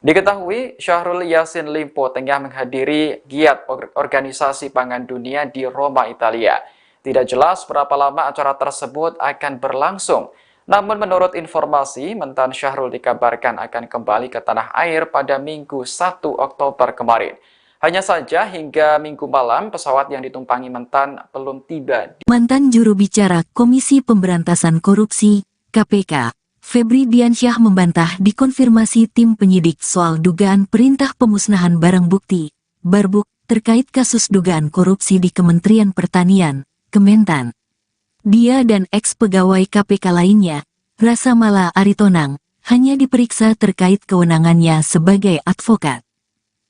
Speaker 5: Diketahui Syahrul Yassin Limpo tengah menghadiri giat organisasi pangan dunia di Roma, Italia. Tidak jelas berapa lama acara tersebut akan berlangsung. Namun menurut informasi, mentan Syahrul dikabarkan akan kembali ke tanah air pada Minggu 1 Oktober kemarin. Hanya saja hingga Minggu malam pesawat yang ditumpangi mentan belum tiba.
Speaker 1: Mantan juru bicara Komisi Pemberantasan Korupsi, KPK, Febri Diansyah membantah dikonfirmasi tim penyidik soal dugaan perintah pemusnahan barang bukti, Barbuk, terkait kasus dugaan korupsi di Kementerian Pertanian, Kementan. Dia dan ex-pegawai KPK lainnya, Rasa Mala Aritonang, hanya diperiksa terkait kewenangannya sebagai advokat.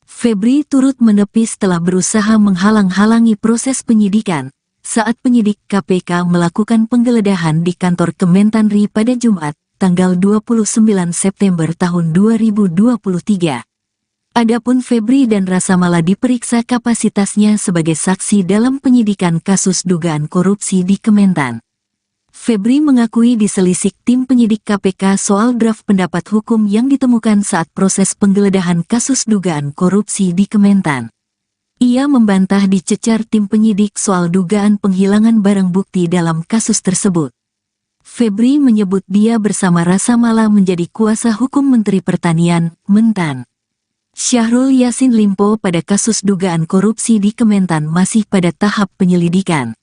Speaker 1: Febri turut menepis setelah berusaha menghalang-halangi proses penyidikan saat penyidik KPK melakukan penggeledahan di kantor Kementanri pada Jumat, tanggal 29 September tahun 2023. Adapun Febri dan Rasa Mala diperiksa kapasitasnya sebagai saksi dalam penyidikan kasus dugaan korupsi di Kementan. Febri mengakui diselisik tim penyidik KPK soal draft pendapat hukum yang ditemukan saat proses penggeledahan kasus dugaan korupsi di Kementan. Ia membantah dicecar tim penyidik soal dugaan penghilangan barang bukti dalam kasus tersebut. Febri menyebut dia bersama Rasa Mala menjadi kuasa hukum Menteri Pertanian, Mentan. Syahrul Yassin Limpo pada kasus dugaan korupsi di Kementan masih pada tahap penyelidikan.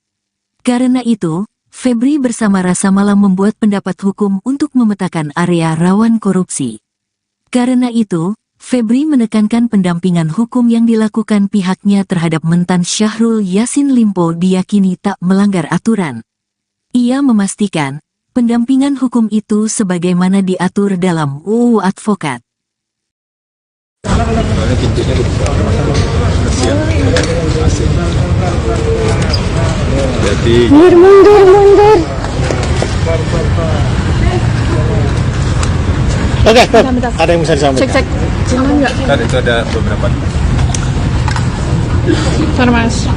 Speaker 1: Karena itu, Febri bersama Rasa Mala membuat pendapat hukum untuk memetakan area rawan korupsi. Karena itu, Febri menekankan pendampingan hukum yang dilakukan pihaknya terhadap mentan Syahrul Yassin Limpo diyakini tak melanggar aturan. Ia memastikan, pendampingan hukum itu sebagaimana diatur dalam UU Advokat.
Speaker 2: Jadi
Speaker 4: Mundur.
Speaker 3: Oke,
Speaker 4: Bentar.
Speaker 3: ada yang bisa disampaikan?
Speaker 4: Cek. Jangan nggak?
Speaker 2: kan itu ada beberapa.
Speaker 4: Bentar, Mas.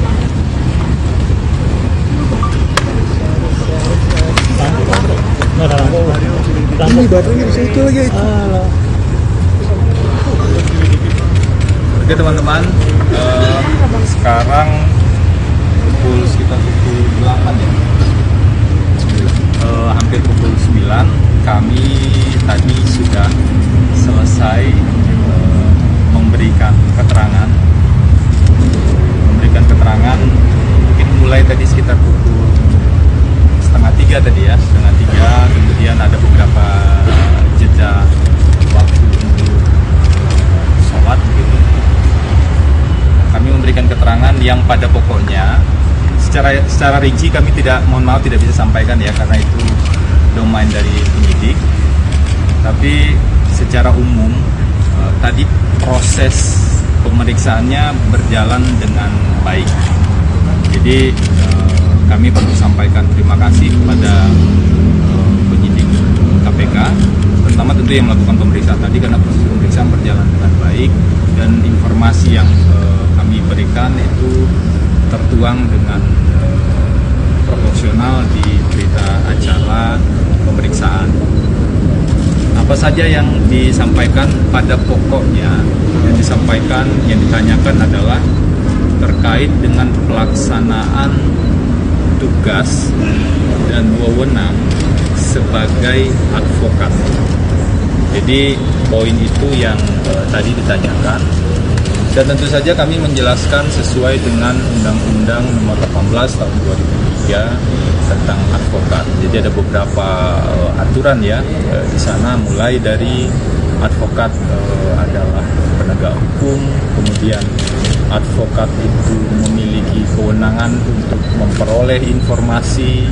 Speaker 6: Ini baterainya bisa itu lagi.
Speaker 2: Oke teman-teman, sekarang sekitar pukul 8 ya, hampir pukul 9, kami tadi sudah 3 tadi ya, setengah 3, kemudian ada beberapa jeda waktu untuk sholat gitu. Kami memberikan keterangan yang pada pokoknya secara rinci kami mohon maaf tidak bisa sampaikan ya, karena itu domain dari penyidik. Tapi secara umum tadi proses pemeriksaannya berjalan dengan baik. Jadi kami perlu sampaikan terima kasih kepada penyidik KPK, pertama tentu yang melakukan pemeriksaan tadi, karena proses pemeriksaan berjalan dengan baik dan informasi yang kami berikan itu tertuang dengan proporsional di berita acara pemeriksaan. Apa saja yang disampaikan pada pokoknya, yang ditanyakan adalah terkait dengan pelaksanaan tugas dan wewenang sebagai advokat. Jadi poin itu yang tadi ditanyakan, dan tentu saja kami menjelaskan sesuai dengan Undang-Undang Nomor 18 Tahun 2003 tentang advokat. Jadi ada beberapa aturan ya di sana, mulai dari advokat adalah penegak hukum, kemudian advokat itu memiliki kewenangan untuk memperoleh informasi,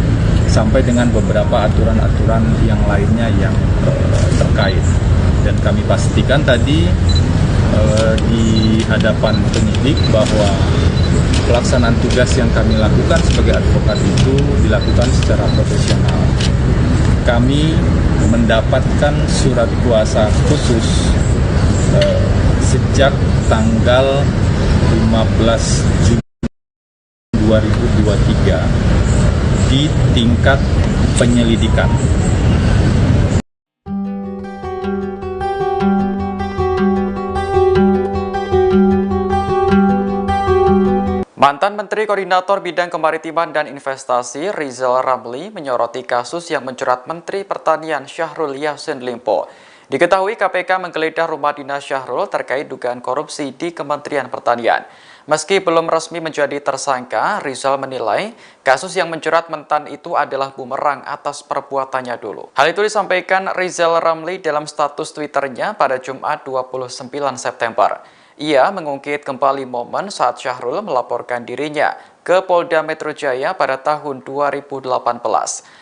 Speaker 2: sampai dengan beberapa aturan-aturan yang lainnya yang terkait. Dan kami pastikan tadi di hadapan penyidik bahwa pelaksanaan tugas yang kami lakukan sebagai advokat itu dilakukan secara profesional. Kami mendapatkan surat kuasa khusus sejak tanggal 15 Juni 2023 di tingkat penyelidikan.
Speaker 5: Mantan Menteri Koordinator Bidang Kemaritiman dan Investasi Rizal Ramli menyoroti kasus yang menjerat Menteri Pertanian Syahrul Yassin Limpo. Diketahui KPK menggeledah rumah dinas Syahrul terkait dugaan korupsi di Kementerian Pertanian. Meski belum resmi menjadi tersangka, Rizal menilai kasus yang menjerat mentan itu adalah bumerang atas perbuatannya dulu. Hal itu disampaikan Rizal Ramli dalam status Twitternya pada Jumat 29 September. Ia mengungkit kembali momen saat Syahrul melaporkan dirinya ke Polda Metro Jaya pada tahun 2018.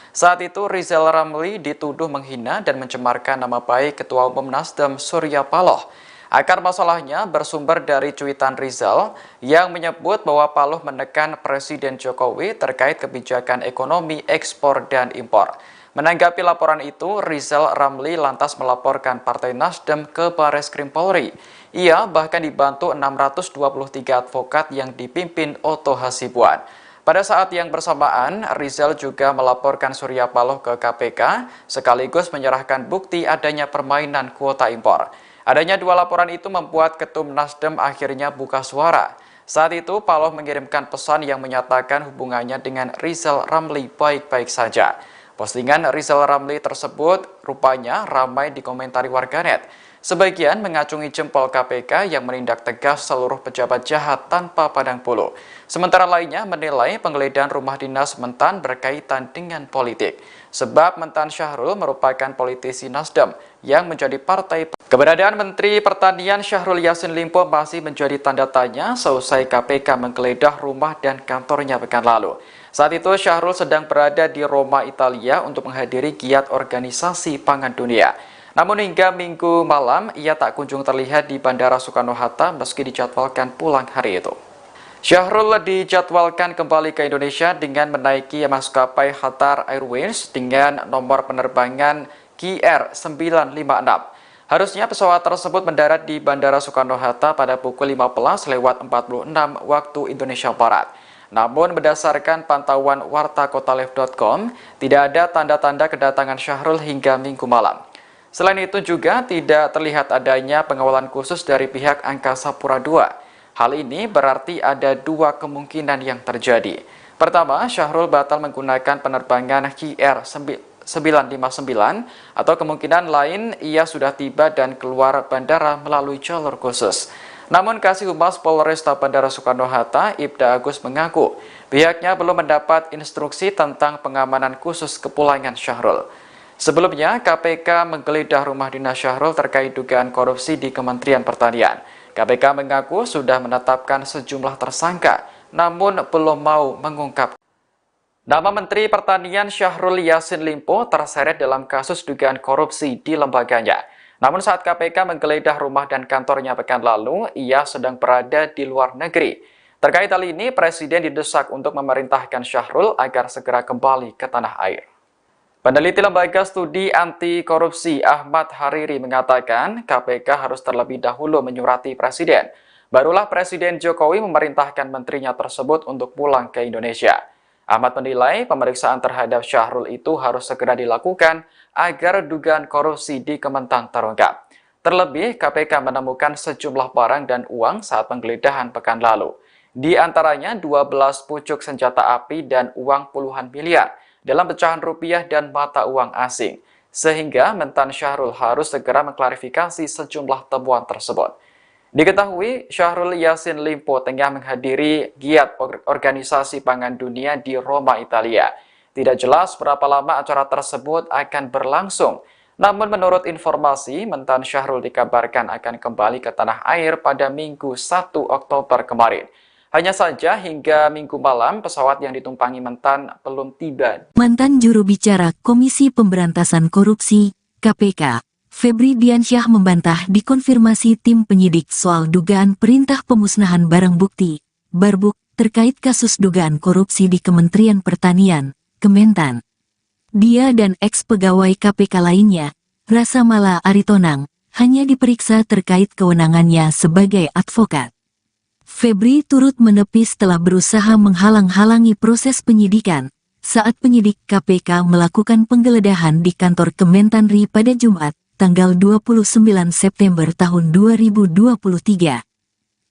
Speaker 5: Saat itu Rizal Ramli dituduh menghina dan mencemarkan nama baik Ketua Umum Nasdem Surya Paloh. Akar masalahnya bersumber dari cuitan Rizal yang menyebut bahwa Paloh menekan Presiden Jokowi terkait kebijakan ekonomi ekspor dan impor. Menanggapi laporan itu, Rizal Ramli lantas melaporkan Partai Nasdem ke Bareskrim Polri. Ia bahkan dibantu 623 advokat yang dipimpin Otto Hasibuan. Pada saat yang bersamaan, Rizal juga melaporkan Surya Paloh ke KPK, sekaligus menyerahkan bukti adanya permainan kuota impor. Adanya dua laporan itu membuat Ketum Nasdem akhirnya buka suara. Saat itu, Paloh mengirimkan pesan yang menyatakan hubungannya dengan Rizal Ramli baik-baik saja. Postingan Rizal Ramli tersebut rupanya ramai dikomentari warganet. Sebagian mengacungi jempol KPK yang menindak tegas seluruh pejabat jahat tanpa pandang bulu. Sementara lainnya menilai penggeledahan rumah dinas mentan berkaitan dengan politik. Sebab mentan Syahrul merupakan politisi Nasdem yang menjadi partai. Keberadaan Menteri Pertanian Syahrul Yassin Limpo masih menjadi tanda tanya seusai KPK menggeledah rumah dan kantornya pekan lalu. Saat itu Syahrul sedang berada di Roma, Italia untuk menghadiri giat organisasi pangan dunia. Namun hingga Minggu malam, ia tak kunjung terlihat di Bandara Soekarno-Hatta meski dijadwalkan pulang hari itu. Syahrul dijadwalkan kembali ke Indonesia dengan menaiki maskapai Qatar Airways dengan nomor penerbangan KR956. Harusnya pesawat tersebut mendarat di Bandara Soekarno-Hatta pada pukul 15.46 waktu Indonesia Barat. Namun berdasarkan pantauan wartakotalive.com, tidak ada tanda-tanda kedatangan Syahrul hingga Minggu malam. Selain itu juga tidak terlihat adanya pengawalan khusus dari pihak Angkasa Pura II. Hal ini berarti ada dua kemungkinan yang terjadi. Pertama, Syahrul batal menggunakan penerbangan KR959 atau kemungkinan lain ia sudah tiba dan keluar bandara melalui jalur khusus. Namun Kasih Humas Polresta Bandara Soekarno-Hatta, Ibda Agus mengaku Pihaknya belum mendapat instruksi tentang pengamanan khusus kepulangan Syahrul. Sebelumnya, KPK menggeledah rumah dinas Syahrul terkait dugaan korupsi di Kementerian Pertanian. KPK mengaku sudah menetapkan sejumlah tersangka, namun belum mau mengungkap. Nama Menteri Pertanian Syahrul Yassin Limpo terseret dalam kasus dugaan korupsi di lembaganya. Namun saat KPK menggeledah rumah dan kantornya pekan lalu, ia sedang berada di luar negeri. Terkait hal ini, Presiden didesak untuk memerintahkan Syahrul agar segera kembali ke tanah air. Peneliti Lembaga Studi Anti Korupsi Ahmad Hariri mengatakan KPK harus terlebih dahulu menyurati Presiden. Barulah Presiden Jokowi memerintahkan menterinya tersebut untuk pulang ke Indonesia. Ahmad menilai pemeriksaan terhadap Syahrul itu harus segera dilakukan agar dugaan korupsi di Kementan terungkap. Terlebih, KPK menemukan sejumlah barang dan uang saat penggeledahan pekan lalu. Di antaranya 12 pucuk senjata api dan uang puluhan miliar dalam pecahan rupiah dan mata uang asing. Sehingga mentan Syahrul harus segera mengklarifikasi sejumlah temuan tersebut. Diketahui, Syahrul Yassin Limpo tengah menghadiri giat Organisasi Pangan Dunia di Roma, Italia. Tidak jelas berapa lama acara tersebut akan berlangsung. Namun menurut informasi, mentan Syahrul dikabarkan akan kembali ke tanah air pada Minggu 1 Oktober kemarin. Hanya saja hingga Minggu malam, pesawat yang ditumpangi mentan belum tiba.
Speaker 1: Mantan juru bicara Komisi Pemberantasan Korupsi, KPK, Febri Diansyah membantah dikonfirmasi tim penyidik soal dugaan perintah pemusnahan barang bukti, Barbuk, terkait kasus dugaan korupsi di Kementerian Pertanian, Kementan. Dia dan ex-pegawai KPK lainnya, Rasa Mala Aritonang, hanya diperiksa terkait kewenangannya sebagai advokat. Febri turut menepis telah berusaha menghalang-halangi proses penyidikan saat penyidik KPK melakukan penggeledahan di kantor Kementanri pada Jumat, tanggal 29 September tahun 2023.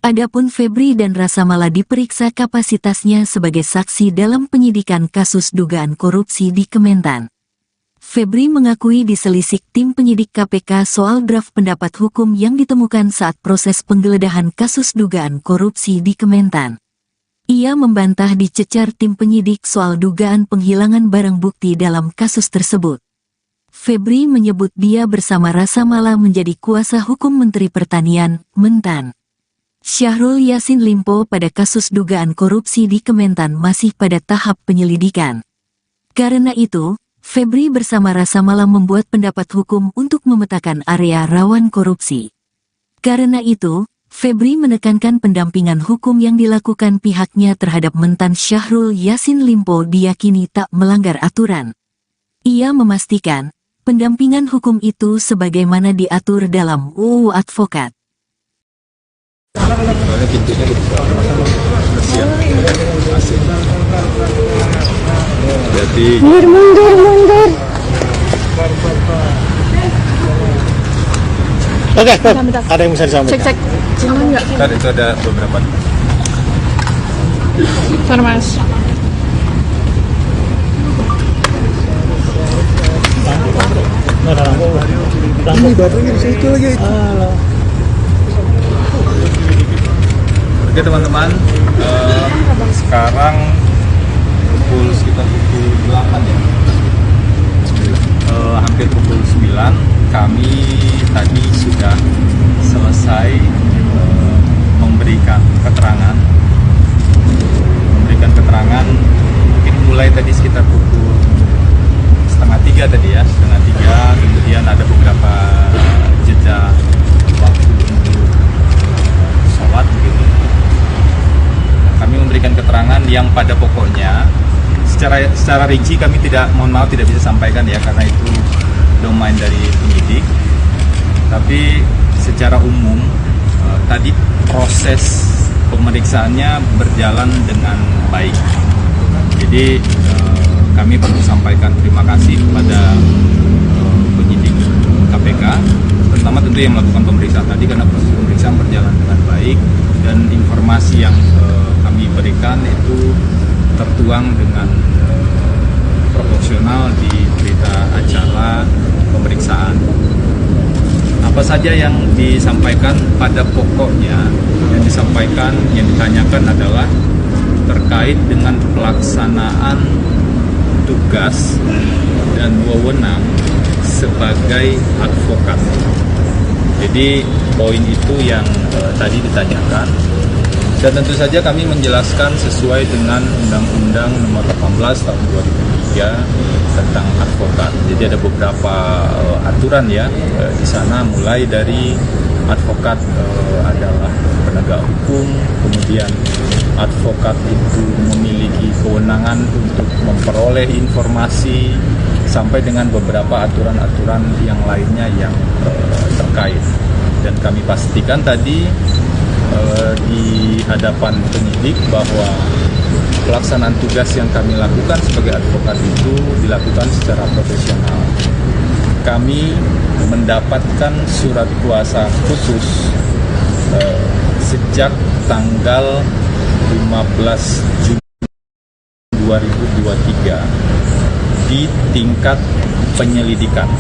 Speaker 1: Adapun Febri dan Rasa Mala diperiksa kapasitasnya sebagai saksi dalam penyidikan kasus dugaan korupsi di Kementan. Febri mengakui diselisik tim penyidik KPK soal draft pendapat hukum yang ditemukan saat proses penggeledahan kasus dugaan korupsi di Kementan. Ia membantah dicecar tim penyidik soal dugaan penghilangan barang bukti dalam kasus tersebut. Febri menyebut dia bersama Rasa Mala menjadi kuasa hukum Menteri Pertanian, Mentan. Syahrul Yassin Limpo pada kasus dugaan korupsi di Kementan masih pada tahap penyelidikan. Karena itu, Febri bersama Rasa Mala membuat pendapat hukum untuk memetakan area rawan korupsi. Karena itu, Febri menekankan pendampingan hukum yang dilakukan pihaknya terhadap Mentan Syahrul Yassin Limpo diyakini tak melanggar aturan. Ia memastikan, pendampingan hukum itu sebagaimana diatur dalam UU Advokat.
Speaker 2: Jadi
Speaker 4: Mundur.
Speaker 3: Oke, Beb.
Speaker 4: Bentar.
Speaker 3: Ada yang bisa disampaikan?
Speaker 4: Cek. Cuma nggak?
Speaker 2: kan itu ada beberapa.
Speaker 4: Bentar, Mas.
Speaker 3: Ada lampu.
Speaker 6: Ini baterainya bisa itu lagi.
Speaker 2: Oke teman-teman, sekarang sekitar pukul 8 ya. Hampir pukul 9 kami tadi sudah selesai memberikan keterangan mungkin mulai tadi sekitar pukul 2:30 tadi ya, 2:30, kemudian ada beberapa jeda waktu untuk sholat begitu. Kami memberikan keterangan yang pada pokoknya secara rinci kami tidak bisa sampaikan ya, karena itu domain dari penyidik. Tapi secara umum tadi proses pemeriksaannya berjalan dengan baik. Jadi kami perlu sampaikan terima kasih kepada penyidik KPK, terutama tentu yang melakukan pemeriksaan tadi, karena proses pemeriksaan berjalan dengan baik dan informasi yang kami berikan itu tertuang dengan proporsional di berita acara pemeriksaan. Apa saja yang disampaikan pada pokoknya, yang ditanyakan adalah terkait dengan pelaksanaan tugas dan wewenang sebagai advokat. Jadi poin itu yang tadi ditanyakan, dan tentu saja kami menjelaskan sesuai dengan Undang-Undang Nomor 18 Tahun 2003 tentang advokat. Jadi ada beberapa aturan ya di sana, mulai dari advokat adalah penegak hukum, kemudian advokat itu memiliki kewenangan untuk memperoleh informasi, sampai dengan beberapa aturan-aturan yang lainnya yang terkait. Dan kami pastikan tadi di hadapan penyidik bahwa pelaksanaan tugas yang kami lakukan sebagai advokat itu dilakukan secara profesional. Kami mendapatkan surat kuasa khusus sejak tanggal 15 Juni 2023 di tingkat penyelidikan.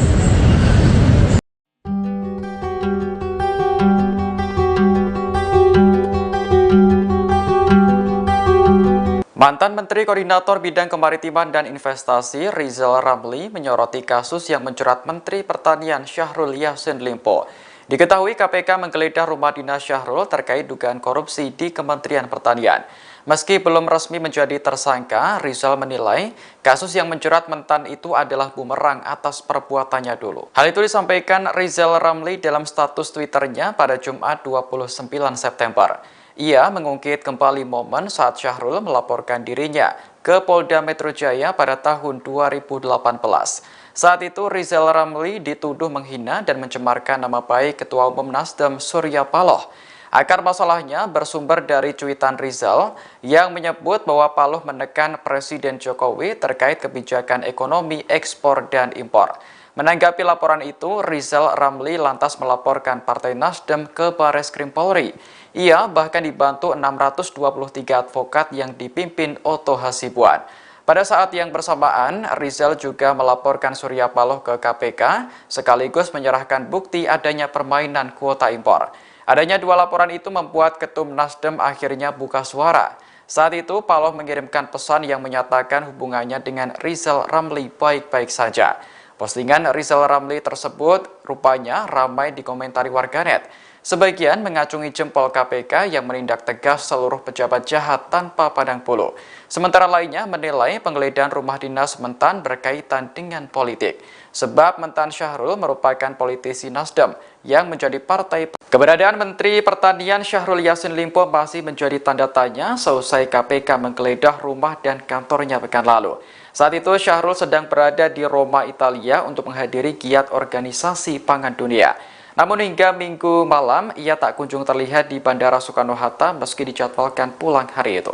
Speaker 5: Mantan Menteri Koordinator Bidang Kemaritiman dan Investasi Rizal Ramli menyoroti kasus yang menjerat Menteri Pertanian Syahrul Yassin Limpo. Diketahui KPK menggeledah rumah dinas Syahrul terkait dugaan korupsi di Kementerian Pertanian. Meski belum resmi menjadi tersangka, Rizal menilai kasus yang menjerat mentan itu adalah bumerang atas perbuatannya dulu. Hal itu disampaikan Rizal Ramli dalam status Twitternya pada Jumat 29 September. Ia mengungkit kembali momen saat Syahrul melaporkan dirinya ke Polda Metro Jaya pada tahun 2018. Saat itu Rizal Ramli dituduh menghina dan mencemarkan nama baik Ketua Umum Nasdem Surya Paloh. Akar masalahnya bersumber dari cuitan Rizal yang menyebut bahwa Paloh menekan Presiden Jokowi terkait kebijakan ekonomi ekspor dan impor. Menanggapi laporan itu, Rizal Ramli lantas melaporkan Partai Nasdem ke Bareskrim Polri. Ia bahkan dibantu 623 advokat yang dipimpin Otto Hasibuan. Pada saat yang bersamaan, Rizal juga melaporkan Surya Paloh ke KPK sekaligus menyerahkan bukti adanya permainan kuota impor. Adanya dua laporan itu membuat Ketum Nasdem akhirnya buka suara. Saat itu, Paloh mengirimkan pesan yang menyatakan hubungannya dengan Rizal Ramli baik-baik saja. Postingan Rizal Ramli tersebut rupanya ramai dikomentari warganet. Sebagian mengacungi jempol KPK yang menindak tegas seluruh pejabat jahat tanpa pandang bulu. Sementara lainnya menilai penggeledahan rumah dinas mentan berkaitan dengan politik. Sebab mentan Syahrul merupakan politisi Nasdem yang menjadi partai. Keberadaan Menteri Pertanian Syahrul Yassin Limpo masih menjadi tanda tanya seusai KPK menggeledah rumah dan kantornya pekan lalu. Saat itu Syahrul sedang berada di Roma, Italia untuk menghadiri giat organisasi pangan dunia. Namun hingga Minggu malam, ia tak kunjung terlihat di Bandara Soekarno-Hatta meski dijadwalkan pulang hari itu.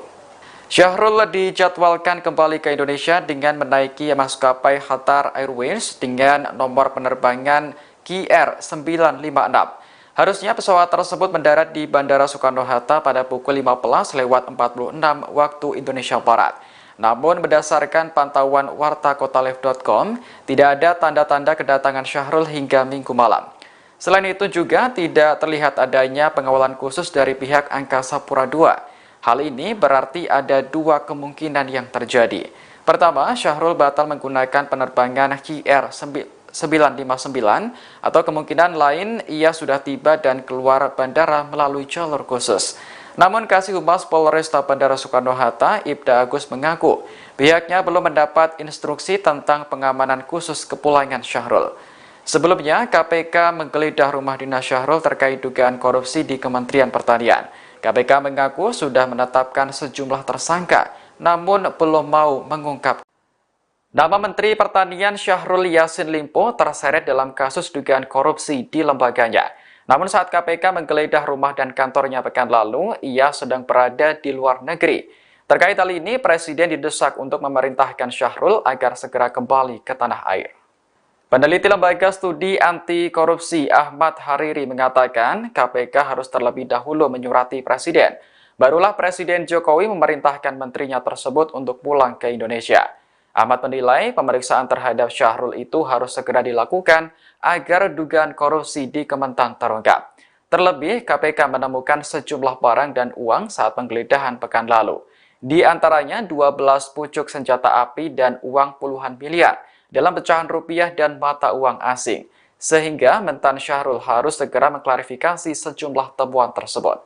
Speaker 5: Syahrul dijadwalkan kembali ke Indonesia dengan menaiki maskapai Qatar Airways dengan nomor penerbangan KR956. Harusnya pesawat tersebut mendarat di Bandara Soekarno-Hatta pada pukul 15:46 waktu Indonesia Barat. Namun berdasarkan pantauan wartakotalive.com, tidak ada tanda-tanda kedatangan Syahrul hingga Minggu malam. Selain itu juga tidak terlihat adanya pengawalan khusus dari pihak Angkasa Pura II. Hal ini berarti ada dua kemungkinan yang terjadi. Pertama, Syahrul batal menggunakan penerbangan KR959 atau kemungkinan lain ia sudah tiba dan keluar bandara melalui jalur khusus. Namun Kasih Humas Polresta Bandara Soekarno-Hatta, Ibda Agus mengaku pihaknya belum mendapat instruksi tentang pengamanan khusus kepulangan Syahrul. Sebelumnya, KPK menggeledah rumah dinas Syahrul terkait dugaan korupsi di Kementerian Pertanian. KPK mengaku sudah menetapkan sejumlah tersangka, namun belum mau mengungkap. Nama Menteri Pertanian Syahrul Yassin Limpo terseret dalam kasus dugaan korupsi di lembaganya. Namun saat KPK menggeledah rumah dan kantornya pekan lalu, ia sedang berada di luar negeri. Terkait hal ini, Presiden didesak untuk memerintahkan Syahrul agar segera kembali ke tanah air. Peneliti Lembaga Studi Anti Korupsi Ahmad Hariri mengatakan KPK harus terlebih dahulu menyurati Presiden. Barulah Presiden Jokowi memerintahkan menterinya tersebut untuk pulang ke Indonesia. Ahmad menilai pemeriksaan terhadap Syahrul itu harus segera dilakukan agar dugaan korupsi di Kementan terungkap. Terlebih, KPK menemukan sejumlah barang dan uang saat penggeledahan pekan lalu. Di antaranya 12 pucuk senjata api dan uang puluhan miliar dalam pecahan rupiah dan mata uang asing. Sehingga mentan Syahrul harus segera mengklarifikasi sejumlah temuan tersebut.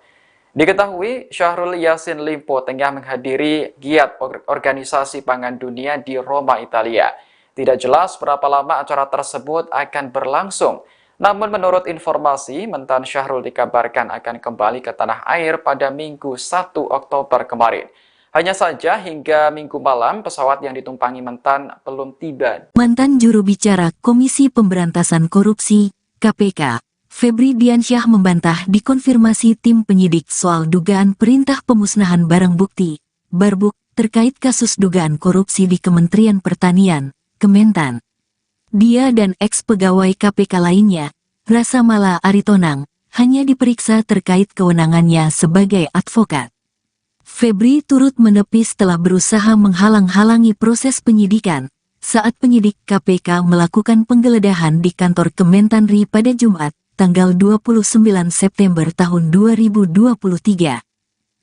Speaker 5: Diketahui Syahrul Yassin Limpo tengah menghadiri giat Organisasi Pangan Dunia di Roma, Italia. Tidak jelas berapa lama acara tersebut akan berlangsung. Namun menurut informasi, mentan Syahrul dikabarkan akan kembali ke tanah air pada Minggu 1 Oktober kemarin. Hanya saja hingga Minggu malam pesawat yang ditumpangi mentan belum tiba.
Speaker 1: Mantan juru bicara Komisi Pemberantasan Korupsi, KPK, Febri Diansyah membantah dikonfirmasi tim penyidik soal dugaan perintah pemusnahan barang bukti, Barbuk, terkait kasus dugaan korupsi di Kementerian Pertanian, Kementan. Dia dan ex-pegawai KPK lainnya, Rasa Mala Aritonang, hanya diperiksa terkait kewenangannya sebagai advokat. Febri turut menepis telah berusaha menghalang-halangi proses penyidikan saat penyidik KPK melakukan penggeledahan di kantor Kementanri pada Jumat, tanggal 29 September tahun 2023.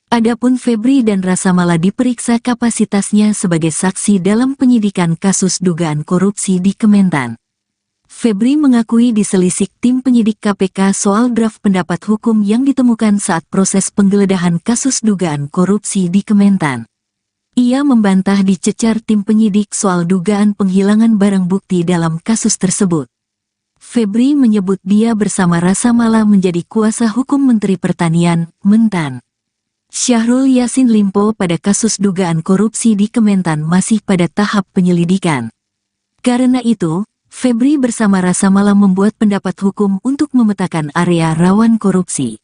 Speaker 1: Adapun Febri dan Rasa Mala diperiksa kapasitasnya sebagai saksi dalam penyidikan kasus dugaan korupsi di Kementan. Febri mengakui diselisik tim penyidik KPK soal draft pendapat hukum yang ditemukan saat proses penggeledahan kasus dugaan korupsi di Kementan. Ia membantah dicecar tim penyidik soal dugaan penghilangan barang bukti dalam kasus tersebut. Febri menyebut dia bersama Rasa Mala menjadi kuasa hukum Menteri Pertanian, Mentan. Syahrul Yassin Limpo pada kasus dugaan korupsi di Kementan masih pada tahap penyelidikan. Karena itu, Febri bersama Rasa Mala membuat pendapat hukum untuk memetakan area rawan korupsi.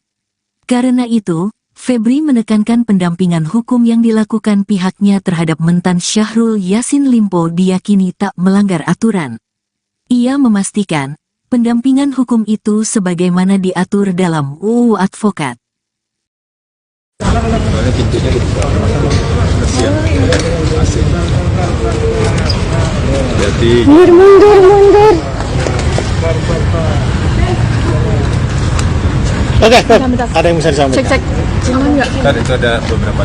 Speaker 1: Karena itu, Febri menekankan pendampingan hukum yang dilakukan pihaknya terhadap mentan Syahrul Yassin Limpo diyakini tak melanggar aturan. Ia memastikan, pendampingan hukum itu sebagaimana diatur dalam UU Advokat.
Speaker 2: Soalnya pintunya dibuka kasihan asing. Jadi
Speaker 4: Mundur.
Speaker 3: Oke, Beb.
Speaker 4: Bentar.
Speaker 3: Ada yang bisa disampaikan?
Speaker 4: Cek. Aman nggak?
Speaker 2: kan itu ada beberapa.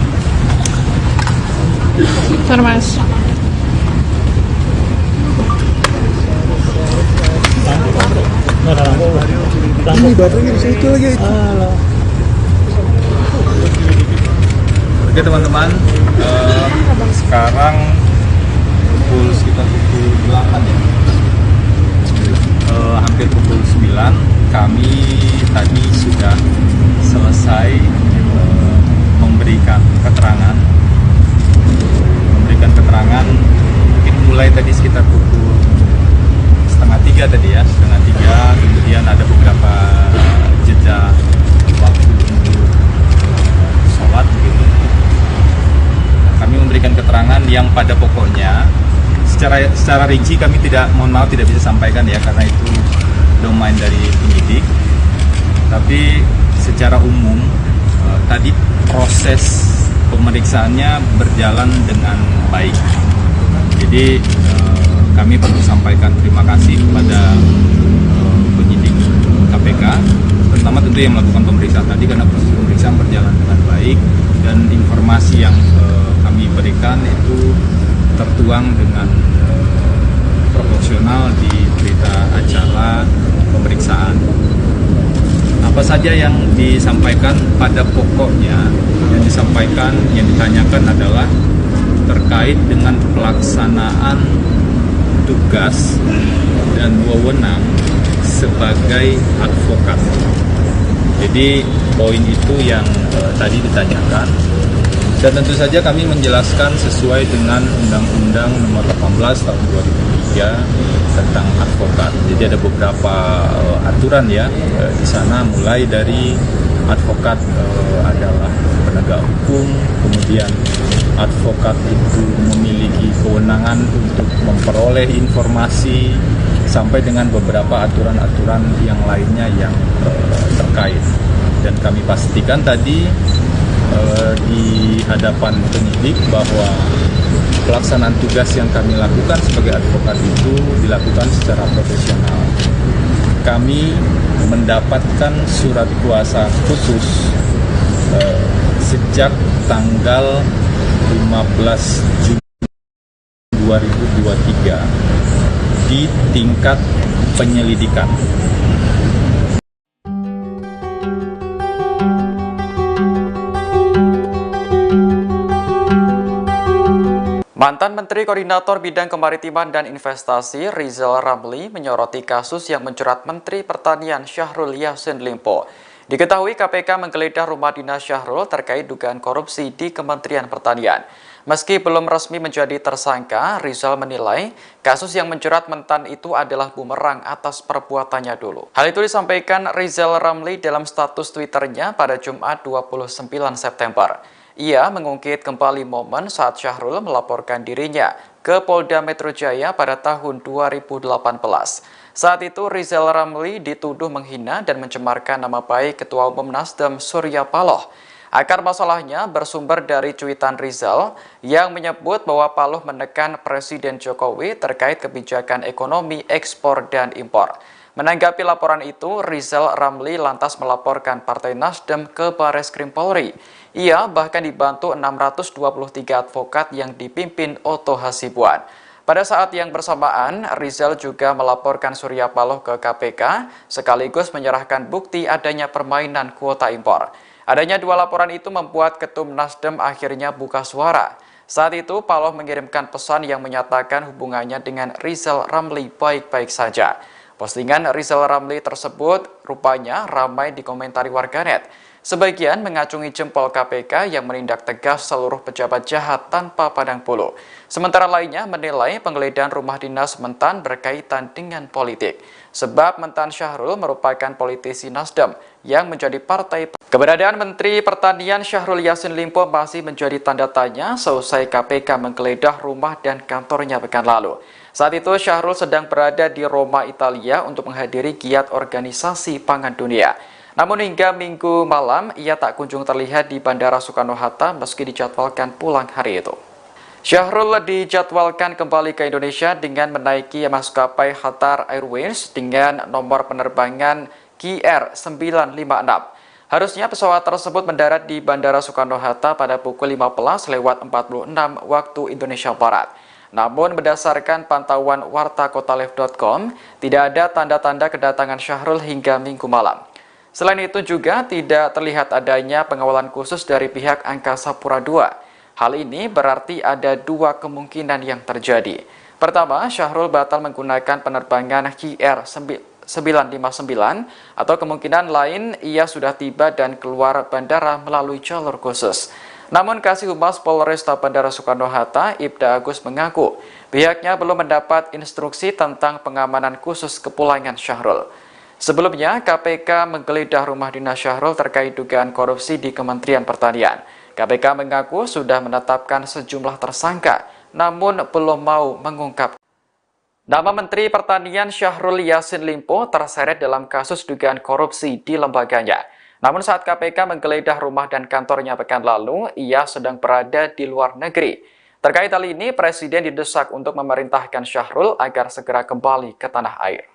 Speaker 4: Bentar, Mas.
Speaker 6: Ini baterainya di situ lagi.
Speaker 2: Oke teman-teman, sekarang sekitar pukul 8 ya. Hampir pukul 9 kami tadi sudah selesai memberikan keterangan mungkin mulai tadi sekitar pukul 2:30 tadi ya, 2:30, kemudian ada beberapa jeda waktu untuk sholat gitu. Kami memberikan keterangan yang pada pokoknya secara rinci kami tidak bisa sampaikan ya, karena itu domain dari penyidik. Tapi secara umum tadi proses pemeriksaannya berjalan dengan baik. Jadi kami perlu sampaikan terima kasih kepada penyidik KPK, terutama tentu yang melakukan pemeriksaan tadi, karena proses pemeriksaan berjalan dengan baik dan informasi yang kami berikan itu tertuang dengan proporsional di berita acara pemeriksaan. Apa saja yang disampaikan pada pokoknya, yang ditanyakan adalah terkait dengan pelaksanaan tugas dan wewenang sebagai advokat. Jadi poin itu yang tadi ditanyakan. Dan tentu saja kami menjelaskan sesuai dengan Undang-Undang Nomor 18 Tahun 2003 tentang advokat. Jadi ada beberapa aturan ya di sana, mulai dari advokat adalah penegak hukum, kemudian advokat itu memiliki kewenangan untuk memperoleh informasi, sampai dengan beberapa aturan-aturan yang lainnya yang terkait. Dan kami pastikan tadi di hadapan penyidik bahwa pelaksanaan tugas yang kami lakukan sebagai advokat itu dilakukan secara profesional. Kami mendapatkan surat kuasa khusus sejak tanggal 15 Juni 2023 di tingkat penyelidikan.
Speaker 5: Mantan Menteri Koordinator Bidang Kemaritiman dan Investasi Rizal Ramli menyoroti kasus yang menjerat Menteri Pertanian Syahrul Yassin Limpo. Diketahui KPK menggeledah rumah dinas Syahrul terkait dugaan korupsi di Kementerian Pertanian. Meski belum resmi menjadi tersangka, Rizal menilai kasus yang menjerat mentan itu adalah bumerang atas perbuatannya dulu. Hal itu disampaikan Rizal Ramli dalam status Twitternya pada Jumat 29 September. Ia mengungkit kembali momen saat Syahrul melaporkan dirinya ke Polda Metro Jaya pada tahun 2018. Saat itu Rizal Ramli dituduh menghina dan mencemarkan nama baik Ketua Umum Nasdem Surya Paloh. Akar masalahnya bersumber dari cuitan Rizal yang menyebut bahwa Paloh menekan Presiden Jokowi terkait kebijakan ekonomi ekspor dan impor. Menanggapi laporan itu, Rizal Ramli lantas melaporkan Partai Nasdem ke Bareskrim Polri. Ia bahkan dibantu 623 advokat yang dipimpin Otto Hasibuan. Pada saat yang bersamaan, Rizal juga melaporkan Surya Paloh ke KPK, sekaligus menyerahkan bukti adanya permainan kuota impor. Adanya dua laporan itu membuat Ketum Nasdem akhirnya buka suara. Saat itu, Paloh mengirimkan pesan yang menyatakan hubungannya dengan Rizal Ramli baik-baik saja. Postingan Rizal Ramli tersebut rupanya ramai dikomentari warganet. Sebagian mengacungi jempol KPK yang menindak tegas seluruh pejabat jahat tanpa pandang bulu. Sementara lainnya menilai penggeledahan rumah dinas mentan berkaitan dengan politik. Sebab mentan Syahrul merupakan politisi Nasdem yang menjadi partai. Keberadaan Menteri Pertanian Syahrul Yassin Limpo masih menjadi tanda tanya seusai KPK menggeledah rumah dan kantornya pekan lalu. Saat itu Syahrul sedang berada di Roma, Italia untuk menghadiri giat organisasi pangan dunia. Namun hingga Minggu malam ia tak kunjung terlihat di Bandara Soekarno-Hatta meski dijadwalkan pulang hari itu. Syahrul dijadwalkan kembali ke Indonesia dengan menaiki maskapai Qatar Airways dengan nomor penerbangan KR956. Harusnya pesawat tersebut mendarat di Bandara Soekarno-Hatta pada pukul 15:46 waktu Indonesia Barat. Namun berdasarkan pantauan wartakotalive.com, tidak ada tanda-tanda kedatangan Syahrul hingga Minggu malam. Selain itu juga tidak terlihat adanya pengawalan khusus dari pihak Angkasa Pura II. Hal ini berarti ada dua kemungkinan yang terjadi. Pertama, Syahrul batal menggunakan penerbangan KR959 atau kemungkinan lain ia sudah tiba dan keluar bandara melalui jalur khusus. Namun Kasih Humas Polresta Bandara Soekarno-Hatta, Ibda Agus mengaku pihaknya belum mendapat instruksi tentang pengamanan khusus kepulangan Syahrul. Sebelumnya, KPK menggeledah rumah dinas Syahrul terkait dugaan korupsi di Kementerian Pertanian. KPK mengaku sudah menetapkan sejumlah tersangka, namun belum mau mengungkap. Nama Menteri Pertanian Syahrul Yassin Limpo terseret dalam kasus dugaan korupsi di lembaganya. Namun saat KPK menggeledah rumah dan kantornya pekan lalu, ia sedang berada di luar negeri. Terkait hal ini, Presiden didesak untuk memerintahkan Syahrul agar segera kembali ke tanah air.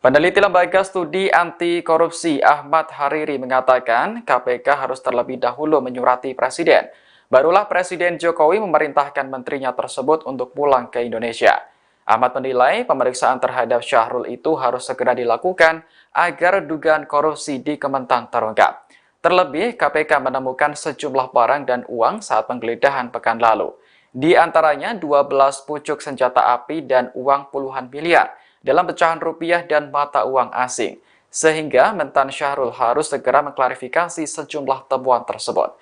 Speaker 5: Peneliti Lembaga Studi Anti Korupsi Ahmad Hariri mengatakan KPK harus terlebih dahulu menyurati Presiden. Barulah Presiden Jokowi memerintahkan menterinya tersebut untuk pulang ke Indonesia. Ahmad menilai pemeriksaan terhadap Syahrul itu harus segera dilakukan agar dugaan korupsi di Kementan terungkap. Terlebih, KPK menemukan sejumlah barang dan uang saat penggeledahan pekan lalu. Di antaranya 12 pucuk senjata api dan uang puluhan miliar dalam pecahan rupiah dan mata uang asing. Sehingga mentan Syahrul harus segera mengklarifikasi sejumlah temuan tersebut.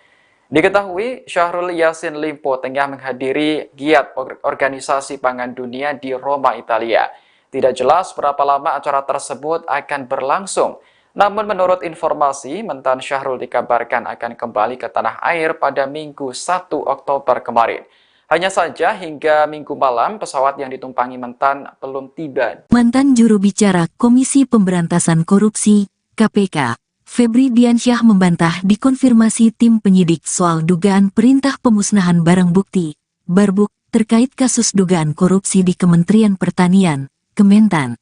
Speaker 5: Diketahui Syahrul Yassin Limpo tengah menghadiri giat organisasi pangan dunia di Roma, Italia. Tidak jelas berapa lama acara tersebut akan berlangsung. Namun menurut informasi, mentan Syahrul dikabarkan akan kembali ke tanah air pada Minggu 1 Oktober kemarin. Hanya saja hingga Minggu malam pesawat yang ditumpangi mentan belum tiba.
Speaker 1: Mantan juru bicara Komisi Pemberantasan Korupsi, KPK, Febri Diansyah membantah dikonfirmasi tim penyidik soal dugaan perintah pemusnahan barang bukti, Barbuk, terkait kasus dugaan korupsi di Kementerian Pertanian, Kementan.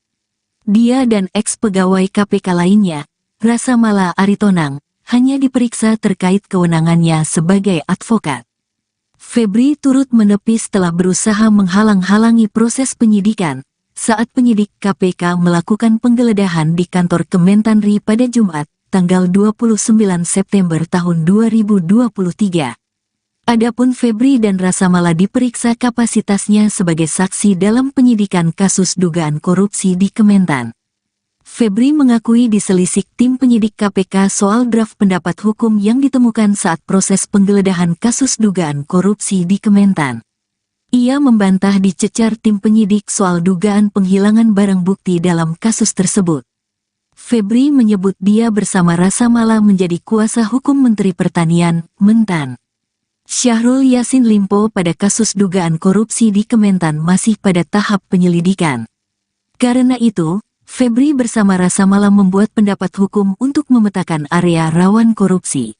Speaker 1: Dia dan eks-pegawai KPK lainnya, Rasa Mala Aritonang, hanya diperiksa terkait kewenangannya sebagai advokat. Febri turut menepis setelah berusaha menghalang-halangi proses penyidikan saat penyidik KPK melakukan penggeledahan di kantor Kementanri pada Jumat, tanggal 29 September tahun 2023. Adapun Febri dan Rasamala diperiksa kapasitasnya sebagai saksi dalam penyidikan kasus dugaan korupsi di Kementan. Febri mengakui diselisik tim penyidik KPK soal draft pendapat hukum yang ditemukan saat proses penggeledahan kasus dugaan korupsi di Kementan. Ia membantah dicecar tim penyidik soal dugaan penghilangan barang bukti dalam kasus tersebut. Febri menyebut dia bersama Rasamala menjadi kuasa hukum Menteri Pertanian, Mentan. Syahrul Yassin Limpo pada kasus dugaan korupsi di Kementan masih pada tahap penyelidikan. Karena itu, Febri bersama Rasamala membuat pendapat hukum untuk memetakan area rawan korupsi.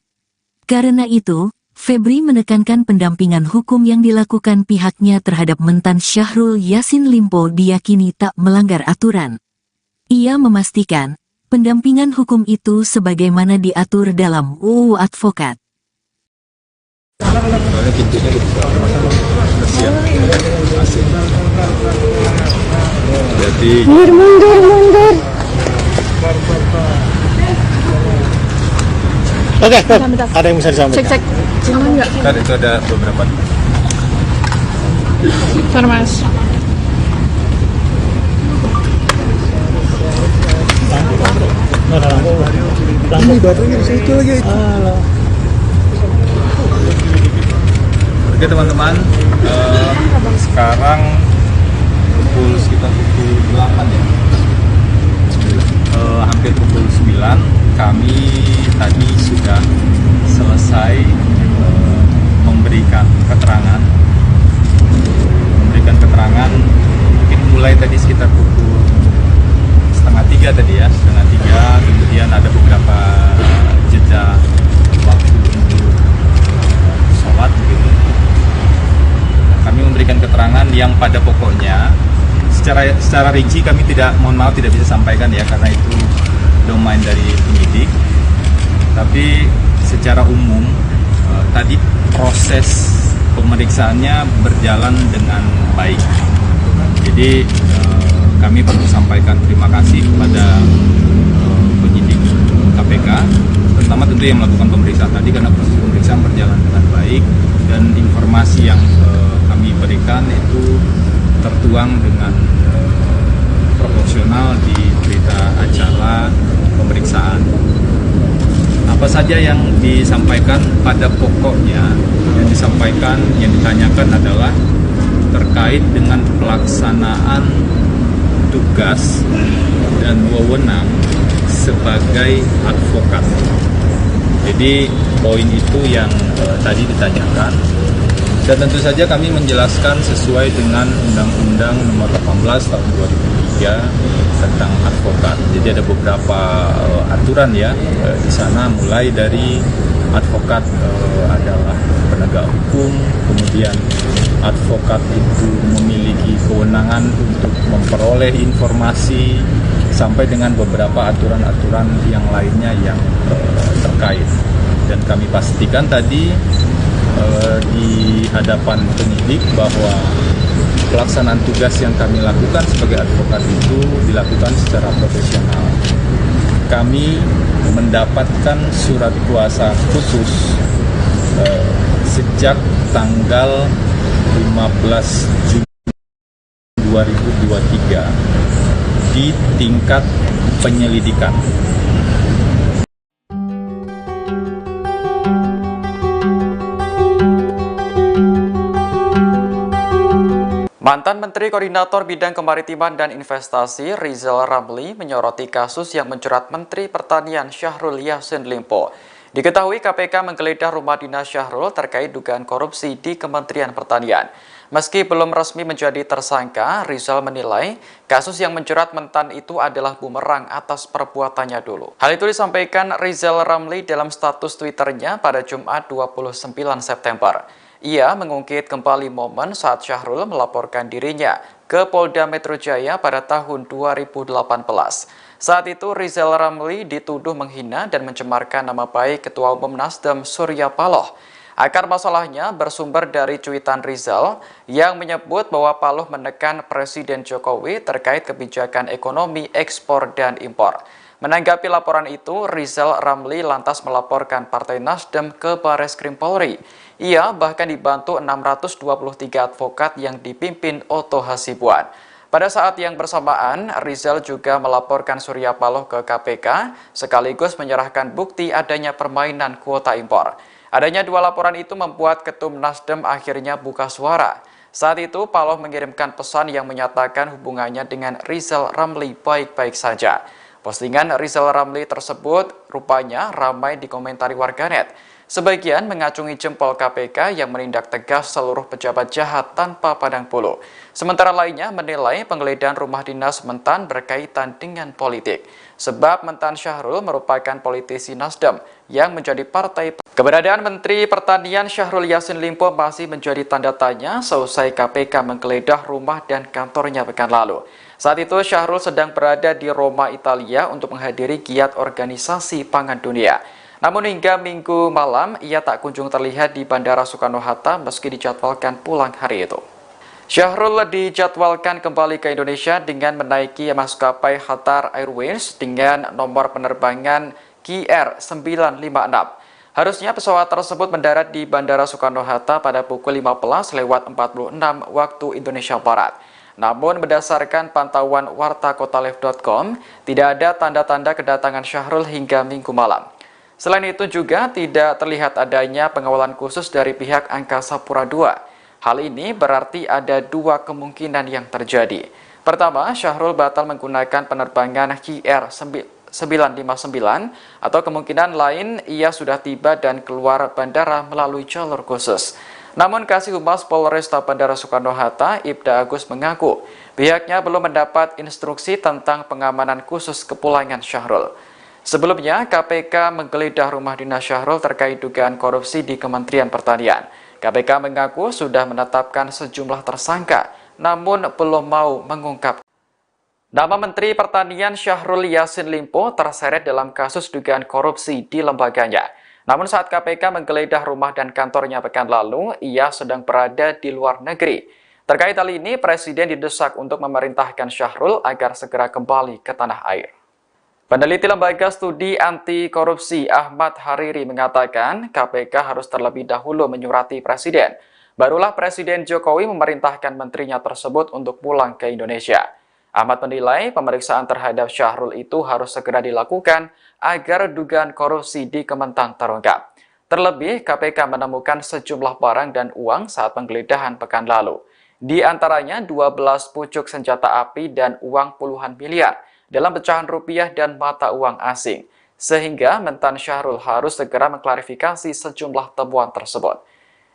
Speaker 1: Karena itu, Febri menekankan pendampingan hukum yang dilakukan pihaknya terhadap Mentan Syahrul Yassin Limpo diyakini tak melanggar aturan. Ia memastikan, pendampingan hukum itu sebagaimana diatur dalam UU Advokat.
Speaker 2: Soalnya pintunya dibuka kasihan asing. Jadi
Speaker 4: Mundur.
Speaker 3: Oke, stop.
Speaker 4: Bentar.
Speaker 3: Ada yang bisa disampaikan?
Speaker 4: Cek. Aman nggak?
Speaker 2: kan itu ada beberapa.
Speaker 4: Bentar, Mas.
Speaker 6: Ini baterainya di situ lagi.
Speaker 2: Oke teman-teman, sekarang sekitar pukul 8 ya. Hampir pukul 9 kami tadi sudah selesai memberikan keterangan mungkin mulai tadi sekitar pukul setengah 3 tadi ya, kemudian ada beberapa jeda waktu untuk sholat gitu. Kami memberikan keterangan yang pada pokoknya secara rinci kami tidak bisa sampaikan ya, karena itu domain dari penyidik. Tapi secara umum tadi proses pemeriksaannya berjalan dengan baik. Jadi kami perlu sampaikan terima kasih kepada penyidik KPK, terutama tentu yang melakukan pemeriksaan tadi, karena proses pemeriksaan berjalan dengan baik dan informasi yang kami berikan itu tertuang dengan proporsional di berita acara pemeriksaan. Apa saja yang disampaikan pada pokoknya, yang ditanyakan adalah terkait dengan pelaksanaan tugas dan wewenang sebagai advokat. Jadi poin itu yang tadi ditanyakan, dan tentu saja kami menjelaskan sesuai dengan Undang-Undang Nomor 18 Tahun 2003 tentang advokat. Jadi ada beberapa aturan ya di sana, mulai dari advokat adalah penegak hukum, kemudian advokat itu memiliki kewenangan untuk memperoleh informasi, sampai dengan beberapa aturan-aturan yang lainnya yang terkait. Dan kami pastikan tadi di hadapan penyidik bahwa pelaksanaan tugas yang kami lakukan sebagai advokat itu dilakukan secara profesional. Kami mendapatkan surat kuasa khusus sejak tanggal 15 Juni 2023 di tingkat penyelidikan.
Speaker 5: Mantan Menteri Koordinator Bidang Kemaritiman dan Investasi Rizal Ramli menyoroti kasus yang menjerat Menteri Pertanian Syahrul Yassin Limpo. Diketahui KPK menggeledah rumah dinas Syahrul terkait dugaan korupsi di Kementerian Pertanian. Meski belum resmi menjadi tersangka, Rizal menilai kasus yang menjerat Mentan itu adalah bumerang atas perbuatannya dulu. Hal itu disampaikan Rizal Ramli dalam status Twitternya pada Jumat 29 September. Ia mengungkit kembali momen saat Syahrul melaporkan dirinya ke Polda Metro Jaya pada tahun 2018. Saat itu Rizal Ramli dituduh menghina dan mencemarkan nama baik Ketua Umum Nasdem Surya Paloh. Akar masalahnya bersumber dari cuitan Rizal yang menyebut bahwa Paloh menekan Presiden Jokowi terkait kebijakan ekonomi ekspor dan impor. Menanggapi laporan itu, Rizal Ramli lantas melaporkan Partai Nasdem ke Bareskrim Polri. Ia bahkan dibantu 623 advokat yang dipimpin Oto Hasibuan. Pada saat yang bersamaan, Rizal juga melaporkan Surya Paloh ke KPK sekaligus menyerahkan bukti adanya permainan kuota impor. Adanya dua laporan itu membuat Ketum Nasdem akhirnya buka suara. Saat itu, Paloh mengirimkan pesan yang menyatakan hubungannya dengan Rizal Ramli baik-baik saja. Postingan Rizal Ramli tersebut rupanya ramai dikomentari warganet. Sebagian mengacungi jempol KPK yang menindak tegas seluruh pejabat jahat tanpa pandang bulu. Sementara lainnya menilai penggeledahan rumah dinas Mentan berkaitan dengan politik. Sebab Mentan Syahrul merupakan politisi Nasdem yang menjadi partai. Keberadaan Menteri Pertanian Syahrul Yassin Limpo masih menjadi tanda tanya seusai KPK menggeledah rumah dan kantornya pekan lalu. Saat itu Syahrul sedang berada di Roma, Italia untuk menghadiri giat organisasi pangan dunia. Namun hingga Minggu malam, ia tak kunjung terlihat di Bandara Soekarno-Hatta meski dijadwalkan pulang hari itu. Syahrul dijadwalkan kembali ke Indonesia dengan menaiki maskapai Qatar Airways dengan nomor penerbangan KR956. Harusnya pesawat tersebut mendarat di Bandara Soekarno-Hatta pada pukul 15:46 waktu Indonesia Barat. Namun berdasarkan pantauan wartakotalive.com, tidak ada tanda-tanda kedatangan Syahrul hingga Minggu malam. Selain itu juga tidak terlihat adanya pengawalan khusus dari pihak Angkasa Pura II. Hal ini berarti ada dua kemungkinan yang terjadi. Pertama, Syahrul batal menggunakan penerbangan KR959 atau kemungkinan lain ia sudah tiba dan keluar bandara melalui jalur khusus. Namun Kasih Humas Polresta Bandara Soekarno-Hatta, Ibda Agus mengaku pihaknya belum mendapat instruksi tentang pengamanan khusus kepulangan Syahrul. Sebelumnya, KPK menggeledah rumah dinas Syahrul terkait dugaan korupsi di Kementerian Pertanian. KPK mengaku sudah menetapkan sejumlah tersangka, namun belum mau mengungkap. Nama Menteri Pertanian Syahrul Yassin Limpo terseret dalam kasus dugaan korupsi di lembaganya. Namun saat KPK menggeledah rumah dan kantornya pekan lalu, ia sedang berada di luar negeri. Terkait hal ini, Presiden didesak untuk memerintahkan Syahrul agar segera kembali ke tanah air. Peneliti Lembaga Studi Anti Korupsi Ahmad Hariri mengatakan KPK harus terlebih dahulu menyurati Presiden. Barulah Presiden Jokowi memerintahkan menterinya tersebut untuk pulang ke Indonesia. Ahmad menilai pemeriksaan terhadap Syahrul itu harus segera dilakukan agar dugaan korupsi di Kementan terungkap. Terlebih, KPK menemukan sejumlah barang dan uang saat penggeledahan pekan lalu. Di antaranya 12 pucuk senjata api dan uang puluhan miliar dalam pecahan rupiah dan mata uang asing, sehingga Mentan Syahrul harus segera mengklarifikasi sejumlah temuan tersebut.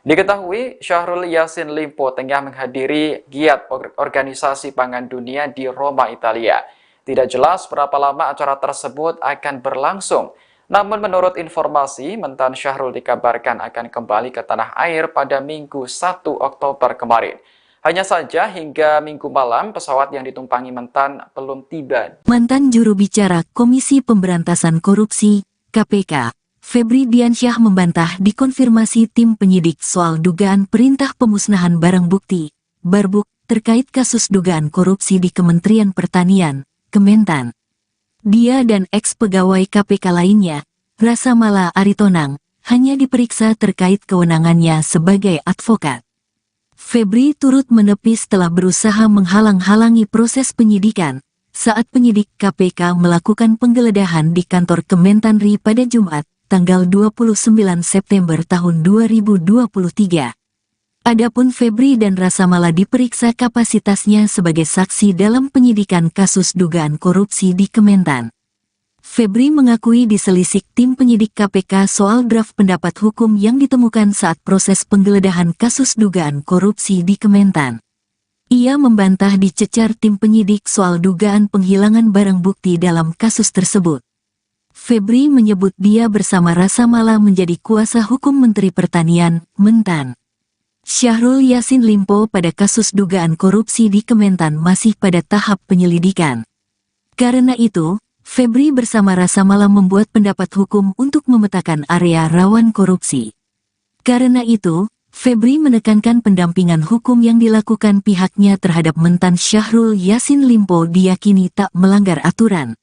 Speaker 5: Diketahui, Syahrul Yassin Limpo tengah menghadiri giat organisasi pangan dunia di Roma, Italia. Tidak jelas berapa lama acara tersebut akan berlangsung, namun menurut informasi, Mentan Syahrul dikabarkan akan kembali ke tanah air pada Minggu 1 Oktober kemarin. Hanya saja hingga Minggu malam pesawat yang ditumpangi Mentan belum tiba.
Speaker 1: Mantan juru bicara Komisi Pemberantasan Korupsi (KPK), Febri Diansyah membantah dikonfirmasi tim penyidik soal dugaan perintah pemusnahan barang bukti (Barbuk) terkait kasus dugaan korupsi di Kementerian Pertanian (Kementan). Dia dan eks-pegawai KPK lainnya, Rasa Mala Aritonang, hanya diperiksa terkait kewenangannya sebagai advokat. Febri turut menepis telah berusaha menghalang-halangi proses penyidikan saat penyidik KPK melakukan penggeledahan di kantor Kementanri pada Jumat, tanggal 29 September tahun 2023. Adapun Febri dan Rasa Mala diperiksa kapasitasnya sebagai saksi dalam penyidikan kasus dugaan korupsi di Kementan. Febri mengakui diselisik tim penyidik KPK soal draft pendapat hukum yang ditemukan saat proses penggeledahan kasus dugaan korupsi di Kementan. Ia membantah dicecar tim penyidik soal dugaan penghilangan barang bukti dalam kasus tersebut. Febri menyebut dia bersama Rasa Mala menjadi kuasa hukum Menteri Pertanian, Mentan. Syahrul Yassin Limpo pada kasus dugaan korupsi di Kementan masih pada tahap penyelidikan. Karena itu, Febri bersama Rasa Mala membuat pendapat hukum untuk memetakan area rawan korupsi. Karena itu, Febri menekankan pendampingan hukum yang dilakukan pihaknya terhadap mentan Syahrul Yassin Limpo diyakini tak melanggar aturan.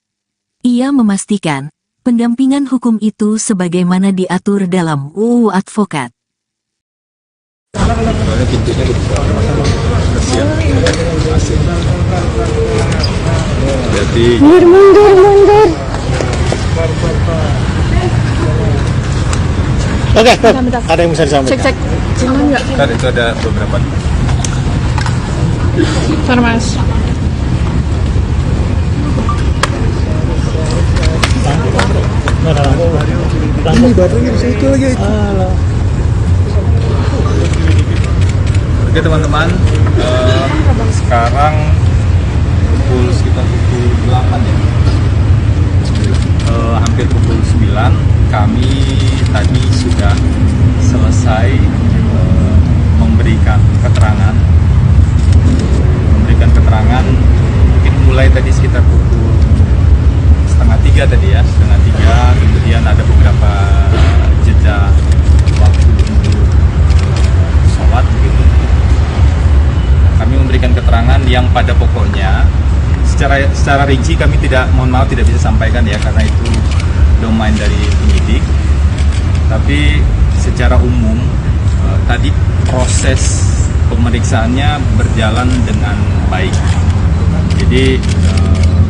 Speaker 1: Ia memastikan, pendampingan hukum itu sebagaimana diatur dalam UU Advokat.
Speaker 2: Soalnya pintunya dibuka. Kasihan. Asik. Jadi
Speaker 4: Mundur.
Speaker 3: Oke, stop.
Speaker 4: Bentar.
Speaker 3: Ada yang bisa disampaikan.
Speaker 4: Cek. Aman nggak?
Speaker 2: kan itu ada beberapa.
Speaker 4: Bentar, Mas.
Speaker 6: Ini baterainya di situ lagi.
Speaker 2: Oke teman-teman, sekarang sekitar pukul 8 ya. Hampir pukul 9 kami tadi sudah selesai memberikan keterangan mungkin mulai tadi sekitar pukul setengah 3 tadi ya, kemudian ada beberapa jeda waktu untuk sholat begitu. Kami memberikan keterangan yang pada pokoknya secara rinci kami tidak bisa sampaikan ya, karena itu domain dari penyidik. Tapi secara umum tadi proses pemeriksaannya berjalan dengan baik. Jadi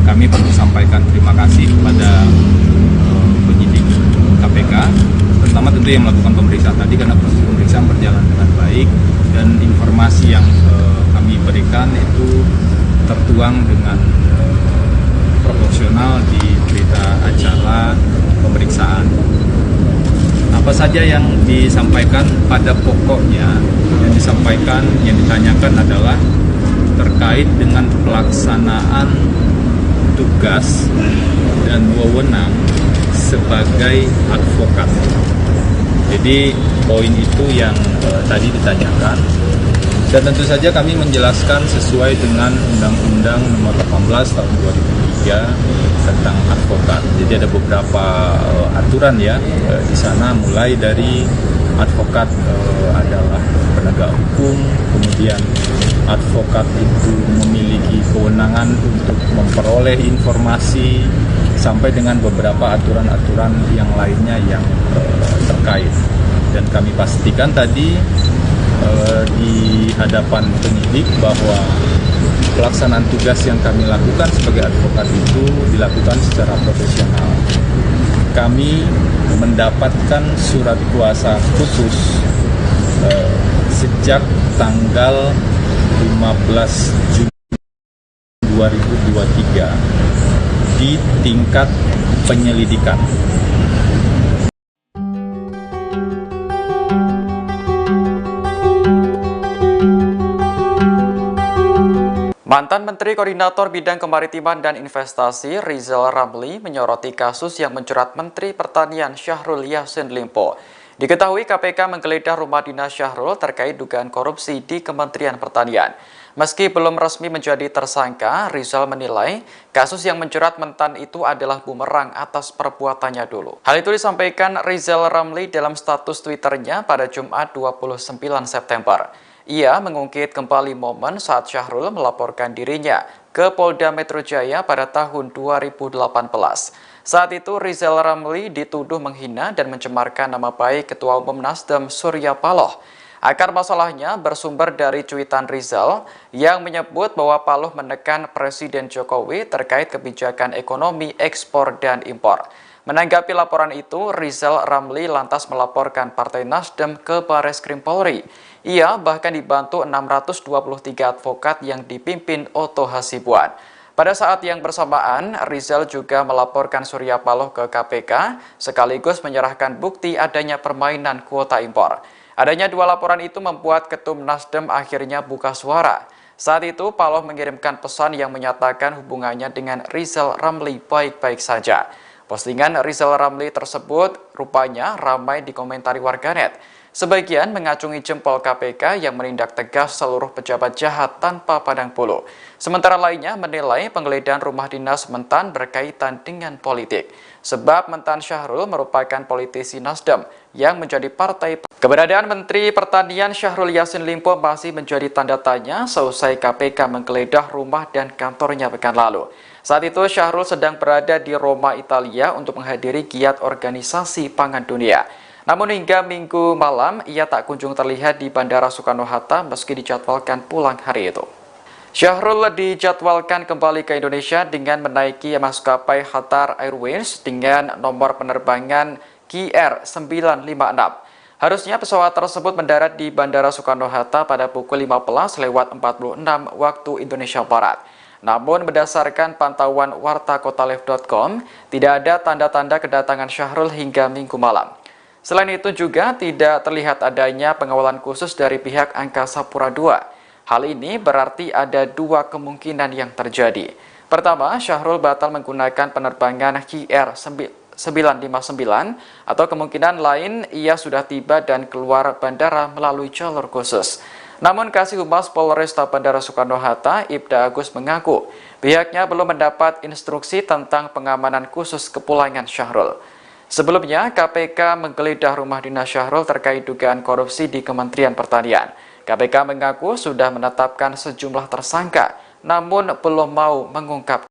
Speaker 2: kami perlu sampaikan terima kasih kepada penyidik KPK, pertama tentu yang melakukan pemeriksaan tadi, karena proses pemeriksaan berjalan dengan baik dan informasi yang kami berikan itu tertuang dengan proporsional di berita acara pemeriksaan. Apa saja yang disampaikan pada pokoknya, yang ditanyakan adalah terkait dengan pelaksanaan tugas dan wewenang sebagai advokat. Jadi poin itu yang tadi ditanyakan, dan tentu saja kami menjelaskan sesuai dengan Undang-Undang Nomor 18 Tahun 2003 tentang advokat. Jadi ada beberapa aturan ya di sana, mulai dari advokat adalah penegak hukum, kemudian advokat itu memiliki kewenangan untuk memperoleh informasi, sampai dengan beberapa aturan-aturan yang lainnya yang terkait. Dan kami pastikan tadi di hadapan penyidik bahwa pelaksanaan tugas yang kami lakukan sebagai advokat itu dilakukan secara profesional. Kami mendapatkan surat kuasa khusus sejak tanggal 15 Juni 2023 di tingkat penyelidikan.
Speaker 5: Mantan Menteri Koordinator Bidang Kemaritiman dan Investasi Rizal Ramli menyoroti kasus yang menjerat Menteri Pertanian Syahrul Yassin Limpo. Diketahui KPK menggeledah rumah dinas Syahrul terkait dugaan korupsi di Kementerian Pertanian. Meski belum resmi menjadi tersangka, Rizal menilai kasus yang menjerat mentan itu adalah bumerang atas perbuatannya dulu. Hal itu disampaikan Rizal Ramli dalam status Twitternya pada Jumat 29 September. Ia mengungkit kembali momen saat Syahrul melaporkan dirinya ke Polda Metro Jaya pada tahun 2018. Saat itu Rizal Ramli dituduh menghina dan mencemarkan nama baik Ketua Umum Nasdem Surya Paloh. Akar masalahnya bersumber dari cuitan Rizal yang menyebut bahwa Paloh menekan Presiden Jokowi terkait kebijakan ekonomi ekspor dan impor. Menanggapi laporan itu, Rizal Ramli lantas melaporkan Partai Nasdem ke Bareskrim Polri. Ia bahkan dibantu 623 advokat yang dipimpin Otto Hasibuan. Pada saat yang bersamaan, Rizal juga melaporkan Surya Paloh ke KPK, sekaligus menyerahkan bukti adanya permainan kuota impor. Adanya dua laporan itu membuat Ketum Nasdem akhirnya buka suara. Saat itu, Paloh mengirimkan pesan yang menyatakan hubungannya dengan Rizal Ramli baik-baik saja. Postingan Rizal Ramli tersebut rupanya ramai dikomentari warganet. Sebagian mengacungi jempol KPK yang menindak tegas seluruh pejabat jahat tanpa pandang bulu. Sementara lainnya menilai penggeledahan rumah dinas mentan berkaitan dengan politik. Sebab mentan Syahrul merupakan politisi Nasdem yang menjadi partai. Keberadaan Menteri Pertanian Syahrul Yassin Limpo masih menjadi tanda tanya seusai KPK menggeledah rumah dan kantornya pekan lalu. Saat itu Syahrul sedang berada di Roma, Italia untuk menghadiri giat Organisasi Pangan Dunia. Namun hingga Minggu malam ia tak kunjung terlihat di Bandara Soekarno-Hatta meski dijadwalkan pulang hari itu. Syahrul dijadwalkan kembali ke Indonesia dengan menaiki maskapai Qatar Airways dengan nomor penerbangan KR956. Harusnya pesawat tersebut mendarat di Bandara Soekarno-Hatta pada pukul 15:46 waktu Indonesia Barat. Namun berdasarkan pantauan wartakotalive.com, tidak ada tanda-tanda kedatangan Syahrul hingga Minggu malam. Selain itu juga tidak terlihat adanya pengawalan khusus dari pihak Angkasa Pura II. Hal ini berarti ada dua kemungkinan yang terjadi. Pertama, Syahrul batal menggunakan penerbangan KR959 atau kemungkinan lain ia sudah tiba dan keluar bandara melalui jalur khusus. Namun Kasih Humas Polresta Bandara Soekarno-Hatta, Ibda Agus mengaku pihaknya belum mendapat instruksi tentang pengamanan khusus kepulangan Syahrul. Sebelumnya, KPK menggeledah rumah dinas Syahrul terkait dugaan korupsi di Kementerian Pertanian. KPK mengaku sudah menetapkan sejumlah tersangka, namun belum mau mengungkap.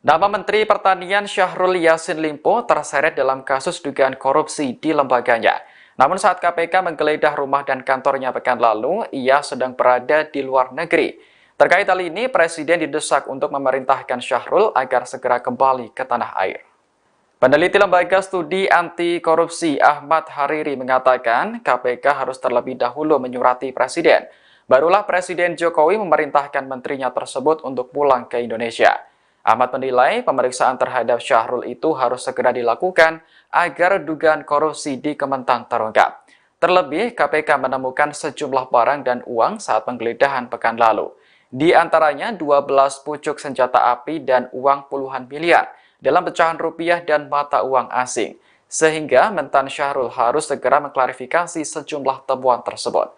Speaker 5: Nama Menteri Pertanian Syahrul Yassin Limpo terseret dalam kasus dugaan korupsi di lembaganya. Namun saat KPK menggeledah rumah dan kantornya pekan lalu, ia sedang berada di luar negeri. Terkait hal ini, Presiden didesak untuk memerintahkan Syahrul agar segera kembali ke tanah air. Peneliti Lembaga Studi Anti Korupsi Ahmad Hariri mengatakan KPK harus terlebih dahulu menyurati Presiden. Barulah Presiden Jokowi memerintahkan menterinya tersebut untuk pulang ke Indonesia. Ahmad menilai pemeriksaan terhadap Syahrul itu harus segera dilakukan agar dugaan korupsi di Kementan terungkap. Terlebih, KPK menemukan sejumlah barang dan uang saat penggeledahan pekan lalu. Di antaranya 12 pucuk senjata api dan uang puluhan miliar dalam pecahan rupiah dan mata uang asing, sehingga mentan Syahrul harus segera mengklarifikasi sejumlah temuan tersebut.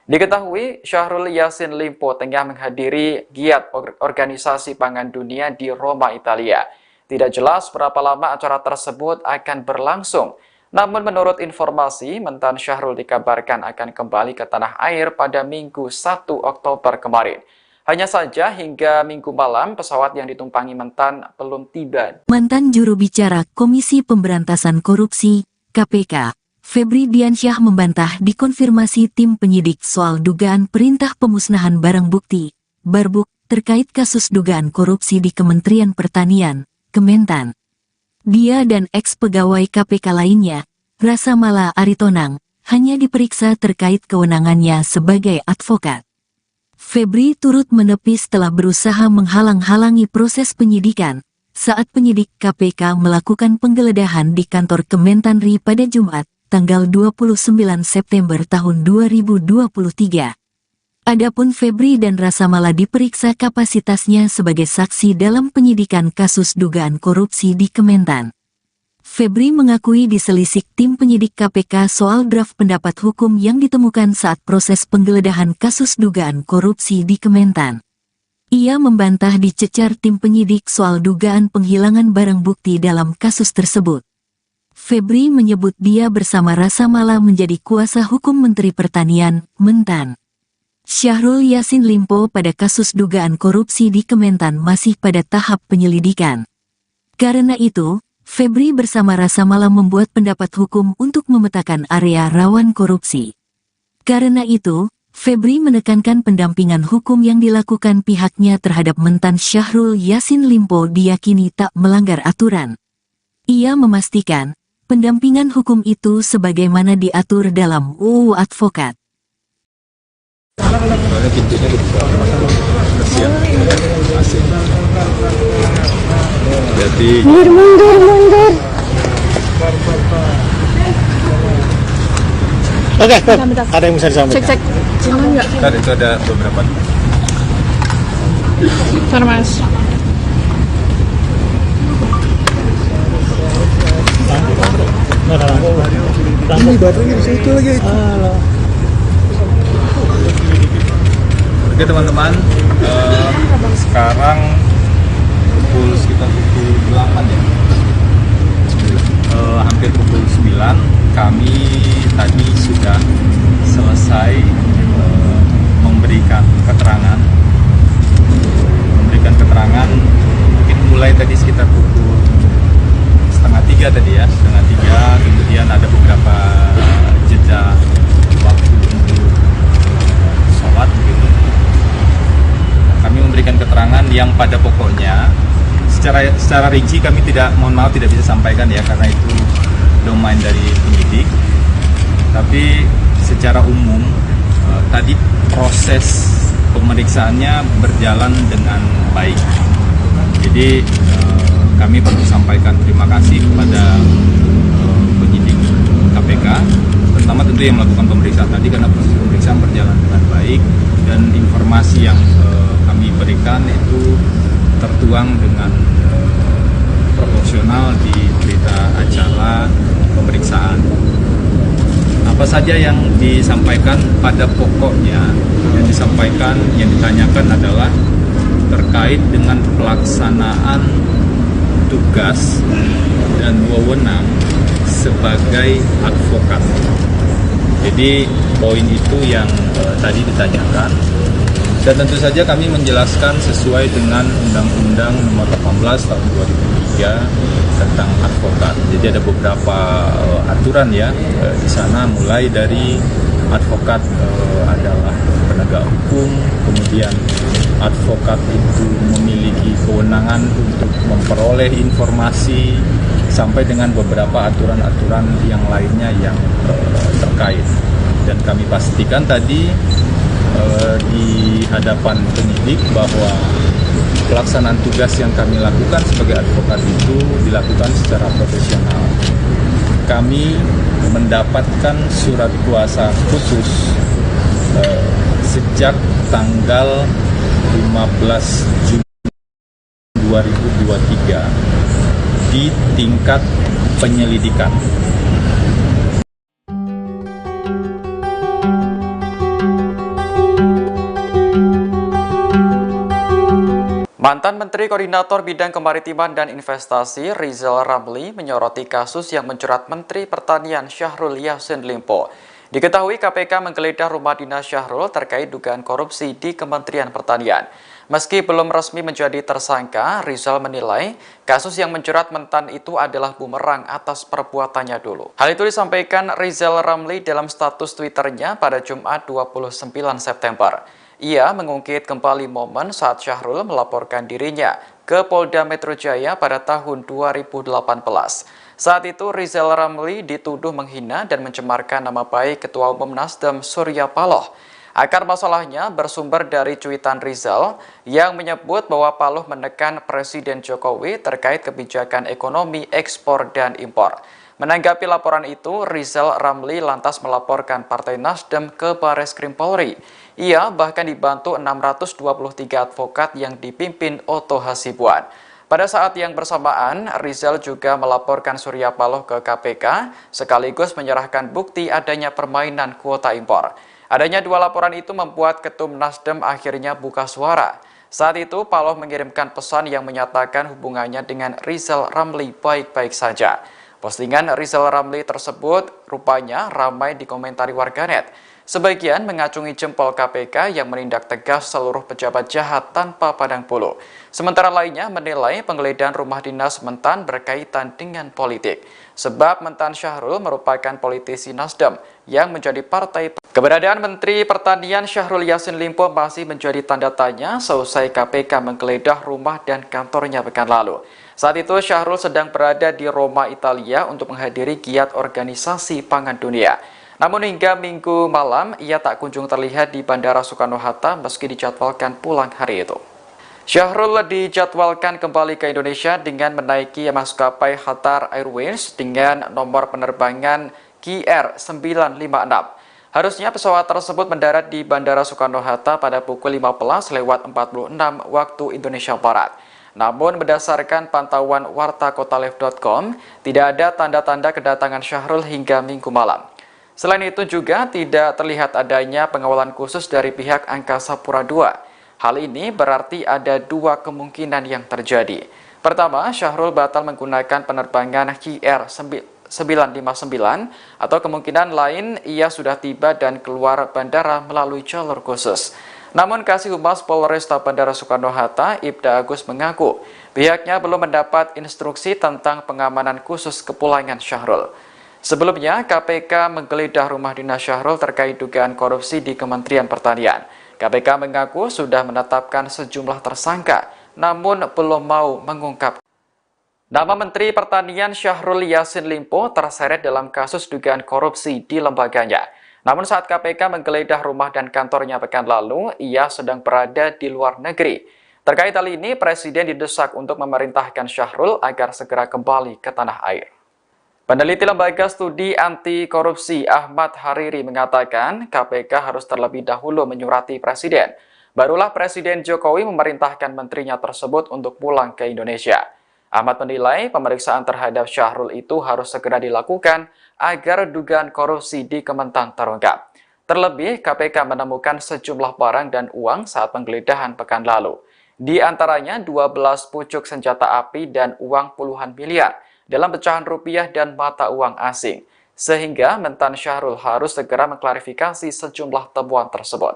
Speaker 5: Diketahui Syahrul Yassin Limpo tengah menghadiri giat Organisasi Pangan Dunia di Roma, Italia. Tidak jelas berapa lama acara tersebut akan berlangsung, namun menurut informasi, mentan Syahrul dikabarkan akan kembali ke tanah air pada Minggu 1 Oktober kemarin. Hanya saja hingga Minggu malam pesawat yang ditumpangi mentan belum tiba.
Speaker 1: Mantan juru bicara Komisi Pemberantasan Korupsi, KPK, Febri Diansyah membantah dikonfirmasi tim penyidik soal dugaan perintah pemusnahan barang bukti, Barbuk, terkait kasus dugaan korupsi di Kementerian Pertanian, Kementan. Dia dan ex-pegawai KPK lainnya, Rasamala Aritonang, hanya diperiksa terkait kewenangannya sebagai advokat. Febri turut menepis telah berusaha menghalang-halangi proses penyidikan saat penyidik KPK melakukan penggeledahan di kantor Kementanri pada Jumat, tanggal 29 September tahun 2023. Adapun Febri dan Rasamala diperiksa kapasitasnya sebagai saksi dalam penyidikan kasus dugaan korupsi di Kementan. Febri mengakui diselisik tim penyidik KPK soal draft pendapat hukum yang ditemukan saat proses penggeledahan kasus dugaan korupsi di Kementan. Ia membantah dicecar tim penyidik soal dugaan penghilangan barang bukti dalam kasus tersebut. Febri menyebut dia bersama Rasamala menjadi kuasa hukum Menteri Pertanian, Mentan. Syahrul Yassin Limpo pada kasus dugaan korupsi di Kementan masih pada tahap penyelidikan. Karena itu, Febri bersama Rasamala membuat pendapat hukum untuk memetakan area rawan korupsi. Karena itu, Febri menekankan pendampingan hukum yang dilakukan pihaknya terhadap mentan Syahrul Yassin Limpo diyakini tak melanggar aturan. Ia memastikan, pendampingan hukum itu sebagaimana diatur dalam UU Advokat.
Speaker 2: Soalnya pintunya dibuka, kasihan asing. Jadi
Speaker 4: Mundur.
Speaker 3: Oke, stop.
Speaker 4: Bentar.
Speaker 3: Ada yang bisa disampaikan.
Speaker 4: Cek. Jangan nggak?
Speaker 2: kan itu ada beberapa.
Speaker 4: Bentar, Mas.
Speaker 6: Ini baterainya di situ lagi.
Speaker 2: Oke teman-teman, sekarang sekitar pukul 8 ya. Hampir sampai pukul 9 kami tadi sudah selesai memberikan keterangan mungkin mulai tadi sekitar pukul setengah 3 tadi ya, setengah 3, kemudian ada beberapa jeda waktu untuk sholat begitu. Kami memberikan keterangan yang pada pokoknya secara rinci kami mohon maaf tidak bisa sampaikan ya, karena itu domain dari penyidik. Tapi secara umum tadi proses pemeriksaannya berjalan dengan baik. Jadi kami perlu sampaikan terima kasih kepada penyidik KPK, pertama tentu yang melakukan pemeriksaan tadi, karena proses pemeriksaan berjalan dengan baik dan informasi yang kami berikan itu tertuang dengan proporsional di berita acara pemeriksaan. Apa saja yang disampaikan pada pokoknya yang ditanyakan adalah terkait dengan pelaksanaan tugas dan wewenang sebagai advokat. Jadi poin itu yang tadi ditanyakan, dan tentu saja kami menjelaskan sesuai dengan Undang-Undang Nomor 18 Tahun 2003 tentang advokat. Jadi ada beberapa aturan ya di sana, mulai dari advokat adalah penegak hukum, kemudian advokat itu memiliki kewenangan untuk memperoleh informasi, sampai dengan beberapa aturan-aturan yang lainnya yang terkait. Dan kami pastikan tadi di hadapan penyidik bahwa pelaksanaan tugas yang kami lakukan sebagai advokat itu dilakukan secara profesional. Kami mendapatkan surat kuasa khusus sejak tanggal 15 Juni 2023 di tingkat penyelidikan.
Speaker 5: Mantan Menteri Koordinator Bidang Kemaritiman dan Investasi Rizal Ramli menyoroti kasus yang menjerat Menteri Pertanian Syahrul Yassin Limpo. Diketahui KPK menggeledah rumah dinas Syahrul terkait dugaan korupsi di Kementerian Pertanian. Meski belum resmi menjadi tersangka, Rizal menilai kasus yang menjerat mentan itu adalah bumerang atas perbuatannya dulu. Hal itu disampaikan Rizal Ramli dalam status Twitternya pada Jumat 29 September. Ia mengungkit kembali momen saat Syahrul melaporkan dirinya ke Polda Metro Jaya pada tahun 2018. Saat itu Rizal Ramli dituduh menghina dan mencemarkan nama baik Ketua Umum Nasdem Surya Paloh. Akar masalahnya bersumber dari cuitan Rizal yang menyebut bahwa Paloh menekan Presiden Jokowi terkait kebijakan ekonomi ekspor dan impor. Menanggapi laporan itu, Rizal Ramli lantas melaporkan Partai Nasdem ke Bareskrim Polri. Ia bahkan dibantu 623 advokat yang dipimpin Otto Hasibuan. Pada saat yang bersamaan, Rizal juga melaporkan Surya Paloh ke KPK, sekaligus menyerahkan bukti adanya permainan kuota impor. Adanya dua laporan itu membuat Ketum Nasdem akhirnya buka suara. Saat itu, Paloh mengirimkan pesan yang menyatakan hubungannya dengan Rizal Ramli baik-baik saja. Postingan Rizal Ramli tersebut rupanya ramai dikomentari warganet. Sebagian mengacungi jempol KPK yang menindak tegas seluruh pejabat jahat tanpa pandang bulu. Sementara lainnya menilai penggeledahan rumah dinas mentan berkaitan dengan politik. Sebab mentan Syahrul merupakan politisi Nasdem yang menjadi partai. Keberadaan Menteri Pertanian Syahrul Yassin Limpo masih menjadi tanda tanya seusai KPK menggeledah rumah dan kantornya pekan lalu. Saat itu Syahrul sedang berada di Roma, Italia untuk menghadiri giat organisasi pangan dunia. Namun hingga Minggu malam, ia tak kunjung terlihat di Bandara Soekarno-Hatta meski dijadwalkan pulang hari itu. Syahrul dijadwalkan kembali ke Indonesia dengan menaiki maskapai Qatar Airways dengan nomor penerbangan KR956. Harusnya pesawat tersebut mendarat di Bandara Soekarno-Hatta pada pukul 15:46 waktu Indonesia Barat. Namun berdasarkan pantauan wartakotalive.com, tidak ada tanda-tanda kedatangan Syahrul hingga Minggu malam. Selain itu juga tidak terlihat adanya pengawalan khusus dari pihak Angkasa Pura II. Hal ini berarti ada dua kemungkinan yang terjadi. Pertama, Syahrul batal menggunakan penerbangan KR956 959 atau kemungkinan lain ia sudah tiba dan keluar bandara melalui jalur khusus. Namun Kasih Humas Polresta Bandara Soekarno-Hatta, Ibda Agus mengaku pihaknya belum mendapat instruksi tentang pengamanan khusus kepulangan Syahrul. Sebelumnya, KPK menggeledah rumah dinas Syahrul terkait dugaan korupsi di Kementerian Pertanian. KPK mengaku sudah menetapkan sejumlah tersangka, namun belum mau mengungkap. Nama Menteri Pertanian Syahrul Yassin Limpo terseret dalam kasus dugaan korupsi di lembaganya. Namun saat KPK menggeledah rumah dan kantornya pekan lalu, ia sedang berada di luar negeri. Terkait hal ini, Presiden didesak untuk memerintahkan Syahrul agar segera kembali ke tanah air. Peneliti Lembaga Studi Anti Korupsi Ahmad Hariri mengatakan KPK harus terlebih dahulu menyurati Presiden. Barulah Presiden Jokowi memerintahkan menterinya tersebut untuk pulang ke Indonesia. Ahmad menilai pemeriksaan terhadap Syahrul itu harus segera dilakukan agar dugaan korupsi di Kementan terungkap. Terlebih, KPK menemukan sejumlah barang dan uang saat penggeledahan pekan lalu. Di antaranya 12 pucuk senjata api dan uang puluhan miliar dalam pecahan rupiah dan mata uang asing. Sehingga mentan Syahrul harus segera mengklarifikasi sejumlah temuan tersebut.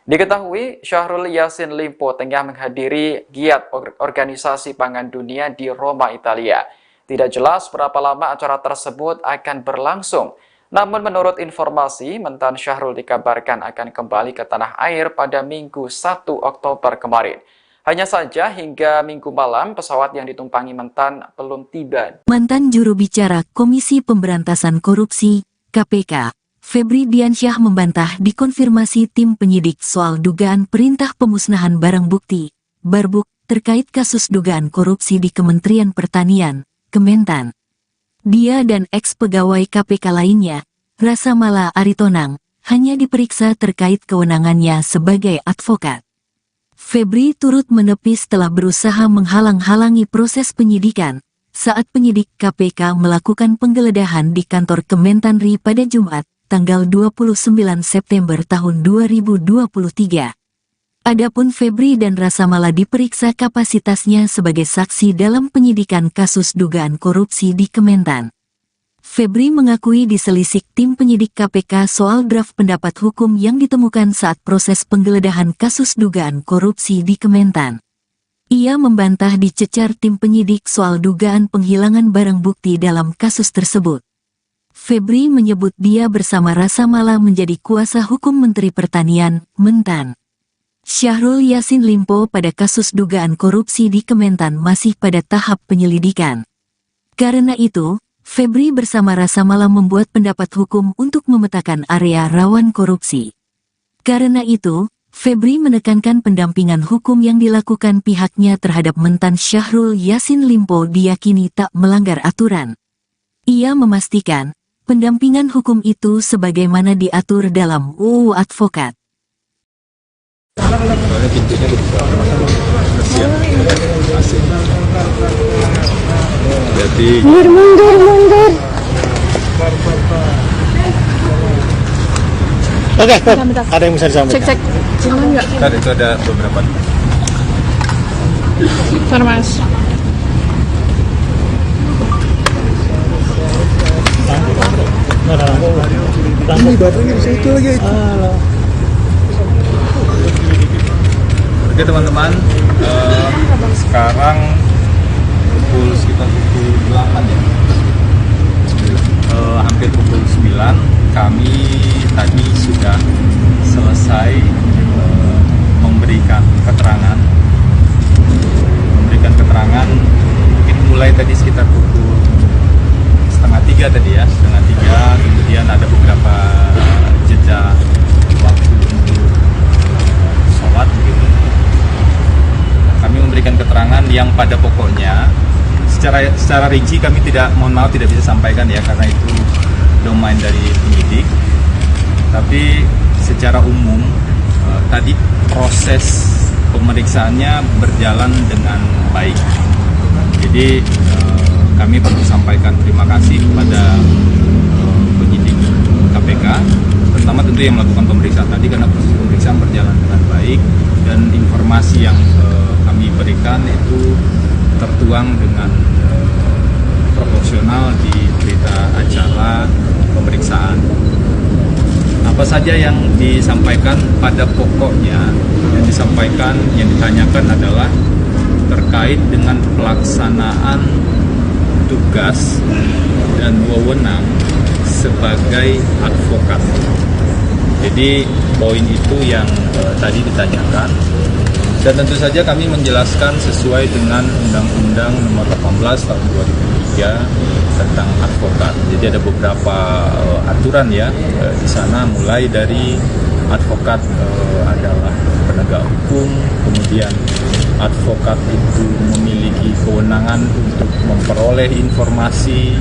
Speaker 5: Diketahui, Syahrul Yassin Limpo tengah menghadiri giat Organisasi Pangan Dunia di Roma, Italia. Tidak jelas berapa lama acara tersebut akan berlangsung. Namun menurut informasi, mentan Syahrul dikabarkan akan kembali ke tanah air pada Minggu 1 Oktober kemarin. Hanya saja hingga Minggu malam pesawat yang ditumpangi mentan belum tiba.
Speaker 1: Mantan juru bicara Komisi Pemberantasan Korupsi, KPK, Febri Diansyah membantah dikonfirmasi tim penyidik soal dugaan perintah pemusnahan barang bukti, Barbuk, terkait kasus dugaan korupsi di Kementerian Pertanian, Kementan. Dia dan ex-pegawai KPK lainnya, Rasamala Aritonang, hanya diperiksa terkait kewenangannya sebagai advokat. Febri turut menepis telah berusaha menghalang-halangi proses penyidikan saat penyidik KPK melakukan penggeledahan di kantor Kementanri pada Jumat, tanggal 29 September tahun 2023. Adapun Febri dan Rasamala diperiksa kapasitasnya sebagai saksi dalam penyidikan kasus dugaan korupsi di Kementan. Febri mengakui diselisik tim penyidik KPK soal draft pendapat hukum yang ditemukan saat proses penggeledahan kasus dugaan korupsi di Kementan. Ia membantah dicecar tim penyidik soal dugaan penghilangan barang bukti dalam kasus tersebut. Febri menyebut dia bersama Rasamala menjadi kuasa hukum Menteri Pertanian, Mentan. Syahrul Yassin Limpo pada kasus dugaan korupsi di Kementan masih pada tahap penyelidikan. Karena itu, Febri bersama Rasamala membuat pendapat hukum untuk memetakan area rawan korupsi. Karena itu, Febri menekankan pendampingan hukum yang dilakukan pihaknya terhadap mentan Syahrul Yassin Limpo diyakini tak melanggar aturan. Ia memastikan, pendampingan hukum itu sebagaimana diatur dalam UU Advokat.
Speaker 2: Jadi
Speaker 4: Mundur.
Speaker 3: Oke, Prof.
Speaker 4: Bentar.
Speaker 3: Ada yang bisa disampaikan?
Speaker 4: Cek. Jangan nggak?
Speaker 2: tadi itu ada beberapa.
Speaker 4: Bentar, Mas.
Speaker 6: Ini baterainya di situ lagi.
Speaker 2: Oke teman-teman, sekarang sekitar pukul 8 ya. Hampir pukul 9 kami tadi sudah selesai memberikan keterangan mungkin mulai tadi sekitar pukul 2:30 tadi ya, 2:30, kemudian ada beberapa jeda waktu untuk sholat begitu. Kami memberikan keterangan yang pada pokoknya secara rinci kami mohon maaf tidak bisa sampaikan ya, karena itu domain dari penyidik. Tapi secara umum tadi proses pemeriksaannya berjalan dengan baik. Jadi kami perlu sampaikan terima kasih kepada penyidik KPK, pertama tentu yang melakukan pemeriksaan tadi, karena proses pemeriksaan berjalan dengan baik dan informasi yang kami berikan itu tertuang dengan proporsional di berita acara pemeriksaan. Apa saja yang disampaikan pada pokoknya, yang ditanyakan adalah terkait dengan pelaksanaan tugas dan wewenang sebagai advokat. Jadi poin itu yang tadi ditanyakan, dan tentu saja kami menjelaskan sesuai dengan Undang-Undang Nomor 18 Tahun 2003 tentang advokat. Jadi ada beberapa aturan ya di sana, mulai dari advokat adalah penegak hukum, kemudian advokat itu memiliki kewenangan untuk memperoleh informasi,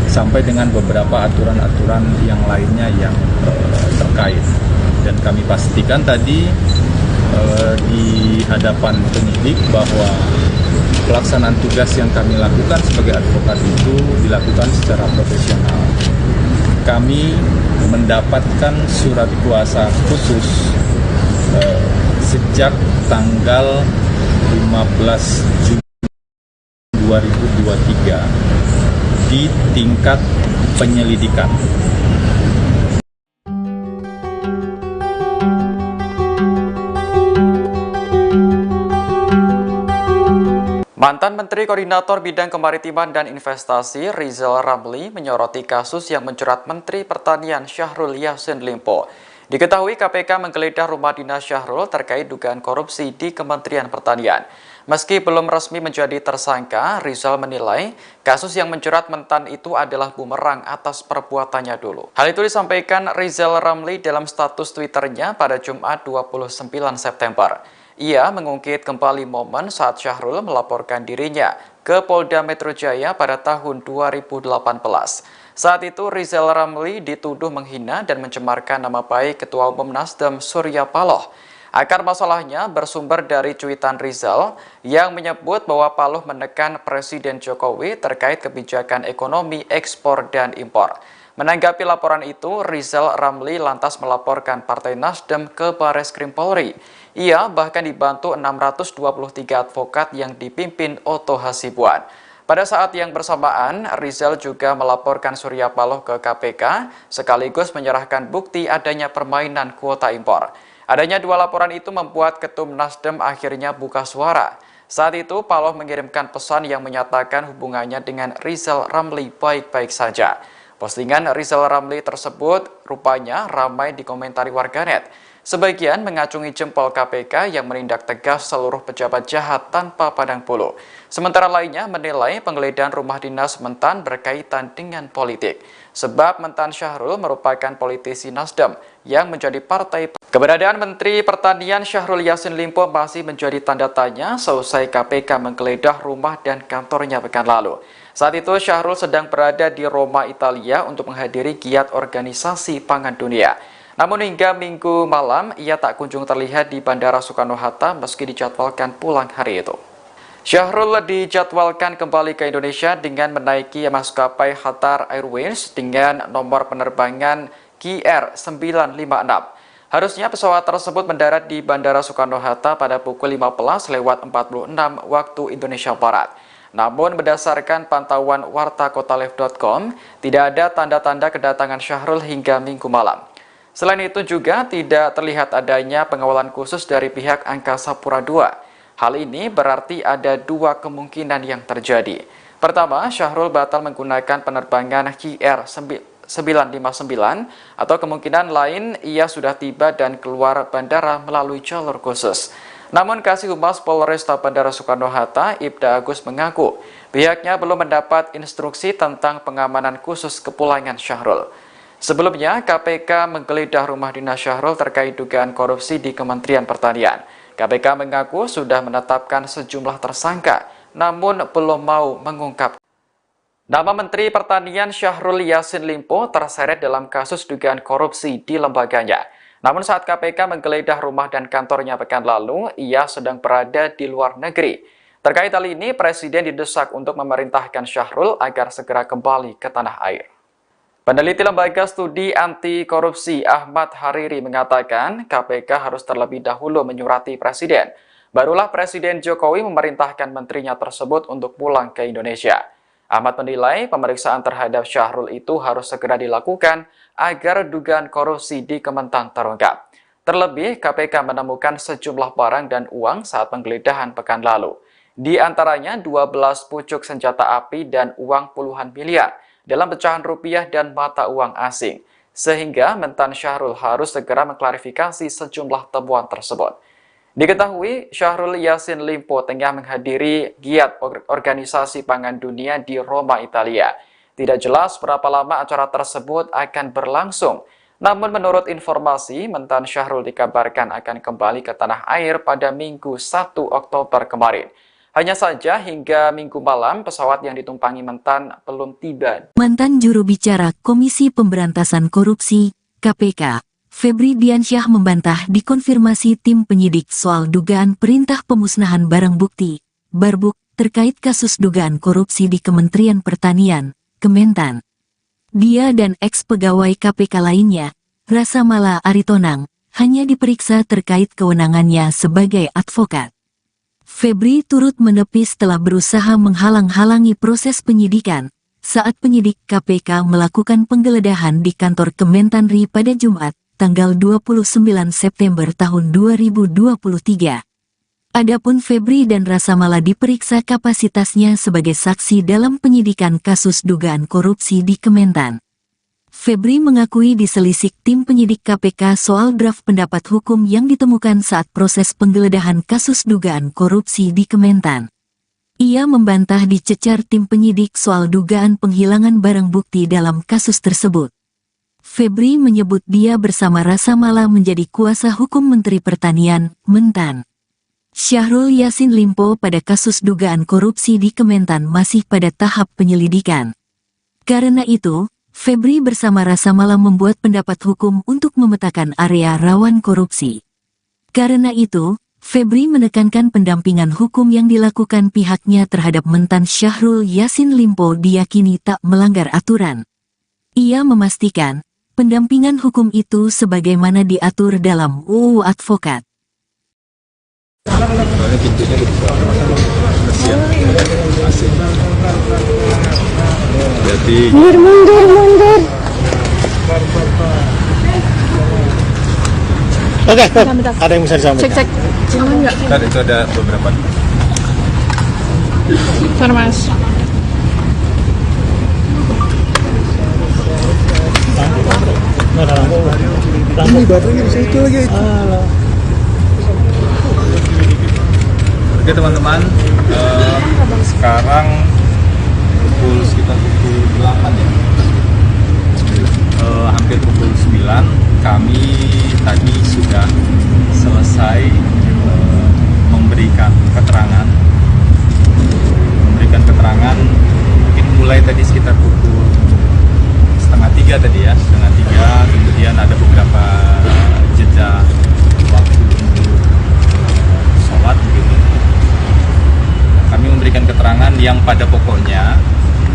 Speaker 2: sampai dengan beberapa aturan-aturan yang lainnya yang terkait. Dan kami pastikan tadi di hadapan penyidik bahwa pelaksanaan tugas yang kami lakukan sebagai advokat itu dilakukan secara profesional. Kami mendapatkan surat kuasa khusus sejak tanggal 15 Juni 2023 di tingkat penyelidikan.
Speaker 5: Mantan Menteri Koordinator Bidang Kemaritiman dan Investasi Rizal Ramli menyoroti kasus yang menjerat Menteri Pertanian Syahrul Yassin Limpo. Diketahui KPK menggeledah rumah dinas Syahrul terkait dugaan korupsi di Kementerian Pertanian. Meski belum resmi menjadi tersangka, Rizal menilai kasus yang menjerat mentan itu adalah bumerang atas perbuatannya dulu. Hal itu disampaikan Rizal Ramli dalam status Twitternya pada Jumat 29 September. Ia mengungkit kembali momen saat Syahrul melaporkan dirinya ke Polda Metro Jaya pada tahun 2018. Saat itu Rizal Ramli dituduh menghina dan mencemarkan nama baik Ketua Umum Nasdem Surya Paloh. Akar masalahnya bersumber dari cuitan Rizal yang menyebut bahwa Paloh menekan Presiden Jokowi terkait kebijakan ekonomi ekspor dan impor. Menanggapi laporan itu, Rizal Ramli lantas melaporkan Partai Nasdem ke Bareskrim Polri. Ia bahkan dibantu 623 advokat yang dipimpin Otto Hasibuan. Pada saat yang bersamaan, Rizal juga melaporkan Surya Paloh ke KPK, sekaligus menyerahkan bukti adanya permainan kuota impor. Adanya dua laporan itu membuat Ketum Nasdem akhirnya buka suara. Saat itu, Paloh mengirimkan pesan yang menyatakan hubungannya dengan Rizal Ramli baik-baik saja. Postingan Rizal Ramli tersebut rupanya ramai dikomentari warganet. Sebagian mengacungi jempol KPK yang menindak tegas seluruh pejabat jahat tanpa pandang bulu. Sementara lainnya menilai penggeledahan rumah dinas mentan berkaitan dengan politik. Sebab mentan Syahrul merupakan politisi Nasdem yang menjadi partai. Keberadaan Menteri Pertanian Syahrul Yassin Limpo masih menjadi tanda tanya seusai KPK menggeledah rumah dan kantornya pekan lalu. Saat itu Syahrul sedang berada di Roma, Italia untuk menghadiri giat organisasi pangan dunia. Namun hingga Minggu malam ia tak kunjung terlihat di Bandara Soekarno-Hatta meski dijadwalkan pulang hari itu. Syahrul dijadwalkan kembali ke Indonesia dengan menaiki maskapai Qatar Airways dengan nomor penerbangan KR956. Harusnya pesawat tersebut mendarat di Bandara Soekarno-Hatta pada pukul 15:46 waktu Indonesia Barat. Namun berdasarkan pantauan wartakotalive.com, tidak ada tanda-tanda kedatangan Syahrul hingga Minggu malam. Selain itu juga tidak terlihat adanya pengawalan khusus dari pihak Angkasa Pura II. Hal ini berarti ada dua kemungkinan yang terjadi. Pertama, Syahrul batal menggunakan penerbangan KR959 atau kemungkinan lain ia sudah tiba dan keluar bandara melalui jalur khusus. Namun Kasih Humas Polresta Bandara Soekarno-Hatta, Ibda Agus mengaku pihaknya belum mendapat instruksi tentang pengamanan khusus kepulangan Syahrul. Sebelumnya, KPK menggeledah rumah dinas Syahrul terkait dugaan korupsi di Kementerian Pertanian. KPK mengaku sudah menetapkan sejumlah tersangka, namun belum mau mengungkap. Nama Menteri Pertanian Syahrul Yassin Limpo terseret dalam kasus dugaan korupsi di lembaganya. Namun saat KPK menggeledah rumah dan kantornya pekan lalu, ia sedang berada di luar negeri. Terkait hal ini, Presiden didesak untuk memerintahkan Syahrul agar segera kembali ke tanah air. Peneliti Lembaga Studi Anti Korupsi Ahmad Hariri mengatakan KPK harus terlebih dahulu menyurati Presiden. Barulah Presiden Jokowi memerintahkan menterinya tersebut untuk pulang ke Indonesia. Ahmad menilai pemeriksaan terhadap Syahrul itu harus segera dilakukan agar dugaan korupsi di Kementan terungkap. Terlebih, KPK menemukan sejumlah barang dan uang saat penggeledahan pekan lalu. Di antaranya 12 pucuk senjata api dan uang puluhan miliar dalam pecahan rupiah dan mata uang asing. Sehingga mentan Syahrul harus segera mengklarifikasi sejumlah temuan tersebut. Diketahui Syahrul Yassin Limpo tengah menghadiri giat Organisasi Pangan Dunia di Roma, Italia. Tidak jelas berapa lama acara tersebut akan berlangsung. Namun menurut informasi, mentan Syahrul dikabarkan akan kembali ke tanah air pada Minggu 1 Oktober kemarin. Hanya saja hingga Minggu malam pesawat yang ditumpangi mentan belum tiba.
Speaker 1: Mantan juru bicara Komisi Pemberantasan Korupsi, KPK, Febri Diansyah membantah dikonfirmasi tim penyidik soal dugaan perintah pemusnahan barang bukti, Barbuk, terkait kasus dugaan korupsi di Kementerian Pertanian, Kementan. Dia dan ex-pegawai KPK lainnya, Rasamala Aritonang, hanya diperiksa terkait kewenangannya sebagai advokat. Febri turut menepis telah berusaha menghalang-halangi proses penyidikan saat penyidik KPK melakukan penggeledahan di kantor Kementanri pada Jumat, tanggal 29 September tahun 2023. Adapun Febri dan Rasamala diperiksa kapasitasnya sebagai saksi dalam penyidikan kasus dugaan korupsi di Kementan. Febri mengakui diselisik tim penyidik KPK soal draft pendapat hukum yang ditemukan saat proses penggeledahan kasus dugaan korupsi di Kementan. Ia membantah dicecar tim penyidik soal dugaan penghilangan barang bukti dalam kasus tersebut. Febri menyebut dia bersama Rasamala menjadi kuasa hukum Menteri Pertanian, Mentan. Syahrul Yassin Limpo pada kasus dugaan korupsi di Kementan masih pada tahap penyelidikan. Karena itu, Febri bersama Rasamala membuat pendapat hukum untuk memetakan area rawan korupsi. Karena itu, Febri menekankan pendampingan hukum yang dilakukan pihaknya terhadap mentan Syahrul Yassin Limpo diyakini tak melanggar aturan. Ia memastikan, pendampingan hukum itu sebagaimana diatur dalam UU Advokat.
Speaker 2: Jadi
Speaker 4: Mundur.
Speaker 3: Oke, stop.
Speaker 4: Bentar.
Speaker 3: Ada yang bisa disampaikan.
Speaker 4: Cek. Aman nggak?
Speaker 2: kan itu ada beberapa.
Speaker 4: Bentar, Mas.
Speaker 6: Ini baterainya bisa itu lagi.
Speaker 2: Oke teman-teman, sekarang sekitar pukul 8 ya, hampir pukul 9, kami tadi sudah selesai memberikan keterangan mungkin mulai tadi sekitar pukul 2:30 tadi ya, 2:30, kemudian ada beberapa jeda waktu untuk sholat begitu. Kami memberikan keterangan yang pada pokoknya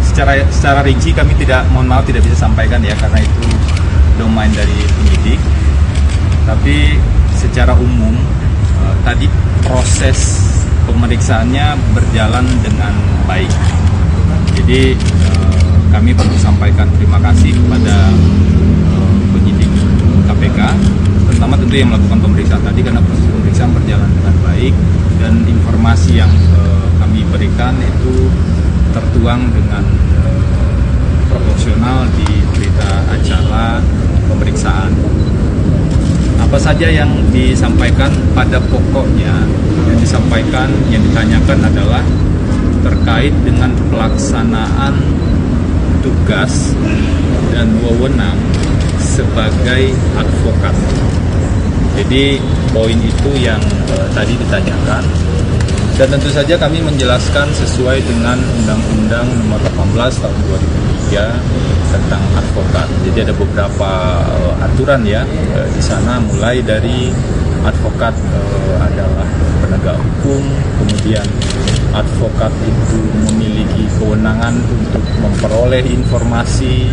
Speaker 2: secara rinci kami mohon maaf tidak bisa sampaikan ya, karena itu domain dari penyidik. Tapi secara umum tadi proses pemeriksaannya berjalan dengan baik. Jadi kami perlu sampaikan terima kasih kepada penyidik KPK, terutama tentu yang melakukan pemeriksaan tadi, karena proses pemeriksaan berjalan dengan baik dan informasi yang kami berikan itu tertuang dengan proporsional di berita acara pemeriksaan. Apa saja yang disampaikan pada pokoknya yang ditanyakan adalah terkait dengan pelaksanaan tugas dan wewenang sebagai advokat. Jadi poin itu yang tadi ditanyakan, dan tentu saja kami menjelaskan sesuai dengan Undang-Undang Nomor 18 Tahun 2003 tentang advokat. Jadi ada beberapa aturan ya di sana, mulai dari advokat adalah penegak hukum, kemudian advokat itu memiliki kewenangan untuk memperoleh informasi,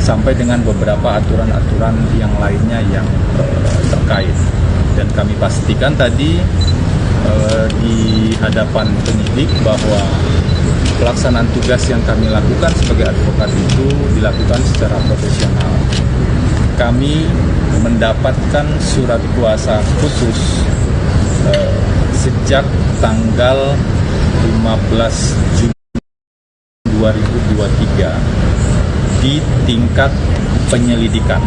Speaker 2: sampai dengan beberapa aturan-aturan yang lainnya yang terkait. Dan kami pastikan tadi di hadapan penyidik bahwa pelaksanaan tugas yang kami lakukan sebagai advokat itu dilakukan secara profesional. Kami mendapatkan surat kuasa khusus sejak tanggal 15 Juni 2023 di tingkat penyelidikan.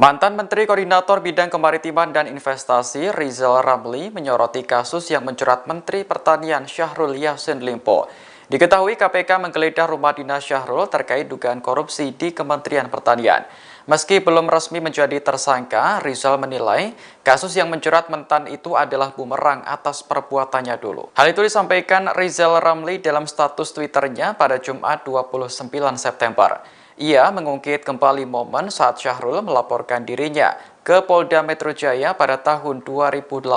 Speaker 5: Mantan Menteri Koordinator Bidang Kemaritiman dan Investasi Rizal Ramli menyoroti kasus yang menjerat Menteri Pertanian Syahrul Yassin Limpo. Diketahui KPK menggeledah rumah dinas Syahrul terkait dugaan korupsi di Kementerian Pertanian. Meski belum resmi menjadi tersangka, Rizal menilai kasus yang menjerat mentan itu adalah bumerang atas perbuatannya dulu. Hal itu disampaikan Rizal Ramli dalam status Twitternya pada Jumat 29 September. Ia mengungkit kembali momen saat Syahrul melaporkan dirinya ke Polda Metro Jaya pada tahun 2018.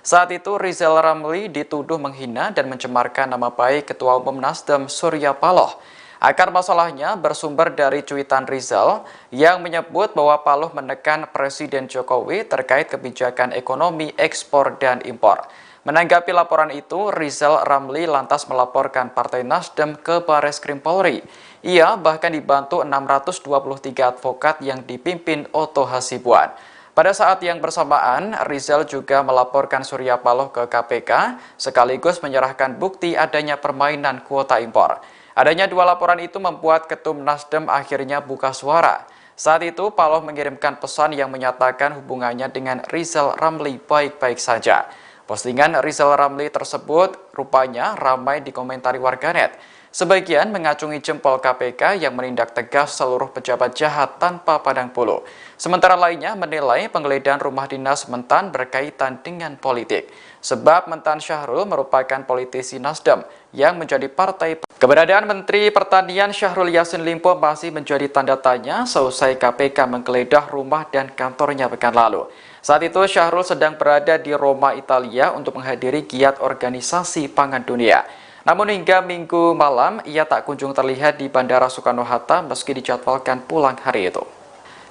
Speaker 5: Saat itu Rizal Ramli dituduh menghina dan mencemarkan nama baik Ketua Umum Nasdem Surya Paloh. Akar masalahnya bersumber dari cuitan Rizal yang menyebut bahwa Paloh menekan Presiden Jokowi terkait kebijakan ekonomi ekspor dan impor. Menanggapi laporan itu, Rizal Ramli lantas melaporkan Partai Nasdem ke Bareskrim Polri. Ia bahkan dibantu 623 advokat yang dipimpin Otto Hasibuan. Pada saat yang bersamaan, Rizal juga melaporkan Surya Paloh ke KPK, sekaligus menyerahkan bukti adanya permainan kuota impor. Adanya dua laporan itu membuat Ketum Nasdem akhirnya buka suara. Saat itu, Paloh mengirimkan pesan yang menyatakan hubungannya dengan Rizal Ramli baik-baik saja. Postingan Rizal Ramli tersebut rupanya ramai dikomentari warganet. Sebagian mengacungi jempol KPK yang menindak tegas seluruh pejabat jahat tanpa pandang bulu. Sementara lainnya menilai penggeledahan rumah dinas mentan berkaitan dengan politik. Sebab mentan Syahrul merupakan politisi Nasdem yang menjadi partai. Keberadaan Menteri Pertanian Syahrul Yassin Limpo masih menjadi tanda tanya seusai KPK menggeledah rumah dan kantornya pekan lalu. Saat itu Syahrul sedang berada di Roma, Italia untuk menghadiri giat organisasi pangan dunia. Namun hingga Minggu malam ia tak kunjung terlihat di Bandara Soekarno-Hatta meski dijadwalkan pulang hari itu.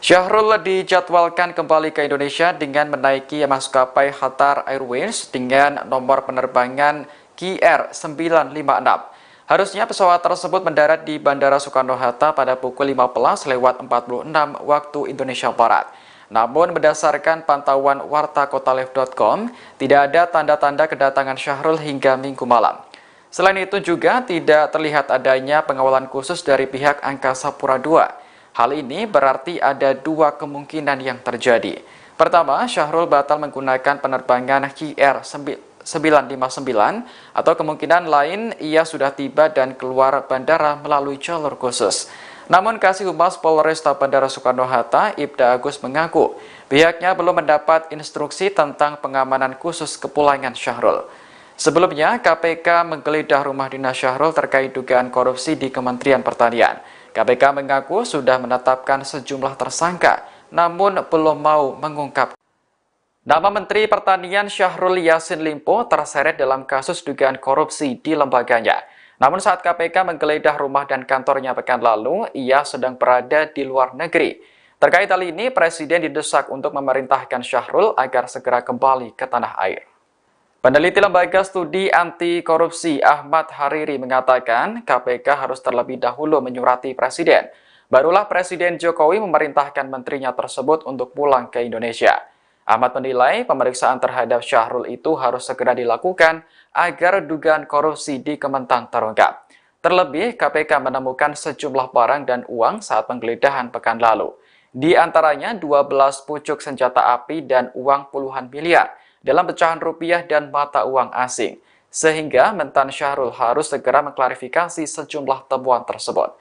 Speaker 5: Syahrul dijadwalkan kembali ke Indonesia dengan menaiki maskapai Qatar Airways dengan nomor penerbangan KR956. Harusnya pesawat tersebut mendarat di Bandara Soekarno-Hatta pada pukul 15:46 waktu Indonesia Barat. Namun berdasarkan pantauan wartakotalive.com, tidak ada tanda-tanda kedatangan Syahrul hingga Minggu malam. Selain itu juga tidak terlihat adanya pengawalan khusus dari pihak Angkasa Pura II. Hal ini berarti ada dua kemungkinan yang terjadi. Pertama, Syahrul batal menggunakan penerbangan KR959 atau kemungkinan lain ia sudah tiba dan keluar bandara melalui jalur khusus. Namun Kasih Humas Polresta Bandara Soekarno-Hatta, Ibda Agus mengaku pihaknya belum mendapat instruksi tentang pengamanan khusus kepulangan Syahrul. Sebelumnya, KPK menggeledah rumah dinas Syahrul terkait dugaan korupsi di Kementerian Pertanian. KPK mengaku sudah menetapkan sejumlah tersangka, namun belum mau mengungkap. Nama Menteri Pertanian Syahrul Yassin Limpo terseret dalam kasus dugaan korupsi di lembaganya. Namun saat KPK menggeledah rumah dan kantornya pekan lalu, ia sedang berada di luar negeri. Terkait hal ini, Presiden didesak untuk memerintahkan Syahrul agar segera kembali ke tanah air. Peneliti Lembaga Studi Anti Korupsi Ahmad Hariri mengatakan KPK harus terlebih dahulu menyurati Presiden. Barulah Presiden Jokowi memerintahkan menterinya tersebut untuk pulang ke Indonesia. Ahmad menilai pemeriksaan terhadap Syahrul itu harus segera dilakukan agar dugaan korupsi di Kementan terungkap. Terlebih, KPK menemukan sejumlah barang dan uang saat penggeledahan pekan lalu. Di antaranya 12 pucuk senjata api dan uang puluhan miliar dalam pecahan rupiah dan mata uang asing. Sehingga mentan Syahrul harus segera mengklarifikasi sejumlah temuan tersebut.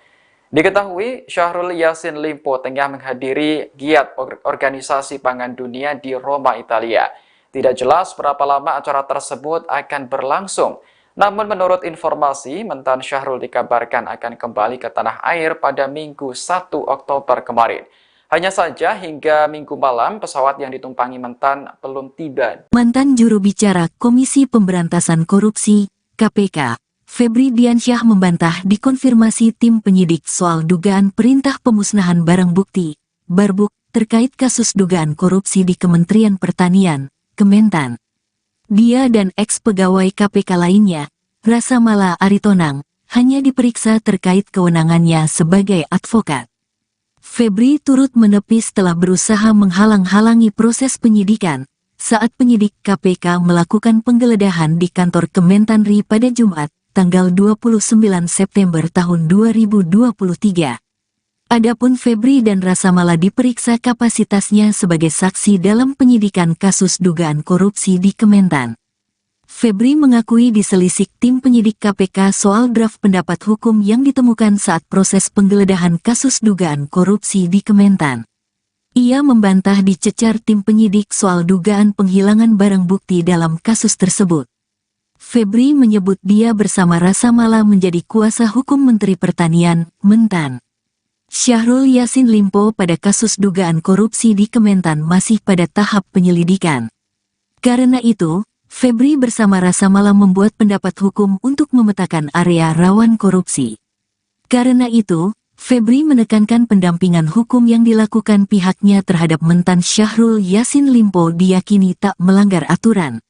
Speaker 5: Diketahui Syahrul Yassin Limpo tengah menghadiri giat organisasi pangan dunia di Roma, Italia. Tidak jelas berapa lama acara tersebut akan berlangsung. Namun menurut informasi, mentan Syahrul dikabarkan akan kembali ke tanah air pada Minggu 1 Oktober kemarin. Hanya saja hingga Minggu malam pesawat yang ditumpangi mentan belum tiba.
Speaker 1: Mantan juru bicara Komisi Pemberantasan Korupsi, KPK, Febri Diansyah membantah dikonfirmasi tim penyidik soal dugaan perintah pemusnahan barang bukti, Barbuk, terkait kasus dugaan korupsi di Kementerian Pertanian, Kementan. Dia dan eks-pegawai KPK lainnya, Rasamala Aritonang, hanya diperiksa terkait kewenangannya sebagai advokat. Febri turut menepis telah berusaha menghalang-halangi proses penyidikan saat penyidik KPK melakukan penggeledahan di kantor Kementanri pada Jumat, tanggal 29 September tahun 2023. Adapun Febri dan Rasamala diperiksa kapasitasnya sebagai saksi dalam penyidikan kasus dugaan korupsi di Kementan. Febri mengakui diselisik tim penyidik KPK soal draft pendapat hukum yang ditemukan saat proses penggeledahan kasus dugaan korupsi di Kementan. Ia membantah dicecar tim penyidik soal dugaan penghilangan barang bukti dalam kasus tersebut. Febri menyebut dia bersama Rasamala menjadi kuasa hukum Menteri Pertanian, Mentan. Syahrul Yassin Limpo pada kasus dugaan korupsi di Kementan masih pada tahap penyelidikan. Karena itu, Febri bersama Rasamala membuat pendapat hukum untuk memetakan area rawan korupsi. Karena itu, Febri menekankan pendampingan hukum yang dilakukan pihaknya terhadap Mentan Syahrul Yassin Limpo diyakini tak melanggar aturan.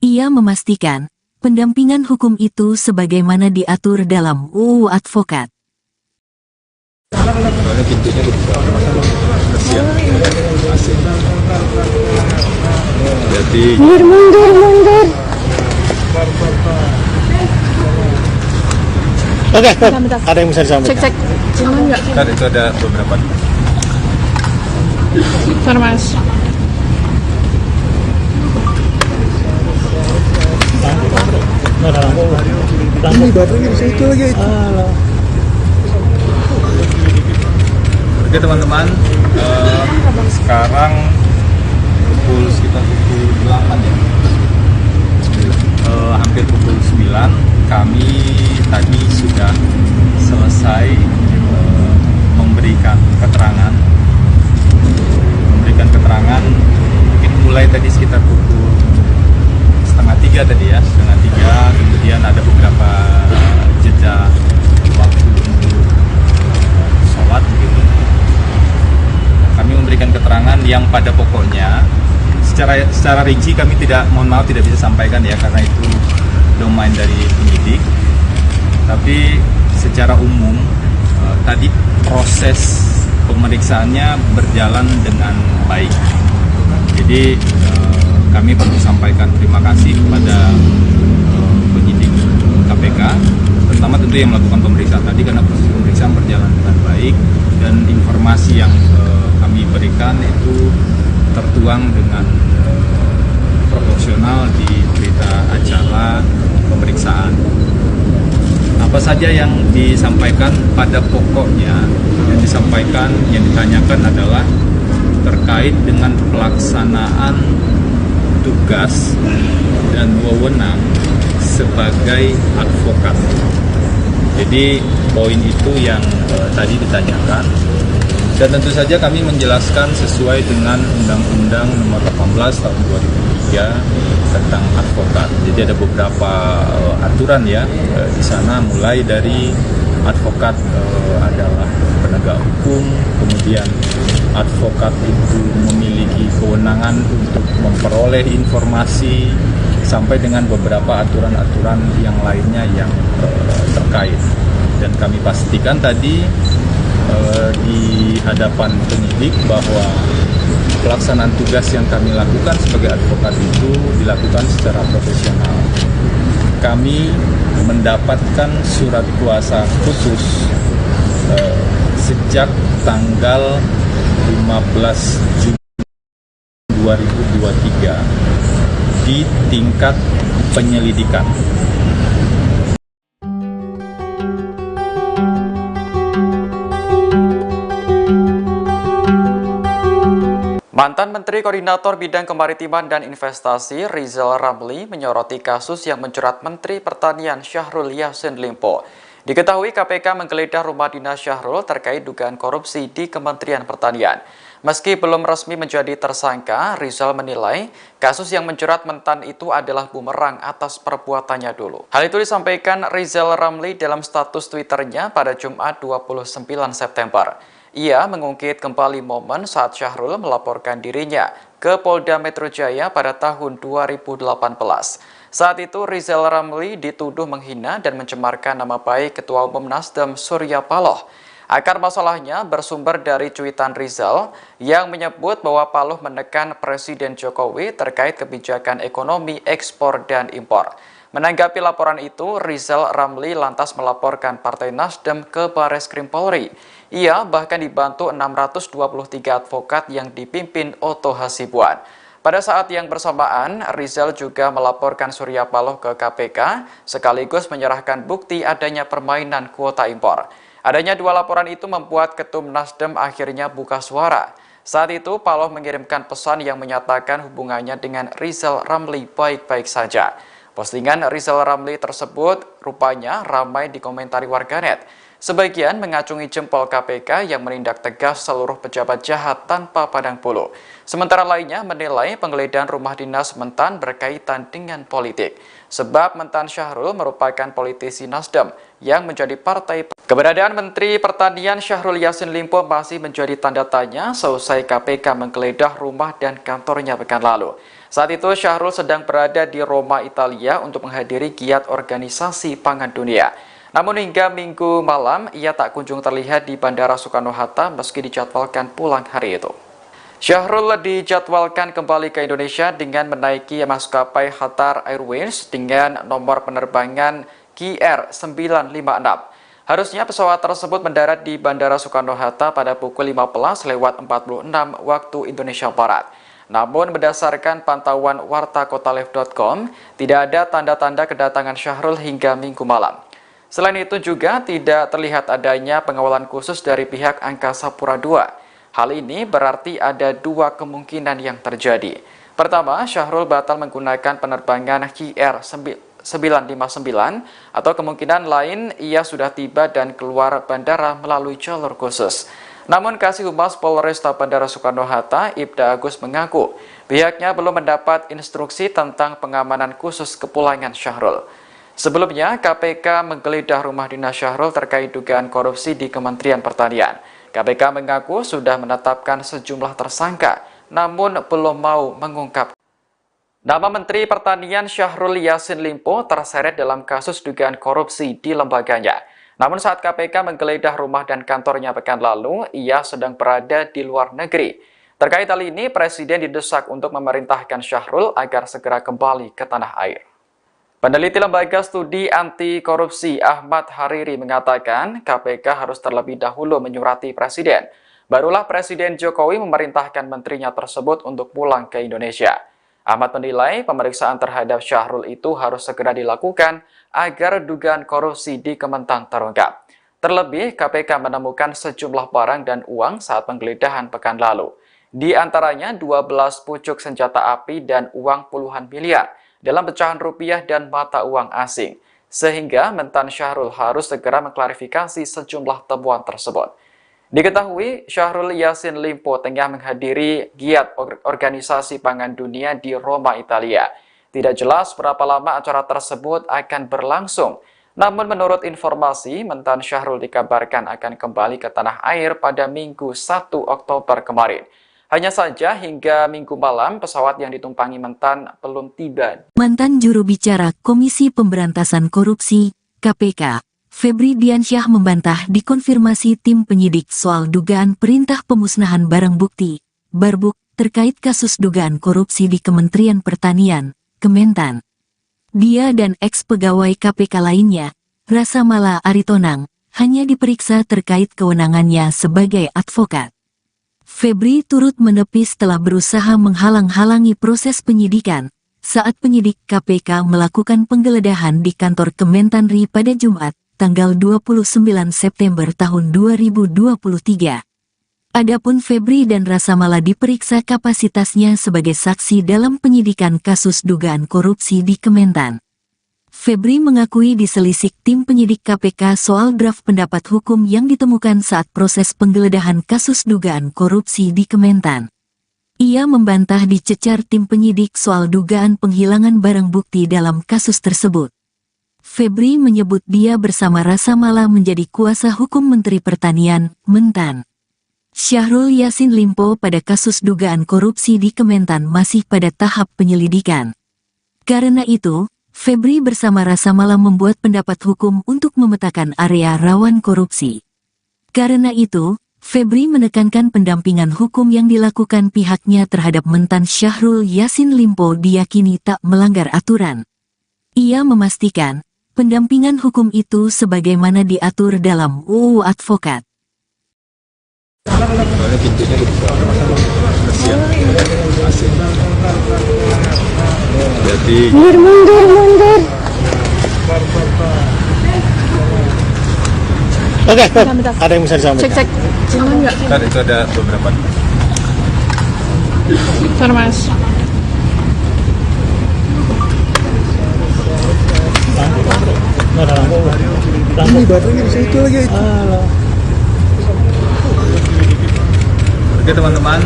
Speaker 1: Ia memastikan, pendampingan hukum itu sebagaimana diatur dalam UU Advokat.
Speaker 2: Soalnya pintunya dibuka. Kasihan. Asik. Jadi
Speaker 4: Mundur.
Speaker 3: Oke, stop.
Speaker 4: Bentar.
Speaker 3: Ada yang bisa disampaikan.
Speaker 4: Cek. Aman nggak?
Speaker 2: kan itu ada beberapa.
Speaker 4: Bentar, Mas.
Speaker 3: Nggak ada lampu.
Speaker 6: Ini baterainya bisa itu lagi.
Speaker 2: Oke teman-teman, sekarang sekitar pukul 8 ya. Hampir pukul 9 kami tadi sudah selesai memberikan keterangan mungkin mulai tadi sekitar pukul setengah 3 tadi ya, kemudian ada beberapa jeda waktu untuk sholat gitu. Kami memberikan keterangan yang pada pokoknya secara rinci kami mohon maaf tidak bisa sampaikan ya, karena itu domain dari penyidik. Tapi secara umum tadi proses pemeriksaannya berjalan dengan baik. Jadi kami perlu sampaikan terima kasih kepada penyidik KPK, pertama tentu yang melakukan pemeriksaan tadi, karena proses pemeriksaan berjalan dengan baik dan informasi yang kami berikan itu tertuang dengan proporsional di berita acara pemeriksaan. Apa saja yang disampaikan pada pokoknya yang ditanyakan adalah terkait dengan pelaksanaan tugas dan wewenang sebagai advokat. Jadi poin itu yang tadi ditanyakan. Dan tentu saja kami menjelaskan sesuai dengan Undang-Undang Nomor 18 Tahun 2003 tentang advokat. Jadi ada beberapa aturan ya di sana, mulai dari advokat adalah penegak hukum, kemudian advokat itu memiliki kewenangan untuk memperoleh informasi, sampai dengan beberapa aturan-aturan yang lainnya yang terkait. Dan kami pastikan tadi di hadapan penyidik bahwa pelaksanaan tugas yang kami lakukan sebagai advokat itu dilakukan secara profesional. Kami mendapatkan surat kuasa khusus sejak tanggal 15 Juni 2023 di tingkat penyelidikan.
Speaker 5: Mantan Menteri Koordinator Bidang Kemaritiman dan Investasi Rizal Ramli menyoroti kasus yang menjerat Menteri Pertanian Syahrul Yassin Limpo. Diketahui KPK menggeledah rumah dinas Syahrul terkait dugaan korupsi di Kementerian Pertanian. Meski belum resmi menjadi tersangka, Rizal menilai kasus yang menjerat Mentan itu adalah bumerang atas perbuatannya dulu. Hal itu disampaikan Rizal Ramli dalam status Twitternya pada Jumat 29 September. Ia mengungkit kembali momen saat Syahrul melaporkan dirinya ke Polda Metro Jaya pada tahun 2018. Saat itu Rizal Ramli dituduh menghina dan mencemarkan nama baik Ketua Umum Nasdem Surya Paloh. Akar masalahnya bersumber dari cuitan Rizal yang menyebut bahwa Paloh menekan Presiden Jokowi terkait kebijakan ekonomi ekspor dan impor. Menanggapi laporan itu, Rizal Ramli lantas melaporkan Partai Nasdem ke Bareskrim Polri. Ia bahkan dibantu 623 advokat yang dipimpin Otto Hasibuan. Pada saat yang bersamaan, Rizal juga melaporkan Surya Paloh ke KPK, sekaligus menyerahkan bukti adanya permainan kuota impor. Adanya dua laporan itu membuat Ketum Nasdem akhirnya buka suara. Saat itu, Paloh mengirimkan pesan yang menyatakan hubungannya dengan Rizal Ramli baik-baik saja. Postingan Rizal Ramli tersebut rupanya ramai dikomentari warganet. Sebagian mengacungi jempol KPK yang menindak tegas seluruh pejabat jahat tanpa pandang bulu. Sementara lainnya menilai penggeledahan rumah dinas Mentan berkaitan dengan politik. Sebab Mentan Syahrul merupakan politisi Nasdem yang menjadi partai. Keberadaan Menteri Pertanian Syahrul Yassin Limpo masih menjadi tanda tanya seusai KPK menggeledah rumah dan kantornya pekan lalu. Saat itu Syahrul sedang berada di Roma, Italia untuk menghadiri giat organisasi pangan dunia. Namun hingga Minggu malam ia tak kunjung terlihat di Bandara Soekarno-Hatta meski dijadwalkan pulang hari itu. Syahrul dijadwalkan kembali ke Indonesia dengan menaiki maskapai Qatar Airways dengan nomor penerbangan KR956. Harusnya pesawat tersebut mendarat di Bandara Soekarno-Hatta pada pukul 15:46 waktu Indonesia Barat. Namun berdasarkan pantauan wartakotalive.com, tidak ada tanda-tanda kedatangan Syahrul hingga Minggu malam. Selain itu juga tidak terlihat adanya pengawalan khusus dari pihak Angkasa Pura II. Hal ini berarti ada dua kemungkinan yang terjadi. Pertama, Syahrul batal menggunakan penerbangan KR959 atau kemungkinan lain ia sudah tiba dan keluar bandara melalui jalur khusus. Namun Kasih Humas Polresta Bandara Soekarno-Hatta, Ibda Agus mengaku pihaknya belum mendapat instruksi tentang pengamanan khusus kepulangan Syahrul. Sebelumnya, KPK menggeledah rumah dinas Syahrul terkait dugaan korupsi di Kementerian Pertanian. KPK mengaku sudah menetapkan sejumlah tersangka, namun belum mau mengungkap. Nama Menteri Pertanian Syahrul Yassin Limpo terseret dalam kasus dugaan korupsi di lembaganya. Namun saat KPK menggeledah rumah dan kantornya pekan lalu, ia sedang berada di luar negeri. Terkait hal ini, Presiden didesak untuk memerintahkan Syahrul agar segera kembali ke tanah air. Peneliti Lembaga Studi Anti Korupsi Ahmad Hariri mengatakan KPK harus terlebih dahulu menyurati Presiden. Barulah Presiden Jokowi memerintahkan menterinya tersebut untuk pulang ke Indonesia. Ahmad menilai pemeriksaan terhadap Syahrul itu harus segera dilakukan agar dugaan korupsi di Kementan terungkap. Terlebih, KPK menemukan sejumlah barang dan uang saat penggeledahan pekan lalu. Di antaranya 12 pucuk senjata api dan uang puluhan miliar dalam pecahan rupiah dan mata uang asing. Sehingga Mentan Syahrul harus segera mengklarifikasi sejumlah temuan tersebut. Diketahui Syahrul Yassin Limpo tengah menghadiri giat organisasi pangan dunia di Roma, Italia. Tidak jelas berapa lama acara tersebut akan berlangsung. Namun menurut informasi, Mentan Syahrul dikabarkan akan kembali ke tanah air pada Minggu 1 Oktober kemarin. Hanya saja hingga Minggu malam pesawat yang ditumpangi Mentan belum tiba.
Speaker 1: Mantan juru bicara Komisi Pemberantasan Korupsi, KPK, Febri Diansyah membantah dikonfirmasi tim penyidik soal dugaan perintah pemusnahan barang bukti, Barbuk, terkait kasus dugaan korupsi di Kementerian Pertanian, Kementan. Dia dan ex-pegawai KPK lainnya, Rasa Mala Aritonang, hanya diperiksa terkait kewenangannya sebagai advokat. Febri turut menepis setelah berusaha menghalang-halangi proses penyidikan saat penyidik KPK melakukan penggeledahan di kantor Kementanri pada Jumat, tanggal 29 September tahun 2023. Adapun Febri dan Rasa Mala diperiksa kapasitasnya sebagai saksi dalam penyidikan kasus dugaan korupsi di Kementan. Febri mengakui diselisik tim penyidik KPK soal draft pendapat hukum yang ditemukan saat proses penggeledahan kasus dugaan korupsi di Kementan. Ia membantah dicecar tim penyidik soal dugaan penghilangan barang bukti dalam kasus tersebut. Febri menyebut dia bersama Rasa Mala menjadi kuasa hukum Menteri Pertanian, Mentan. Syahrul Yassin Limpo pada kasus dugaan korupsi di Kementan masih pada tahap penyelidikan. Karena itu, Febri bersama Rasa Malam membuat pendapat hukum untuk memetakan area rawan korupsi. Karena itu, Febri menekankan pendampingan hukum yang dilakukan pihaknya terhadap mentan Syahrul Yassin Limpo diyakini tak melanggar aturan. Ia memastikan, pendampingan hukum itu sebagaimana diatur dalam UU Advokat.
Speaker 2: Soalnya pintunya dibuka. Kasihan. Asik. Jadi
Speaker 4: Mundur.
Speaker 3: Oke, Beb.
Speaker 4: Bentar.
Speaker 3: Ada yang bisa disampaikan?
Speaker 4: Cek. Aman nggak?
Speaker 2: kan itu ada beberapa.
Speaker 4: Bentar, Mas.
Speaker 3: Ada lampu.
Speaker 6: Ini baterainya bisa itu lagi.
Speaker 2: Oke teman-teman,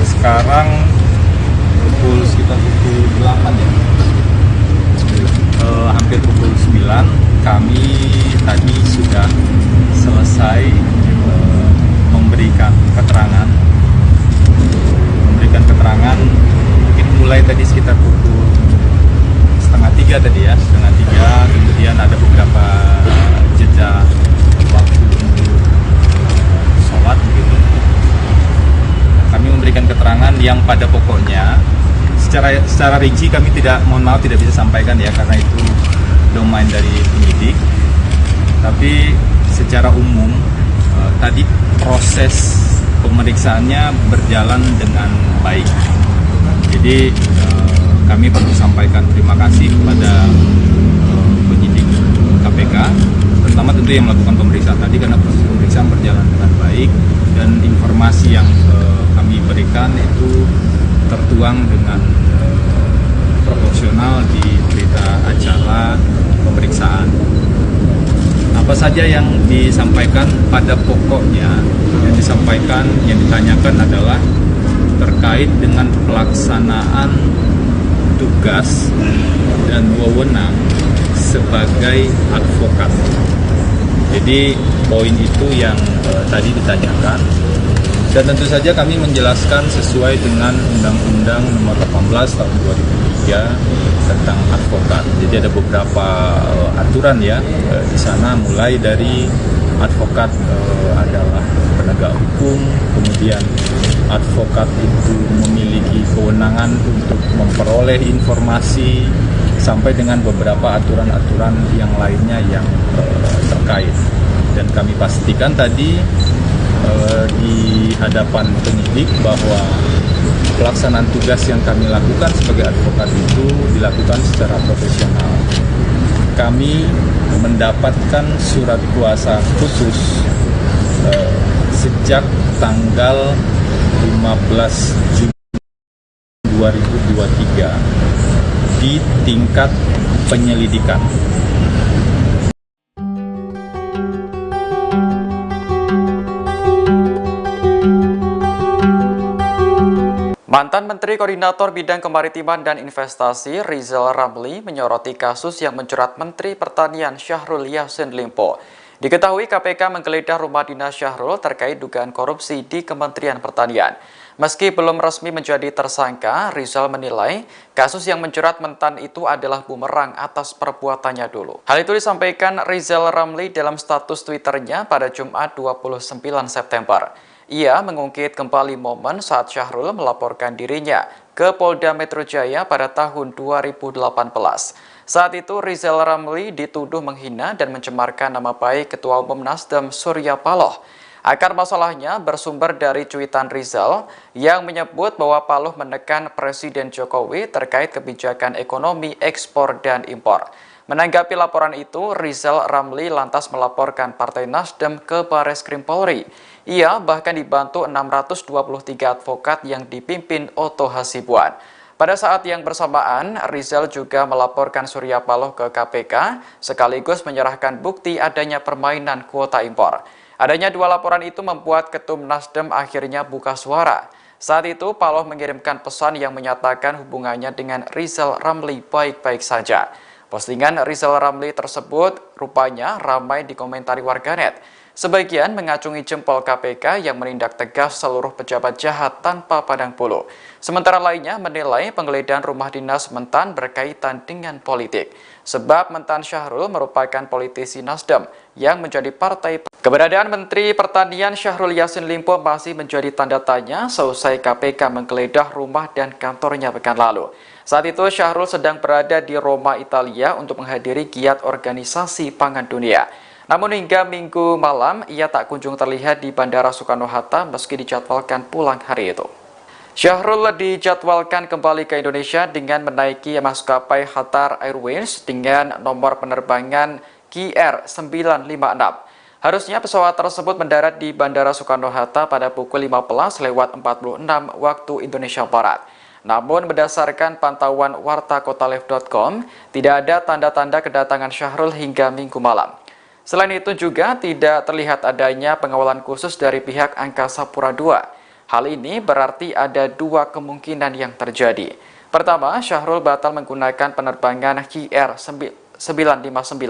Speaker 2: sekarang sekitar pukul 8 ya. Hampir pukul 9 kami tadi sudah selesai memberikan keterangan mungkin mulai tadi sekitar pukul setengah 3 tadi ya, kemudian ada beberapa jeda waktu untuk sholat gitu. Kami memberikan keterangan yang pada pokoknya secara rinci kami mohon maaf tidak bisa sampaikan ya, karena itu domain dari penyidik. Tapi secara umum tadi proses pemeriksaannya berjalan dengan baik. Jadi kami perlu sampaikan terima kasih kepada penyidik KPK, terutama tentu yang melakukan pemeriksaan tadi, karena proses pemeriksaan berjalan dengan baik dan informasi yang kami berikan itu tertuang dengan proporsional di berita acara pemeriksaan. Apa saja yang disampaikan pada pokoknya, yang ditanyakan adalah terkait dengan pelaksanaan tugas dan wewenang sebagai advokat. Jadi poin itu yang tadi ditanyakan, dan tentu saja kami menjelaskan sesuai dengan Undang-Undang Nomor 18 Tahun 2003 tentang advokat. Jadi ada beberapa aturan ya di sana, mulai dari advokat adalah penegak hukum, kemudian advokat itu memiliki kewenangan untuk memperoleh informasi, sampai dengan beberapa aturan-aturan yang lainnya yang terkait. Dan kami pastikan tadi di hadapan penyidik bahwa pelaksanaan tugas yang kami lakukan sebagai advokat itu dilakukan secara profesional. Kami mendapatkan surat kuasa khusus sejak tanggal 15 Juni 2023 di tingkat penyelidikan.
Speaker 5: Mantan Menteri Koordinator Bidang Kemaritiman dan Investasi Rizal Ramli menyoroti kasus yang menjerat Menteri Pertanian Syahrul Yassin Limpo. Diketahui KPK menggeledah rumah dinas Syahrul terkait dugaan korupsi di Kementerian Pertanian. Meski belum resmi menjadi tersangka, Rizal menilai kasus yang menjerat mentan itu adalah bumerang atas perbuatannya dulu. Hal itu disampaikan Rizal Ramli dalam status Twitternya pada Jumat 29 September. Ia mengungkit kembali momen saat Syahrul melaporkan dirinya ke Polda Metro Jaya pada tahun 2018. Saat itu Rizal Ramli dituduh menghina dan mencemarkan nama baik Ketua Umum Nasdem Surya Paloh. Akar masalahnya bersumber dari cuitan Rizal yang menyebut bahwa Paloh menekan Presiden Jokowi terkait kebijakan ekonomi ekspor dan impor. Menanggapi laporan itu, Rizal Ramli lantas melaporkan Partai Nasdem ke Bareskrim Polri. Ia bahkan dibantu 623 advokat yang dipimpin Otto Hasibuan. Pada saat yang bersamaan, Rizal juga melaporkan Surya Paloh ke KPK, sekaligus menyerahkan bukti adanya permainan kuota impor. Adanya dua laporan itu membuat Ketum Nasdem akhirnya buka suara. Saat itu, Paloh mengirimkan pesan yang menyatakan hubungannya dengan Rizal Ramli baik-baik saja. Postingan Rizal Ramli tersebut rupanya ramai dikomentari warganet. Sebagian mengacungi jempol KPK yang menindak tegas seluruh pejabat jahat tanpa pandang bulu. Sementara lainnya menilai penggeledahan rumah dinas Mentan berkaitan dengan politik. Sebab Mentan Syahrul merupakan politisi Nasdem yang menjadi partai. Keberadaan Menteri Pertanian Syahrul Yassin Limpo masih menjadi tanda tanya seusai KPK menggeledah rumah dan kantornya pekan lalu. Saat itu Syahrul sedang berada di Roma, Italia untuk menghadiri giat organisasi pangan dunia. Namun hingga Minggu malam, ia tak kunjung terlihat di Bandara Soekarno-Hatta meski dijadwalkan pulang hari itu. Syahrul dijadwalkan kembali ke Indonesia dengan menaiki maskapai Qatar Airways dengan nomor penerbangan KR956. Harusnya pesawat tersebut mendarat di Bandara Soekarno-Hatta pada pukul 15.46 waktu Indonesia Barat. Namun berdasarkan pantauan wartakotalive.com, tidak ada tanda-tanda kedatangan Syahrul hingga Minggu malam. Selain itu juga tidak terlihat adanya pengawalan khusus dari pihak Angkasa Pura II. Hal ini berarti ada dua kemungkinan yang terjadi. Pertama, Syahrul batal menggunakan penerbangan KR959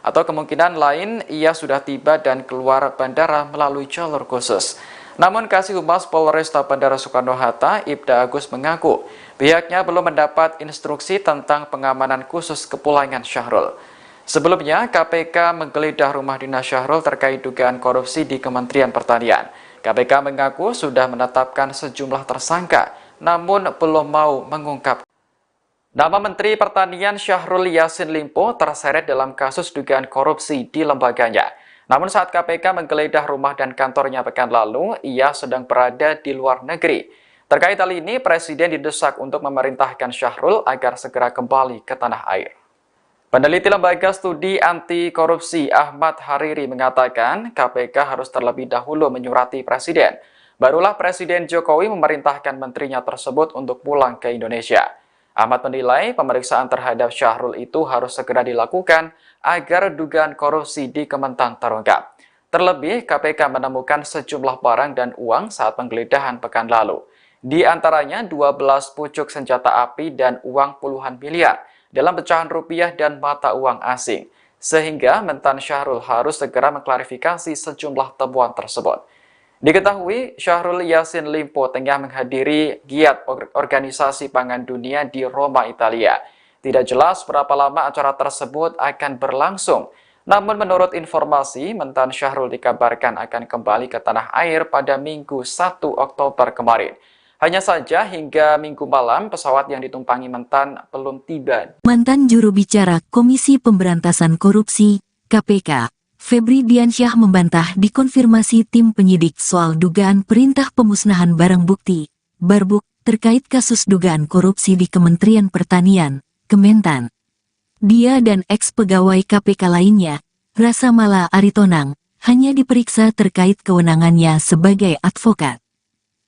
Speaker 5: atau kemungkinan lain ia sudah tiba dan keluar bandara melalui jalur khusus. Namun Kasih Humas Polresta Bandara Soekarno-Hatta, Ibda Agus mengaku pihaknya belum mendapat instruksi tentang pengamanan khusus kepulangan Syahrul. Sebelumnya, KPK menggeledah rumah dinas Syahrul terkait dugaan korupsi di Kementerian Pertanian. KPK mengaku sudah menetapkan sejumlah tersangka, namun belum mau mengungkap. Nama Menteri Pertanian Syahrul Yassin Limpo terseret dalam kasus dugaan korupsi di lembaganya. Namun saat KPK menggeledah rumah dan kantornya pekan lalu, ia sedang berada di luar negeri. Terkait hal ini, Presiden didesak untuk memerintahkan Syahrul agar segera kembali ke tanah air. Peneliti Lembaga Studi Anti Korupsi Ahmad Hariri mengatakan KPK harus terlebih dahulu menyurati Presiden. Barulah Presiden Jokowi memerintahkan menterinya tersebut untuk pulang ke Indonesia. Ahmad menilai pemeriksaan terhadap Syahrul itu harus segera dilakukan agar dugaan korupsi di Kementan terungkap. Terlebih, KPK menemukan sejumlah barang dan uang saat penggeledahan pekan lalu. Di antaranya 12 pucuk senjata api dan uang puluhan miliar dalam pecahan rupiah dan mata uang asing, sehingga Mentan Syahrul harus segera mengklarifikasi sejumlah temuan tersebut. Diketahui, Syahrul Yassin Limpo tengah menghadiri giat organisasi pangan dunia di Roma, Italia. Tidak jelas berapa lama acara tersebut akan berlangsung, namun menurut informasi, Mentan Syahrul dikabarkan akan kembali ke tanah air pada Minggu 1 Oktober kemarin. Hanya saja hingga Minggu malam pesawat yang ditumpangi Mentan belum tiba.
Speaker 1: Mantan juru bicara Komisi Pemberantasan Korupsi, KPK, Febri Diansyah membantah dikonfirmasi tim penyidik soal dugaan perintah pemusnahan barang bukti, Barbuk, terkait kasus dugaan korupsi di Kementerian Pertanian, Kementan. Dia dan ex-pegawai KPK lainnya, Rasa Mala Aritonang, hanya diperiksa terkait kewenangannya sebagai advokat.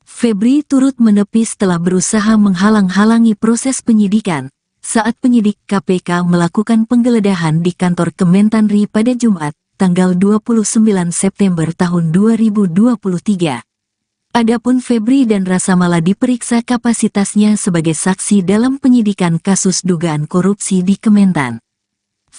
Speaker 1: Febri turut menepis setelah berusaha menghalang-halangi proses penyidikan saat penyidik KPK melakukan penggeledahan di kantor Kementanri pada Jumat, tanggal 29 September tahun 2023. Adapun Febri dan Rasa Mala diperiksa kapasitasnya sebagai saksi dalam penyidikan kasus dugaan korupsi di Kementan.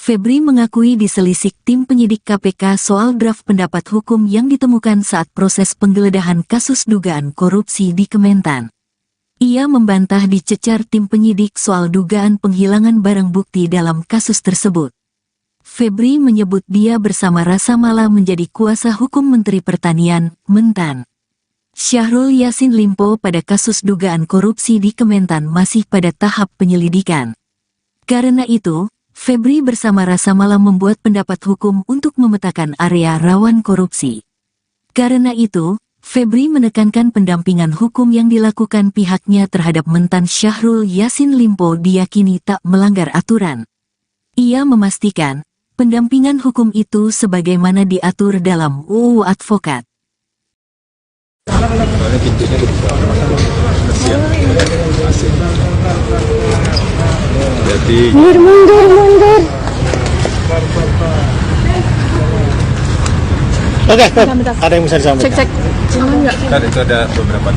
Speaker 1: Febri mengakui diselisik tim penyidik KPK soal draft pendapat hukum yang ditemukan saat proses penggeledahan kasus dugaan korupsi di Kementan. Ia membantah dicecar tim penyidik soal dugaan penghilangan barang bukti dalam kasus tersebut. Febri menyebut dia bersama Rasa Mala menjadi kuasa hukum Menteri Pertanian, Mentan. Syahrul Yassin Limpo pada kasus dugaan korupsi di Kementan masih pada tahap penyelidikan. Karena itu, Febri bersama Rasa Mala membuat pendapat hukum untuk memetakan area rawan korupsi. Karena itu, Febri menekankan pendampingan hukum yang dilakukan pihaknya terhadap Mentan Syahrul Yassin Limpo diyakini tak melanggar aturan. Ia memastikan, pendampingan hukum itu sebagaimana diatur dalam UU Advokat.
Speaker 2: Jadi
Speaker 4: Mundur.
Speaker 3: Oke,
Speaker 4: Bentar.
Speaker 3: ada yang bisa disampaikan?
Speaker 4: Cek. Jangan nggak?
Speaker 2: kan itu ada beberapa.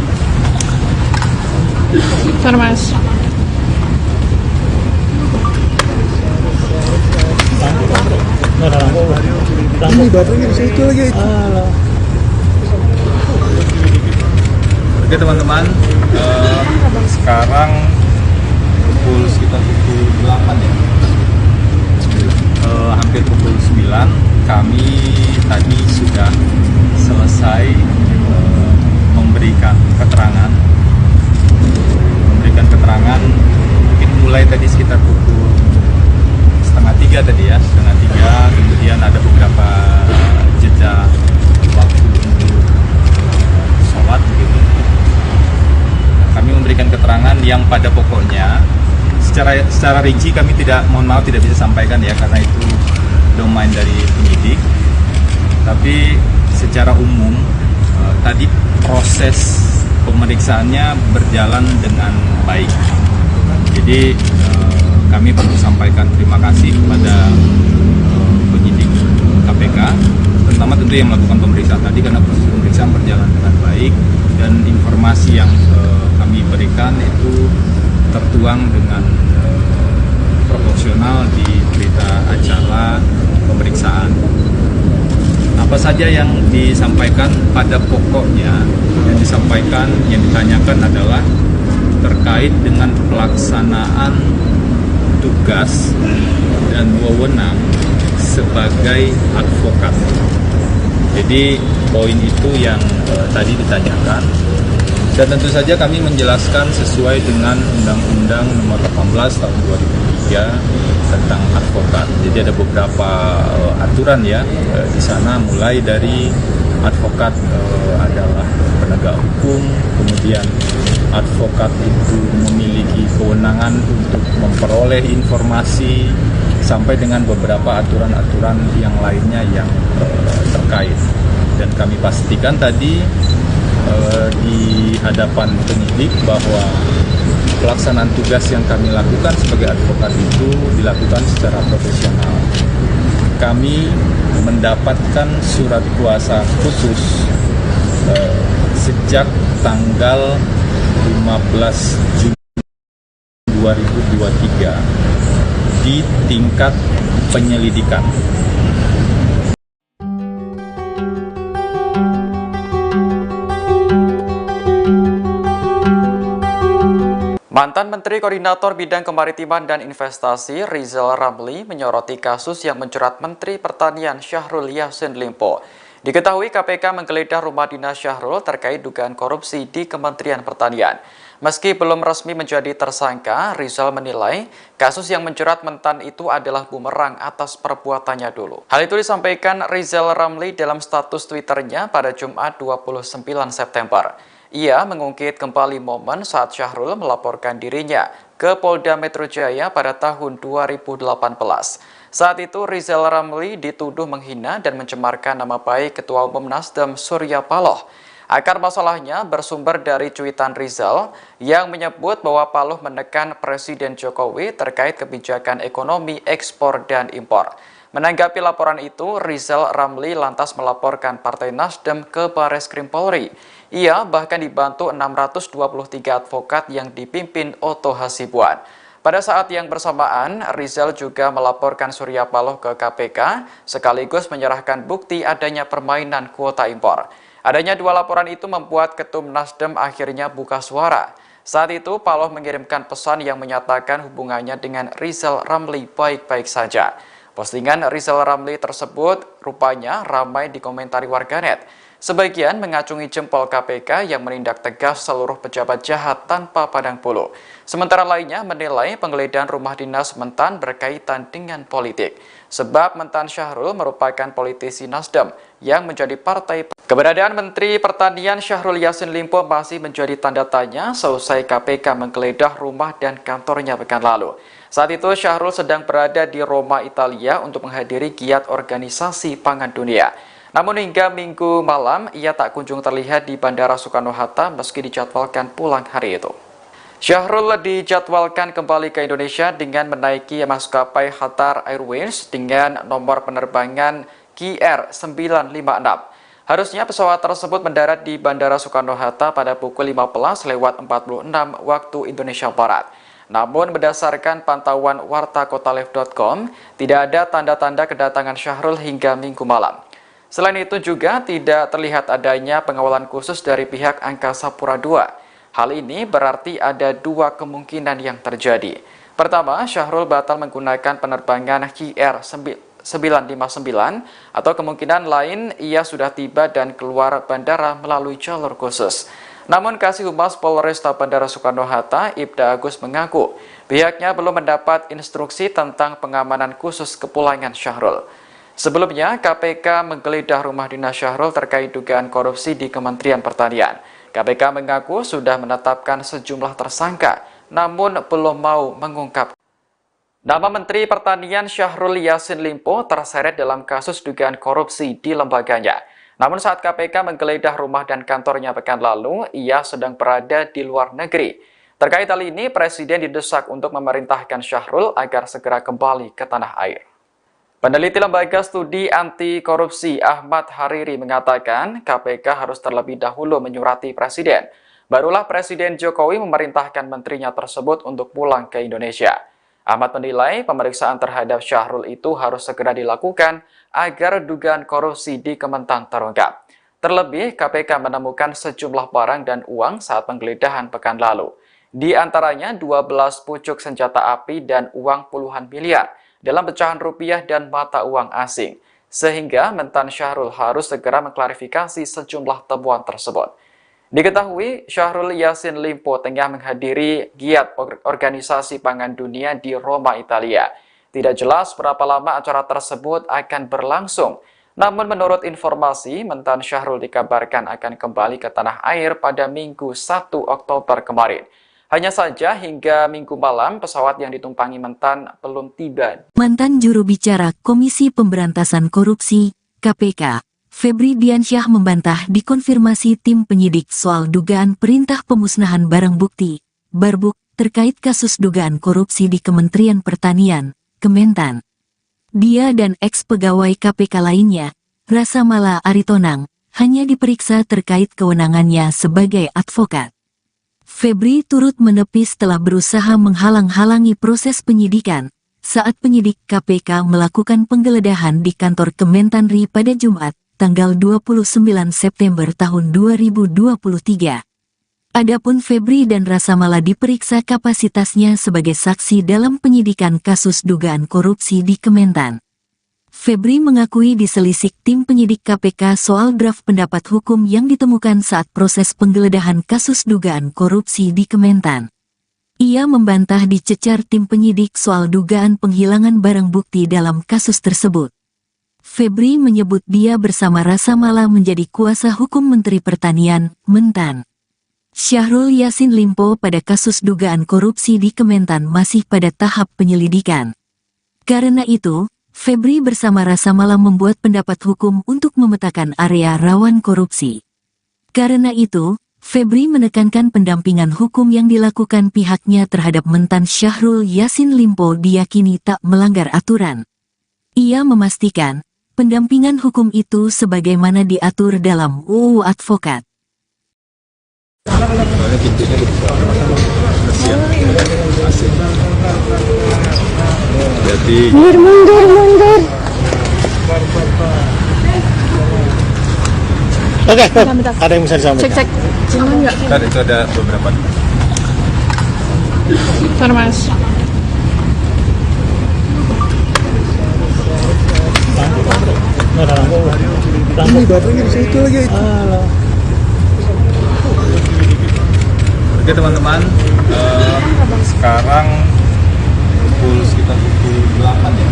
Speaker 4: Bentar, Mas.
Speaker 3: Ada lampu.
Speaker 6: Ini baterainya bisa itu lagi.
Speaker 3: Alah.
Speaker 2: Oke teman-teman, sekarang sekitar pukul 8 ya. Hampir pukul 9 kami tadi sudah selesai memberikan keterangan mungkin mulai tadi sekitar pukul setengah 3 tadi ya, kemudian ada beberapa jeda waktu untuk sholat begitu. Kami memberikan keterangan yang pada pokoknya secara rinci kami tidak bisa sampaikan ya, karena itu domain dari penyidik. Tapi secara umum tadi proses pemeriksaannya berjalan dengan baik. Jadi kami perlu sampaikan terima kasih kepada penyidik KPK, terutama tentu yang melakukan pemeriksaan tadi, karena proses pemeriksaan berjalan dengan baik dan informasi yang kami berikan itu tertuang dengan proporsional di berita acara pemeriksaan. Apa saja yang disampaikan pada pokoknya, yang ditanyakan adalah terkait dengan pelaksanaan tugas dan wewenang sebagai advokat. Jadi poin itu yang tadi ditanyakan, dan tentu saja kami menjelaskan sesuai dengan Undang-Undang Nomor 18 Tahun 2003 tentang advokat. Jadi ada beberapa aturan ya di sana, mulai dari advokat adalah penegak hukum, kemudian advokat itu memiliki kewenangan untuk memperoleh informasi, sampai dengan beberapa aturan-aturan yang lainnya yang terkait. Dan kami pastikan tadi di hadapan penyidik bahwa pelaksanaan tugas yang kami lakukan sebagai advokat itu dilakukan secara profesional. Kami mendapatkan surat kuasa khusus sejak tanggal 15 Juni 2023 di tingkat penyelidikan.
Speaker 5: Mantan Menteri Koordinator Bidang Kemaritiman dan Investasi Rizal Ramli menyoroti kasus yang menjerat Menteri Pertanian Syahrul Yassin Limpo. Diketahui KPK menggeledah rumah dinas Syahrul terkait dugaan korupsi di Kementerian Pertanian. Meski belum resmi menjadi tersangka, Rizal menilai kasus yang menjerat mentan itu adalah bumerang atas perbuatannya dulu. Hal itu disampaikan Rizal Ramli dalam status Twitternya pada Jumat 29 September. Ia mengungkit kembali momen saat Syahrul melaporkan dirinya ke Polda Metro Jaya pada tahun 2018. Saat itu Rizal Ramli dituduh menghina dan mencemarkan nama baik Ketua Umum Nasdem Surya Paloh. Akar masalahnya bersumber dari cuitan Rizal yang menyebut bahwa Paloh menekan Presiden Jokowi terkait kebijakan ekonomi ekspor dan impor. Menanggapi laporan itu, Rizal Ramli lantas melaporkan Partai Nasdem ke Bareskrim Polri. Ia bahkan dibantu 623 advokat yang dipimpin Otto Hasibuan. Pada saat yang bersamaan, Rizal juga melaporkan Surya Paloh ke KPK, sekaligus menyerahkan bukti adanya permainan kuota impor. Adanya dua laporan itu membuat Ketum Nasdem akhirnya buka suara. Saat itu, Paloh mengirimkan pesan yang menyatakan hubungannya dengan Rizal Ramli baik-baik saja. Postingan Rizal Ramli tersebut rupanya ramai dikomentari warganet. Sebagian mengacungi jempol KPK yang menindak tegas seluruh pejabat jahat tanpa pandang bulu. Sementara lainnya menilai penggeledahan rumah dinas mentan berkaitan dengan politik. Sebab mentan Syahrul merupakan politisi Nasdem yang menjadi partai. Keberadaan Menteri Pertanian Syahrul Yassin Limpo masih menjadi tanda tanya seusai KPK menggeledah rumah dan kantornya pekan lalu. Saat itu Syahrul sedang berada di Roma, Italia untuk menghadiri giat organisasi pangan dunia. Namun hingga Minggu malam, ia tak kunjung terlihat di Bandara Soekarno-Hatta meski dijadwalkan pulang hari itu. Syahrul dijadwalkan kembali ke Indonesia dengan menaiki maskapai Qatar Airways dengan nomor penerbangan KR956. Harusnya pesawat tersebut mendarat di Bandara Soekarno-Hatta pada pukul 15.46 waktu Indonesia Barat. Namun berdasarkan pantauan wartakotalive.com, tidak ada tanda-tanda kedatangan Syahrul hingga Minggu malam. Selain itu juga tidak terlihat adanya pengawalan khusus dari pihak Angkasa Pura II. Hal ini berarti ada dua kemungkinan yang terjadi. Pertama, Syahrul batal menggunakan penerbangan KR959 atau kemungkinan lain ia sudah tiba dan keluar bandara melalui jalur khusus. Namun Kasih Humas Polresta Bandara Soekarno-Hatta, Ibda Agus mengaku pihaknya belum mendapat instruksi tentang pengamanan khusus kepulangan Syahrul. Sebelumnya, KPK menggeledah rumah dinas Syahrul terkait dugaan korupsi di Kementerian Pertanian. KPK mengaku sudah menetapkan sejumlah tersangka, namun belum mau mengungkap. Nama Menteri Pertanian Syahrul Yassin Limpo terseret dalam kasus dugaan korupsi di lembaganya. Namun saat KPK menggeledah rumah dan kantornya pekan lalu, ia sedang berada di luar negeri. Terkait hal ini, Presiden didesak untuk memerintahkan Syahrul agar segera kembali ke tanah air. Peneliti Lembaga Studi Anti Korupsi Ahmad Hariri mengatakan KPK harus terlebih dahulu menyurati Presiden. Barulah Presiden Jokowi memerintahkan menterinya tersebut untuk pulang ke Indonesia. Ahmad menilai pemeriksaan terhadap Syahrul itu harus segera dilakukan agar dugaan korupsi di Kementan terungkap. Terlebih, KPK menemukan sejumlah barang dan uang saat penggeledahan pekan lalu. Di antaranya 12 pucuk senjata api dan uang puluhan miliar dalam pecahan rupiah dan mata uang asing. Sehingga mentan Syahrul harus segera mengklarifikasi sejumlah temuan tersebut. Diketahui, Syahrul Yassin Limpo tengah menghadiri giat Organisasi Pangan Dunia di Roma, Italia. Tidak jelas berapa lama acara tersebut akan berlangsung. Namun menurut informasi, mentan Syahrul dikabarkan akan kembali ke tanah air pada Minggu 1 Oktober kemarin. Hanya saja hingga Minggu malam pesawat yang ditumpangi mentan belum tiba.
Speaker 1: Mantan juru bicara Komisi Pemberantasan Korupsi, KPK, Febri Diansyah membantah dikonfirmasi tim penyidik soal dugaan perintah pemusnahan barang bukti, Barbuk, terkait kasus dugaan korupsi di Kementerian Pertanian, Kementan. Dia dan ex-pegawai KPK lainnya, Rasa Mala Aritonang, hanya diperiksa terkait kewenangannya sebagai advokat. Febri turut menepis telah berusaha menghalang-halangi proses penyidikan saat penyidik KPK melakukan penggeledahan di kantor Kementanri pada Jumat, tanggal 29 September tahun 2023. Adapun Febri dan Rasa Mala diperiksa kapasitasnya sebagai saksi dalam penyidikan kasus dugaan korupsi di Kementan. Febri mengakui diselisik tim penyidik KPK soal draft pendapat hukum yang ditemukan saat proses penggeledahan kasus dugaan korupsi di Kementan. Ia membantah dicecar tim penyidik soal dugaan penghilangan barang bukti dalam kasus tersebut. Febri menyebut dia bersama Rasa Mala menjadi kuasa hukum Menteri Pertanian, Mentan. Syahrul Yassin Limpo pada kasus dugaan korupsi di Kementan masih pada tahap penyelidikan. Karena itu, Febri bersama Rasa Mala membuat pendapat hukum untuk memetakan area rawan korupsi. Karena itu, Febri menekankan pendampingan hukum yang dilakukan pihaknya terhadap mentan Syahrul Yassin Limpo diyakini tak melanggar aturan. Ia memastikan, pendampingan hukum itu sebagaimana diatur dalam UU Advokat.
Speaker 2: Soalnya pintunya dibuka. Kasihan. Asik. Jadi
Speaker 4: Mundur.
Speaker 3: Oke, ada yang bisa disampaikan.
Speaker 4: Cek. Aman nggak?
Speaker 2: kan itu ada beberapa.
Speaker 4: Bentar, Mas.
Speaker 3: Nggak ada lampu.
Speaker 6: Ini baterainya di situ lagi.
Speaker 2: Oke teman-teman, sekarang sekitar pukul 8 ya.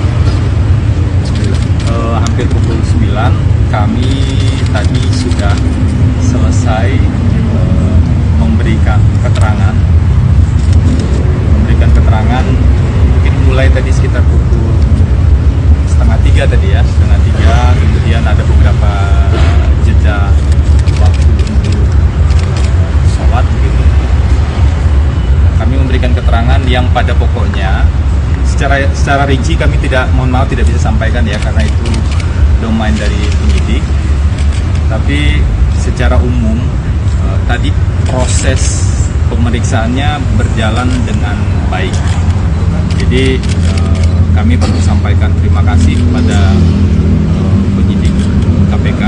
Speaker 2: Hampir pukul 9 kami tadi sudah selesai memberikan keterangan mungkin mulai tadi sekitar pukul 2:30 tadi ya, 2:30, kemudian ada beberapa jeda waktu untuk sholat begitu. Kami memberikan keterangan yang pada pokoknya secara rinci kami mohon maaf tidak bisa sampaikan ya, karena itu domain dari penyidik. Tapi secara umum tadi proses pemeriksaannya berjalan dengan baik. Jadi kami perlu sampaikan terima kasih kepada penyidik KPK,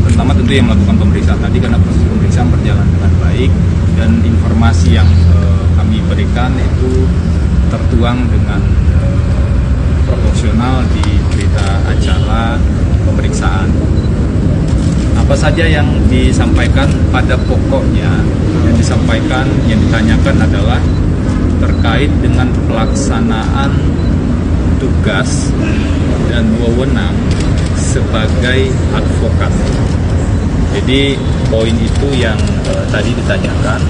Speaker 2: terutama tentu yang melakukan pemeriksaan tadi, karena proses pemeriksaan berjalan dengan baik dan informasi yang kami berikan itu tertuang dengan proporsional di berita acara pemeriksaan. Apa saja yang disampaikan pada pokoknya, yang ditanyakan adalah terkait dengan pelaksanaan tugas dan wewenang sebagai advokat. Jadi poin itu yang tadi ditanyakan,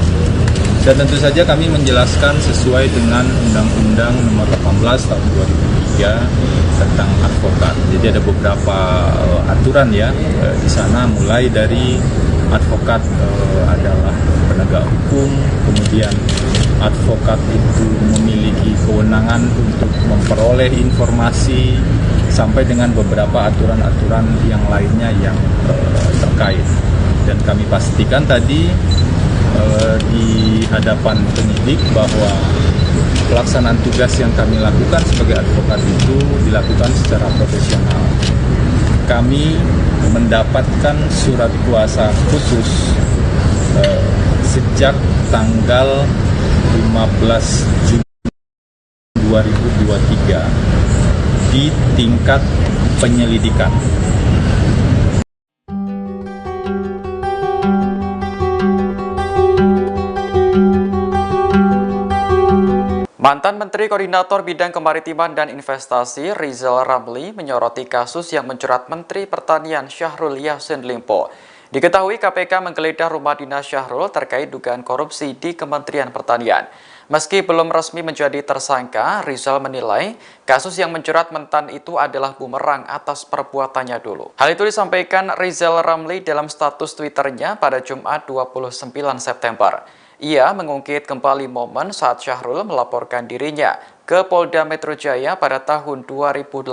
Speaker 2: dan tentu saja kami menjelaskan sesuai dengan Undang-Undang Nomor 18 Tahun 2003 tentang advokat. Jadi ada beberapa aturan ya di sana, mulai dari advokat adalah penegak hukum, kemudian advokat itu memiliki kewenangan untuk memperoleh informasi, sampai dengan beberapa aturan-aturan yang lainnya yang terkait. Dan kami pastikan tadi di hadapan penyidik bahwa pelaksanaan tugas yang kami lakukan sebagai advokat itu dilakukan secara profesional. Kami mendapatkan surat kuasa khusus sejak tanggal 15 Juni 2023 di tingkat penyelidikan.
Speaker 5: Mantan Menteri Koordinator Bidang Kemaritiman dan Investasi Rizal Ramli menyoroti kasus yang menjerat Menteri Pertanian Syahrul Yassin Limpo. Diketahui KPK menggeledah rumah dinas Syahrul terkait dugaan korupsi di Kementerian Pertanian. Meski belum resmi menjadi tersangka, Rizal menilai kasus yang menjerat mentan itu adalah bumerang atas perbuatannya dulu. Hal itu disampaikan Rizal Ramli dalam status Twitternya pada Jumat 29 September. Ia mengungkit kembali momen saat Syahrul melaporkan dirinya ke Polda Metro Jaya pada tahun 2018.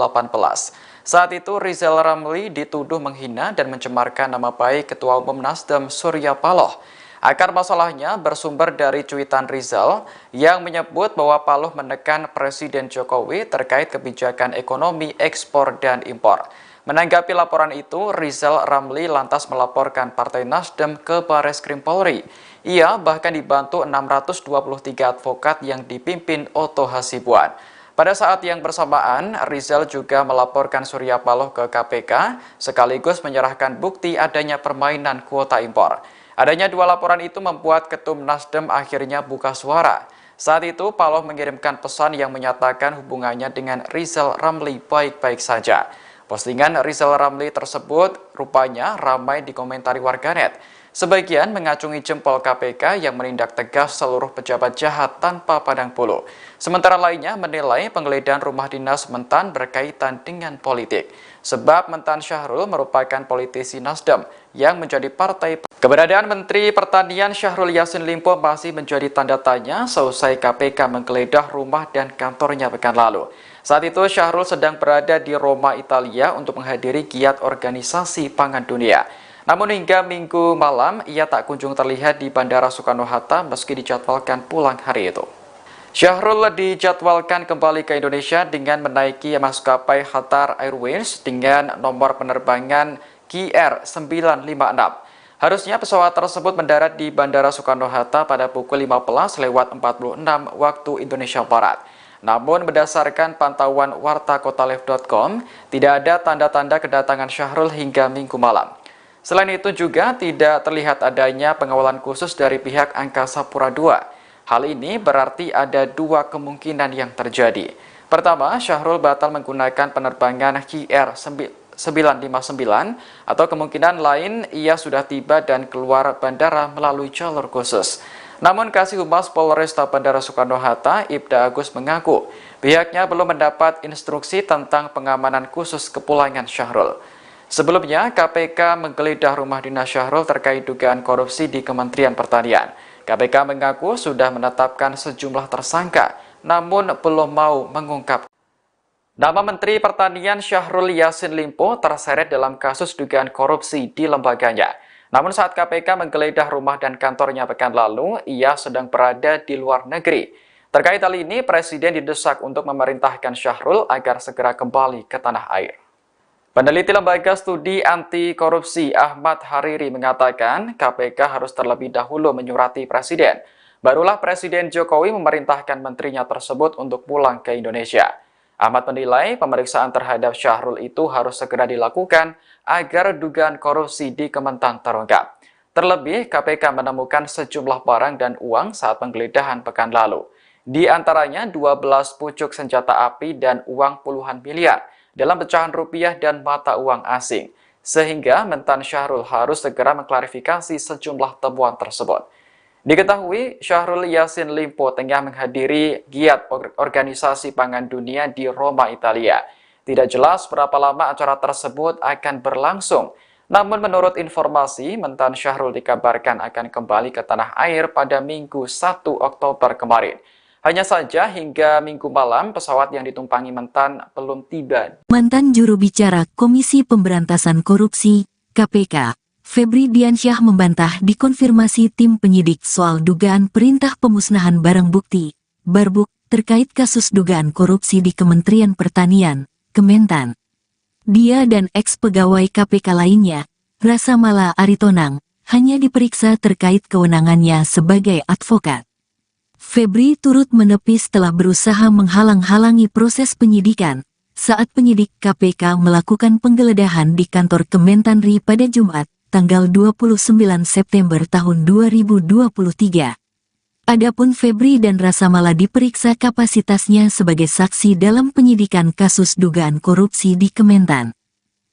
Speaker 5: Saat itu Rizal Ramli dituduh menghina dan mencemarkan nama baik Ketua Umum Nasdem Surya Paloh. Akar masalahnya bersumber dari cuitan Rizal yang menyebut bahwa Paloh menekan Presiden Jokowi terkait kebijakan ekonomi ekspor dan impor. Menanggapi laporan itu, Rizal Ramli lantas melaporkan Partai Nasdem ke Bareskrim Polri. Ia bahkan dibantu 623 advokat yang dipimpin Otto Hasibuan. Pada saat yang bersamaan, Rizal juga melaporkan Surya Paloh ke KPK, sekaligus menyerahkan bukti adanya permainan kuota impor. Adanya dua laporan itu membuat Ketum Nasdem akhirnya buka suara. Saat itu, Paloh mengirimkan pesan yang menyatakan hubungannya dengan Rizal Ramli baik-baik saja. Postingan Rizal Ramli tersebut rupanya ramai dikomentari warganet. Sebagian mengacungi jempol KPK yang menindak tegas seluruh pejabat jahat tanpa pandang bulu. Sementara lainnya menilai penggeledahan rumah dinas mentan berkaitan dengan politik. Sebab mentan Syahrul merupakan politisi Nasdem yang menjadi partai. Keberadaan Menteri Pertanian Syahrul Yassin Limpo masih menjadi tanda tanya seusai KPK menggeledah rumah dan kantornya pekan lalu. Saat itu Syahrul sedang berada di Roma, Italia untuk menghadiri giat organisasi pangan dunia. Namun hingga Minggu malam ia tak kunjung terlihat di Bandara Soekarno-Hatta meski dijadwalkan pulang hari itu. Syahrul dijadwalkan kembali ke Indonesia dengan menaiki maskapai Qatar Airways dengan nomor penerbangan KR956. Harusnya pesawat tersebut mendarat di Bandara Soekarno-Hatta pada pukul 15.46 waktu Indonesia Barat. Namun berdasarkan pantauan wartakotalive.com, tidak ada tanda-tanda kedatangan Syahrul hingga Minggu malam. Selain itu juga tidak terlihat adanya pengawalan khusus dari pihak Angkasa Pura II. Hal ini berarti ada dua kemungkinan yang terjadi. Pertama, Syahrul batal menggunakan penerbangan KR959 atau kemungkinan lain ia sudah tiba dan keluar bandara melalui jalur khusus. Namun Kasih Humas Polresta Bandara Soekarno-Hatta, Ibda Agus mengaku pihaknya belum mendapat instruksi tentang pengamanan khusus kepulangan Syahrul. Sebelumnya, KPK menggeledah rumah dinas Syahrul terkait dugaan korupsi di Kementerian Pertanian. KPK mengaku sudah menetapkan sejumlah tersangka, namun belum mau mengungkap. Nama Menteri Pertanian Syahrul Yassin Limpo terseret dalam kasus dugaan korupsi di lembaganya. Namun saat KPK menggeledah rumah dan kantornya pekan lalu, ia sedang berada di luar negeri. Terkait hal ini, Presiden didesak untuk memerintahkan Syahrul agar segera kembali ke tanah air. Peneliti Lembaga Studi Anti Korupsi Ahmad Hariri mengatakan KPK harus terlebih dahulu menyurati Presiden. Barulah Presiden Jokowi memerintahkan menterinya tersebut untuk pulang ke Indonesia. Ahmad menilai pemeriksaan terhadap Syahrul itu harus segera dilakukan agar dugaan korupsi di Kementan terungkap. Terlebih, KPK menemukan sejumlah barang dan uang saat penggeledahan pekan lalu. Di antaranya 12 pucuk senjata api dan uang puluhan miliar dalam pecahan rupiah dan mata uang asing. Sehingga mentan Syahrul harus segera mengklarifikasi sejumlah temuan tersebut. Diketahui Syahrul Yassin Limpo tengah menghadiri giat Organisasi Pangan Dunia di Roma, Italia. Tidak jelas berapa lama acara tersebut akan berlangsung. Namun menurut informasi, mentan Syahrul dikabarkan akan kembali ke tanah air pada Minggu 1 Oktober kemarin. Hanya saja hingga Minggu malam pesawat yang ditumpangi mentan belum tiba.
Speaker 1: Mantan juru bicara Komisi Pemberantasan Korupsi, KPK, Febri Diansyah membantah dikonfirmasi tim penyidik soal dugaan perintah pemusnahan barang bukti, Barbuk, terkait kasus dugaan korupsi di Kementerian Pertanian, Kementan. Dia dan ex-pegawai KPK lainnya, Rasa Mala Aritonang, hanya diperiksa terkait kewenangannya sebagai advokat. Febri turut menepis setelah berusaha menghalang-halangi proses penyidikan saat penyidik KPK melakukan penggeledahan di kantor Kementanri pada Jumat, tanggal 29 September tahun 2023. Adapun Febri dan Rasa Mala diperiksa kapasitasnya sebagai saksi dalam penyidikan kasus dugaan korupsi di Kementan.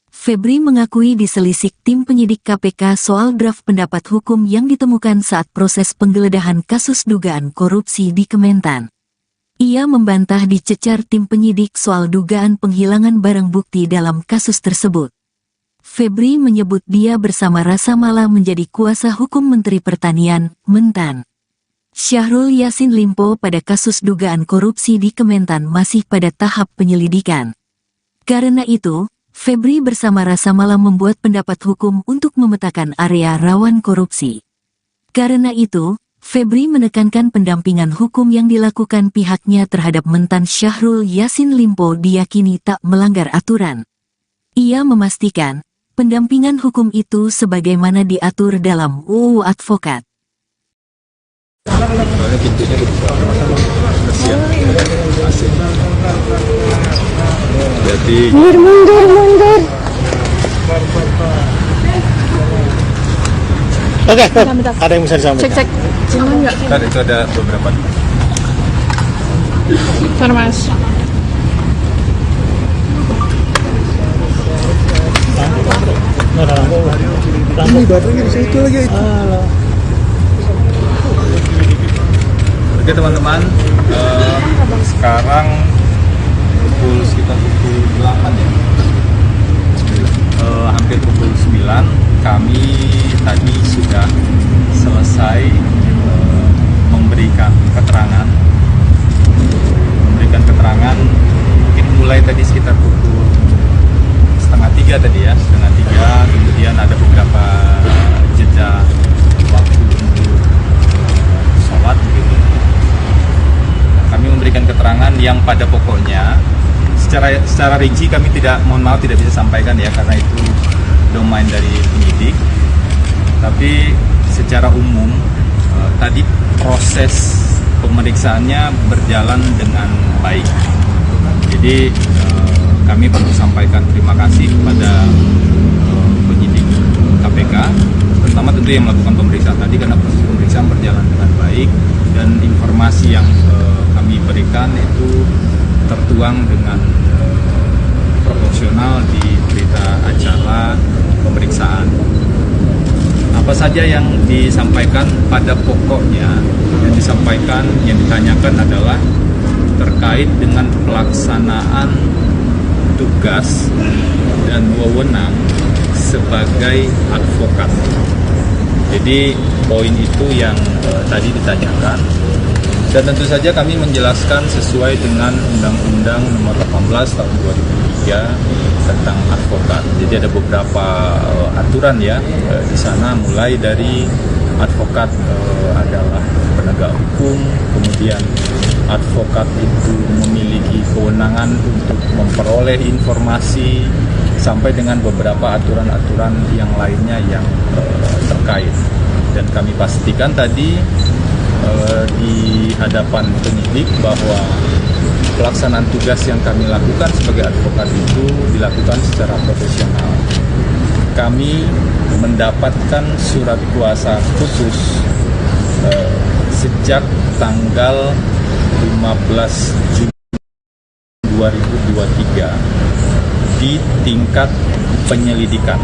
Speaker 1: Febri mengakui diselisik tim penyidik KPK soal draft pendapat hukum yang ditemukan saat proses penggeledahan kasus dugaan korupsi di Kementan. Ia membantah dicecar tim penyidik soal dugaan penghilangan barang bukti dalam kasus tersebut. Febri menyebut dia bersama Rasa Mala menjadi kuasa hukum Menteri Pertanian, Mentan. Syahrul Yassin Limpo pada kasus dugaan korupsi di Kementan masih pada tahap penyelidikan. Karena itu, Febri bersama Rasa Mala membuat pendapat hukum untuk memetakan area rawan korupsi. Karena itu, Febri menekankan pendampingan hukum yang dilakukan pihaknya terhadap mentan Syahrul Yassin Limpo diyakini tak melanggar aturan. Ia memastikan, pendampingan hukum itu sebagaimana diatur dalam UU Advokat.
Speaker 2: Soalnya pintunya dibuka. Kasihan. Asik. Jadi
Speaker 4: mundur.
Speaker 3: Oke, ada yang bisa disampaikan?
Speaker 4: Cek. Cuman nggak?
Speaker 2: kan itu ada beberapa.
Speaker 4: Bentar, Mas.
Speaker 6: Ini baterainya di situ lagi.
Speaker 2: Oke teman-teman, sekarang sekitar pukul 8 ya, hampir pukul 9, kami tadi sudah selesai memberikan keterangan, mungkin mulai tadi sekitar pukul 2:30 tadi ya, 2:30, kemudian ada beberapa jeda waktu untuk sholat gitu. Kami memberikan keterangan yang pada pokoknya secara rinci kami mohon maaf tidak bisa sampaikan ya, karena itu domain dari penyidik. Tapi secara umum tadi proses pemeriksaannya berjalan dengan baik. Jadi kami perlu sampaikan terima kasih kepada penyidik KPK, pertama tentu yang melakukan pemeriksaan tadi, karena proses pemeriksaan berjalan dengan baik dan informasi yang kami berikan itu tertuang dengan proporsional di berita acara pemeriksaan. Apa saja yang disampaikan pada pokoknya, yang ditanyakan adalah terkait dengan pelaksanaan tugas dan wewenang sebagai advokat. Jadi poin itu yang tadi ditanyakan, dan tentu saja kami menjelaskan sesuai dengan Undang-Undang Nomor 18 Tahun 2003 tentang advokat. Jadi ada beberapa aturan ya di sana, mulai dari advokat adalah penegak hukum, kemudian advokat itu memiliki kewenangan untuk memperoleh informasi, sampai dengan beberapa aturan-aturan yang lainnya yang terkait. Dan kami pastikan tadi di hadapan penyidik bahwa pelaksanaan tugas yang kami lakukan sebagai advokat itu dilakukan secara profesional. Kami mendapatkan surat kuasa khusus sejak tanggal 15 Juni 2023 di tingkat penyelidikan.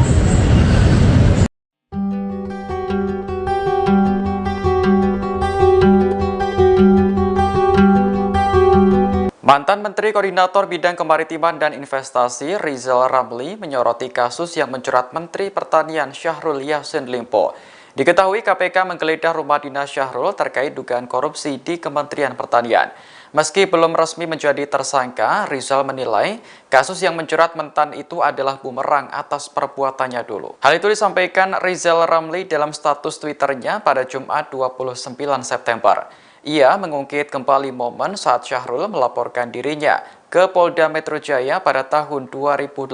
Speaker 5: Mantan Menteri Koordinator Bidang Kemaritiman dan Investasi Rizal Ramli menyoroti kasus yang menjerat Menteri Pertanian Syahrul Yassin Limpo. Diketahui KPK menggeledah rumah dinas Syahrul terkait dugaan korupsi di Kementerian Pertanian. Meski belum resmi menjadi tersangka, Rizal menilai kasus yang menjerat mentan itu adalah bumerang atas perbuatannya dulu. Hal itu disampaikan Rizal Ramli dalam status Twitternya pada Jumat 29 September. Ia mengungkit kembali momen saat Syahrul melaporkan dirinya ke Polda Metro Jaya pada tahun 2018.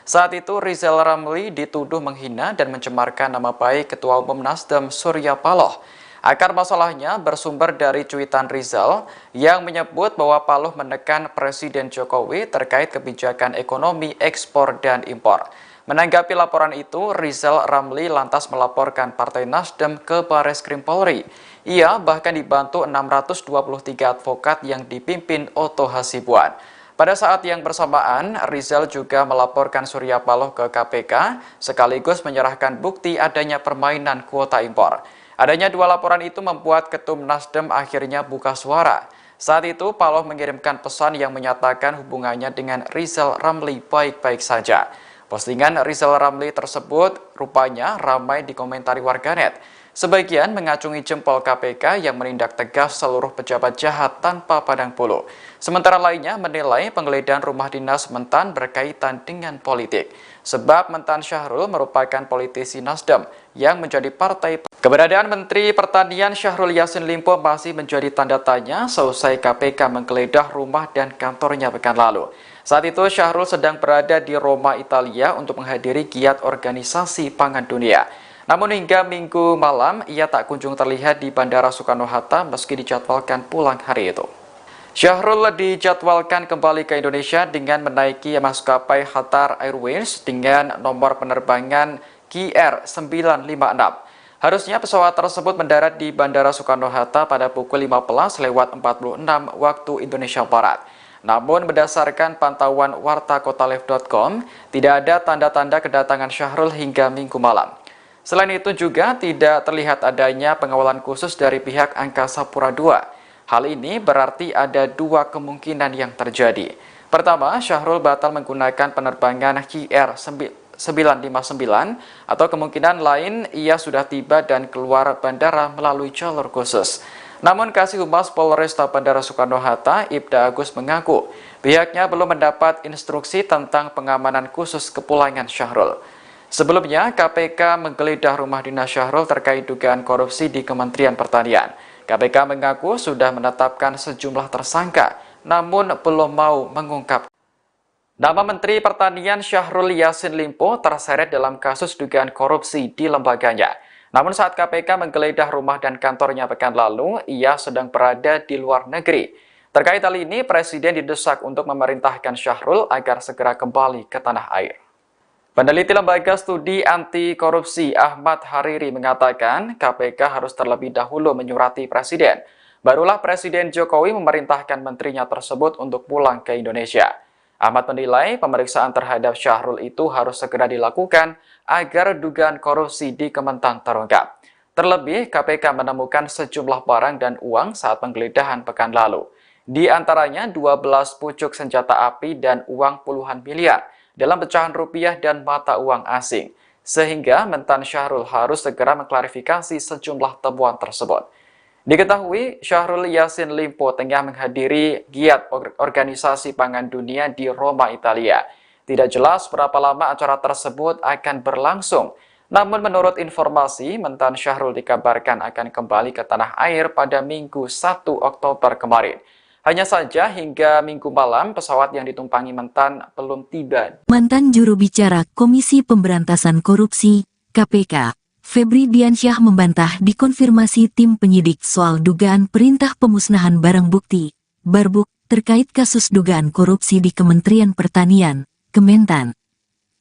Speaker 5: Saat itu Rizal Ramli dituduh menghina dan mencemarkan nama baik Ketua Umum Nasdem Surya Paloh. Akar masalahnya bersumber dari cuitan Rizal yang menyebut bahwa Paloh menekan Presiden Jokowi terkait kebijakan ekonomi ekspor dan impor. Menanggapi laporan itu, Rizal Ramli lantas melaporkan Partai Nasdem ke Bareskrim Polri. Ia bahkan dibantu 623 advokat yang dipimpin Otto Hasibuan. Pada saat yang bersamaan, Rizal juga melaporkan Surya Paloh ke KPK, sekaligus menyerahkan bukti adanya permainan kuota impor. Adanya dua laporan itu membuat Ketum Nasdem akhirnya buka suara. Saat itu, Paloh mengirimkan pesan yang menyatakan hubungannya dengan Rizal Ramli baik-baik saja. Postingan Rizal Ramli tersebut rupanya ramai dikomentari warganet. Sebagian mengacungi jempol KPK yang menindak tegas seluruh pejabat jahat tanpa pandang bulu. Sementara lainnya menilai penggeledahan rumah dinas mentan berkaitan dengan politik. Sebab mentan Syahrul merupakan politisi Nasdem yang menjadi partai. Keberadaan Menteri Pertanian Syahrul Yassin Limpo masih menjadi tanda tanya seusai KPK menggeledah rumah dan kantornya pekan lalu. Saat itu Syahrul sedang berada di Roma, Italia untuk menghadiri giat organisasi pangan dunia. Namun hingga Minggu malam, ia tak kunjung terlihat di Bandara Soekarno-Hatta meski dijadwalkan pulang hari itu. Syahrul dijadwalkan kembali ke Indonesia dengan menaiki maskapai Qatar Airways dengan nomor penerbangan KR956. Harusnya pesawat tersebut mendarat di Bandara Soekarno-Hatta pada pukul 15:46 waktu Indonesia Barat. Namun berdasarkan pantauan wartakotalive.com, tidak ada tanda-tanda kedatangan Syahrul hingga Minggu malam. Selain itu juga tidak terlihat adanya pengawalan khusus dari pihak Angkasa Pura II. Hal ini berarti ada dua kemungkinan yang terjadi. Pertama, Syahrul batal menggunakan penerbangan KR959 atau kemungkinan lain ia sudah tiba dan keluar bandara melalui jalur khusus. Namun Kasih Humas Polresta Bandara Soekarno-Hatta, Ibda Agus mengaku pihaknya belum mendapat instruksi tentang pengamanan khusus kepulangan Syahrul. Sebelumnya, KPK menggeledah rumah dinas Syahrul terkait dugaan korupsi di Kementerian Pertanian. KPK mengaku sudah menetapkan sejumlah tersangka, namun belum mau mengungkap. Nama Menteri Pertanian Syahrul Yassin Limpo terseret dalam kasus dugaan korupsi di lembaganya. Namun saat KPK menggeledah rumah dan kantornya pekan lalu, ia sedang berada di luar negeri. Terkait hal ini, Presiden didesak untuk memerintahkan Syahrul agar segera kembali ke tanah air. Peneliti Lembaga Studi Anti Korupsi Ahmad Hariri mengatakan KPK harus terlebih dahulu menyurati Presiden. Barulah Presiden Jokowi memerintahkan menterinya tersebut untuk pulang ke Indonesia. Ahmad menilai pemeriksaan terhadap Syahrul itu harus segera dilakukan agar dugaan korupsi di Kementan terungkap. Terlebih, KPK menemukan sejumlah barang dan uang saat penggeledahan pekan lalu. Di antaranya 12 pucuk senjata api dan uang puluhan miliar dalam pecahan rupiah dan mata uang asing. Sehingga mentan Syahrul harus segera mengklarifikasi sejumlah temuan tersebut. Diketahui Syahrul Yassin Limpo tengah menghadiri giat organisasi pangan dunia di Roma, Italia. Tidak jelas berapa lama acara tersebut akan berlangsung. Namun menurut informasi, mentan Syahrul dikabarkan akan kembali ke tanah air pada Minggu 1 Oktober kemarin. Hanya saja hingga Minggu malam pesawat yang ditumpangi mentan belum tiba.
Speaker 1: Mantan juru bicara Komisi Pemberantasan Korupsi, KPK, Febri Diansyah membantah dikonfirmasi tim penyidik soal dugaan perintah pemusnahan barang bukti, Barbuk, terkait kasus dugaan korupsi di Kementerian Pertanian, Kementan.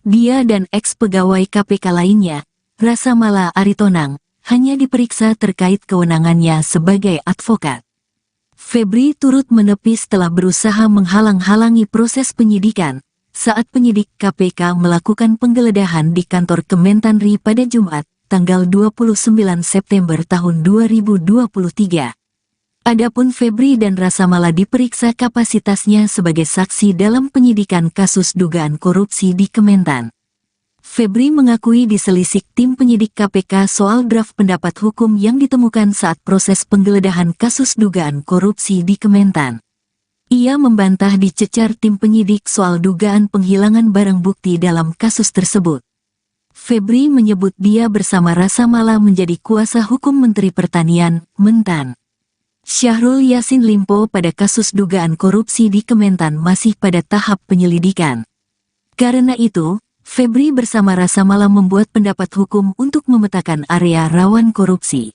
Speaker 1: Dia dan eks-pegawai KPK lainnya, Rasamala Aritonang, hanya diperiksa terkait kewenangannya sebagai advokat. Febri turut menepis telah berusaha menghalang-halangi proses penyidikan saat penyidik KPK melakukan penggeledahan di kantor Kementanri pada Jumat, tanggal 29 September tahun 2023. Adapun Febri dan Rasamala diperiksa kapasitasnya sebagai saksi dalam penyidikan kasus dugaan korupsi di Kementan. Febri mengakui diselisik tim penyidik KPK soal draft pendapat hukum yang ditemukan saat proses penggeledahan kasus dugaan korupsi di Kementan. Ia membantah dicecar tim penyidik soal dugaan penghilangan barang bukti dalam kasus tersebut. Febri menyebut dia bersama Rasamala menjadi kuasa hukum Menteri Pertanian, Mentan. Syahrul Yassin Limpo pada kasus dugaan korupsi di Kementan masih pada tahap penyelidikan. Karena itu, Febri bersama Rasamala membuat pendapat hukum untuk memetakan area rawan korupsi.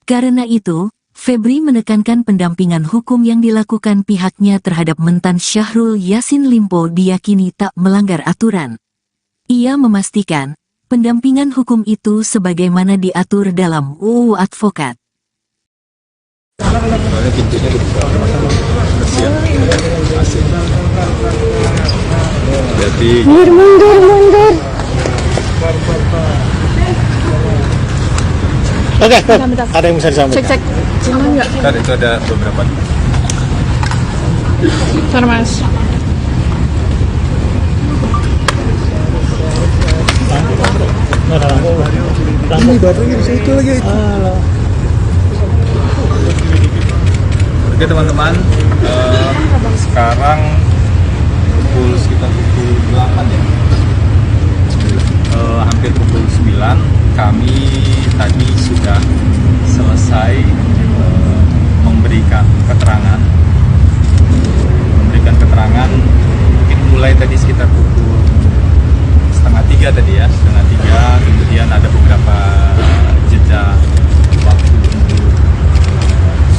Speaker 1: Karena itu, Febri menekankan pendampingan hukum yang dilakukan pihaknya terhadap Mentan Syahrul Yassin Limpo diyakini tak melanggar aturan. Ia memastikan, pendampingan hukum itu sebagaimana diatur dalam UU Advokat.
Speaker 2: Jadi
Speaker 4: Mundur.
Speaker 3: Oke,
Speaker 4: Bentar.
Speaker 3: ada yang bisa disampaikan?
Speaker 4: Cek. Cuma nggak?
Speaker 2: kan itu ada beberapa.
Speaker 4: Bentar, Mas.
Speaker 6: Ini baterainya di situ lagi.
Speaker 2: Oke teman-teman, sekarang sekitar pukul 8 ya, hampir pukul 9, kami tadi sudah selesai memberikan keterangan mungkin mulai tadi sekitar pukul 2:30 tadi ya, 2:30, kemudian ada beberapa jeda waktu untuk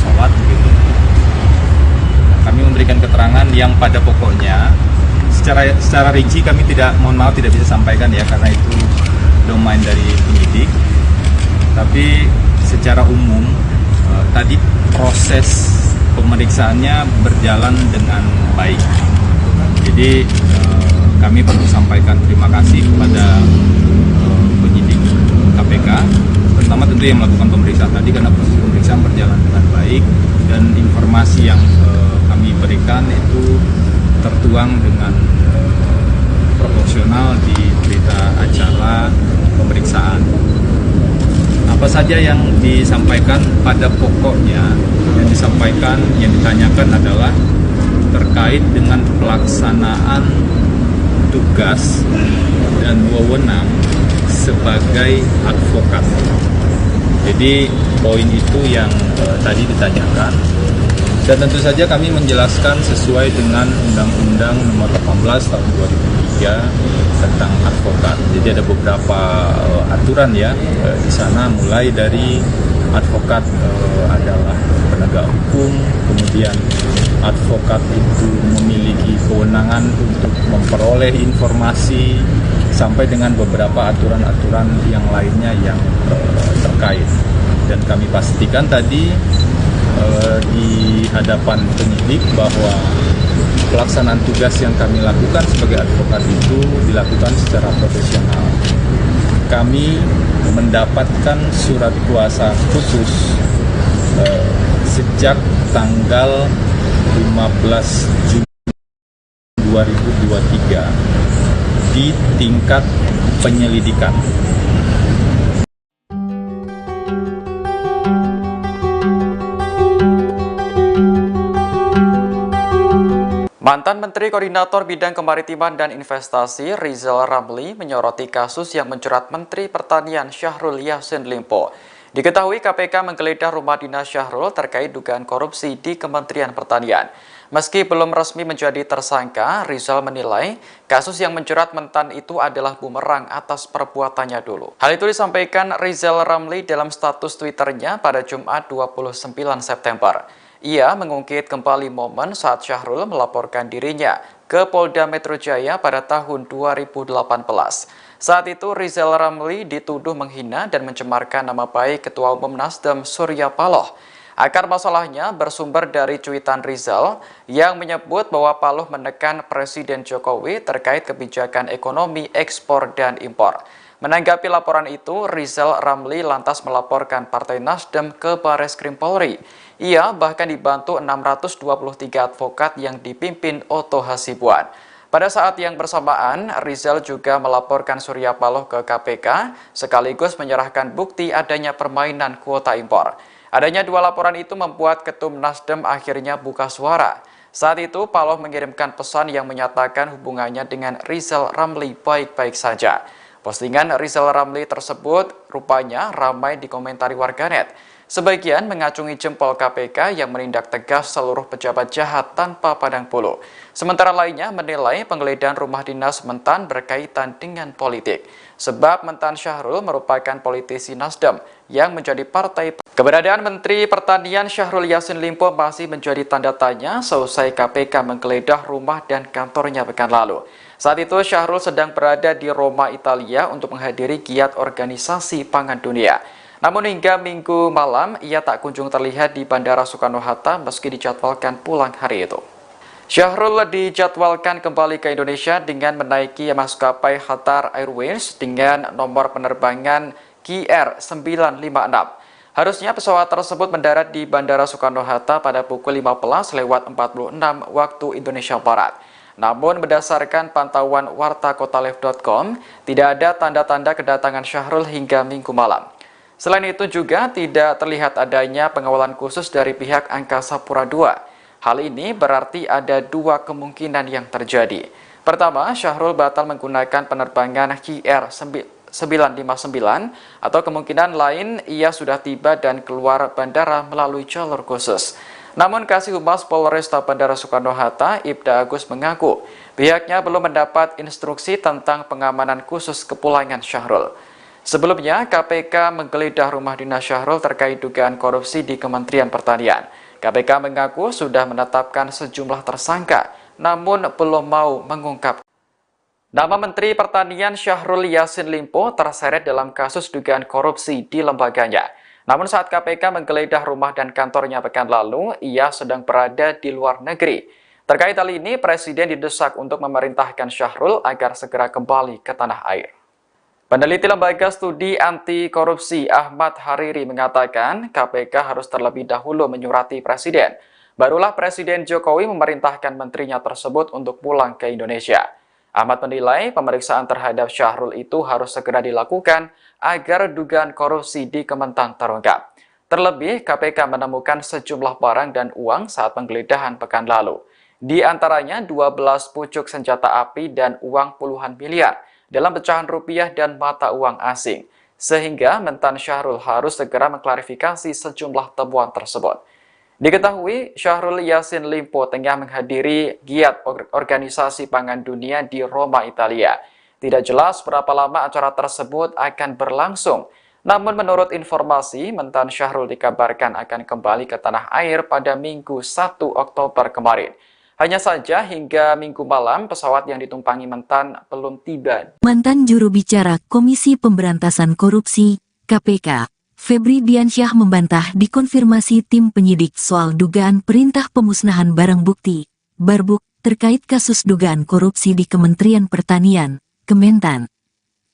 Speaker 2: sholat gitu. Kami memberikan keterangan yang pada pokoknya secara rinci kami tidak bisa sampaikan ya, karena itu domain dari penyidik. Tapi secara umum tadi proses pemeriksaannya berjalan dengan baik. Jadi kami perlu sampaikan terima kasih kepada penyidik KPK, pertama tentu yang melakukan pemeriksaan tadi, karena proses pemeriksaan berjalan dengan baik dan informasi yang kami berikan itu tertuang dengan proporsional di berita acara pemeriksaan. Apa saja yang disampaikan pada pokoknya, yang ditanyakan adalah terkait dengan pelaksanaan tugas dan wewenang sebagai advokat. Jadi poin itu yang tadi ditanyakan. Dan tentu saja kami menjelaskan sesuai dengan Undang-Undang Nomor 18 Tahun 2003 tentang advokat. Jadi ada beberapa aturan ya di sana, mulai dari advokat adalah penegak hukum, kemudian advokat itu memiliki kewenangan untuk memperoleh informasi, sampai dengan beberapa aturan-aturan yang lainnya yang terkait. Dan kami pastikan tadi di hadapan penyidik bahwa pelaksanaan tugas yang kami lakukan sebagai advokat itu dilakukan secara profesional. Kami mendapatkan surat kuasa khusus sejak tanggal 15 Juni 2023 di tingkat penyelidikan.
Speaker 5: Mantan Menteri Koordinator Bidang Kemaritiman dan Investasi Rizal Ramli menyoroti kasus yang menjerat Menteri Pertanian Syahrul Yassin Limpo. Diketahui KPK menggeledah rumah dinas Syahrul terkait dugaan korupsi di Kementerian Pertanian. Meski belum resmi menjadi tersangka, Rizal menilai kasus yang menjerat mantan itu adalah bumerang atas perbuatannya dulu. Hal itu disampaikan Rizal Ramli dalam status Twitternya pada Jumat 29 September. Ia mengungkit kembali momen saat Syahrul melaporkan dirinya ke Polda Metro Jaya pada tahun 2018. Saat itu Rizal Ramli dituduh menghina dan mencemarkan nama baik Ketua Umum Nasdem Surya Paloh. Akar masalahnya bersumber dari cuitan Rizal yang menyebut bahwa Paloh menekan Presiden Jokowi terkait kebijakan ekonomi ekspor dan impor. Menanggapi laporan itu, Rizal Ramli lantas melaporkan Partai Nasdem ke Bareskrim Polri. Ia bahkan dibantu 623 advokat yang dipimpin Otto Hasibuan. Pada saat yang bersamaan, Rizal juga melaporkan Surya Paloh ke KPK, sekaligus menyerahkan bukti adanya permainan kuota impor. Adanya dua laporan itu membuat Ketum Nasdem akhirnya buka suara. Saat itu, Paloh mengirimkan pesan yang menyatakan hubungannya dengan Rizal Ramli baik-baik saja. Postingan Rizal Ramli tersebut rupanya ramai dikomentari warganet. Sebagian mengacungi jempol KPK yang menindak tegas seluruh pejabat jahat tanpa pandang bulu. Sementara lainnya menilai penggeledahan rumah dinas Mentan berkaitan dengan politik. Sebab Mentan Syahrul merupakan politisi Nasdem yang menjadi partai. Keberadaan Menteri Pertanian Syahrul Yassin Limpo masih menjadi tanda tanya seusai KPK menggeledah rumah dan kantornya pekan lalu. Saat itu Syahrul sedang berada di Roma, Italia untuk menghadiri giat organisasi pangan dunia. Namun hingga Minggu malam ia tak kunjung terlihat di Bandara Soekarno-Hatta meski dijadwalkan pulang hari itu. Syahrul dijadwalkan kembali ke Indonesia dengan menaiki maskapai Qatar Airways dengan nomor penerbangan KR956. Harusnya pesawat tersebut mendarat di Bandara Soekarno-Hatta pada pukul 15:46 waktu Indonesia Barat. Namun berdasarkan pantauan wartakotalive.com, tidak ada tanda-tanda kedatangan Syahrul hingga Minggu malam. Selain itu juga tidak terlihat adanya pengawalan khusus dari pihak Angkasa Pura II. Hal ini berarti ada dua kemungkinan yang terjadi. Pertama, Syahrul batal menggunakan penerbangan KR959 atau kemungkinan lain ia sudah tiba dan keluar bandara melalui jalur khusus. Namun Kasih Humas Polresta Bandara Soekarno-Hatta, Ibda Agus mengaku pihaknya belum mendapat instruksi tentang pengamanan khusus kepulangan Syahrul. Sebelumnya, KPK menggeledah rumah dinas Syahrul terkait dugaan korupsi di Kementerian Pertanian. KPK mengaku sudah menetapkan sejumlah tersangka, namun belum mau mengungkap. Nama Menteri Pertanian Syahrul Yassin Limpo terseret dalam kasus dugaan korupsi di lembaganya. Namun saat KPK menggeledah rumah dan kantornya pekan lalu, ia sedang berada di luar negeri. Terkait hal ini, Presiden didesak untuk memerintahkan Syahrul agar segera kembali ke tanah air. Peneliti Lembaga Studi Anti Korupsi Ahmad Hariri mengatakan KPK harus terlebih dahulu menyurati Presiden. Barulah Presiden Jokowi memerintahkan menterinya tersebut untuk pulang ke Indonesia. Ahmad menilai pemeriksaan terhadap Syahrul itu harus segera dilakukan agar dugaan korupsi di Kementan terungkap. Terlebih, KPK menemukan sejumlah barang dan uang saat penggeledahan pekan lalu. Di antaranya 12 pucuk senjata api dan uang puluhan miliar dalam pecahan rupiah dan mata uang asing. Sehingga Mentan Syahrul harus segera mengklarifikasi sejumlah temuan tersebut. Diketahui Syahrul Yassin Limpo tengah menghadiri giat organisasi pangan dunia di Roma, Italia. Tidak jelas berapa lama acara tersebut akan berlangsung. Namun menurut informasi, Mentan Syahrul dikabarkan akan kembali ke tanah air pada Minggu 1 Oktober kemarin. Hanya saja hingga Minggu malam pesawat yang ditumpangi Mentan belum tiba.
Speaker 1: Mantan juru bicara Komisi Pemberantasan Korupsi, KPK, Febri Diansyah membantah dikonfirmasi tim penyidik soal dugaan perintah pemusnahan barang bukti, Barbuk, terkait kasus dugaan korupsi di Kementerian Pertanian, Kementan.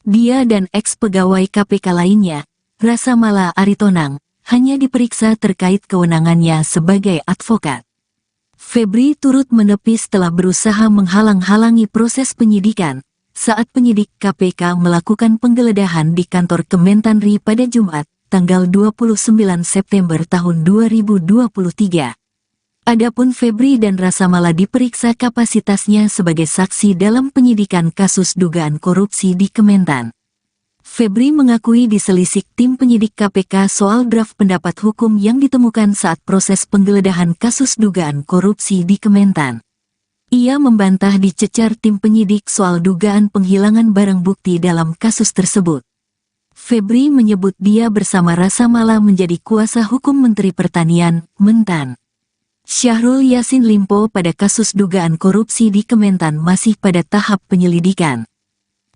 Speaker 1: Dia dan ex-pegawai KPK lainnya, Rasa Mala Aritonang, hanya diperiksa terkait kewenangannya sebagai advokat. Febri turut menepis telah berusaha menghalang-halangi proses penyidikan saat penyidik KPK melakukan penggeledahan di kantor Kementanri pada Jumat, tanggal 29 September tahun 2023. Adapun Febri dan Rasamala diperiksa kapasitasnya sebagai saksi dalam penyidikan kasus dugaan korupsi di Kementan. Febri mengakui diselisik tim penyidik KPK soal draft pendapat hukum yang ditemukan saat proses penggeledahan kasus dugaan korupsi di Kementan. Ia membantah dicecar tim penyidik soal dugaan penghilangan barang bukti dalam kasus tersebut. Febri menyebut dia bersama Rasamala menjadi kuasa hukum Menteri Pertanian, Mentan. Syahrul Yassin Limpo pada kasus dugaan korupsi di Kementan masih pada tahap penyelidikan.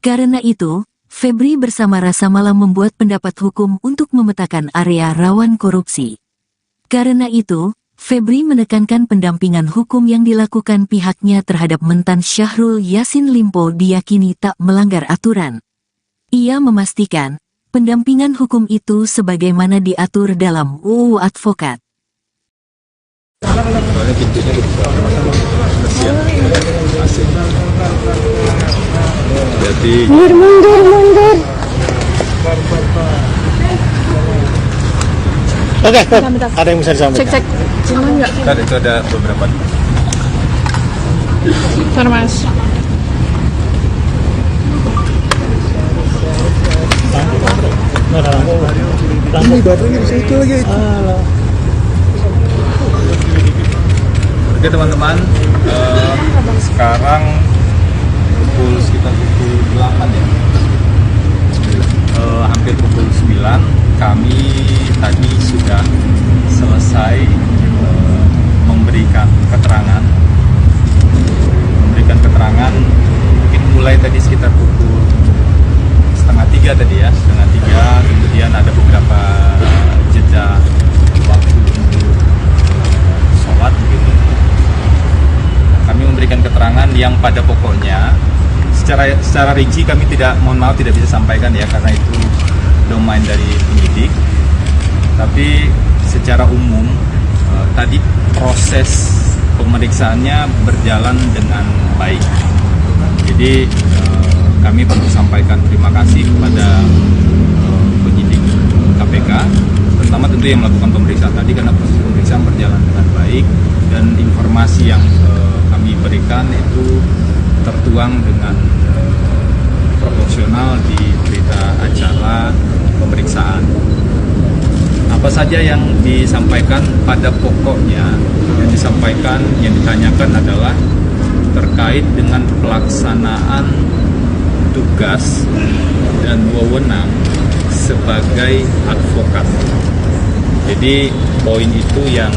Speaker 1: Karena itu, Febri bersama Rasamala membuat pendapat hukum untuk memetakan area rawan korupsi. Karena itu, Febri menekankan pendampingan hukum yang dilakukan pihaknya terhadap Mentan Syahrul Yassin Limpo diyakini tak melanggar aturan. Ia memastikan, pendampingan hukum itu sebagaimana diatur dalam UU Advokat.
Speaker 2: Soalnya pintunya dibuka. Kasihan. Asik. Jadi
Speaker 4: Mundur.
Speaker 3: Oke,
Speaker 4: Bentar.
Speaker 3: ada yang bisa disampaikan.
Speaker 4: Cek. Aman nggak?
Speaker 2: kan itu ada beberapa.
Speaker 4: Bentar, Mas.
Speaker 6: Ini baterainya di situ lagi.
Speaker 2: Oke teman-teman, sekarang sekitar pukul 8 ya, hampir pukul 9, kami tadi sudah selesai memberikan keterangan, mungkin mulai tadi sekitar pukul setengah 3 tadi ya, kemudian ada beberapa jeda waktu untuk sholat begitu. Kami memberikan keterangan yang pada pokoknya secara rinci kami tidak bisa sampaikan ya, karena itu domain dari penyidik. Tapi secara umum tadi proses pemeriksaannya berjalan dengan baik. Jadi kami perlu sampaikan terima kasih kepada penyidik KPK, terutama tentu yang melakukan pemeriksaan tadi, karena proses pemeriksaan berjalan dengan baik dan informasi yang kami berikan itu tertuang dengan proporsional di berita acara pemeriksaan. Apa saja yang disampaikan pada pokoknya, yang ditanyakan adalah terkait dengan pelaksanaan tugas dan wewenang sebagai advokat. Jadi poin itu yang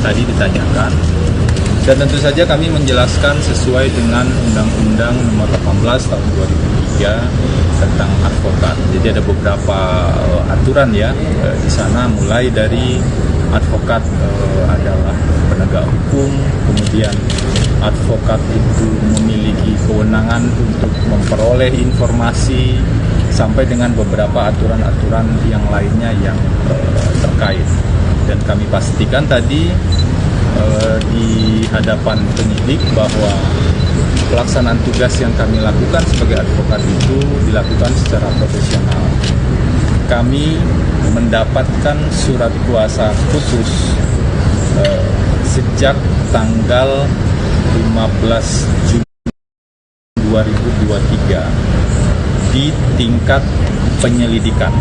Speaker 2: tadi ditanyakan. Dan tentu saja kami menjelaskan sesuai dengan Undang-Undang Nomor 18 Tahun 2003 tentang advokat. Jadi ada beberapa aturan ya di sana, mulai dari advokat adalah penegak hukum, kemudian advokat itu memiliki kewenangan untuk memperoleh informasi, sampai dengan beberapa aturan-aturan yang lainnya yang terkait. Dan kami pastikan tadi di hadapan penyidik bahwa pelaksanaan tugas yang kami lakukan sebagai advokat itu dilakukan secara profesional. Kami mendapatkan surat kuasa khusus sejak tanggal 15 Juni 2023 di tingkat penyelidikan.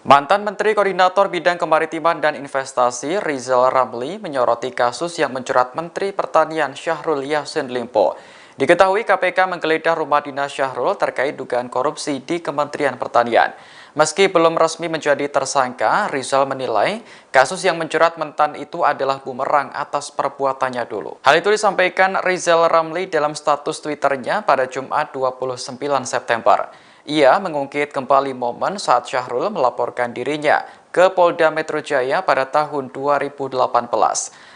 Speaker 5: Mantan Menteri Koordinator Bidang Kemaritiman dan Investasi Rizal Ramli menyoroti kasus yang menjerat Menteri Pertanian Syahrul Yassin Limpo. Diketahui KPK menggeledah rumah dinas Syahrul terkait dugaan korupsi di Kementerian Pertanian. Meski belum resmi menjadi tersangka, Rizal menilai kasus yang menjerat Mentan itu adalah bumerang atas perbuatannya dulu. Hal itu disampaikan Rizal Ramli dalam status Twitternya pada Jumat 29 September. Ia mengungkit kembali momen saat Syahrul melaporkan dirinya ke Polda Metro Jaya pada tahun 2018.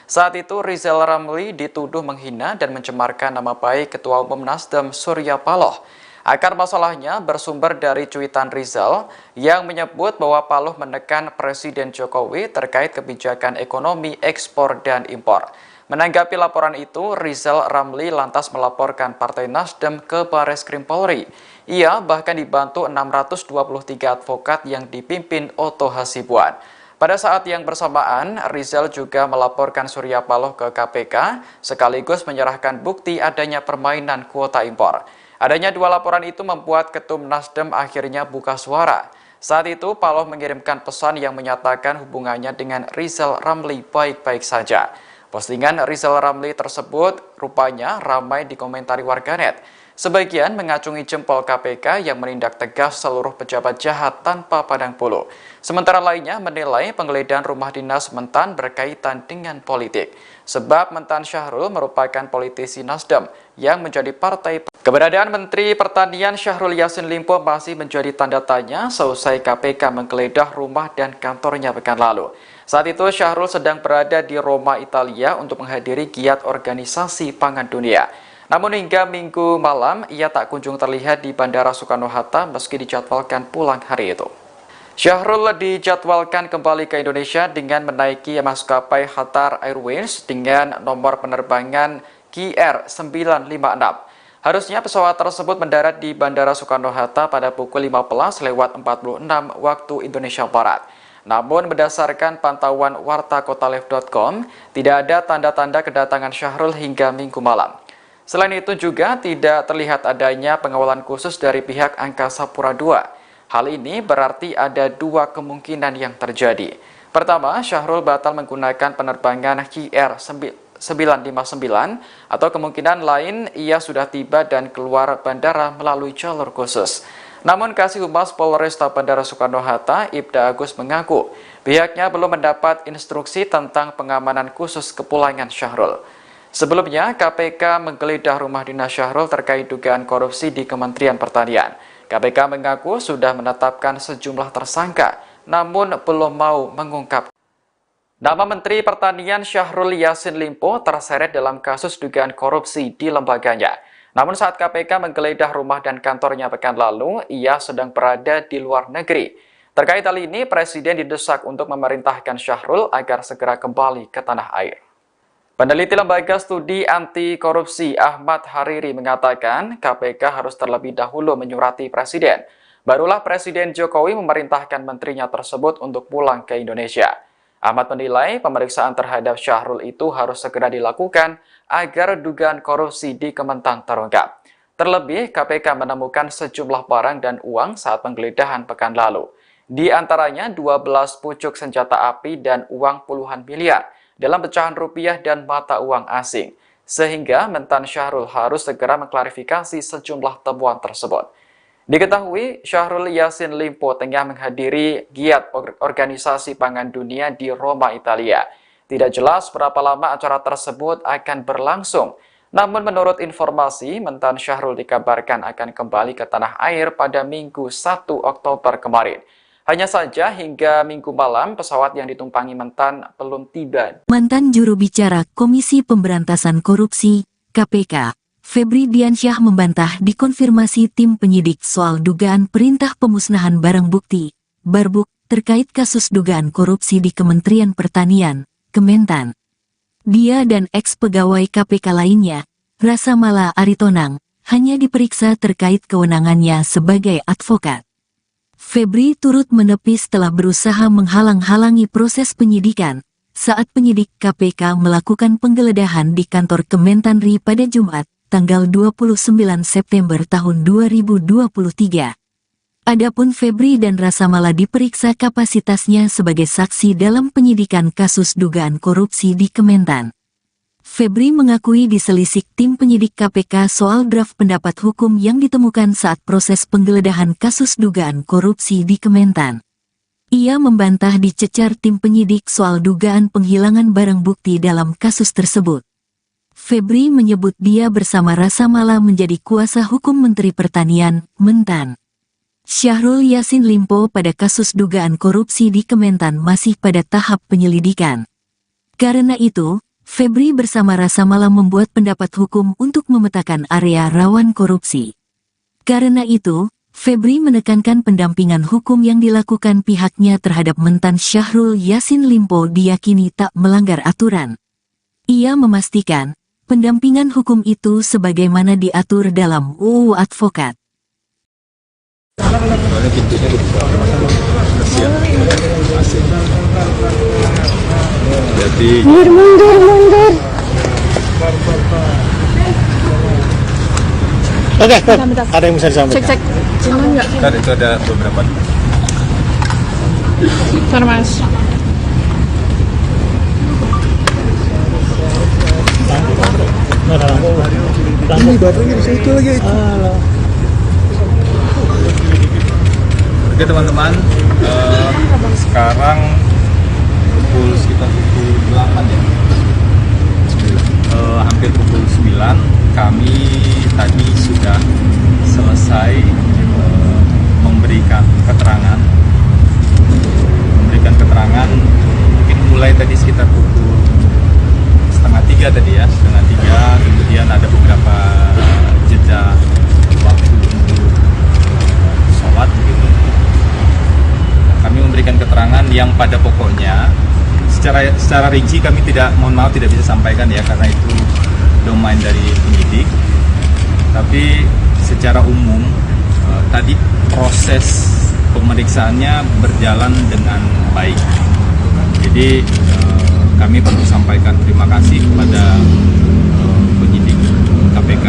Speaker 5: Saat itu Rizal Ramli dituduh menghina dan mencemarkan nama baik Ketua Umum Nasdem Surya Paloh. Akar masalahnya bersumber dari cuitan Rizal yang menyebut bahwa Paloh menekan Presiden Jokowi terkait kebijakan ekonomi ekspor dan impor. Menanggapi laporan itu, Rizal Ramli lantas melaporkan Partai Nasdem ke Bareskrim Polri. Ia bahkan dibantu 623 advokat yang dipimpin Oto Hasibuan. Pada saat yang bersamaan, Rizal juga melaporkan Surya Paloh ke KPK sekaligus menyerahkan bukti adanya permainan kuota impor. Adanya dua laporan itu membuat Ketum Nasdem akhirnya buka suara. Saat itu, Paloh mengirimkan pesan yang menyatakan hubungannya dengan Rizal Ramli baik-baik saja. Postingan Rizal Ramli tersebut rupanya ramai dikomentari warganet. Sebagian mengacungi jempol KPK yang menindak tegas seluruh pejabat jahat tanpa pandang bulu. Sementara lainnya menilai penggeledahan rumah dinas Mentan berkaitan dengan politik. Sebab Mentan Syahrul merupakan politisi Nasdem yang menjadi partai. Keberadaan Menteri Pertanian Syahrul Yassin Limpo masih menjadi tanda tanya seusai KPK menggeledah rumah dan kantornya pekan lalu. Saat itu Syahrul sedang berada di Roma, Italia untuk menghadiri giat organisasi pangan dunia. Namun hingga Minggu malam, ia tak kunjung terlihat di Bandara Soekarno-Hatta meski dijadwalkan pulang hari itu. Syahrul dijadwalkan kembali ke Indonesia dengan menaiki maskapai Qatar Airways dengan nomor penerbangan KR956. Harusnya pesawat tersebut mendarat di Bandara Soekarno-Hatta pada pukul 15:46 waktu Indonesia Barat. Namun berdasarkan pantauan wartakotalive.com, tidak ada tanda-tanda kedatangan Syahrul hingga Minggu malam. Selain itu juga tidak terlihat adanya pengawalan khusus dari pihak Angkasa Pura II. Hal ini berarti ada dua kemungkinan yang terjadi. Pertama, Syahrul batal menggunakan penerbangan KR959 atau kemungkinan lain ia sudah tiba dan keluar bandara melalui jalur khusus. Namun Kasih Humas Polresta Bandara Soekarno-Hatta, Ibda Agus mengaku pihaknya belum mendapat instruksi tentang pengamanan khusus kepulangan Syahrul. Sebelumnya, KPK menggeledah rumah dinas Syahrul terkait dugaan korupsi di Kementerian Pertanian. KPK mengaku sudah menetapkan sejumlah tersangka, namun belum mau mengungkap. Nama Menteri Pertanian Syahrul Yassin Limpo terseret dalam kasus dugaan korupsi di lembaganya. Namun saat KPK menggeledah rumah dan kantornya pekan lalu, ia sedang berada di luar negeri. Terkait hal ini, Presiden didesak untuk memerintahkan Syahrul agar segera kembali ke tanah air. Peneliti Lembaga Studi Anti Korupsi Ahmad Hariri mengatakan KPK harus terlebih dahulu menyurati Presiden. Barulah Presiden Jokowi memerintahkan menterinya tersebut untuk pulang ke Indonesia. Ahmad menilai pemeriksaan terhadap Syahrul itu harus segera dilakukan agar dugaan korupsi di Kementan terungkap. Terlebih, KPK menemukan sejumlah barang dan uang saat penggeledahan pekan lalu. Di antaranya 12 pucuk senjata api dan uang puluhan miliar dalam pecahan rupiah dan mata uang asing, sehingga Mentan Syahrul harus segera mengklarifikasi sejumlah temuan tersebut. Diketahui, Syahrul Yassin Limpo tengah menghadiri giat organisasi pangan dunia di Roma, Italia. Tidak jelas berapa lama acara tersebut akan berlangsung, namun menurut informasi, Mentan Syahrul dikabarkan akan kembali ke tanah air pada Minggu 1 Oktober kemarin. Hanya saja hingga Minggu malam pesawat yang ditumpangi Mentan belum tiba.
Speaker 1: Mantan juru bicara Komisi Pemberantasan Korupsi, KPK, Febri Diansyah membantah dikonfirmasi tim penyidik soal dugaan perintah pemusnahan barang bukti, Barbuk, terkait kasus dugaan korupsi di Kementerian Pertanian, Kementan. Dia dan eks-pegawai KPK lainnya, Rasa Mala Aritonang, hanya diperiksa terkait kewenangannya sebagai advokat. Febri turut menepis telah berusaha menghalang-halangi proses penyidikan saat penyidik KPK melakukan penggeledahan di kantor Kementanri pada Jumat, tanggal 29 September tahun 2023. Adapun Febri dan Rasa Mala diperiksa kapasitasnya sebagai saksi dalam penyidikan kasus dugaan korupsi di Kementan. Febri mengakui diselisik tim penyidik KPK soal draft pendapat hukum yang ditemukan saat proses penggeledahan kasus dugaan korupsi di Kementan. Ia membantah dicecar tim penyidik soal dugaan penghilangan barang bukti dalam kasus tersebut. Febri menyebut dia bersama Rasa Mala menjadi kuasa hukum Menteri Pertanian, Mentan. Syahrul Yassin Limpo pada kasus dugaan korupsi di Kementan masih pada tahap penyelidikan. Karena itu, Febri bersama Rasa Mala membuat pendapat hukum untuk memetakan area rawan korupsi. Karena itu, Febri menekankan pendampingan hukum yang dilakukan pihaknya terhadap Mentan Syahrul Yassin Limpo diyakini tak melanggar aturan. Ia memastikan, pendampingan hukum itu sebagaimana diatur dalam UU Advokat.
Speaker 2: Soalnya pintunya dibuka. Kasihan. Asik. Jadi
Speaker 4: Mundur.
Speaker 3: Oke,
Speaker 4: Bentar.
Speaker 3: ada yang bisa disampaikan.
Speaker 4: Cek. Aman nggak?
Speaker 2: kan itu ada beberapa.
Speaker 4: Bentar, Mas.
Speaker 6: Ini baterainya di situ lagi.
Speaker 2: Oke teman-teman, sekarang sekitar pukul 8 ya. Hampir pukul 9 kami tadi sudah selesai memberikan keterangan mungkin mulai tadi sekitar pukul setengah 3 tadi ya, kemudian ada beberapa jeda waktu untuk sholat begitu. Kami memberikan keterangan yang pada pokoknya secara rinci kami tidak bisa sampaikan ya, karena itu domain dari penyidik. Tapi secara umum tadi proses pemeriksaannya berjalan dengan baik. Jadi kami perlu sampaikan terima kasih kepada penyidik KPK,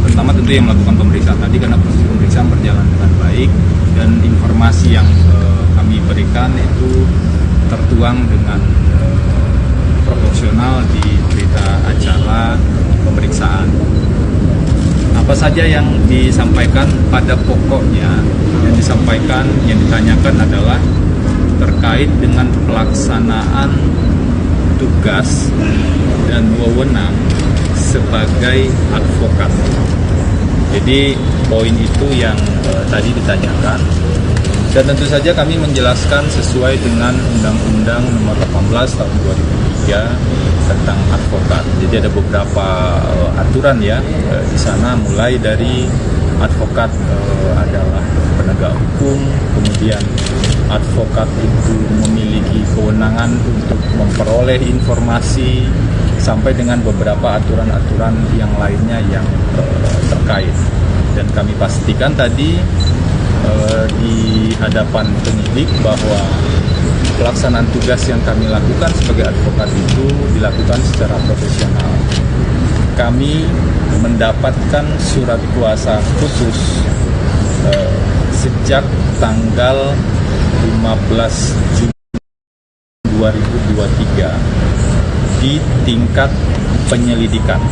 Speaker 2: pertama tentu yang melakukan pemeriksaan tadi, karena proses pemeriksaan berjalan dengan baik dan informasi yang kami berikan itu tertuang dengan proporsional di berita acara pemeriksaan. Apa saja yang disampaikan pada pokoknya yang ditanyakan adalah terkait dengan pelaksanaan tugas dan wewenang sebagai advokat. Jadi poin itu yang tadi ditanyakan, dan tentu saja kami menjelaskan sesuai dengan Undang-Undang Nomor 18 Tahun 2003 tentang advokat. Jadi ada beberapa aturan ya di sana, mulai dari advokat adalah penegak hukum, kemudian advokat itu memiliki kewenangan untuk memperoleh informasi, sampai dengan beberapa aturan-aturan yang lainnya yang terkait. Dan kami pastikan tadi di hadapan penyidik bahwa pelaksanaan tugas yang kami lakukan sebagai advokat itu dilakukan secara profesional. Kami mendapatkan surat kuasa khusus sejak tanggal 15 Juni 2023 di tingkat penyelidikan.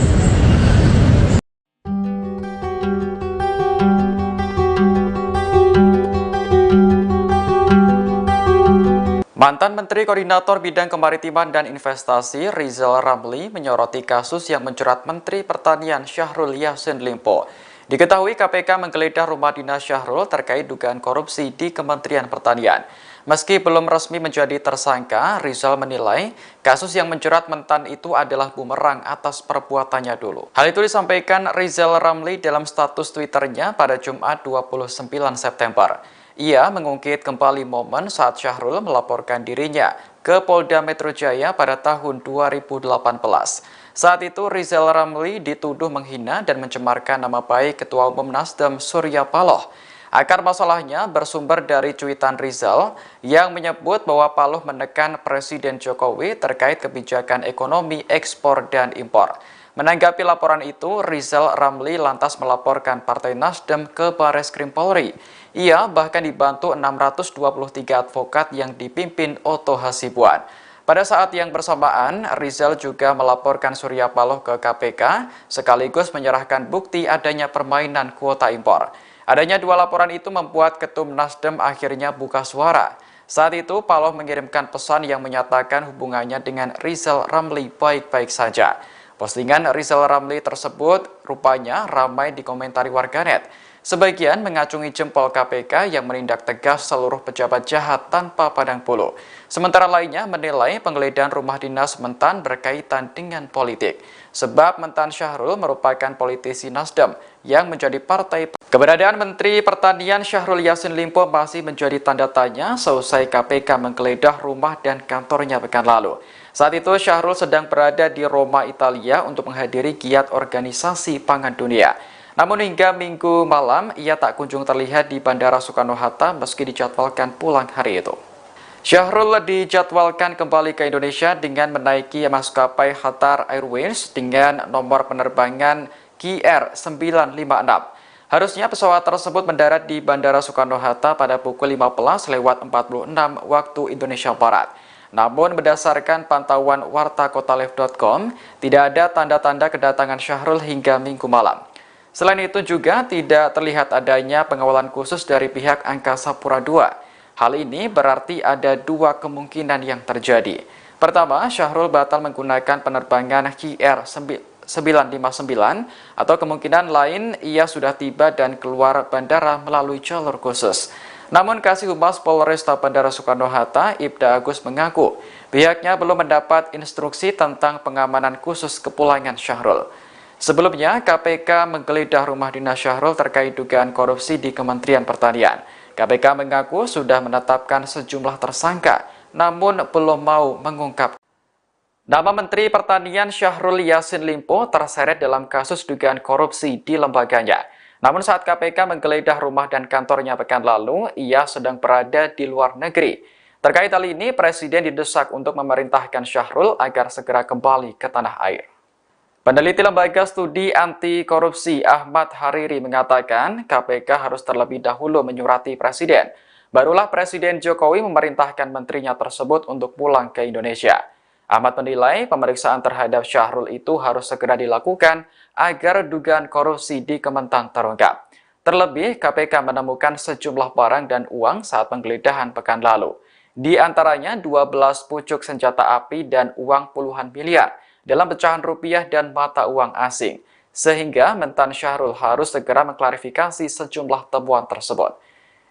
Speaker 5: Mantan Menteri Koordinator Bidang Kemaritiman dan Investasi Rizal Ramli menyoroti kasus yang menjerat Menteri Pertanian Syahrul Yassin Limpo. Diketahui KPK menggeledah rumah dinas Syahrul terkait dugaan korupsi di Kementerian Pertanian. Meski belum resmi menjadi tersangka, Rizal menilai kasus yang menjerat mentan itu adalah bumerang atas perbuatannya dulu. Hal itu disampaikan Rizal Ramli dalam status Twitternya pada Jumat 29 September. Ia mengungkit kembali momen saat Syahrul melaporkan dirinya ke Polda Metro Jaya pada tahun 2018. Saat itu Rizal Ramli dituduh menghina dan mencemarkan nama baik Ketua Umum Nasdem Surya Paloh. Akar masalahnya bersumber dari cuitan Rizal yang menyebut bahwa Paloh menekan Presiden Jokowi terkait kebijakan ekonomi ekspor dan impor. Menanggapi laporan itu, Rizal Ramli lantas melaporkan Partai Nasdem ke Bareskrim Polri. Ia bahkan dibantu 623 advokat yang dipimpin Otto Hasibuan. Pada saat yang bersamaan, Rizal juga melaporkan Surya Paloh ke KPK, sekaligus menyerahkan bukti adanya permainan kuota impor. Adanya dua laporan itu membuat Ketum Nasdem akhirnya buka suara. Saat itu, Paloh mengirimkan pesan yang menyatakan hubungannya dengan Rizal Ramli baik-baik saja. Postingan Rizal Ramli tersebut rupanya ramai dikomentari warganet. Sebagian mengacungi jempol KPK yang menindak tegas seluruh pejabat jahat tanpa pandang bulu. Sementara lainnya menilai penggeledahan rumah dinas mentan berkaitan dengan politik. Sebab mentan Syahrul merupakan politisi Nasdem yang menjadi partai. Keberadaan Menteri Pertanian Syahrul Yassin Limpo masih menjadi tanda tanya seusai KPK menggeledah rumah dan kantornya pekan lalu. Saat itu Syahrul sedang berada di Roma, Italia untuk menghadiri giat organisasi pangan dunia. Namun hingga Minggu malam, ia tak kunjung terlihat di Bandara Soekarno-Hatta meski dijadwalkan pulang hari itu. Syahrul dijadwalkan kembali ke Indonesia dengan menaiki maskapai Qatar Airways dengan nomor penerbangan KR956. Harusnya pesawat tersebut mendarat di Bandara Soekarno-Hatta pada pukul 15:46 waktu Indonesia Barat. Namun berdasarkan pantauan wartakotalive.com, tidak ada tanda-tanda kedatangan Syahrul hingga Minggu malam. Selain itu juga tidak terlihat adanya pengawalan khusus dari pihak Angkasa Pura II. Hal ini berarti ada dua kemungkinan yang terjadi. Pertama, Syahrul batal menggunakan penerbangan KR959 atau kemungkinan lain ia sudah tiba dan keluar bandara melalui jalur khusus. Namun Kasih Humas Polresta Bandara Soekarno-Hatta, Ibda Agus mengaku pihaknya belum mendapat instruksi tentang pengamanan khusus kepulangan Syahrul. Sebelumnya, KPK menggeledah rumah dinas Syahrul terkait dugaan korupsi di Kementerian Pertanian. KPK mengaku sudah menetapkan sejumlah tersangka, namun belum mau mengungkap. Nama Menteri Pertanian Syahrul Yassin Limpo terseret dalam kasus dugaan korupsi di lembaganya. Namun saat KPK menggeledah rumah dan kantornya pekan lalu, ia sedang berada di luar negeri. Terkait hal ini, Presiden didesak untuk memerintahkan Syahrul agar segera kembali ke tanah air. Peneliti Lembaga Studi Anti Korupsi Ahmad Hariri mengatakan KPK harus terlebih dahulu menyurati Presiden. Barulah Presiden Jokowi memerintahkan menterinya tersebut untuk pulang ke Indonesia. Ahmad menilai pemeriksaan terhadap Syahrul itu harus segera dilakukan agar dugaan korupsi di Kementan terungkap. Terlebih, KPK menemukan sejumlah barang dan uang saat penggeledahan pekan lalu. Di antaranya 12 pucuk senjata api dan uang puluhan miliar dalam pecahan rupiah dan mata uang asing, sehingga mentan Syahrul harus segera mengklarifikasi sejumlah temuan tersebut.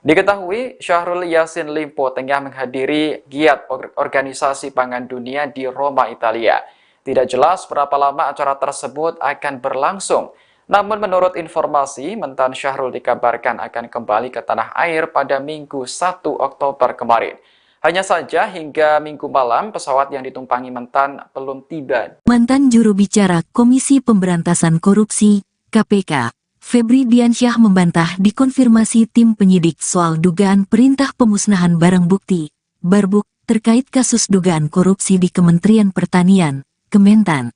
Speaker 5: Diketahui, Syahrul Yassin Limpo tengah menghadiri giat Organisasi Pangan Dunia di Roma, Italia. Tidak jelas berapa lama acara tersebut akan berlangsung, namun menurut informasi, mentan Syahrul dikabarkan akan kembali ke tanah air pada Minggu 1 Oktober kemarin. Hanya saja hingga Minggu malam pesawat yang ditumpangi mentan belum tiba.
Speaker 1: Mantan juru bicara Komisi Pemberantasan Korupsi, KPK, Febri Diansyah membantah dikonfirmasi tim penyidik soal dugaan perintah pemusnahan barang bukti, Barbuk, terkait kasus dugaan korupsi di Kementerian Pertanian, Kementan.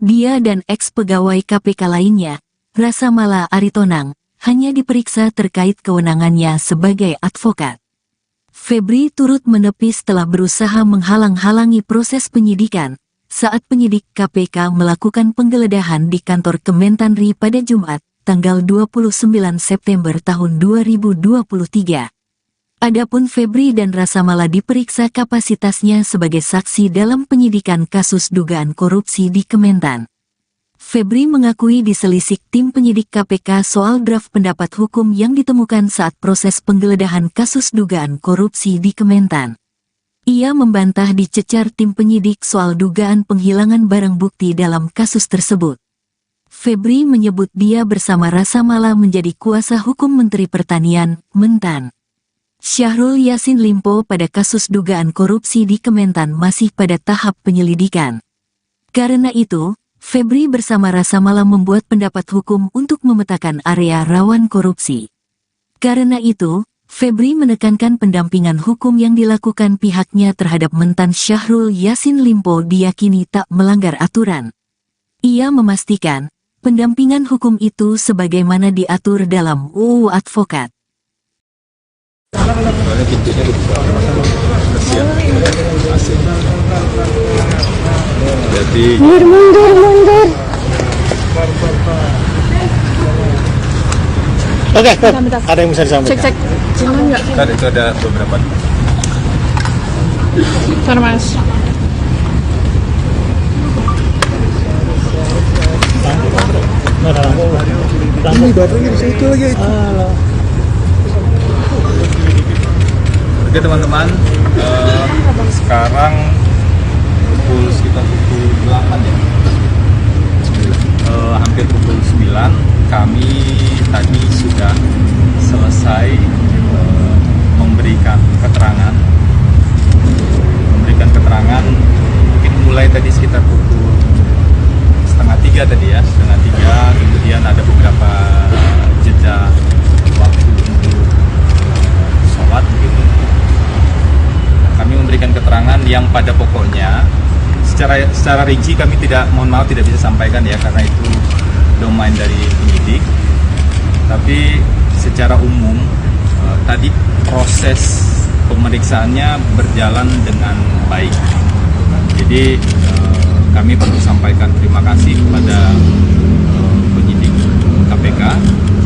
Speaker 1: Dia dan ex-pegawai KPK lainnya, Rasa Mala Aritonang, hanya diperiksa terkait kewenangannya sebagai advokat. Febri turut menepis telah berusaha menghalang-halangi proses penyidikan saat penyidik KPK melakukan penggeledahan di kantor Kementanri pada Jumat, tanggal 29 September tahun 2023. Adapun Febri dan Rasa Mala diperiksa kapasitasnya sebagai saksi dalam penyidikan kasus dugaan korupsi di Kementan. Febri mengakui diselisik tim penyidik KPK soal draft pendapat hukum yang ditemukan saat proses penggeledahan kasus dugaan korupsi di Kementan. Ia membantah dicecar tim penyidik soal dugaan penghilangan barang bukti dalam kasus tersebut. Febri menyebut dia bersama Rasa Mala menjadi kuasa hukum Menteri Pertanian, Mentan. Syahrul Yassin Limpo pada kasus dugaan korupsi di Kementan masih pada tahap penyelidikan. Karena itu, Febri bersama Rasa Mala membuat pendapat hukum untuk memetakan area rawan korupsi. Karena itu, Febri menekankan pendampingan hukum yang dilakukan pihaknya terhadap mentan Syahrul Yassin Limpo diyakini tak melanggar aturan. Ia memastikan, pendampingan hukum itu sebagaimana diatur dalam UU Advokat.
Speaker 2: Jadi
Speaker 4: Mundur.
Speaker 3: Oke, ada yang bisa disampaikan.
Speaker 4: Cek. Aman nggak?
Speaker 2: tadi itu ada beberapa.
Speaker 4: Bentar, Mas.
Speaker 6: Ini baterainya di situ lagi.
Speaker 2: Oke teman-teman, sekarang sekitar pukul 8 ya, hampir pukul 9, kami tadi sudah selesai memberikan keterangan, mungkin mulai tadi sekitar pukul 2:30 tadi ya, 2:30, kemudian ada beberapa yang pada pokoknya secara rinci kami mohon maaf tidak bisa sampaikan ya, karena itu domain dari penyidik. Tapi secara umum tadi proses pemeriksaannya berjalan dengan baik. Jadi kami perlu sampaikan terima kasih kepada penyidik KPK,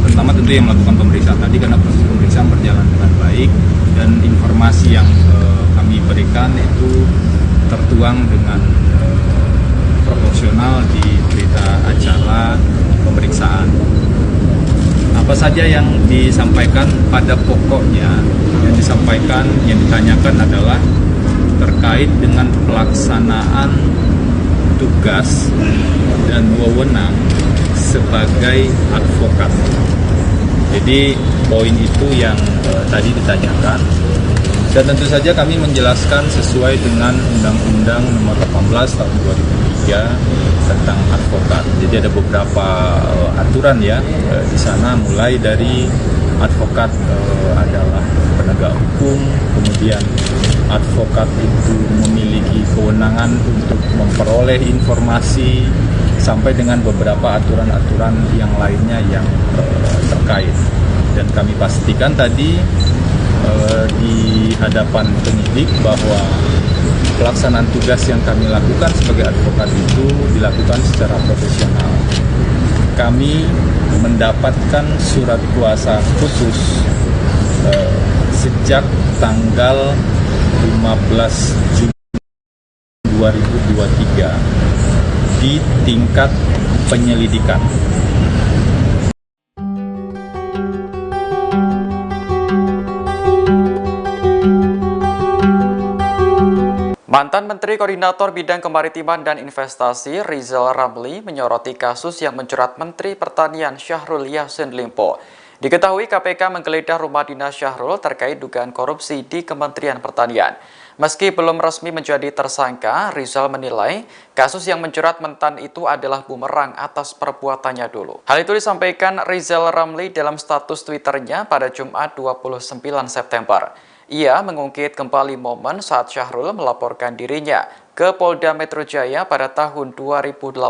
Speaker 2: terutama tentu yang melakukan pemeriksaan tadi, karena proses pemeriksaan berjalan dengan baik dan informasi yang kami berikan itu tertuang dengan proporsional di berita acara pemeriksaan. Apa saja yang disampaikan pada pokoknya, yang ditanyakan adalah terkait dengan pelaksanaan tugas dan wewenang sebagai advokat. Jadi poin itu yang tadi ditanyakan, dan tentu saja kami menjelaskan sesuai dengan Undang-Undang Nomor 18 Tahun 2003 tentang advokat. Jadi ada beberapa aturan ya di sana, mulai dari advokat adalah penegak hukum, kemudian advokat itu memiliki kewenangan untuk memperoleh informasi, sampai dengan beberapa aturan-aturan yang lainnya yang terkait. Dan kami pastikan tadi di hadapan penyidik bahwa pelaksanaan tugas yang kami lakukan sebagai advokat itu dilakukan secara profesional. Kami mendapatkan surat kuasa khusus sejak tanggal 15 Juni 2023 di tingkat penyelidikan.
Speaker 5: Mantan Menteri Koordinator Bidang Kemaritiman dan Investasi Rizal Ramli menyoroti kasus yang menjerat Menteri Pertanian Syahrul Yassin Limpo. Diketahui KPK menggeledah rumah dinas Syahrul terkait dugaan korupsi di Kementerian Pertanian. Meski belum resmi menjadi tersangka, Rizal menilai kasus yang menjerat mentan itu adalah bumerang atas perbuatannya dulu. Hal itu disampaikan Rizal Ramli dalam status Twitternya pada Jumat 29 September. Ia mengungkit kembali momen saat Syahrul melaporkan dirinya ke Polda Metro Jaya pada tahun 2018.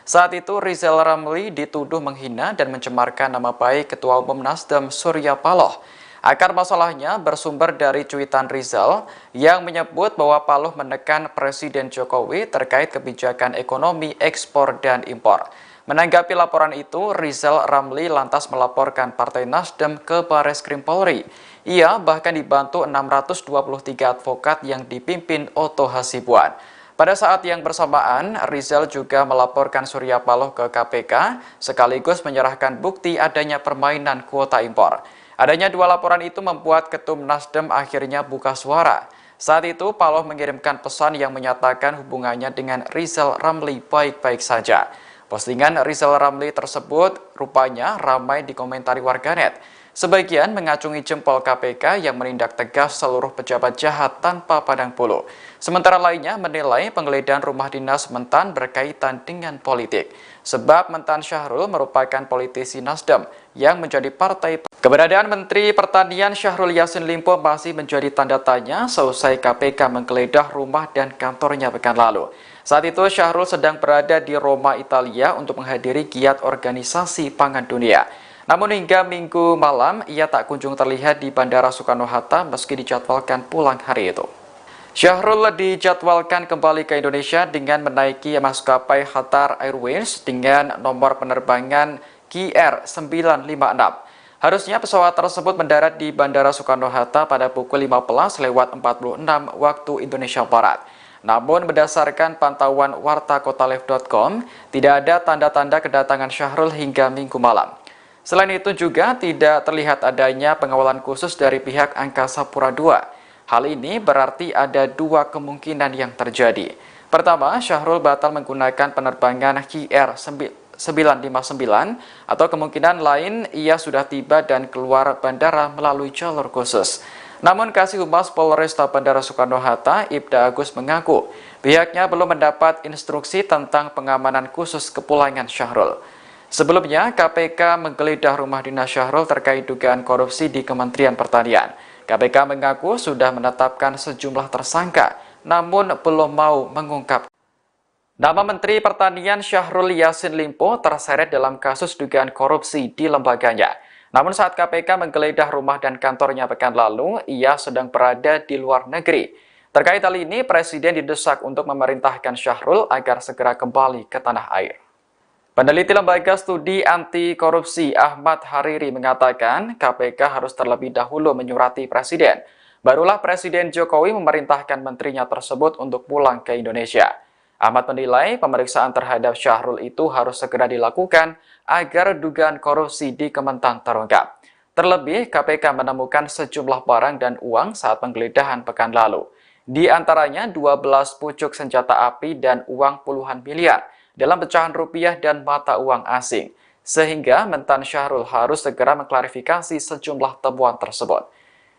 Speaker 5: Saat itu Rizal Ramli dituduh menghina dan mencemarkan nama baik Ketua Umum Nasdem Surya Paloh. Akar masalahnya bersumber dari cuitan Rizal yang menyebut bahwa Paloh menekan Presiden Jokowi terkait kebijakan ekonomi ekspor dan impor. Menanggapi laporan itu, Rizal Ramli lantas melaporkan Partai Nasdem ke Bareskrim Polri. Ia bahkan dibantu 623 advokat yang dipimpin Otto Hasibuan. Pada saat yang bersamaan, Rizal juga melaporkan Surya Paloh ke KPK, sekaligus menyerahkan bukti adanya permainan kuota impor. Adanya dua laporan itu membuat Ketum Nasdem akhirnya buka suara. Saat itu, Paloh mengirimkan pesan yang menyatakan hubungannya dengan Rizal Ramli baik-baik saja. Postingan Rizal Ramli tersebut rupanya ramai dikomentari warganet. Sebagian mengacungi jempol KPK yang menindak tegas seluruh pejabat jahat tanpa pandang bulu. Sementara lainnya menilai penggeledahan rumah dinas mentan berkaitan dengan politik. Sebab mentan Syahrul merupakan politisi Nasdem yang menjadi partai. Keberadaan Menteri Pertanian Syahrul Yassin Limpo masih menjadi tanda tanya seusai KPK menggeledah rumah dan kantornya pekan lalu. Saat itu Syahrul sedang berada di Roma, Italia untuk menghadiri giat organisasi pangan dunia. Namun hingga Minggu malam ia tak kunjung terlihat di Bandara Soekarno-Hatta meski dijadwalkan pulang hari itu. Syahrul dijadwalkan kembali ke Indonesia dengan menaiki maskapai Qatar Airways dengan nomor penerbangan KR956. Harusnya pesawat tersebut mendarat di Bandara Soekarno-Hatta pada pukul 15.46 waktu Indonesia Barat. Namun berdasarkan pantauan wartakotalive.com, tidak ada tanda-tanda kedatangan Syahrul hingga Minggu malam. Selain itu juga tidak terlihat adanya pengawalan khusus dari pihak Angkasa Pura II. Hal ini berarti ada dua kemungkinan yang terjadi. Pertama, Syahrul batal menggunakan penerbangan KR959 atau kemungkinan lain ia sudah tiba dan keluar bandara melalui jalur khusus. Namun Kasih Humas Polresta Bandara Soekarno-Hatta, Ibda Agus mengaku pihaknya belum mendapat instruksi tentang pengamanan khusus kepulangan Syahrul. Sebelumnya, KPK menggeledah rumah dinas Syahrul terkait dugaan korupsi di Kementerian Pertanian. KPK mengaku sudah menetapkan sejumlah tersangka, namun belum mau mengungkap. Nama Menteri Pertanian Syahrul Yassin Limpo terseret dalam kasus dugaan korupsi di lembaganya. Namun saat KPK menggeledah rumah dan kantornya pekan lalu, ia sedang berada di luar negeri. Terkait hal ini, Presiden didesak untuk memerintahkan Syahrul agar segera kembali ke tanah air. Peneliti Lembaga Studi Anti Korupsi Ahmad Hariri mengatakan KPK harus terlebih dahulu menyurati Presiden. Barulah Presiden Jokowi memerintahkan menterinya tersebut untuk pulang ke Indonesia. Ahmad menilai pemeriksaan terhadap Syahrul itu harus segera dilakukan agar dugaan korupsi di Kementan terungkap. Terlebih, KPK menemukan sejumlah barang dan uang saat penggeledahan pekan lalu. Di antaranya 12 pucuk senjata api dan uang puluhan miliar dalam pecahan rupiah dan mata uang asing. Sehingga mentan Syahrul harus segera mengklarifikasi sejumlah temuan tersebut.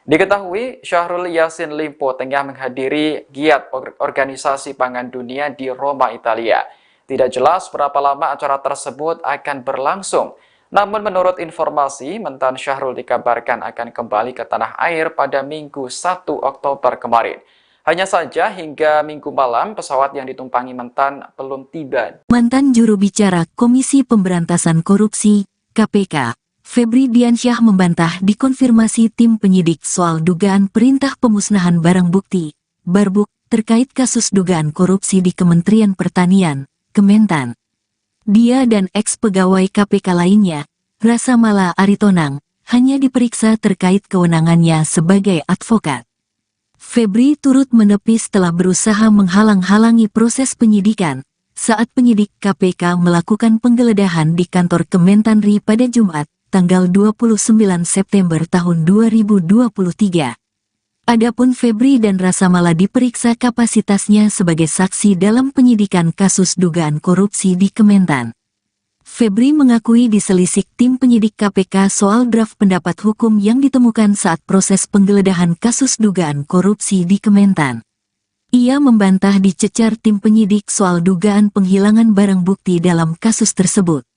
Speaker 5: Diketahui, Syahrul Yassin Limpo tengah menghadiri giat Organisasi Pangan Dunia di Roma, Italia. Tidak jelas berapa lama acara tersebut akan berlangsung. Namun menurut informasi, mentan Syahrul dikabarkan akan kembali ke tanah air pada Minggu 1 Oktober kemarin. Hanya saja hingga Minggu malam pesawat yang ditumpangi mentan belum tiba.
Speaker 1: Mantan juru bicara Komisi Pemberantasan Korupsi, KPK, Febri Diansyah membantah dikonfirmasi tim penyidik soal dugaan perintah pemusnahan barang bukti, Barbuk, terkait kasus dugaan korupsi di Kementerian Pertanian, Kementan. Dia dan ex-pegawai KPK lainnya, Rasa Mala Aritonang, hanya diperiksa terkait kewenangannya sebagai advokat. Febri turut menepis setelah berusaha menghalang-halangi proses penyidikan saat penyidik KPK melakukan penggeledahan di kantor Kementanri pada Jumat, tanggal 29 September tahun 2023. Adapun Febri dan Rasa Mala diperiksa kapasitasnya sebagai saksi dalam penyidikan kasus dugaan korupsi di Kementan. Febri mengakui diselisik tim penyidik KPK soal draft pendapat hukum yang ditemukan saat proses penggeledahan kasus dugaan korupsi di Kementan. Ia membantah dicecar tim penyidik soal dugaan penghilangan barang bukti dalam kasus tersebut.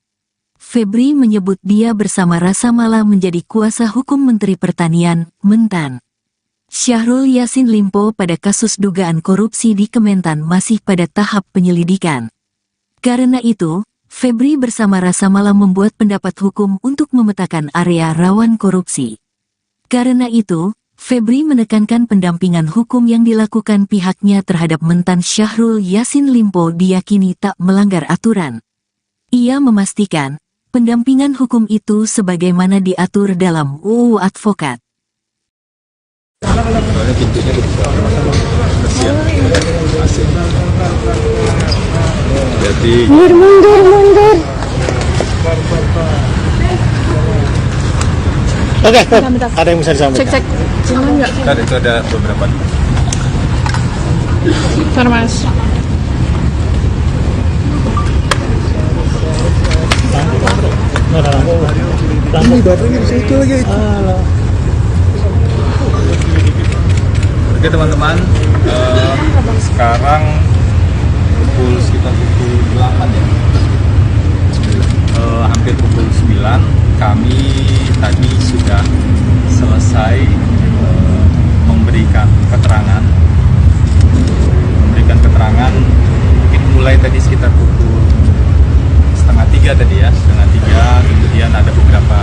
Speaker 1: Febri menyebut dia bersama Rasa Mala menjadi kuasa hukum Menteri Pertanian, Mentan. Syahrul Yassin Limpo pada kasus dugaan korupsi di Kementan masih pada tahap penyelidikan. Karena itu, Febri bersama Rasa Mala membuat pendapat hukum untuk memetakan area rawan korupsi. Karena itu, Febri menekankan pendampingan hukum yang dilakukan pihaknya terhadap mentan Syahrul Yassin Limpo diyakini tak melanggar aturan. Ia memastikan, pendampingan hukum itu sebagaimana diatur dalam UU Advokat.
Speaker 2: Soalnya pintunya dibuka. Kasihan. Asik. Jadi
Speaker 4: Mundur.
Speaker 3: Oke, ada yang bisa disampaikan.
Speaker 4: Cek. Jangan nggak?
Speaker 2: kan itu ada beberapa.
Speaker 4: Bentar, Mas.
Speaker 6: Ini baterainya di situ lagi.
Speaker 2: Oke teman-teman, sekarang sekitar pukul 8 ya, hampir pukul 9, kami tadi sudah selesai memberikan keterangan, mungkin mulai tadi sekitar pukul 2:30 tadi ya, 2:30, kemudian ada beberapa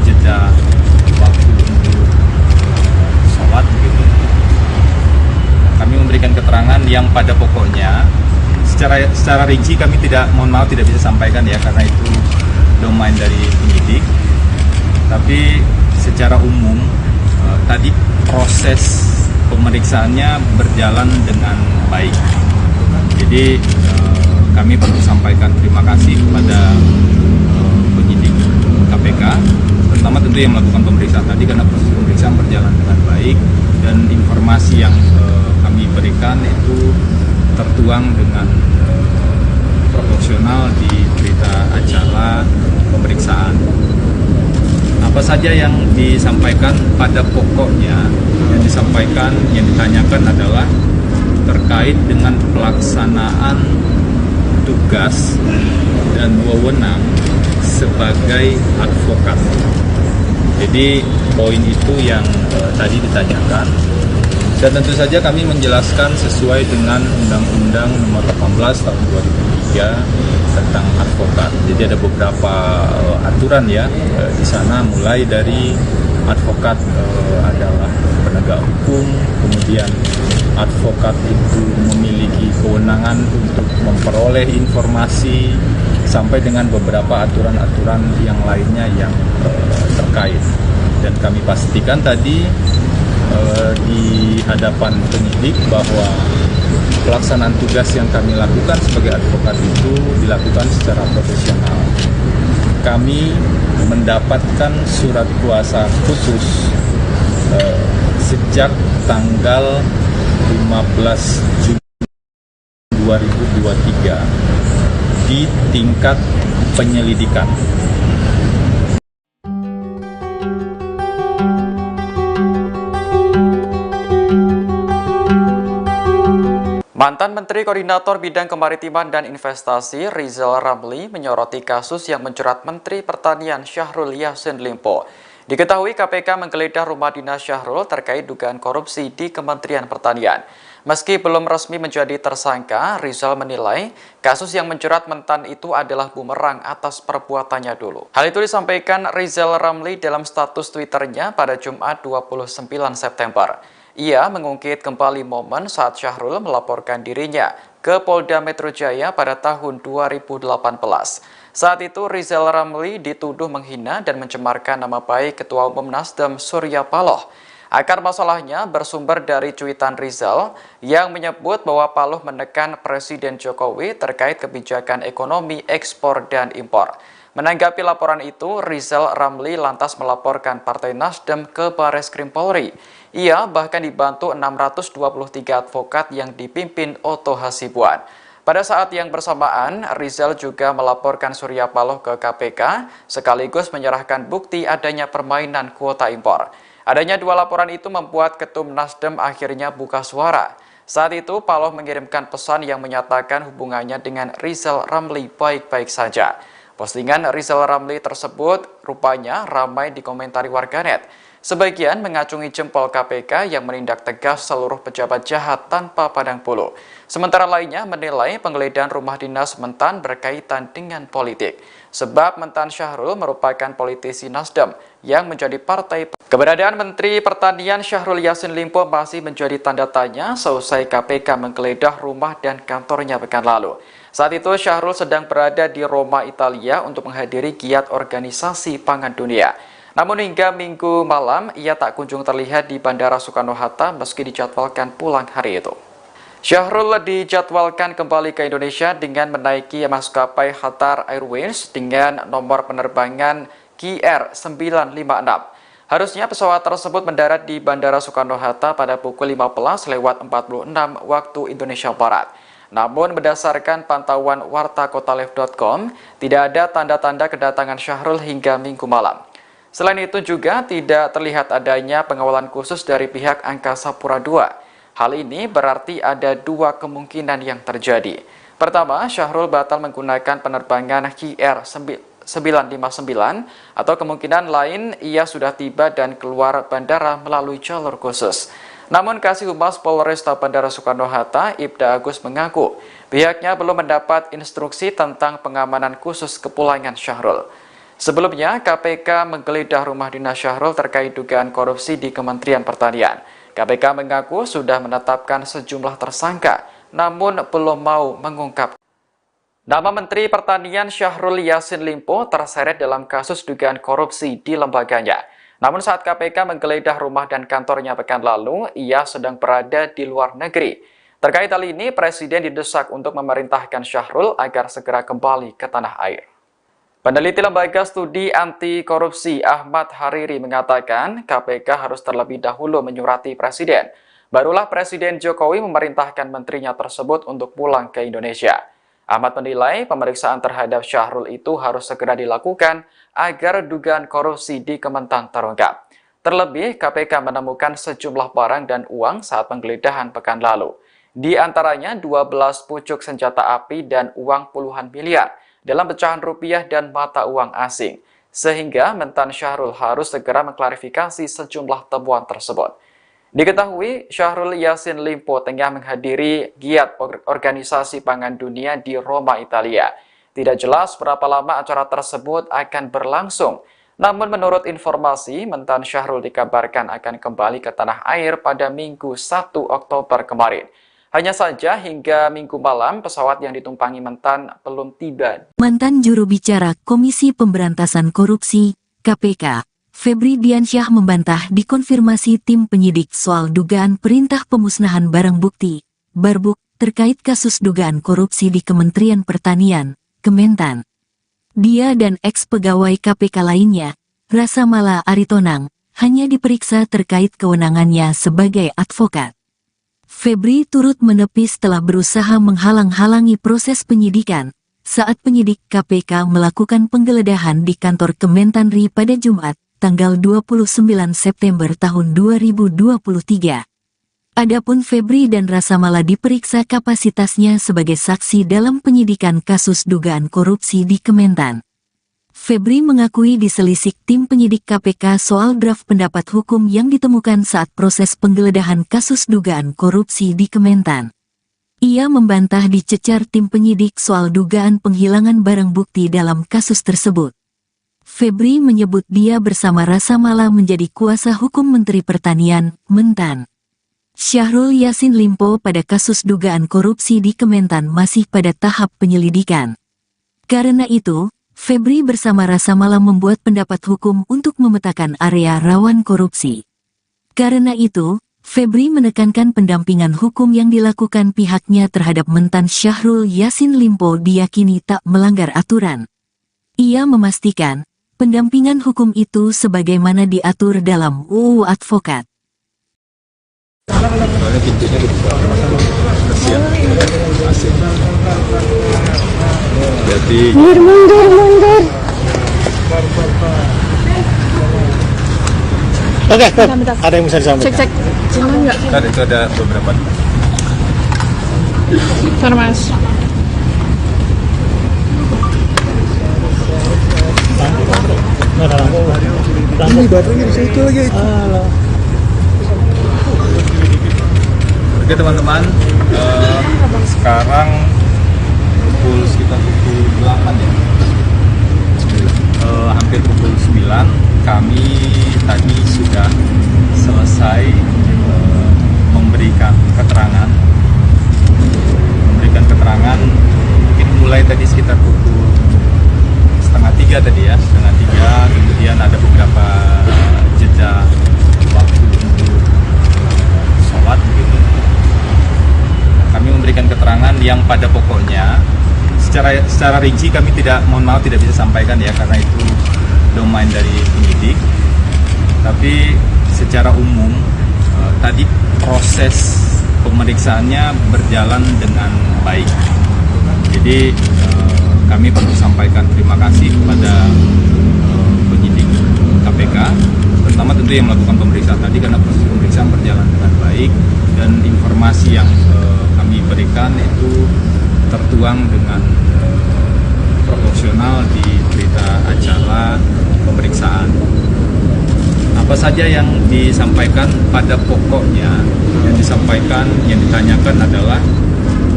Speaker 2: jeda waktu untuk sholat begitu. Kami memberikan keterangan yang pada pokoknya secara rinci kami tidak bisa sampaikan ya, karena itu domain dari penyidik. Tapi secara umum tadi proses pemeriksaannya berjalan dengan baik. Jadi kami perlu sampaikan terima kasih kepada penyidik KPK, pertama tentu yang melakukan pemeriksaan tadi, karena proses pemeriksaan berjalan dengan baik dan informasi yang kami berikan itu tertuang dengan proporsional di berita acara pemeriksaan. Apa saja yang disampaikan pada pokoknya, yang ditanyakan adalah terkait dengan pelaksanaan tugas dan wewenang sebagai advokat. Jadi poin itu yang tadi ditanyakan Dan tentu saja kami menjelaskan sesuai dengan Undang-Undang Nomor 18 Tahun 2003 tentang advokat. Jadi ada beberapa aturan ya di sana, mulai dari advokat adalah penegak hukum, kemudian advokat itu memiliki kewenangan untuk memperoleh informasi, sampai dengan beberapa aturan-aturan yang lainnya yang terkait. Dan kami pastikan tadi di hadapan penyidik bahwa pelaksanaan tugas yang kami lakukan sebagai advokat itu dilakukan secara profesional. Kami mendapatkan surat kuasa khusus sejak tanggal 15 Juni 2023 di tingkat penyelidikan.
Speaker 5: Mantan Menteri Koordinator Bidang Kemaritiman dan Investasi Rizal Ramli menyoroti kasus yang menjerat Menteri Pertanian Syahrul Yassin Limpo. Diketahui KPK menggeledah rumah dinas Syahrul terkait dugaan korupsi di Kementerian Pertanian. Meski belum resmi menjadi tersangka, Rizal menilai kasus yang menjerat mentan itu adalah bumerang atas perbuatannya dulu. Hal itu disampaikan Rizal Ramli dalam status Twitternya pada Jumat 29 September. Ia mengungkit kembali momen saat Syahrul melaporkan dirinya ke Polda Metro Jaya pada tahun 2018. Saat itu Rizal Ramli dituduh menghina dan mencemarkan nama baik Ketua Umum Nasdem Surya Paloh. Akar masalahnya bersumber dari cuitan Rizal yang menyebut bahwa Paloh menekan Presiden Jokowi terkait kebijakan ekonomi ekspor dan impor. Menanggapi laporan itu, Rizal Ramli lantas melaporkan Partai Nasdem ke Bareskrim Polri. Ia bahkan dibantu 623 advokat yang dipimpin Oto Hasibuan. Pada saat yang bersamaan, Rizal juga melaporkan Surya Paloh ke KPK sekaligus menyerahkan bukti adanya permainan kuota impor. Adanya dua laporan itu membuat Ketum Nasdem akhirnya buka suara. Saat itu, Paloh mengirimkan pesan yang menyatakan hubungannya dengan Rizal Ramli baik-baik saja. Postingan Rizal Ramli tersebut rupanya ramai dikomentari warganet. Sebagian mengacungi jempol KPK yang menindak tegas seluruh pejabat jahat tanpa pandang bulu. Sementara lainnya menilai penggeledahan rumah dinas mentan berkaitan dengan politik. Sebab mentan Syahrul merupakan politisi Nasdem yang menjadi partai. Keberadaan Menteri Pertanian Syahrul Yassin Limpo masih menjadi tanda tanya seusai KPK menggeledah rumah dan kantornya pekan lalu. Saat itu Syahrul sedang berada di Roma, Italia untuk menghadiri giat organisasi pangan dunia. Namun hingga Minggu malam, ia tak kunjung terlihat di Bandara Soekarno-Hatta meski dijadwalkan pulang hari itu. Syahrul dijadwalkan kembali ke Indonesia dengan menaiki maskapai Qatar Airways dengan nomor penerbangan KR956. Harusnya pesawat tersebut mendarat di Bandara Soekarno-Hatta pada pukul 15.46 waktu Indonesia Barat. Namun berdasarkan pantauan wartakotalive.com, tidak ada tanda-tanda kedatangan Syahrul hingga Minggu malam. Selain itu juga tidak terlihat adanya pengawalan khusus dari pihak Angkasa Pura II. Hal ini berarti ada dua kemungkinan yang terjadi. Pertama, Syahrul batal menggunakan penerbangan KR959 atau kemungkinan lain ia sudah tiba dan keluar bandara melalui jalur khusus. Namun Kasih Humas Polresta Bandara Soekarno-Hatta, Ibda Agus mengaku pihaknya belum mendapat instruksi tentang pengamanan khusus kepulangan Syahrul. Sebelumnya, KPK menggeledah rumah dinas Syahrul terkait dugaan korupsi di Kementerian Pertanian. KPK mengaku sudah menetapkan sejumlah tersangka, namun belum mau mengungkap. Nama Menteri Pertanian Syahrul Yassin Limpo terseret dalam kasus dugaan korupsi di lembaganya. Namun saat KPK menggeledah rumah dan kantornya pekan lalu, ia sedang berada di luar negeri. Terkait hal ini, Presiden didesak untuk memerintahkan Syahrul agar segera kembali ke tanah air. Peneliti Lembaga Studi Anti Korupsi Ahmad Hariri mengatakan KPK harus terlebih dahulu menyurati Presiden. Barulah Presiden Jokowi memerintahkan menterinya tersebut untuk pulang ke Indonesia. Ahmad menilai pemeriksaan terhadap Syahrul itu harus segera dilakukan agar dugaan korupsi di Kementan terungkap. Terlebih, KPK menemukan sejumlah barang dan uang saat penggeledahan pekan lalu. Di antaranya 12 pucuk senjata api dan uang puluhan miliar dalam pecahan rupiah dan mata uang asing, sehingga mentan Syahrul harus segera mengklarifikasi sejumlah temuan tersebut. Diketahui, Syahrul Yassin Limpo tengah menghadiri giat Organisasi Pangan Dunia di Roma, Italia. Tidak jelas berapa lama acara tersebut akan berlangsung. Namun menurut informasi, mentan Syahrul dikabarkan akan kembali ke tanah air pada Minggu 1 Oktober kemarin. Hanya saja hingga Minggu malam pesawat yang ditumpangi mentan belum tiba.
Speaker 1: Mantan juru bicara Komisi Pemberantasan Korupsi, KPK, Febri Diansyah membantah dikonfirmasi tim penyidik soal dugaan perintah pemusnahan barang bukti, Barbuk, terkait kasus dugaan korupsi di Kementerian Pertanian, Kementan. Dia dan ex-pegawai KPK lainnya, Rasamala Aritonang, hanya diperiksa terkait kewenangannya sebagai advokat. Febri turut menepis telah berusaha menghalang-halangi proses penyidikan saat penyidik KPK melakukan penggeledahan di kantor Kementanri pada Jumat, tanggal 29 September tahun 2023. Adapun Febri dan Rasamala diperiksa kapasitasnya sebagai saksi dalam penyidikan kasus dugaan korupsi di Kementan. Febri mengakui diselisik tim penyidik KPK soal draft pendapat hukum yang ditemukan saat proses penggeledahan kasus dugaan korupsi di Kementan. Ia membantah dicecar tim penyidik soal dugaan penghilangan barang bukti dalam kasus tersebut. Febri menyebut dia bersama Rasamala menjadi kuasa hukum Menteri Pertanian, Mentan. Syahrul Yassin Limpo pada kasus dugaan korupsi di Kementan masih pada tahap penyelidikan. Karena itu, Febri bersama Rasamala membuat pendapat hukum untuk memetakan area rawan korupsi. Karena itu, Febri menekankan pendampingan hukum yang dilakukan pihaknya terhadap Mentan Syahrul Yassin Limpo diyakini tak melanggar aturan. Ia memastikan, pendampingan hukum itu sebagaimana diatur dalam UU Advokat.
Speaker 2: Soalnya pintunya dibuka. Kasihan. Asik. Jadi
Speaker 4: Mundur.
Speaker 3: Oke,
Speaker 4: Bentar.
Speaker 3: ada yang bisa disampaikan.
Speaker 4: Cek. Cuma nggak?
Speaker 2: kan itu ada beberapa.
Speaker 4: Bentar, Mas.
Speaker 6: Ini baterainya di situ lagi.
Speaker 2: Oke teman-teman, sekarang sekitar pukul 8 ya. Hampir pukul 9 kami tadi sudah selesai memberikan keterangan mungkin mulai tadi sekitar pukul 2:30 tadi ya, 2:30, kemudian ada beberapa jeda waktu untuk sholat begitu. Kami memberikan keterangan yang pada pokoknya secara rinci kami tidak bisa sampaikan ya, karena itu domain dari penyidik. Tapi secara umum tadi proses pemeriksaannya berjalan dengan baik. Jadi kami perlu sampaikan terima kasih kepada penyidik KPK, terutama tentu yang melakukan pemeriksaan tadi, karena proses pemeriksaan berjalan dengan baik dan informasi yang kami berikan itu tertuang dengan proporsional di berita acara pemeriksaan. Apa saja yang disampaikan pada pokoknya, yang ditanyakan adalah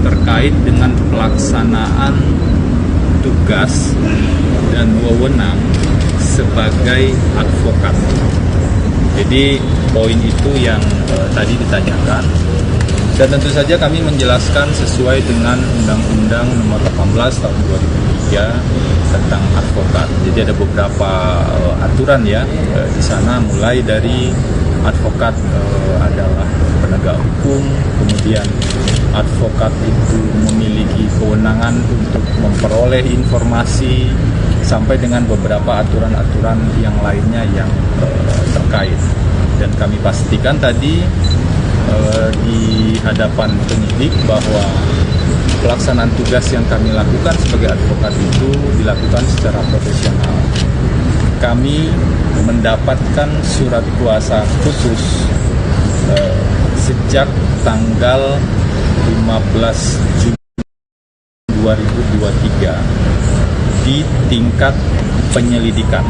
Speaker 2: terkait dengan pelaksanaan tugas dan wewenang sebagai advokat. Jadi poin itu yang tadi ditanyakan, dan tentu saja kami menjelaskan sesuai dengan Undang-Undang Nomor 18 Tahun 2003 tentang advokat. Jadi ada beberapa aturan ya di sana, mulai dari advokat adalah penegak hukum, kemudian advokat itu memiliki kewenangan untuk memperoleh informasi, sampai dengan beberapa aturan-aturan yang lainnya yang terkait. Dan kami pastikan tadi di hadapan penyidik bahwa pelaksanaan tugas yang kami lakukan sebagai advokat itu dilakukan secara profesional. Kami mendapatkan surat kuasa khusus sejak tanggal 15 Juni 2023 di tingkat penyelidikan.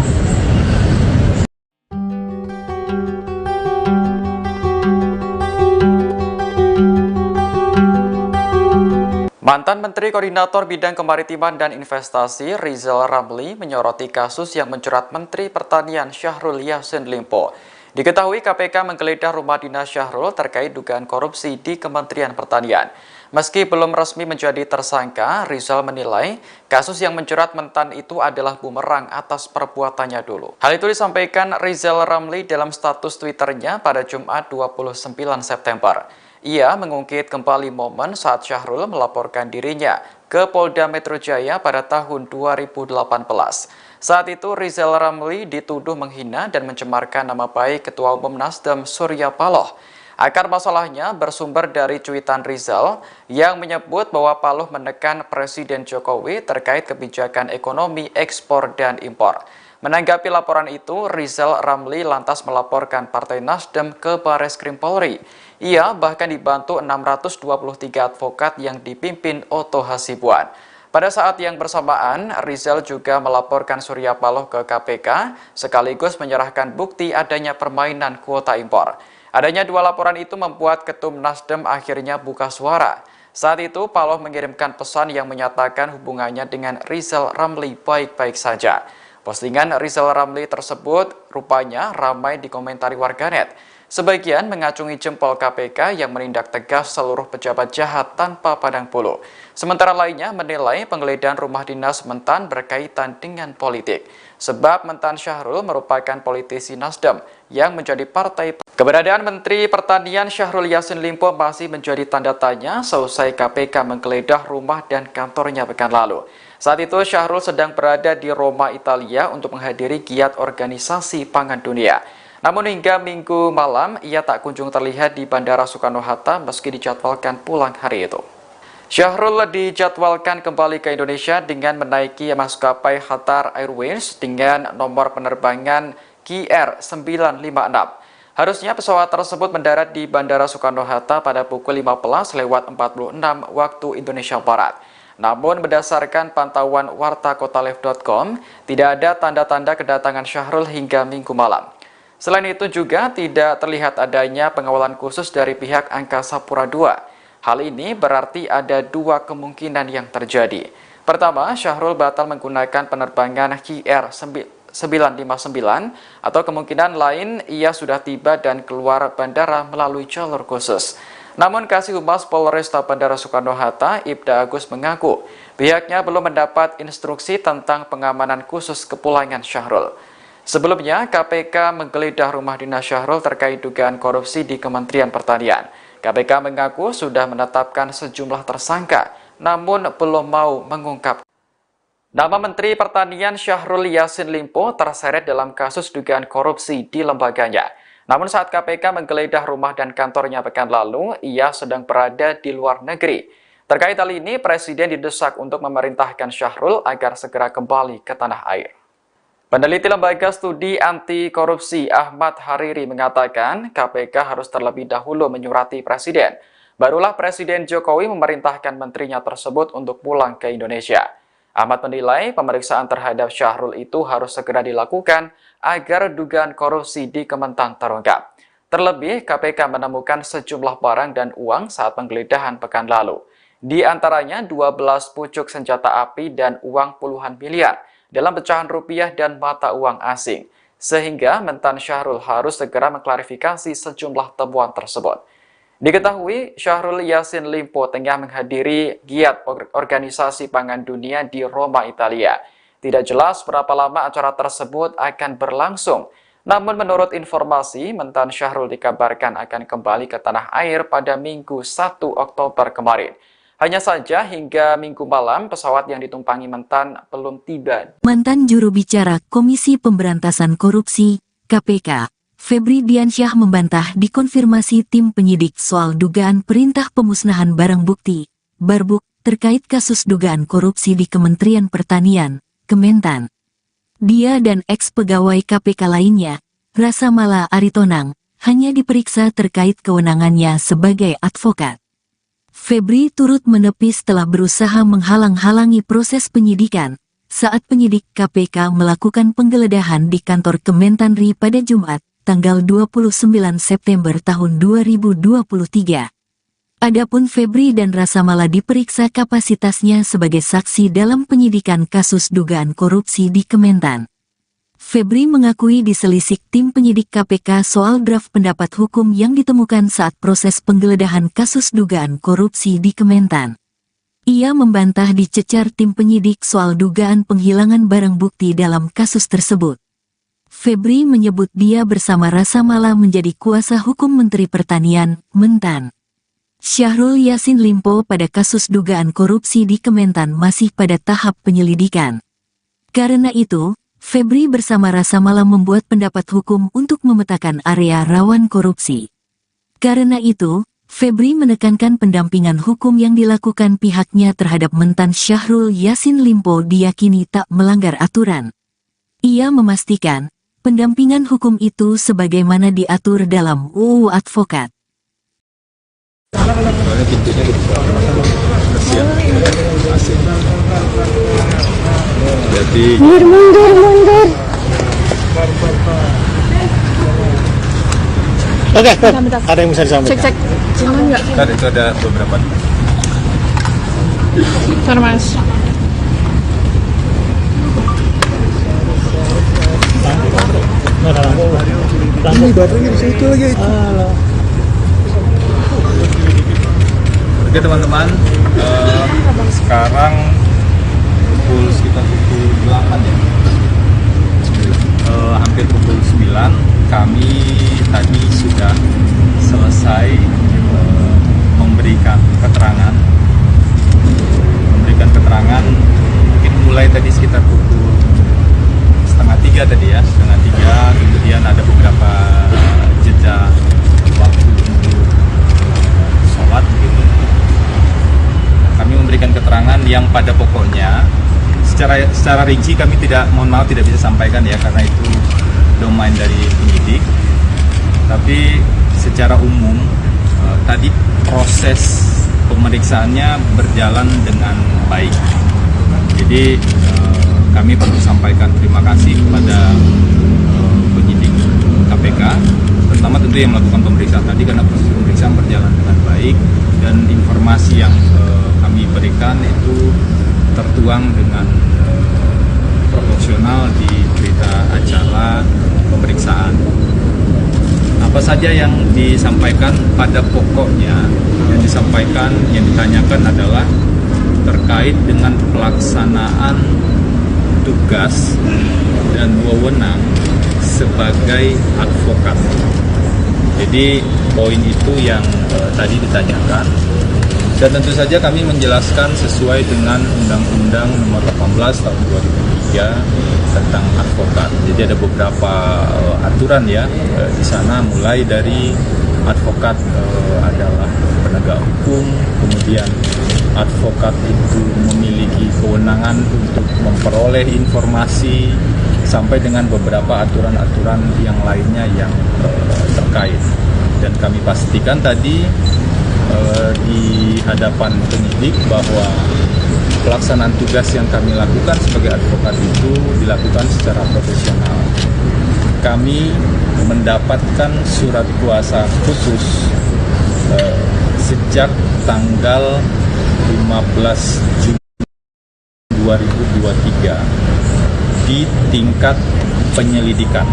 Speaker 5: Mantan Menteri Koordinator Bidang Kemaritiman dan Investasi Rizal Ramli menyoroti kasus yang menjerat Menteri Pertanian Syahrul Yassin Limpo. Diketahui KPK menggeledah rumah dinas Syahrul terkait dugaan korupsi di Kementerian Pertanian. Meski belum resmi menjadi tersangka, Rizal menilai kasus yang menjerat mentan itu adalah bumerang atas perbuatannya dulu. Hal itu disampaikan Rizal Ramli dalam status Twitternya pada Jumat 29 September. Ia mengungkit kembali momen saat Syahrul melaporkan dirinya ke Polda Metro Jaya pada tahun 2018. Saat itu Rizal Ramli dituduh menghina dan mencemarkan nama baik Ketua Umum Nasdem Surya Paloh. Akar masalahnya bersumber dari cuitan Rizal yang menyebut bahwa Paloh menekan Presiden Jokowi terkait kebijakan ekonomi ekspor dan impor. Menanggapi laporan itu, Rizal Ramli lantas melaporkan Partai Nasdem ke Bareskrim Polri. Ia bahkan dibantu 623 advokat yang dipimpin Otto Hasibuan. Pada saat yang bersamaan, Rizal juga melaporkan Surya Paloh ke KPK, sekaligus menyerahkan bukti adanya permainan kuota impor. Adanya dua laporan itu membuat Ketum Nasdem akhirnya buka suara. Saat itu, Paloh mengirimkan pesan yang menyatakan hubungannya dengan Rizal Ramli baik-baik saja. Postingan Rizal Ramli tersebut rupanya ramai dikomentari warganet. Sebagian mengacungi jempol KPK yang menindak tegas seluruh pejabat jahat tanpa pandang bulu. Sementara lainnya menilai penggeledahan rumah dinas mentan berkaitan dengan politik. Sebab mentan Syahrul merupakan politisi Nasdem yang menjadi partai. Keberadaan Menteri Pertanian Syahrul Yassin Limpo masih menjadi tanda tanya seusai KPK menggeledah rumah dan kantornya pekan lalu. Saat itu Syahrul sedang berada di Roma, Italia untuk menghadiri giat organisasi pangan dunia. Namun hingga Minggu malam ia tak kunjung terlihat di Bandara Soekarno-Hatta meski dijadwalkan pulang hari itu. Syahrul dijadwalkan kembali ke Indonesia dengan menaiki maskapai Qatar Airways dengan nomor penerbangan KR956. Harusnya pesawat tersebut mendarat di Bandara Soekarno-Hatta pada pukul 15:46 waktu Indonesia Barat. Namun berdasarkan pantauan wartakotalive.com, tidak ada tanda-tanda kedatangan Syahrul hingga Minggu malam. Selain itu juga tidak terlihat adanya pengawalan khusus dari pihak Angkasa Pura II. Hal ini berarti ada dua kemungkinan yang terjadi. Pertama, Syahrul batal menggunakan penerbangan KR959 atau kemungkinan lain ia sudah tiba dan keluar bandara melalui jalur khusus. Namun Kasih Humas Polresta Bandara Soekarno-Hatta, Ibda Agus mengaku pihaknya belum mendapat instruksi tentang pengamanan khusus kepulangan Syahrul. Sebelumnya, KPK menggeledah rumah dinas Syahrul terkait dugaan korupsi di Kementerian Pertanian. KPK mengaku sudah menetapkan sejumlah tersangka, namun belum mau mengungkap. Nama Menteri Pertanian Syahrul Yassin Limpo terseret dalam kasus dugaan korupsi di lembaganya. Namun saat KPK menggeledah rumah dan kantornya pekan lalu, ia sedang berada di luar negeri. Terkait hal ini, Presiden didesak untuk memerintahkan Syahrul agar segera kembali ke tanah air. Peneliti Lembaga Studi Anti Korupsi Ahmad Hariri mengatakan KPK harus terlebih dahulu menyurati Presiden. Barulah Presiden Jokowi memerintahkan menterinya tersebut untuk pulang ke Indonesia. Ahmad menilai pemeriksaan terhadap Syahrul itu harus segera dilakukan agar dugaan korupsi di Kementan terungkap. Terlebih, KPK menemukan sejumlah barang dan uang saat penggeledahan pekan lalu. Di antaranya 12 pucuk senjata api dan uang puluhan miliar dalam pecahan rupiah dan mata uang asing. Sehingga mentan Syahrul harus segera mengklarifikasi sejumlah temuan tersebut. Diketahui Syahrul Yassin Limpo tengah menghadiri giat organisasi pangan dunia di Roma, Italia. Tidak jelas berapa lama acara tersebut akan berlangsung. Namun menurut informasi, mentan Syahrul dikabarkan akan kembali ke tanah air pada Minggu 1 Oktober kemarin. Hanya saja hingga Minggu malam pesawat yang ditumpangi mentan belum tiba.
Speaker 1: Mantan juru bicara Komisi Pemberantasan Korupsi, KPK, Febri Diansyah membantah dikonfirmasi tim penyidik soal dugaan perintah pemusnahan barang bukti, Barbuk, terkait kasus dugaan korupsi di Kementerian Pertanian, Kementan. Dia dan ex-pegawai KPK lainnya, Rasa Mala Aritonang, hanya diperiksa terkait kewenangannya sebagai advokat. Febri turut menepis telah berusaha menghalang-halangi proses penyidikan saat penyidik KPK melakukan penggeledahan di kantor Kementanri pada Jumat, tanggal 29 September tahun 2023. Adapun Febri dan Rasamala diperiksa kapasitasnya sebagai saksi dalam penyidikan kasus dugaan korupsi di Kementan. Febri mengakui diselisik tim penyidik KPK soal draft pendapat hukum yang ditemukan saat proses penggeledahan kasus dugaan korupsi di Kementan. Ia membantah dicecar tim penyidik soal dugaan penghilangan barang bukti dalam kasus tersebut. Febri menyebut dia bersama Rasamala menjadi kuasa hukum Menteri Pertanian, Mentan. Syahrul Yassin Limpo pada kasus dugaan korupsi di Kementan masih pada tahap penyelidikan. Karena itu, Febri bersama Rasamala membuat pendapat hukum untuk memetakan area rawan korupsi. Karena itu, Febri menekankan pendampingan hukum yang dilakukan pihaknya terhadap Mentan Syahrul Yassin Limpo diyakini tak melanggar aturan. Ia memastikan, pendampingan hukum itu sebagaimana diatur dalam UU Advokat.
Speaker 2: Soalnya pintunya dibuka. Kasihan. Asik. Jadi
Speaker 4: Mundur.
Speaker 3: Oke,
Speaker 4: Bentar.
Speaker 3: ada yang bisa disampaikan.
Speaker 4: Cek. Aman nggak?
Speaker 2: kan itu ada beberapa.
Speaker 4: Bentar, Mas.
Speaker 6: Ini baterainya di situ lagi.
Speaker 2: Oke teman-teman, sekarang sekitar pukul 8 ya. Hampir pukul 9 kami tadi sudah selesai memberikan keterangan mungkin mulai tadi sekitar pukul setengah 3 tadi ya, kemudian ada beberapa jeda waktu untuk sholat gitu. Kami memberikan keterangan yang pada pokoknya secara rinci kami tidak bisa sampaikan ya, karena itu domain dari penyidik. Tapi secara umum tadi proses pemeriksaannya berjalan dengan baik. Jadi kami perlu sampaikan terima kasih kepada penyidik KPK, pertama tentu yang melakukan pemeriksaan tadi, karena proses pemeriksaan berjalan dengan baik dan informasi yang kami berikan itu tertuang dengan proporsional di berita acara pemeriksaan. Apa saja yang disampaikan pada pokoknya, yang ditanyakan adalah terkait dengan pelaksanaan tugas dan wewenang sebagai advokat. Jadi poin itu yang tadi ditanyakan. Dan tentu saja kami menjelaskan sesuai dengan Undang-Undang Nomor 18 Tahun 2003 tentang advokat. Jadi ada beberapa aturan ya di sana, mulai dari advokat adalah penegak hukum, kemudian advokat itu memiliki kewenangan untuk memperoleh informasi, sampai dengan beberapa aturan-aturan yang lainnya yang terkait. Dan kami pastikan tadi di hadapan penyidik bahwa pelaksanaan tugas yang kami lakukan sebagai advokat itu dilakukan secara profesional. Kami mendapatkan surat kuasa khusus sejak tanggal 15 Juni 2023 di tingkat penyelidikan.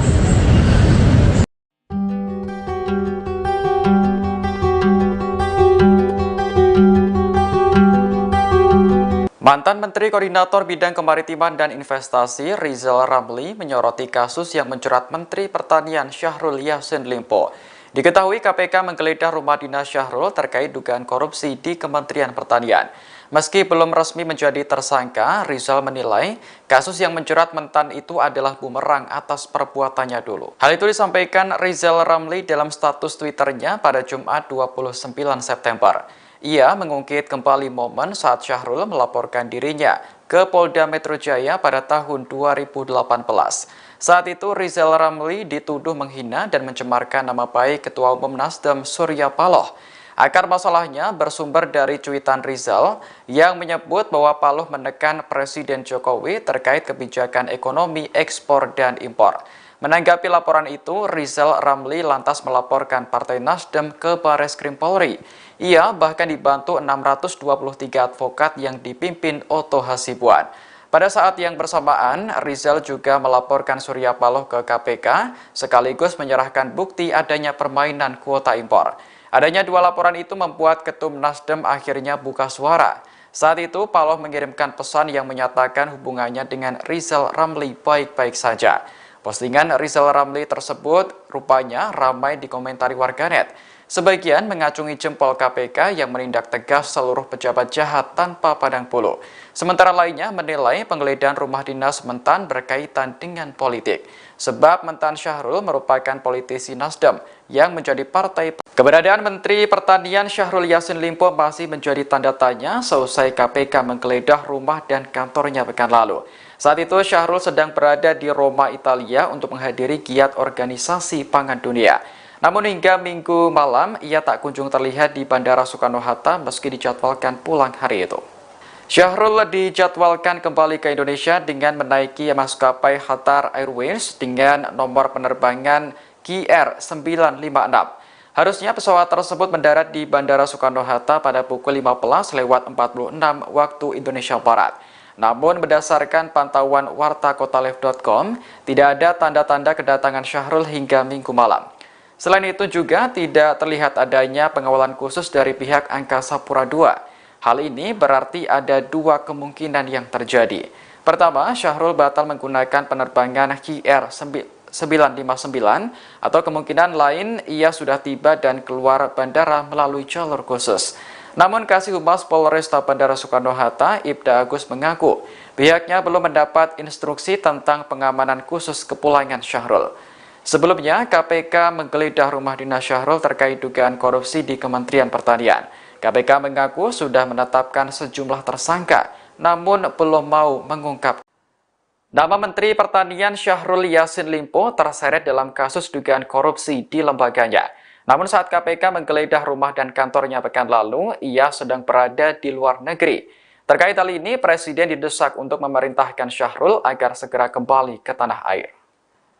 Speaker 5: Mantan Menteri Koordinator Bidang Kemaritiman dan Investasi Rizal Ramli menyoroti kasus yang menjerat Menteri Pertanian Syahrul Yassin Limpo. Diketahui KPK menggeledah rumah dinas Syahrul terkait dugaan korupsi di Kementerian Pertanian. Meski belum resmi menjadi tersangka, Rizal menilai kasus yang menjerat Mentan itu adalah bumerang atas perbuatannya dulu. Hal itu disampaikan Rizal Ramli dalam status Twitternya pada Jumat 29 September. Ia mengungkit kembali momen saat Syahrul melaporkan dirinya ke Polda Metro Jaya pada tahun 2018. Saat itu Rizal Ramli dituduh menghina dan mencemarkan nama baik Ketua Umum Nasdem Surya Paloh. Akar masalahnya bersumber dari cuitan Rizal yang menyebut bahwa Paloh menekan Presiden Jokowi terkait kebijakan ekonomi ekspor dan impor. Menanggapi laporan itu, Rizal Ramli lantas melaporkan Partai Nasdem ke Bareskrim Polri. Ia bahkan dibantu 623 advokat yang dipimpin Oto Hasibuan. Pada saat yang bersamaan, Rizal juga melaporkan Surya Paloh ke KPK, sekaligus menyerahkan bukti adanya permainan kuota impor. Adanya dua laporan itu membuat Ketum Nasdem akhirnya buka suara. Saat itu, Paloh mengirimkan pesan yang menyatakan hubungannya dengan Rizal Ramli baik-baik saja. Postingan Rizal Ramli tersebut rupanya ramai dikomentari warganet. Sebagian mengacungi jempol KPK yang menindak tegas seluruh pejabat jahat tanpa pandang bulu. Sementara lainnya menilai penggeledahan rumah dinas Mentan berkaitan dengan politik. Sebab Mentan Syahrul merupakan politisi Nasdem yang menjadi partai. Keberadaan Menteri Pertanian Syahrul Yassin Limpo masih menjadi tanda tanya seusai KPK menggeledah rumah dan kantornya pekan lalu. Saat itu Syahrul sedang berada di Roma, Italia untuk menghadiri giat organisasi pangan dunia. Namun hingga Minggu malam ia tak kunjung terlihat di Bandara Soekarno-Hatta meski dijadwalkan pulang hari itu. Syahrul dijadwalkan kembali ke Indonesia dengan menaiki maskapai Qatar Airways dengan nomor penerbangan KR956. Harusnya pesawat tersebut mendarat di Bandara Soekarno-Hatta pada pukul 15.46 waktu Indonesia Barat. Namun berdasarkan pantauan wartakotalive.com, tidak ada tanda-tanda kedatangan Syahrul hingga Minggu malam. Selain itu juga tidak terlihat adanya pengawalan khusus dari pihak Angkasa Pura II. Hal ini berarti ada dua kemungkinan yang terjadi. Pertama, Syahrul batal menggunakan penerbangan KR959 atau kemungkinan lain ia sudah tiba dan keluar bandara melalui jalur khusus. Namun Kasih Humas Polresta Bandara Soekarno-Hatta, Ibda Agus mengaku pihaknya belum mendapat instruksi tentang pengamanan khusus kepulangan Syahrul. Sebelumnya, KPK menggeledah rumah dinas Syahrul terkait dugaan korupsi di Kementerian Pertanian. KPK mengaku sudah menetapkan sejumlah tersangka, namun belum mau mengungkap. Nama Menteri Pertanian Syahrul Yassin Limpo terseret dalam kasus dugaan korupsi di lembaganya. Namun saat KPK menggeledah rumah dan kantornya pekan lalu, ia sedang berada di luar negeri. Terkait hal ini, Presiden didesak untuk memerintahkan Syahrul agar segera kembali ke tanah air.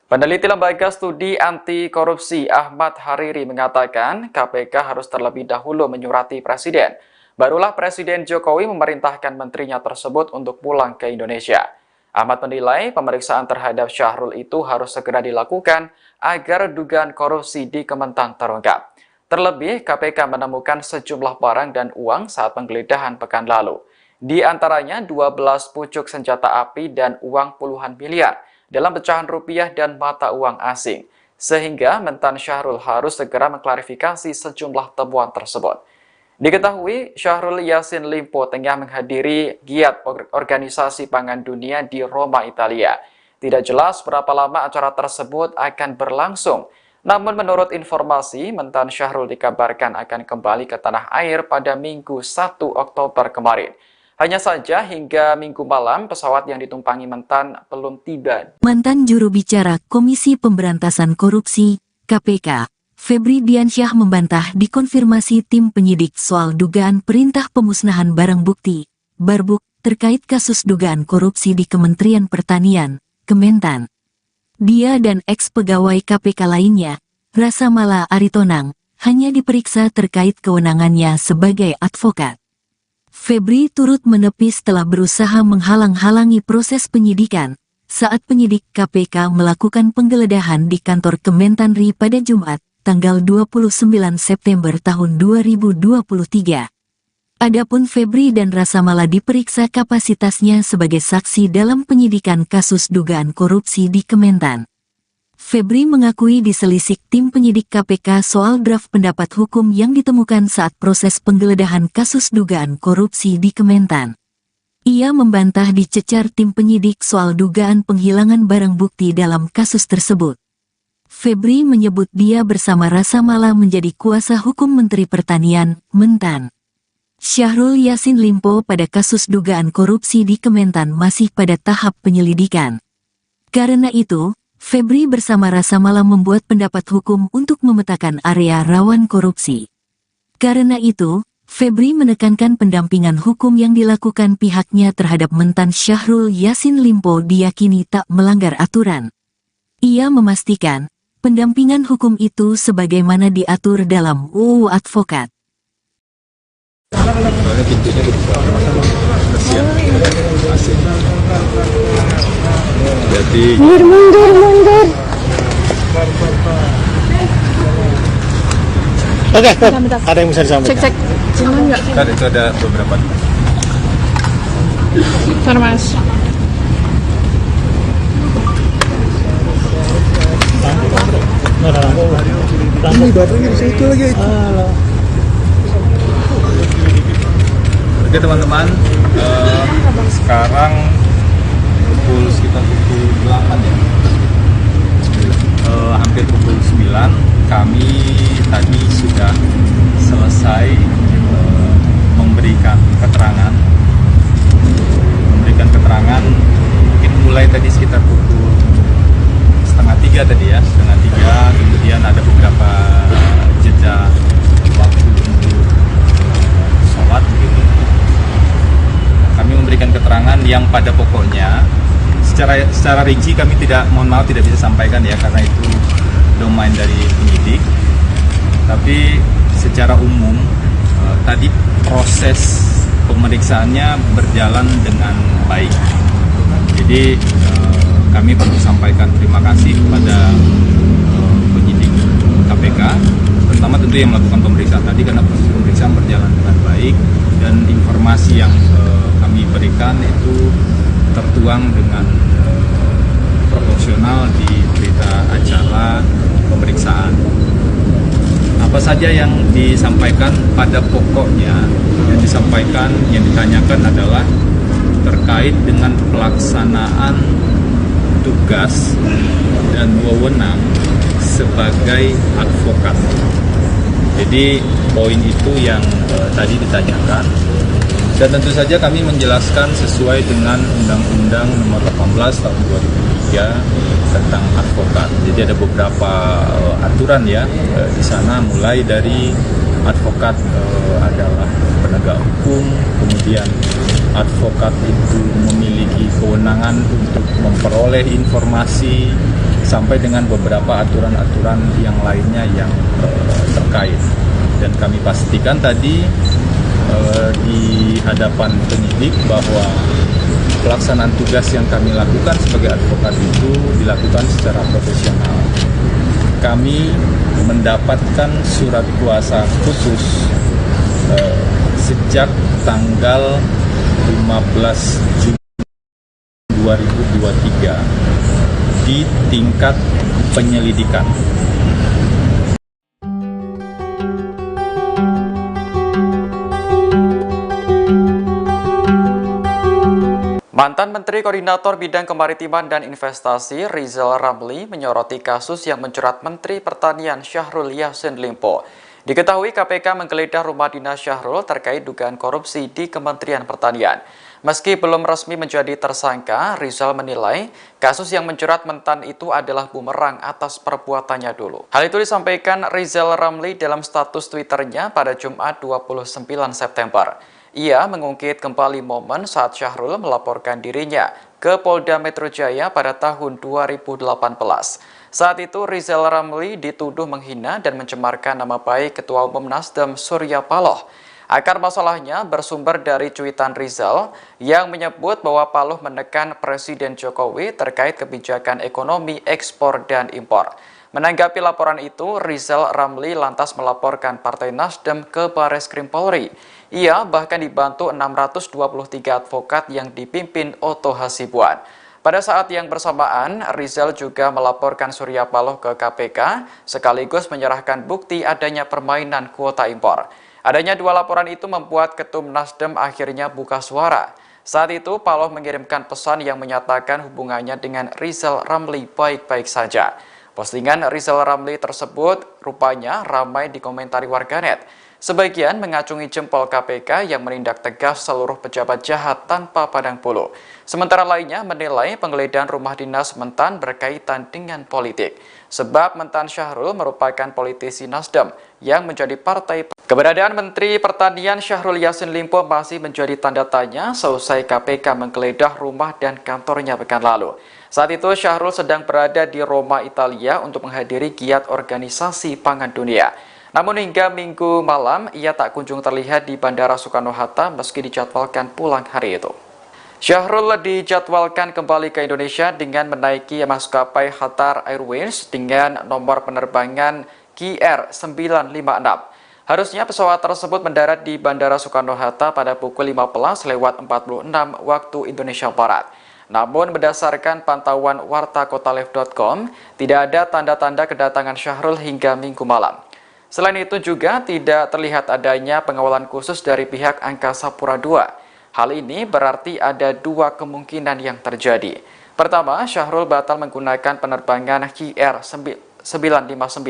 Speaker 5: Peneliti Lembaga Studi Anti Korupsi Ahmad Hariri mengatakan KPK harus terlebih dahulu menyurati Presiden. Barulah Presiden Jokowi memerintahkan menterinya tersebut untuk pulang ke Indonesia. Ahmad menilai pemeriksaan terhadap Syahrul itu harus segera dilakukan agar dugaan korupsi di Kementan terungkap. Terlebih, KPK menemukan sejumlah barang dan uang saat penggeledahan pekan lalu. Di antaranya 12 pucuk senjata api dan uang puluhan miliar dalam pecahan rupiah dan mata uang asing. Sehingga Mentan Syahrul harus segera mengklarifikasi sejumlah temuan tersebut. Diketahui Syahrul Yassin Limpo tengah menghadiri giat organisasi pangan dunia di Roma, Italia. Tidak jelas berapa lama acara tersebut akan berlangsung. Namun menurut informasi, Mentan Syahrul dikabarkan akan kembali ke tanah air pada Minggu 1 Oktober kemarin. Hanya saja hingga Minggu malam pesawat yang ditumpangi Mentan belum tiba.
Speaker 1: Mantan juru bicara Komisi Pemberantasan Korupsi, KPK, Febri Diansyah membantah dikonfirmasi tim penyidik soal dugaan perintah pemusnahan barang bukti, Barbuk, terkait kasus dugaan korupsi di Kementerian Pertanian, Kementan. Dia dan ex-pegawai KPK lainnya, Rasa Mala Aritonang, hanya diperiksa terkait kewenangannya sebagai advokat. Febri turut menepis telah berusaha menghalang-halangi proses penyidikan saat penyidik KPK melakukan penggeledahan di kantor Kementanri pada Jumat, tanggal 29 September tahun 2023. Adapun Febri dan Rasa Mala diperiksa kapasitasnya sebagai saksi dalam penyidikan kasus dugaan korupsi di Kementan. Febri mengakui diselisik tim penyidik KPK soal draft pendapat hukum yang ditemukan saat proses penggeledahan kasus dugaan korupsi di Kementan. Ia membantah dicecar tim penyidik soal dugaan penghilangan barang bukti dalam kasus tersebut. Febri menyebut dia bersama Rasa Mala menjadi kuasa hukum Menteri Pertanian, Mentan. Syahrul Yassin Limpo pada kasus dugaan korupsi di Kementan masih pada tahap penyelidikan. Karena itu, Febri bersama Rasa Mala membuat pendapat hukum untuk memetakan area rawan korupsi. Karena itu, Febri menekankan pendampingan hukum yang dilakukan pihaknya terhadap Mentan Syahrul Yassin Limpo diyakini tak melanggar aturan. Ia memastikan, pendampingan hukum itu sebagaimana diatur dalam UU Advokat.
Speaker 2: Soalnya pintunya dibuka. Kasihan. Asik. Jadi
Speaker 4: Mundur.
Speaker 3: Oke,
Speaker 4: Bentar.
Speaker 3: ada yang bisa disampaikan?
Speaker 4: Cek. Aman nggak?
Speaker 2: kan itu ada beberapa.
Speaker 4: Bentar, Mas.
Speaker 6: Ini baterainya di situ lagi.
Speaker 2: Oke teman-teman, sekarang sekitar pukul 8 ya. Hampir pukul 9 kami tadi sudah selesai memberikan keterangan mungkin mulai tadi sekitar pukul setengah 3 tadi ya, kemudian ada beberapa jeda waktu untuk sholat begitu. Kami memberikan keterangan yang pada pokoknya secara rinci kami mohon maaf tidak bisa sampaikan ya, karena itu domain dari penyidik. Tapi secara umum tadi proses pemeriksaannya berjalan dengan baik. Jadi kami perlu sampaikan terima kasih kepada penyidik KPK, terutama tentu yang melakukan pemeriksaan tadi, karena proses pemeriksaan berjalan dengan baik dan informasi yang kami berikan itu tertuang dengan proporsional di berita acara pemeriksaan. Apa saja yang disampaikan pada pokoknya yang ditanyakan adalah terkait dengan pelaksanaan tugas dan wewenang sebagai advokat. Jadi poin itu yang tadi ditanyakan. Dan tentu saja kami menjelaskan sesuai dengan Undang-Undang Nomor 18 Tahun 2003 tentang advokat. Jadi ada beberapa aturan ya di sana, mulai dari advokat adalah penegak hukum, kemudian advokat itu memiliki kewenangan untuk memperoleh informasi, sampai dengan beberapa aturan-aturan yang lainnya yang terkait. Dan kami pastikan tadi di hadapan penyidik bahwa pelaksanaan tugas yang kami lakukan sebagai advokat itu dilakukan secara profesional. Kami mendapatkan surat kuasa khusus sejak tanggal 15 Juni 2023 di tingkat penyelidikan.
Speaker 5: Mantan Menteri Koordinator Bidang Kemaritiman dan Investasi Rizal Ramli menyoroti kasus yang menjerat Menteri Pertanian Syahrul Yassin Limpo. Diketahui KPK menggeledah rumah dinas Syahrul terkait dugaan korupsi di Kementerian Pertanian. Meski belum resmi menjadi tersangka, Rizal menilai kasus yang menjerat mentan itu adalah bumerang atas perbuatannya dulu. Hal itu disampaikan Rizal Ramli dalam status Twitternya pada Jumat 29 September. Ia mengungkit kembali momen saat Syahrul melaporkan dirinya ke Polda Metro Jaya pada tahun 2018. Saat itu Rizal Ramli dituduh menghina dan mencemarkan nama baik Ketua Umum Nasdem Surya Paloh. Akar masalahnya bersumber dari cuitan Rizal yang menyebut bahwa Paloh menekan Presiden Jokowi terkait kebijakan ekonomi ekspor dan impor. Menanggapi laporan itu, Rizal Ramli lantas melaporkan Partai Nasdem ke Bareskrim Polri. Ia bahkan dibantu 623 advokat yang dipimpin Oto Hasibuan. Pada saat yang bersamaan, Rizal juga melaporkan Surya Paloh ke KPK, sekaligus menyerahkan bukti adanya permainan kuota impor. Adanya dua laporan itu membuat Ketum Nasdem akhirnya buka suara. Saat itu, Paloh mengirimkan pesan yang menyatakan hubungannya dengan Rizal Ramli baik-baik saja. Postingan Rizal Ramli tersebut rupanya ramai dikomentari warganet. Sebagian mengacungi jempol KPK yang menindak tegas seluruh pejabat jahat tanpa pandang bulu. Sementara lainnya menilai penggeledahan rumah dinas mentan berkaitan dengan politik. Sebab mentan Syahrul merupakan politisi Nasdem yang menjadi partai. Keberadaan Menteri Pertanian Syahrul Yassin Limpo masih menjadi tanda tanya seusai KPK menggeledah rumah dan kantornya pekan lalu. Saat itu Syahrul sedang berada di Roma, Italia untuk menghadiri giat organisasi pangan dunia. Namun hingga Minggu malam, ia tak kunjung terlihat di Bandara Soekarno-Hatta meski dijadwalkan pulang hari itu. Syahrul dijadwalkan kembali ke Indonesia dengan menaiki maskapai Qatar Airways dengan nomor penerbangan KR956. Harusnya pesawat tersebut mendarat di Bandara Soekarno-Hatta pada pukul 15:46 waktu Indonesia Barat. Namun berdasarkan pantauan wartakotalive.com, tidak ada tanda-tanda kedatangan Syahrul hingga Minggu malam. Selain itu juga tidak terlihat adanya pengawalan khusus dari pihak Angkasa Pura II. Hal ini berarti ada dua kemungkinan yang terjadi. Pertama, Syahrul batal menggunakan penerbangan KR959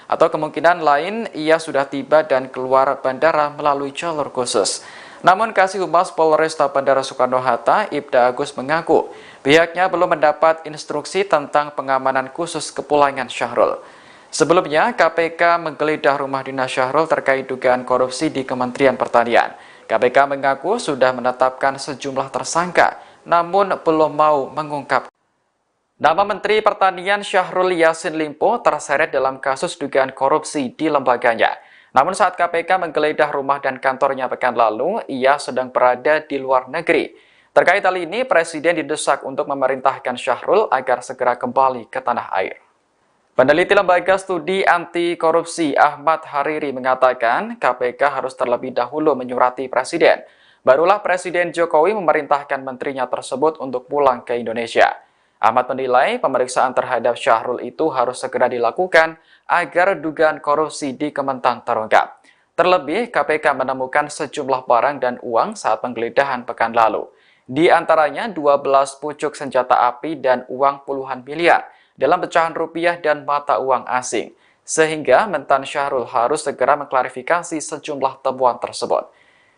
Speaker 5: atau kemungkinan lain ia sudah tiba dan keluar bandara melalui jalur khusus. Namun Kasih Humas Polresta Bandara Soekarno-Hatta, Ibda Agus mengaku pihaknya belum mendapat instruksi tentang pengamanan khusus kepulangan Syahrul. Sebelumnya, KPK menggeledah rumah dinas Syahrul terkait dugaan korupsi di Kementerian Pertanian. KPK mengaku sudah menetapkan sejumlah tersangka, namun belum mau mengungkap. Nama Menteri Pertanian Syahrul Yassin Limpo terseret dalam kasus dugaan korupsi di lembaganya. Namun saat KPK menggeledah rumah dan kantornya pekan lalu, ia sedang berada di luar negeri. Terkait hal ini, Presiden didesak untuk memerintahkan Syahrul agar segera kembali ke tanah air. Peneliti Lembaga Studi Anti Korupsi Ahmad Hariri mengatakan KPK harus terlebih dahulu menyurati Presiden. Barulah Presiden Jokowi memerintahkan menterinya tersebut untuk pulang ke Indonesia. Ahmad menilai pemeriksaan terhadap Syahrul itu harus segera dilakukan agar dugaan korupsi di Kementan terungkap. Terlebih, KPK menemukan sejumlah barang dan uang saat penggeledahan pekan lalu. Di antaranya 12 pucuk senjata api dan uang puluhan miliar dalam pecahan rupiah dan mata uang asing. Sehingga mentan Syahrul harus segera mengklarifikasi sejumlah temuan tersebut.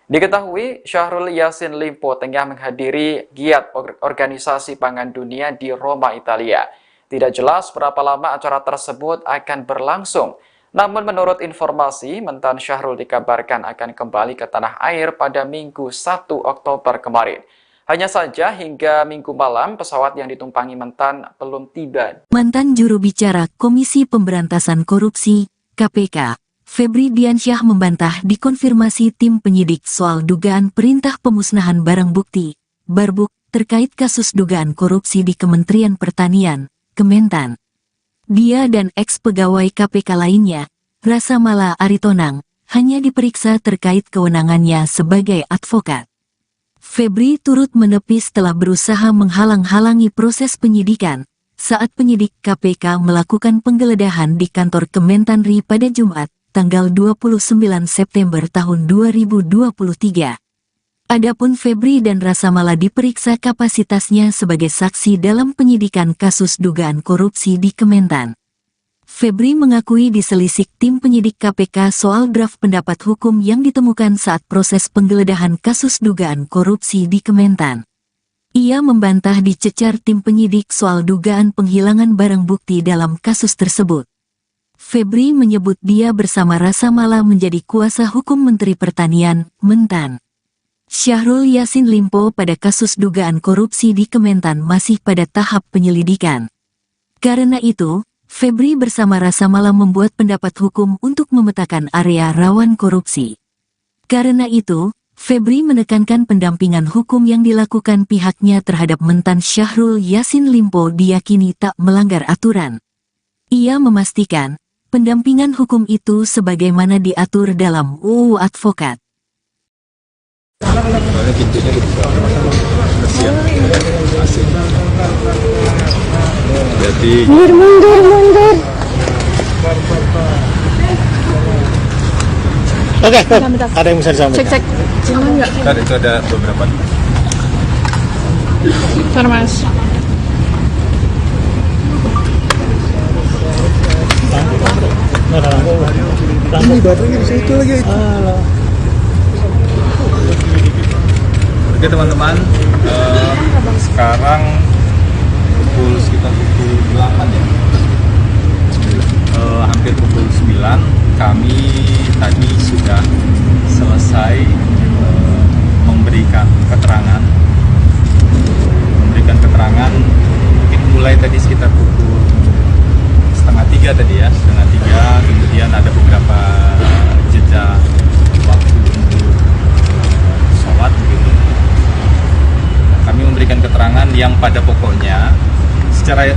Speaker 5: Diketahui Syahrul Yassin Limpo tengah menghadiri giat organisasi pangan dunia di Roma, Italia. Tidak jelas berapa lama acara tersebut akan berlangsung. Namun menurut informasi, mentan Syahrul dikabarkan akan kembali ke tanah air pada Minggu 1 Oktober kemarin. Hanya saja hingga Minggu malam pesawat yang ditumpangi mentan belum tiba.
Speaker 1: Mantan juru bicara Komisi Pemberantasan Korupsi, KPK, Febri Diansyah membantah dikonfirmasi tim penyidik soal dugaan perintah pemusnahan barang bukti, Barbuk, terkait kasus dugaan korupsi di Kementerian Pertanian, Kementan. Dia dan ex-pegawai KPK lainnya, Rasa Mala Aritonang, hanya diperiksa terkait kewenangannya sebagai advokat. Febri turut menepis setelah berusaha menghalang-halangi proses penyidikan saat penyidik KPK melakukan penggeledahan di kantor Kementanri pada Jumat, tanggal 29 September tahun 2023. Adapun Febri dan Rasa Mala diperiksa kapasitasnya sebagai saksi dalam penyidikan kasus dugaan korupsi di Kementan. Febri mengakui diselisik tim penyidik KPK soal draft pendapat hukum yang ditemukan saat proses penggeledahan kasus dugaan korupsi di Kementan. Ia membantah dicecar tim penyidik soal dugaan penghilangan barang bukti dalam kasus tersebut. Febri menyebut dia bersama Rasa Mala menjadi kuasa hukum Menteri Pertanian, Mentan. Syahrul Yassin Limpo pada kasus dugaan korupsi di Kementan masih pada tahap penyelidikan. Karena itu, Febri bersama Rasa Mala membuat pendapat hukum untuk memetakan area rawan korupsi. Karena itu, Febri menekankan pendampingan hukum yang dilakukan pihaknya terhadap mentan Syahrul Yassin Limpo diyakini tak melanggar aturan. Ia memastikan, pendampingan hukum itu sebagaimana diatur dalam UU Advokat.
Speaker 2: Jadi
Speaker 4: Mundur.
Speaker 3: Oke, ada yang bisa disampaikan?
Speaker 4: Cek. Jangan nggak?
Speaker 2: tadi itu ada beberapa.
Speaker 4: Bentar, Mas.
Speaker 6: Ini baterainya di situ lagi.
Speaker 2: Oke teman-teman, sekarang sekitar pukul 8 ya, hampir pukul 9, kami tadi sudah selesai memberikan keterangan mungkin mulai tadi sekitar pukul setengah tiga tadi ya, setengah tiga, kemudian ada beberapa jeda waktu untuk sholat begitu. Kami memberikan keterangan yang pada pokoknya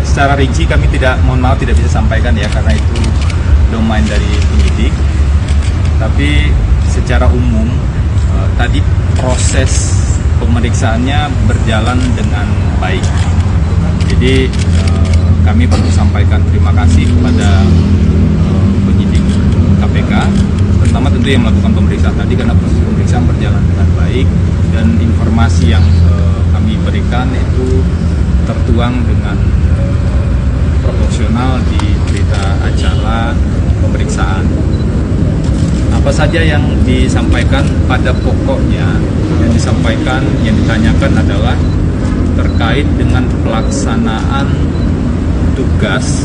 Speaker 2: secara rinci kami mohon maaf tidak bisa sampaikan ya, karena itu domain dari penyidik. Tapi secara umum tadi proses pemeriksaannya berjalan dengan baik. Jadi kami perlu sampaikan terima kasih kepada penyidik KPK, pertama tentu yang melakukan pemeriksaan tadi, karena proses pemeriksaan berjalan dengan baik dan informasi yang kami berikan itu tertuang dengan proporsional di berita acara pemeriksaan. Apa saja yang disampaikan pada pokoknya, yang disampaikan, yang ditanyakan adalah terkait dengan pelaksanaan tugas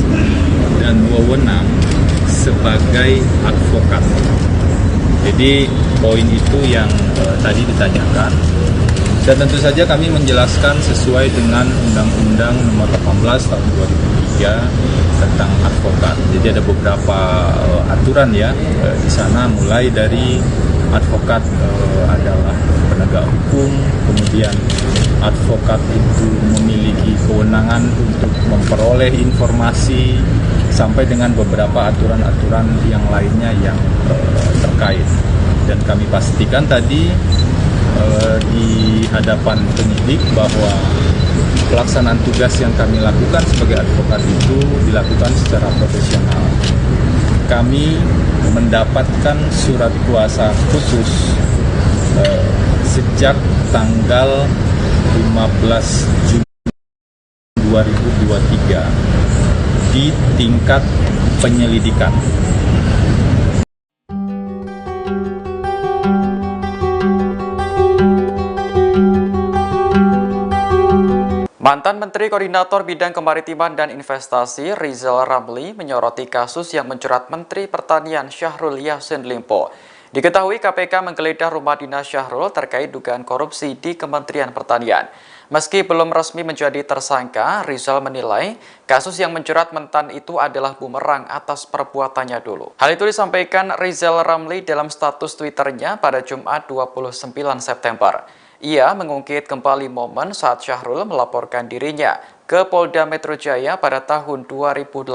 Speaker 2: dan wewenang sebagai advokat. Jadi poin itu yang tadi ditanyakan, dan tentu saja kami menjelaskan sesuai dengan Undang-Undang Nomor 18 Tahun 2003 tentang advokat. Jadi ada beberapa aturan ya di sana, mulai dari advokat adalah penegak hukum, kemudian advokat itu memiliki kewenangan untuk memperoleh informasi, sampai dengan beberapa aturan-aturan yang lainnya yang terkait. Dan kami pastikan tadi di hadapan penyidik bahwa pelaksanaan tugas yang kami lakukan sebagai advokat itu dilakukan secara profesional. Kami mendapatkan surat kuasa khusus sejak tanggal 15 Juni 2023 di tingkat penyelidikan.
Speaker 5: Mantan Menteri Koordinator Bidang Kemaritiman dan Investasi Rizal Ramli menyoroti kasus yang menjerat Menteri Pertanian Syahrul Yassin Limpo. Diketahui KPK menggeledah rumah dinas Syahrul terkait dugaan korupsi di Kementerian Pertanian. Meski belum resmi menjadi tersangka, Rizal menilai kasus yang menjerat mentan itu adalah bumerang atas perbuatannya dulu. Hal itu disampaikan Rizal Ramli dalam status Twitternya pada Jumat 29 September. Ia mengungkit kembali momen saat Syahrul melaporkan dirinya ke Polda Metro Jaya pada tahun 2018.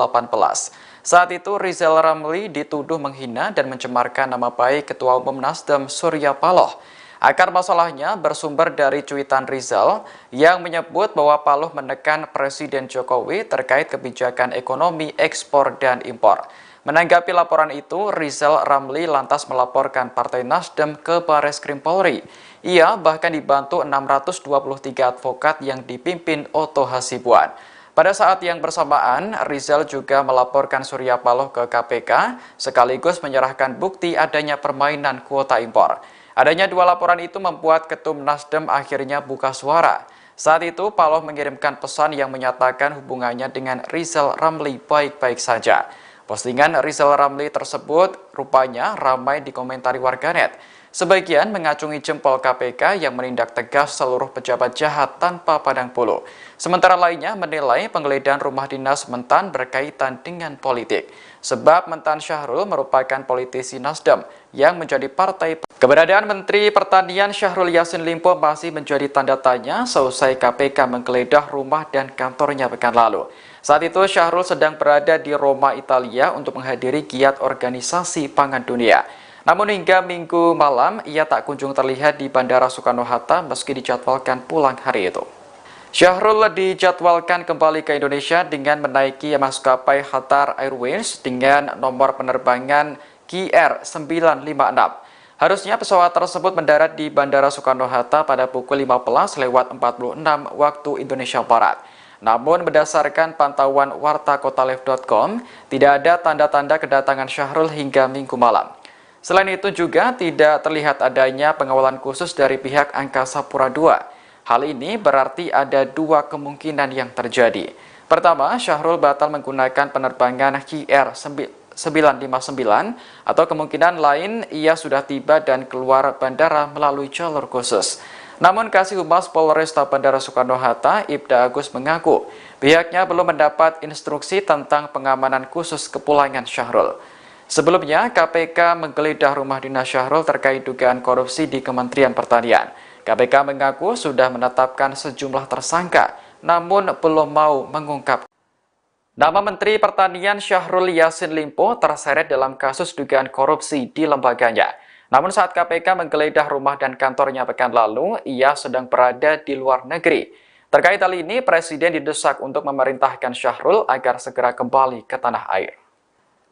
Speaker 5: Saat itu Rizal Ramli dituduh menghina dan mencemarkan nama baik Ketua Umum Nasdem Surya Paloh. Akar masalahnya bersumber dari cuitan Rizal yang menyebut bahwa Paloh menekan Presiden Jokowi terkait kebijakan ekonomi ekspor dan impor. Menanggapi laporan itu, Rizal Ramli lantas melaporkan Partai Nasdem ke Bareskrim Polri. Ia bahkan dibantu 623 advokat yang dipimpin Otto Hasibuan. Pada saat yang bersamaan, Rizal juga melaporkan Surya Paloh ke KPK, sekaligus menyerahkan bukti adanya permainan kuota impor. Adanya dua laporan itu membuat Ketum Nasdem akhirnya buka suara. Saat itu, Paloh mengirimkan pesan yang menyatakan hubungannya dengan Rizal Ramli baik-baik saja. Postingan Rizal Ramli tersebut rupanya ramai dikomentari warganet. Sebagian mengacungi jempol KPK yang menindak tegas seluruh pejabat jahat tanpa pandang bulu. Sementara lainnya menilai penggeledahan rumah dinas mentan berkaitan dengan politik. Sebab mentan Syahrul merupakan politisi Nasdem yang menjadi partai. Keberadaan Menteri Pertanian Syahrul Yassin Limpo masih menjadi tanda tanya seusai KPK menggeledah rumah dan kantornya pekan lalu. Saat itu Syahrul sedang berada di Roma, Italia untuk menghadiri giat organisasi pangan dunia. Namun hingga Minggu malam, ia tak kunjung terlihat di Bandara Soekarno-Hatta meski dijadwalkan pulang hari itu. Syahrul dijadwalkan kembali ke Indonesia dengan menaiki maskapai Qatar Airways dengan nomor penerbangan KR956. Harusnya pesawat tersebut mendarat di Bandara Soekarno-Hatta pada pukul 15.46 waktu Indonesia Barat. Namun berdasarkan pantauan wartakotalive.com, tidak ada tanda-tanda kedatangan Syahrul hingga Minggu malam. Selain itu juga tidak terlihat adanya pengawalan khusus dari pihak Angkasa Pura II. Hal ini berarti ada dua kemungkinan yang terjadi. Pertama, Syahrul batal menggunakan penerbangan KR959 atau kemungkinan lain ia sudah tiba dan keluar bandara melalui jalur khusus. Namun Kasih Humas Polresta Bandara Soekarno-Hatta, Ibda Agus mengaku pihaknya belum mendapat instruksi tentang pengamanan khusus kepulangan Syahrul. Sebelumnya, KPK menggeledah rumah dinas Syahrul terkait dugaan korupsi di Kementerian Pertanian. KPK mengaku sudah menetapkan sejumlah tersangka, namun belum mau mengungkap. Nama Menteri Pertanian Syahrul Yassin Limpo terseret dalam kasus dugaan korupsi di lembaganya. Namun saat KPK menggeledah rumah dan kantornya pekan lalu, ia sedang berada di luar negeri. Terkait hal ini, Presiden didesak untuk memerintahkan Syahrul agar segera kembali ke tanah air.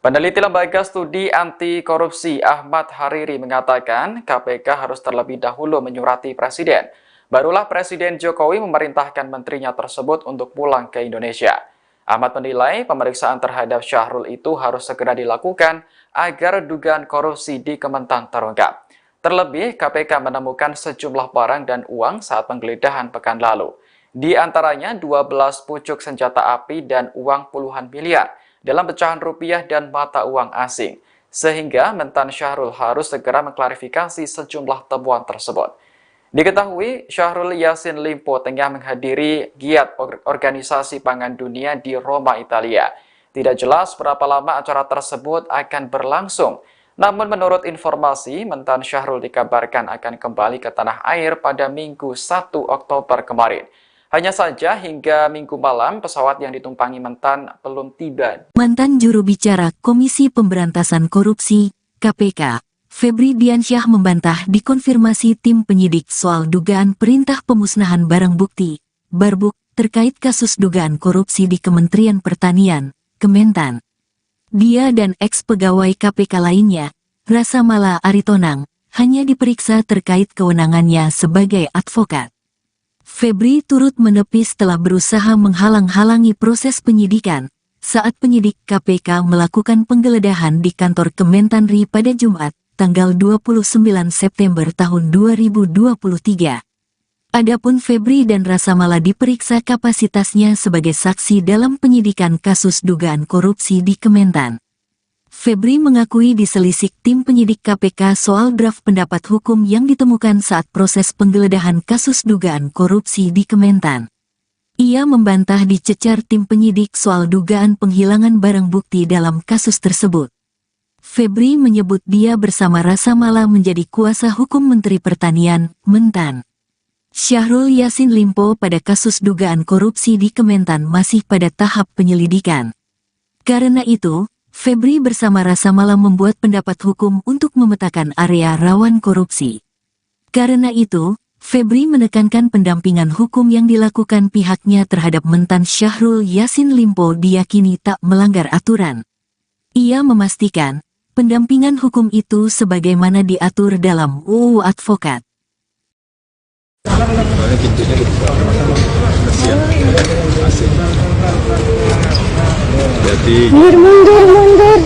Speaker 5: Peneliti Lembaga Studi Anti Korupsi Ahmad Hariri mengatakan KPK harus terlebih dahulu menyurati Presiden. Barulah Presiden Jokowi memerintahkan menterinya tersebut untuk pulang ke Indonesia. Ahmad menilai pemeriksaan terhadap Syahrul itu harus segera dilakukan agar dugaan korupsi di Kementan terungkap. Terlebih, KPK menemukan sejumlah barang dan uang saat penggeledahan pekan lalu. Di antaranya 12 pucuk senjata api dan uang puluhan miliar dalam pecahan rupiah dan mata uang asing. Sehingga mentan Syahrul harus segera mengklarifikasi sejumlah temuan tersebut. Diketahui, Syahrul Yassin Limpo tengah menghadiri giat Organisasi Pangan Dunia di Roma, Italia. Tidak jelas berapa lama acara tersebut akan berlangsung. Namun menurut informasi, mentan Syahrul dikabarkan akan kembali ke tanah air pada Minggu 1 Oktober kemarin. Hanya saja hingga Minggu malam pesawat yang ditumpangi mentan belum tiba.
Speaker 1: Mantan juru bicara Komisi Pemberantasan Korupsi, KPK, Febri Diansyah membantah dikonfirmasi tim penyidik soal dugaan perintah pemusnahan barang bukti, Barbuk, terkait kasus dugaan korupsi di Kementerian Pertanian, Kementan. Dia dan ex-pegawai KPK lainnya, Rasa Mala Aritonang, hanya diperiksa terkait kewenangannya sebagai advokat. Febri turut menepis telah berusaha menghalang-halangi proses penyidikan saat penyidik KPK melakukan penggeledahan di kantor Kementanri pada Jumat, tanggal 29 September tahun 2023. Adapun Febri dan Rasa Mala diperiksa kapasitasnya sebagai saksi dalam penyidikan kasus dugaan korupsi di Kementan. Febri mengakui diselisik tim penyidik KPK soal draft pendapat hukum yang ditemukan saat proses penggeledahan kasus dugaan korupsi di Kementan. Ia membantah dicecar tim penyidik soal dugaan penghilangan barang bukti dalam kasus tersebut. Febri menyebut dia bersama Rasa Mala menjadi kuasa hukum Menteri Pertanian, Mentan. Syahrul Yassin Limpo pada kasus dugaan korupsi di Kementan masih pada tahap penyelidikan. Karena itu, Febri bersama Rasa Mala membuat pendapat hukum untuk memetakan area rawan korupsi. Karena itu, Febri menekankan pendampingan hukum yang dilakukan pihaknya terhadap mentan Syahrul Yassin Limpo diyakini tak melanggar aturan. Ia memastikan, pendampingan hukum itu sebagaimana diatur dalam UU Advokat.
Speaker 2: Jadi
Speaker 4: Mundur.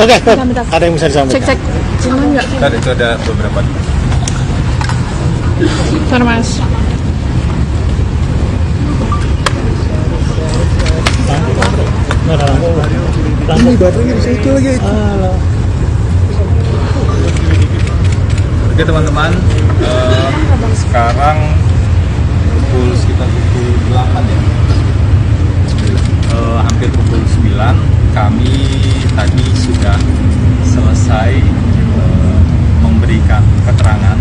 Speaker 3: Oke,
Speaker 4: Bentar.
Speaker 3: ada yang bisa disampaikan?
Speaker 4: Cek. Cuman nggak?
Speaker 2: kan itu ada beberapa.
Speaker 4: Bentar, Mas.
Speaker 6: Ini baterainya di situ lagi.
Speaker 2: Oke teman-teman, sekarang sekitar pukul 8 ya, hampir pukul 9, kami tadi sudah selesai memberikan keterangan,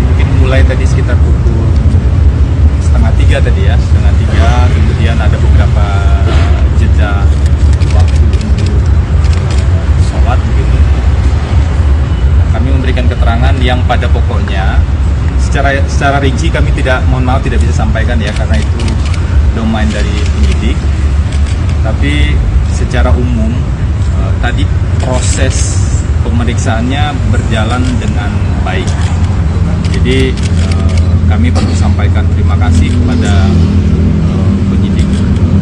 Speaker 2: mungkin mulai tadi sekitar pukul 2:30 tadi ya, 2:30, kemudian ada beberapa jeda waktu untuk sholat begitu. Kami memberikan keterangan yang pada pokoknya secara rinci kami mohon maaf tidak bisa sampaikan ya, karena itu domain dari penyidik. Tapi secara umum tadi proses pemeriksaannya berjalan dengan baik. Jadi kami perlu sampaikan terima kasih kepada penyidik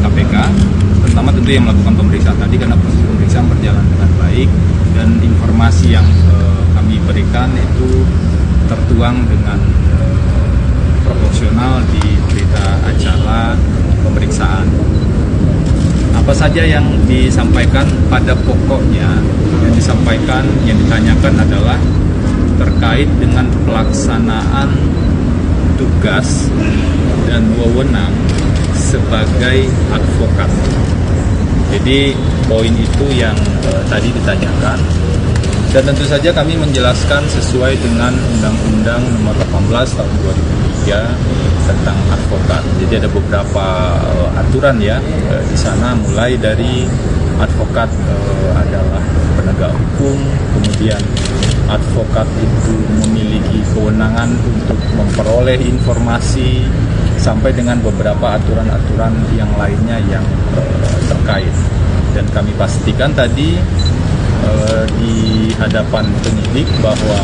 Speaker 2: KPK, terutama tentu yang melakukan pemeriksaan tadi, karena proses pemeriksaan berjalan dengan baik dan informasi yang kami berikan itu tertuang dengan proporsional di berita acara pemeriksaan. Apa saja yang disampaikan pada pokoknya, yang disampaikan, yang ditanyakan adalah terkait dengan pelaksanaan tugas dan wewenang sebagai advokat. Jadi poin itu yang tadi ditanyakan, dan tentu saja kami menjelaskan sesuai dengan Undang-Undang Nomor 18 Tahun 2003 tentang advokat. Jadi ada beberapa aturan ya di sana, mulai dari advokat adalah penegak hukum, kemudian advokat itu memiliki kewenangan untuk memperoleh informasi, sampai dengan beberapa aturan-aturan yang lainnya yang terkait. Dan kami pastikan tadi di hadapan penyidik bahwa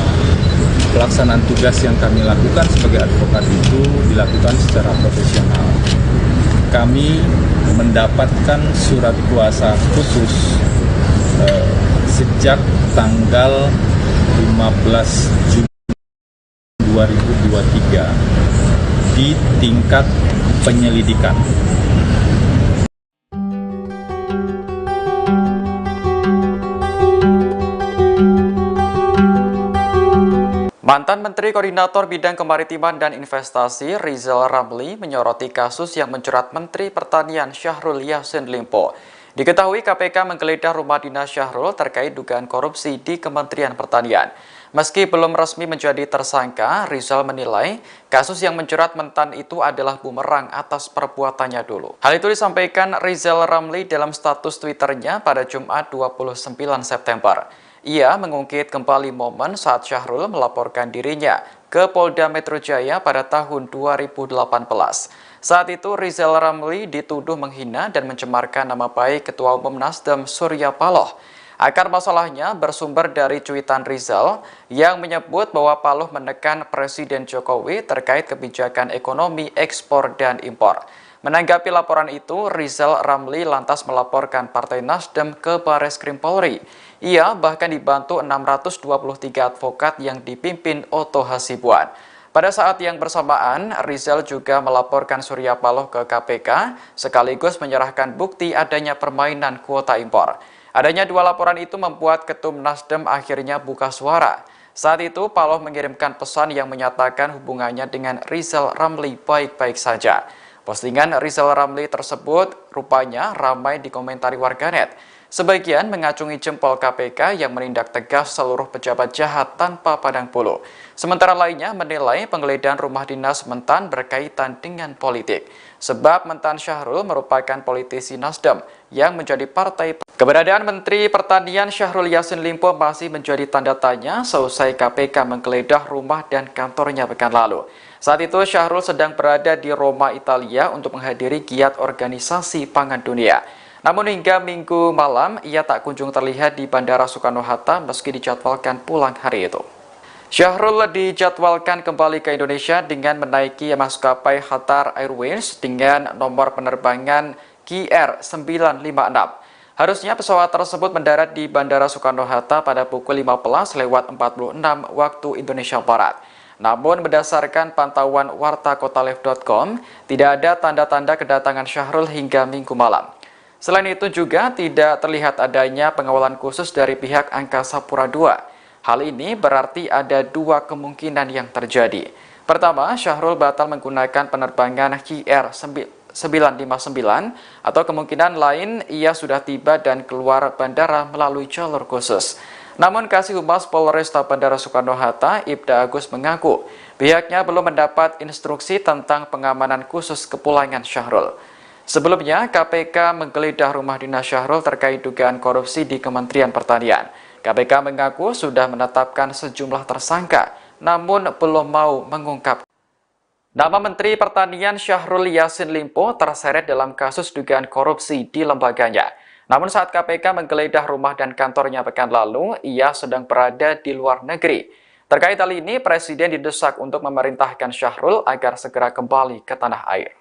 Speaker 2: pelaksanaan tugas yang kami lakukan sebagai advokat itu dilakukan secara profesional. Kami mendapatkan surat kuasa khusus sejak tanggal 15 Juni 2023 di tingkat penyelidikan.
Speaker 5: Mantan Menteri Koordinator Bidang Kemaritiman dan Investasi Rizal Ramli menyoroti kasus yang menjerat Menteri Pertanian Syahrul Yassin Limpo. Diketahui KPK menggeledah rumah dinas Syahrul terkait dugaan korupsi di Kementerian Pertanian. Meski belum resmi menjadi tersangka, Rizal menilai kasus yang menjerat mentan itu adalah bumerang atas perbuatannya dulu. Hal itu disampaikan Rizal Ramli dalam status Twitternya pada Jumat 29 September. Ia mengungkit kembali momen saat Syahrul melaporkan dirinya ke Polda Metro Jaya pada tahun 2018. Saat itu Rizal Ramli dituduh menghina dan mencemarkan nama baik Ketua Umum Nasdem Surya Paloh. Akar masalahnya bersumber dari cuitan Rizal yang menyebut bahwa Paloh menekan Presiden Jokowi terkait kebijakan ekonomi ekspor dan impor. Menanggapi laporan itu, Rizal Ramli lantas melaporkan Partai Nasdem ke Bareskrim Polri. Ia bahkan dibantu 623 advokat yang dipimpin Oto Hasibuan. Pada saat yang bersamaan, Rizal juga melaporkan Surya Paloh ke KPK, sekaligus menyerahkan bukti adanya permainan kuota impor. Adanya dua laporan itu membuat Ketum Nasdem akhirnya buka suara. Saat itu, Paloh mengirimkan pesan yang menyatakan hubungannya dengan Rizal Ramli baik-baik saja. Postingan Rizal Ramli tersebut rupanya ramai dikomentari warganet. Sebagian mengacungi jempol KPK yang menindak tegas seluruh pejabat jahat tanpa pandang bulu. Sementara lainnya menilai penggeledahan rumah dinas mentan berkaitan dengan politik. Sebab mentan Syahrul merupakan politisi Nasdem yang menjadi partai. Keberadaan Menteri Pertanian Syahrul Yassin Limpo masih menjadi tanda tanya seusai KPK menggeledah rumah dan kantornya pekan lalu. Saat itu Syahrul sedang berada di Roma, Italia untuk menghadiri giat organisasi pangan dunia. Namun hingga Minggu malam, ia tak kunjung terlihat di Bandara Soekarno-Hatta meski dijadwalkan pulang hari itu. Syahrul dijadwalkan kembali ke Indonesia dengan menaiki maskapai Qatar Airways dengan nomor penerbangan KR956. Harusnya pesawat tersebut mendarat di Bandara Soekarno-Hatta pada pukul 15:46 waktu Indonesia Barat. Namun berdasarkan pantauan wartakotalive.com, tidak ada tanda-tanda kedatangan Syahrul hingga Minggu malam. Selain itu juga tidak terlihat adanya pengawalan khusus dari pihak Angkasa Pura II. Hal ini berarti ada dua kemungkinan yang terjadi. Pertama, Syahrul batal menggunakan penerbangan KR959 atau kemungkinan lain ia sudah tiba dan keluar bandara melalui jalur khusus. Namun Kasih Humas Polresta Bandara Soekarno-Hatta, Ibda Agus mengaku pihaknya belum mendapat instruksi tentang pengamanan khusus kepulangan Syahrul. Sebelumnya, KPK menggeledah rumah dinas Syahrul terkait dugaan korupsi di Kementerian Pertanian. KPK mengaku sudah menetapkan sejumlah tersangka, namun belum mau mengungkap. Nama Menteri Pertanian Syahrul Yassin Limpo terseret dalam kasus dugaan korupsi di lembaganya. Namun saat KPK menggeledah rumah dan kantornya pekan lalu, ia sedang berada di luar negeri. Terkait hal ini, Presiden didesak untuk memerintahkan Syahrul agar segera kembali ke tanah air.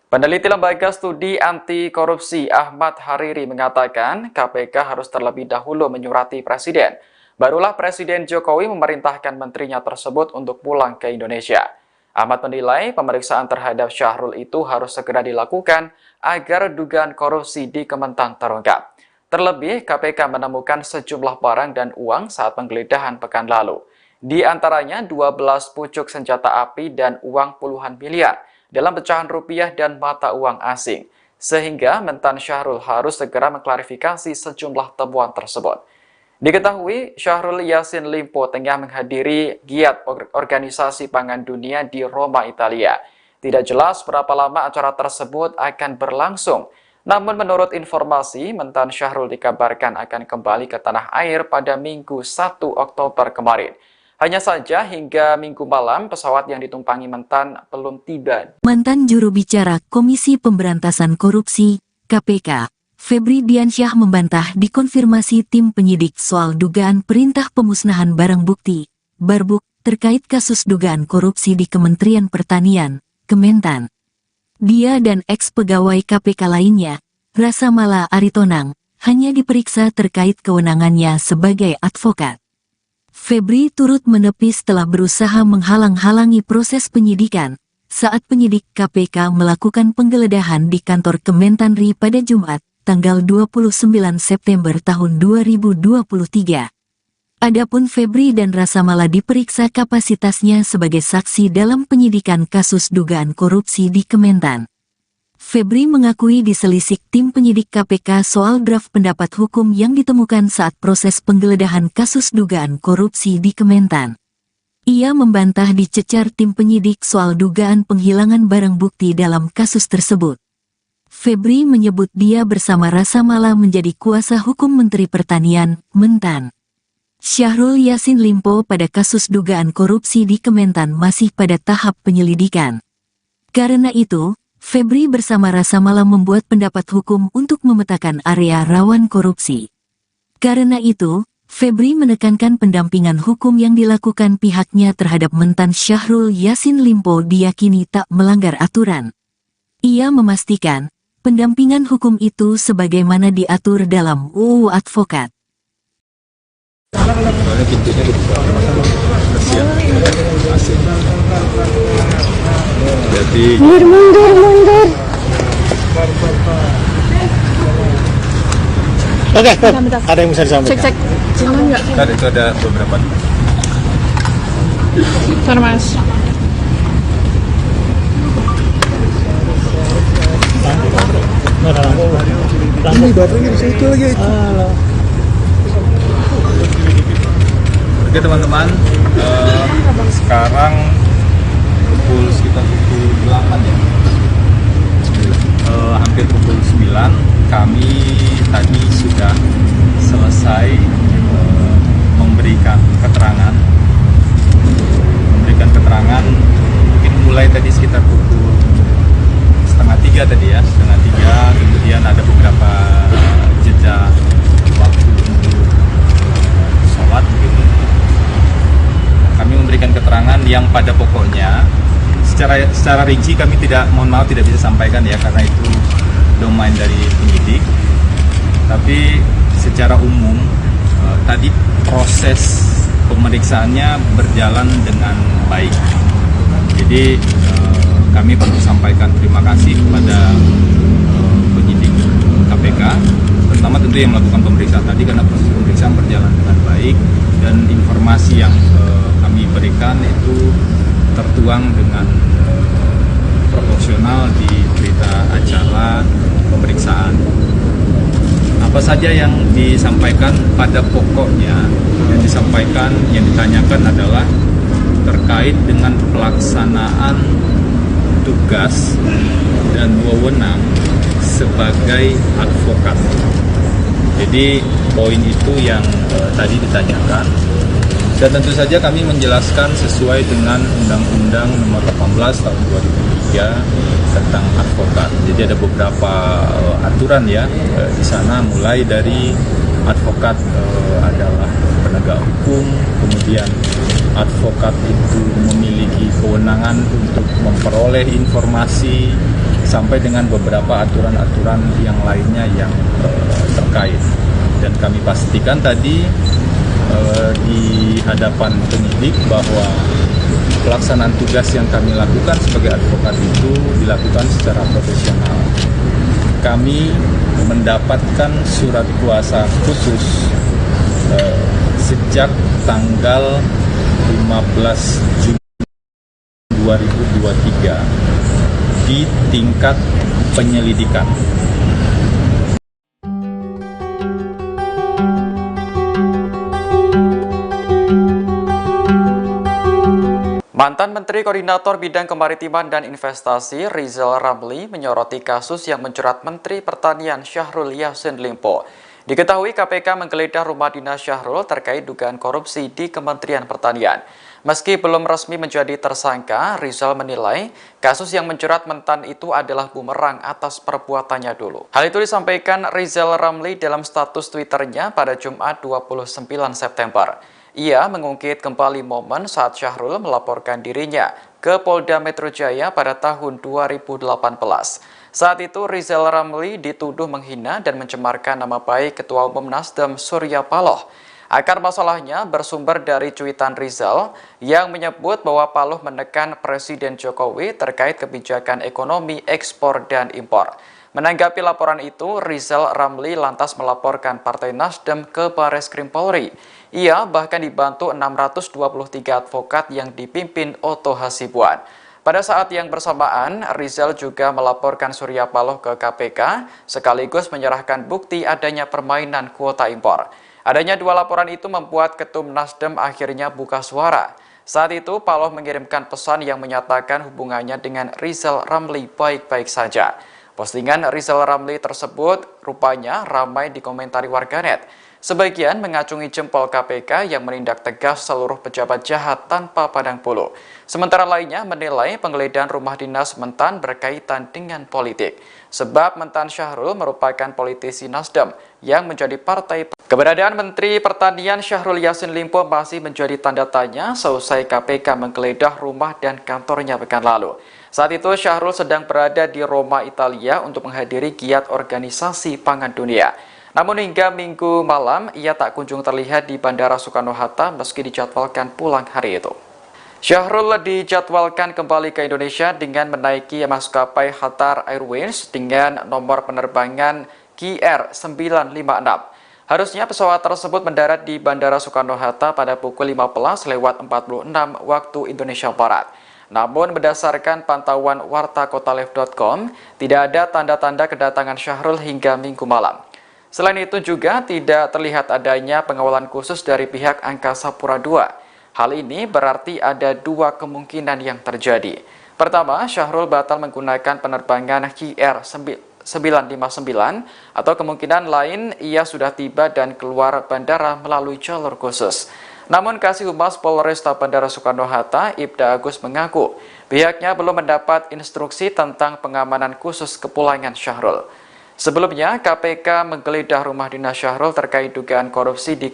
Speaker 5: Peneliti Lembaga Studi Anti Korupsi Ahmad Hariri mengatakan KPK harus terlebih dahulu menyurati Presiden. Barulah Presiden Jokowi memerintahkan menterinya tersebut untuk pulang ke Indonesia. Ahmad menilai pemeriksaan terhadap Syahrul itu harus segera dilakukan agar dugaan korupsi di Kementan terungkap. Terlebih, KPK menemukan sejumlah barang dan uang saat penggeledahan pekan lalu. Di antaranya 12 pucuk senjata api dan uang puluhan miliar dalam pecahan rupiah dan mata uang asing. Sehingga mentan Syahrul harus segera mengklarifikasi sejumlah temuan tersebut. Diketahui Syahrul Yassin Limpo tengah menghadiri giat Organisasi Pangan Dunia di Roma, Italia. Tidak jelas berapa lama acara tersebut akan berlangsung. Namun menurut informasi, mentan Syahrul dikabarkan akan kembali ke tanah air pada Minggu 1 Oktober kemarin. Hanya saja hingga Minggu malam pesawat yang ditumpangi mentan belum tiba.
Speaker 1: Mantan juru bicara Komisi Pemberantasan Korupsi, KPK, Febri Diansyah membantah dikonfirmasi tim penyidik soal dugaan perintah pemusnahan barang bukti, Barbuk, terkait kasus dugaan korupsi di Kementerian Pertanian, Kementan. Dia dan eks-pegawai KPK lainnya, Rasa Mala Aritonang, hanya diperiksa terkait kewenangannya sebagai advokat. Febri turut menepis telah berusaha menghalang-halangi proses penyidikan saat penyidik KPK melakukan penggeledahan di kantor Kementanri pada Jumat, tanggal 29 September tahun 2023. Adapun Febri dan Rasa Mala diperiksa kapasitasnya sebagai saksi dalam penyidikan kasus dugaan korupsi di Kementan. Febri mengakui diselisik tim penyidik KPK soal draft pendapat hukum yang ditemukan saat proses penggeledahan kasus dugaan korupsi di Kementan. Ia membantah dicecar tim penyidik soal dugaan penghilangan barang bukti dalam kasus tersebut. Febri menyebut dia bersama Rasa Mala menjadi kuasa hukum Menteri Pertanian, Mentan. Syahrul Yassin Limpo pada kasus dugaan korupsi di Kementan masih pada tahap penyelidikan. Karena itu, Febri bersama Rasa Mala membuat pendapat hukum untuk memetakan area rawan korupsi. Karena itu, Febri menekankan pendampingan hukum yang dilakukan pihaknya terhadap mentan Syahrul Yassin Limpo diyakini tak melanggar aturan. Ia memastikan, pendampingan hukum itu sebagaimana diatur dalam UU Advokat.
Speaker 2: Jadi
Speaker 4: Mundur.
Speaker 3: Oke,
Speaker 4: Bentar.
Speaker 3: ada yang bisa disampaikan.
Speaker 4: Cek. Aman nggak?
Speaker 2: kan itu ada beberapa.
Speaker 4: Bentar, Mas.
Speaker 6: Ini baterainya di situ lagi.
Speaker 2: Oke teman-teman, sekarang sekitar pukul 8 ya, hampir pukul 9, kami tadi sudah selesai memberikan keterangan mungkin mulai tadi sekitar pukul 2:30 tadi ya, 2:30, kemudian ada beberapa jeda waktu untuk sholat gitu. Kami memberikan keterangan yang pada pokoknya secara rinci kami tidak bisa sampaikan ya, karena itu domain dari penyidik. Tapi secara umum tadi proses pemeriksaannya berjalan dengan baik. Jadi kami perlu sampaikan terima kasih kepada penyidik KPK, terutama tentu yang melakukan pemeriksaan tadi, karena proses pemeriksaan berjalan dengan baik dan informasi yang kami berikan itu tertuang dengan proporsional di berita acara pemeriksaan. Apa saja yang disampaikan pada pokoknya, yang ditanyakan adalah terkait dengan pelaksanaan tugas dan wewenang sebagai advokat. Jadi poin itu yang tadi ditanyakan. Dan tentu saja kami menjelaskan sesuai dengan Undang-Undang Nomor 18 Tahun 2003 tentang advokat. Jadi ada beberapa aturan ya di sana, mulai dari advokat adalah penegak hukum, kemudian advokat itu memiliki kewenangan untuk memperoleh informasi, sampai dengan beberapa aturan-aturan yang lainnya yang terkait. Dan kami pastikan tadi di hadapan penyidik bahwa pelaksanaan tugas yang kami lakukan sebagai advokat itu dilakukan secara profesional. Kami mendapatkan surat kuasa khusus sejak tanggal 15 Juni 2023 di tingkat penyelidikan.
Speaker 5: Mantan Menteri Koordinator Bidang Kemaritiman dan Investasi Rizal Ramli menyoroti kasus yang menjerat Menteri Pertanian Syahrul Yassin Limpo. Diketahui KPK menggeledah rumah dinas Syahrul terkait dugaan korupsi di Kementerian Pertanian. Meski belum resmi menjadi tersangka, Rizal menilai kasus yang menjerat mentan itu adalah bumerang atas perbuatannya dulu. Hal itu disampaikan Rizal Ramli dalam status Twitternya pada Jumat 29 September. Ia mengungkit kembali momen saat Syahrul melaporkan dirinya ke Polda Metro Jaya pada tahun 2018. Saat itu Rizal Ramli dituduh menghina dan mencemarkan nama baik Ketua Umum Nasdem Surya Paloh. Akar masalahnya bersumber dari cuitan Rizal yang menyebut bahwa Paloh menekan Presiden Jokowi terkait kebijakan ekonomi ekspor dan impor. Menanggapi laporan itu, Rizal Ramli lantas melaporkan Partai Nasdem ke Bareskrim Polri. Ia bahkan dibantu 623 advokat yang dipimpin Otto Hasibuan. Pada saat yang bersamaan, Rizal juga melaporkan Surya Paloh ke KPK, sekaligus menyerahkan bukti adanya permainan kuota impor. Adanya dua laporan itu membuat Ketum Nasdem akhirnya buka suara. Saat itu, Paloh mengirimkan pesan yang menyatakan hubungannya dengan Rizal Ramli baik-baik saja. Postingan Rizal Ramli tersebut rupanya ramai dikomentari warganet. Sebagian mengacungi jempol KPK yang menindak tegas seluruh pejabat jahat tanpa pandang bulu. Sementara lainnya menilai penggeledahan rumah dinas mentan berkaitan dengan politik. Sebab mentan Syahrul merupakan politisi Nasdem yang menjadi partai. Keberadaan Menteri Pertanian Syahrul Yassin Limpo masih menjadi tanda tanya seusai KPK menggeledah rumah dan kantornya pekan lalu. Saat itu Syahrul sedang berada di Roma, Italia untuk menghadiri giat organisasi pangan dunia. Namun hingga Minggu malam, ia tak kunjung terlihat di Bandara Soekarno-Hatta meski dijadwalkan pulang hari itu. Syahrul dijadwalkan kembali ke Indonesia dengan menaiki maskapai Qatar Airways dengan nomor penerbangan KR956. Harusnya pesawat tersebut mendarat di Bandara Soekarno-Hatta pada pukul 15:46 waktu Indonesia Barat. Namun berdasarkan pantauan wartakotalive.com, tidak ada tanda-tanda kedatangan Syahrul hingga Minggu malam. Selain itu juga tidak terlihat adanya pengawalan khusus dari pihak Angkasa Pura II. Hal ini berarti ada dua kemungkinan yang terjadi. Pertama, Syahrul batal menggunakan penerbangan KR959 atau kemungkinan lain ia sudah tiba dan keluar bandara melalui jalur khusus. Namun Kasih Humas Polresta Bandara Soekarno-Hatta, Ibda Agus mengaku pihaknya belum mendapat instruksi tentang pengamanan khusus kepulangan Syahrul. Sebelumnya, KPK menggeledah rumah dinas Syahrul terkait dugaan korupsi di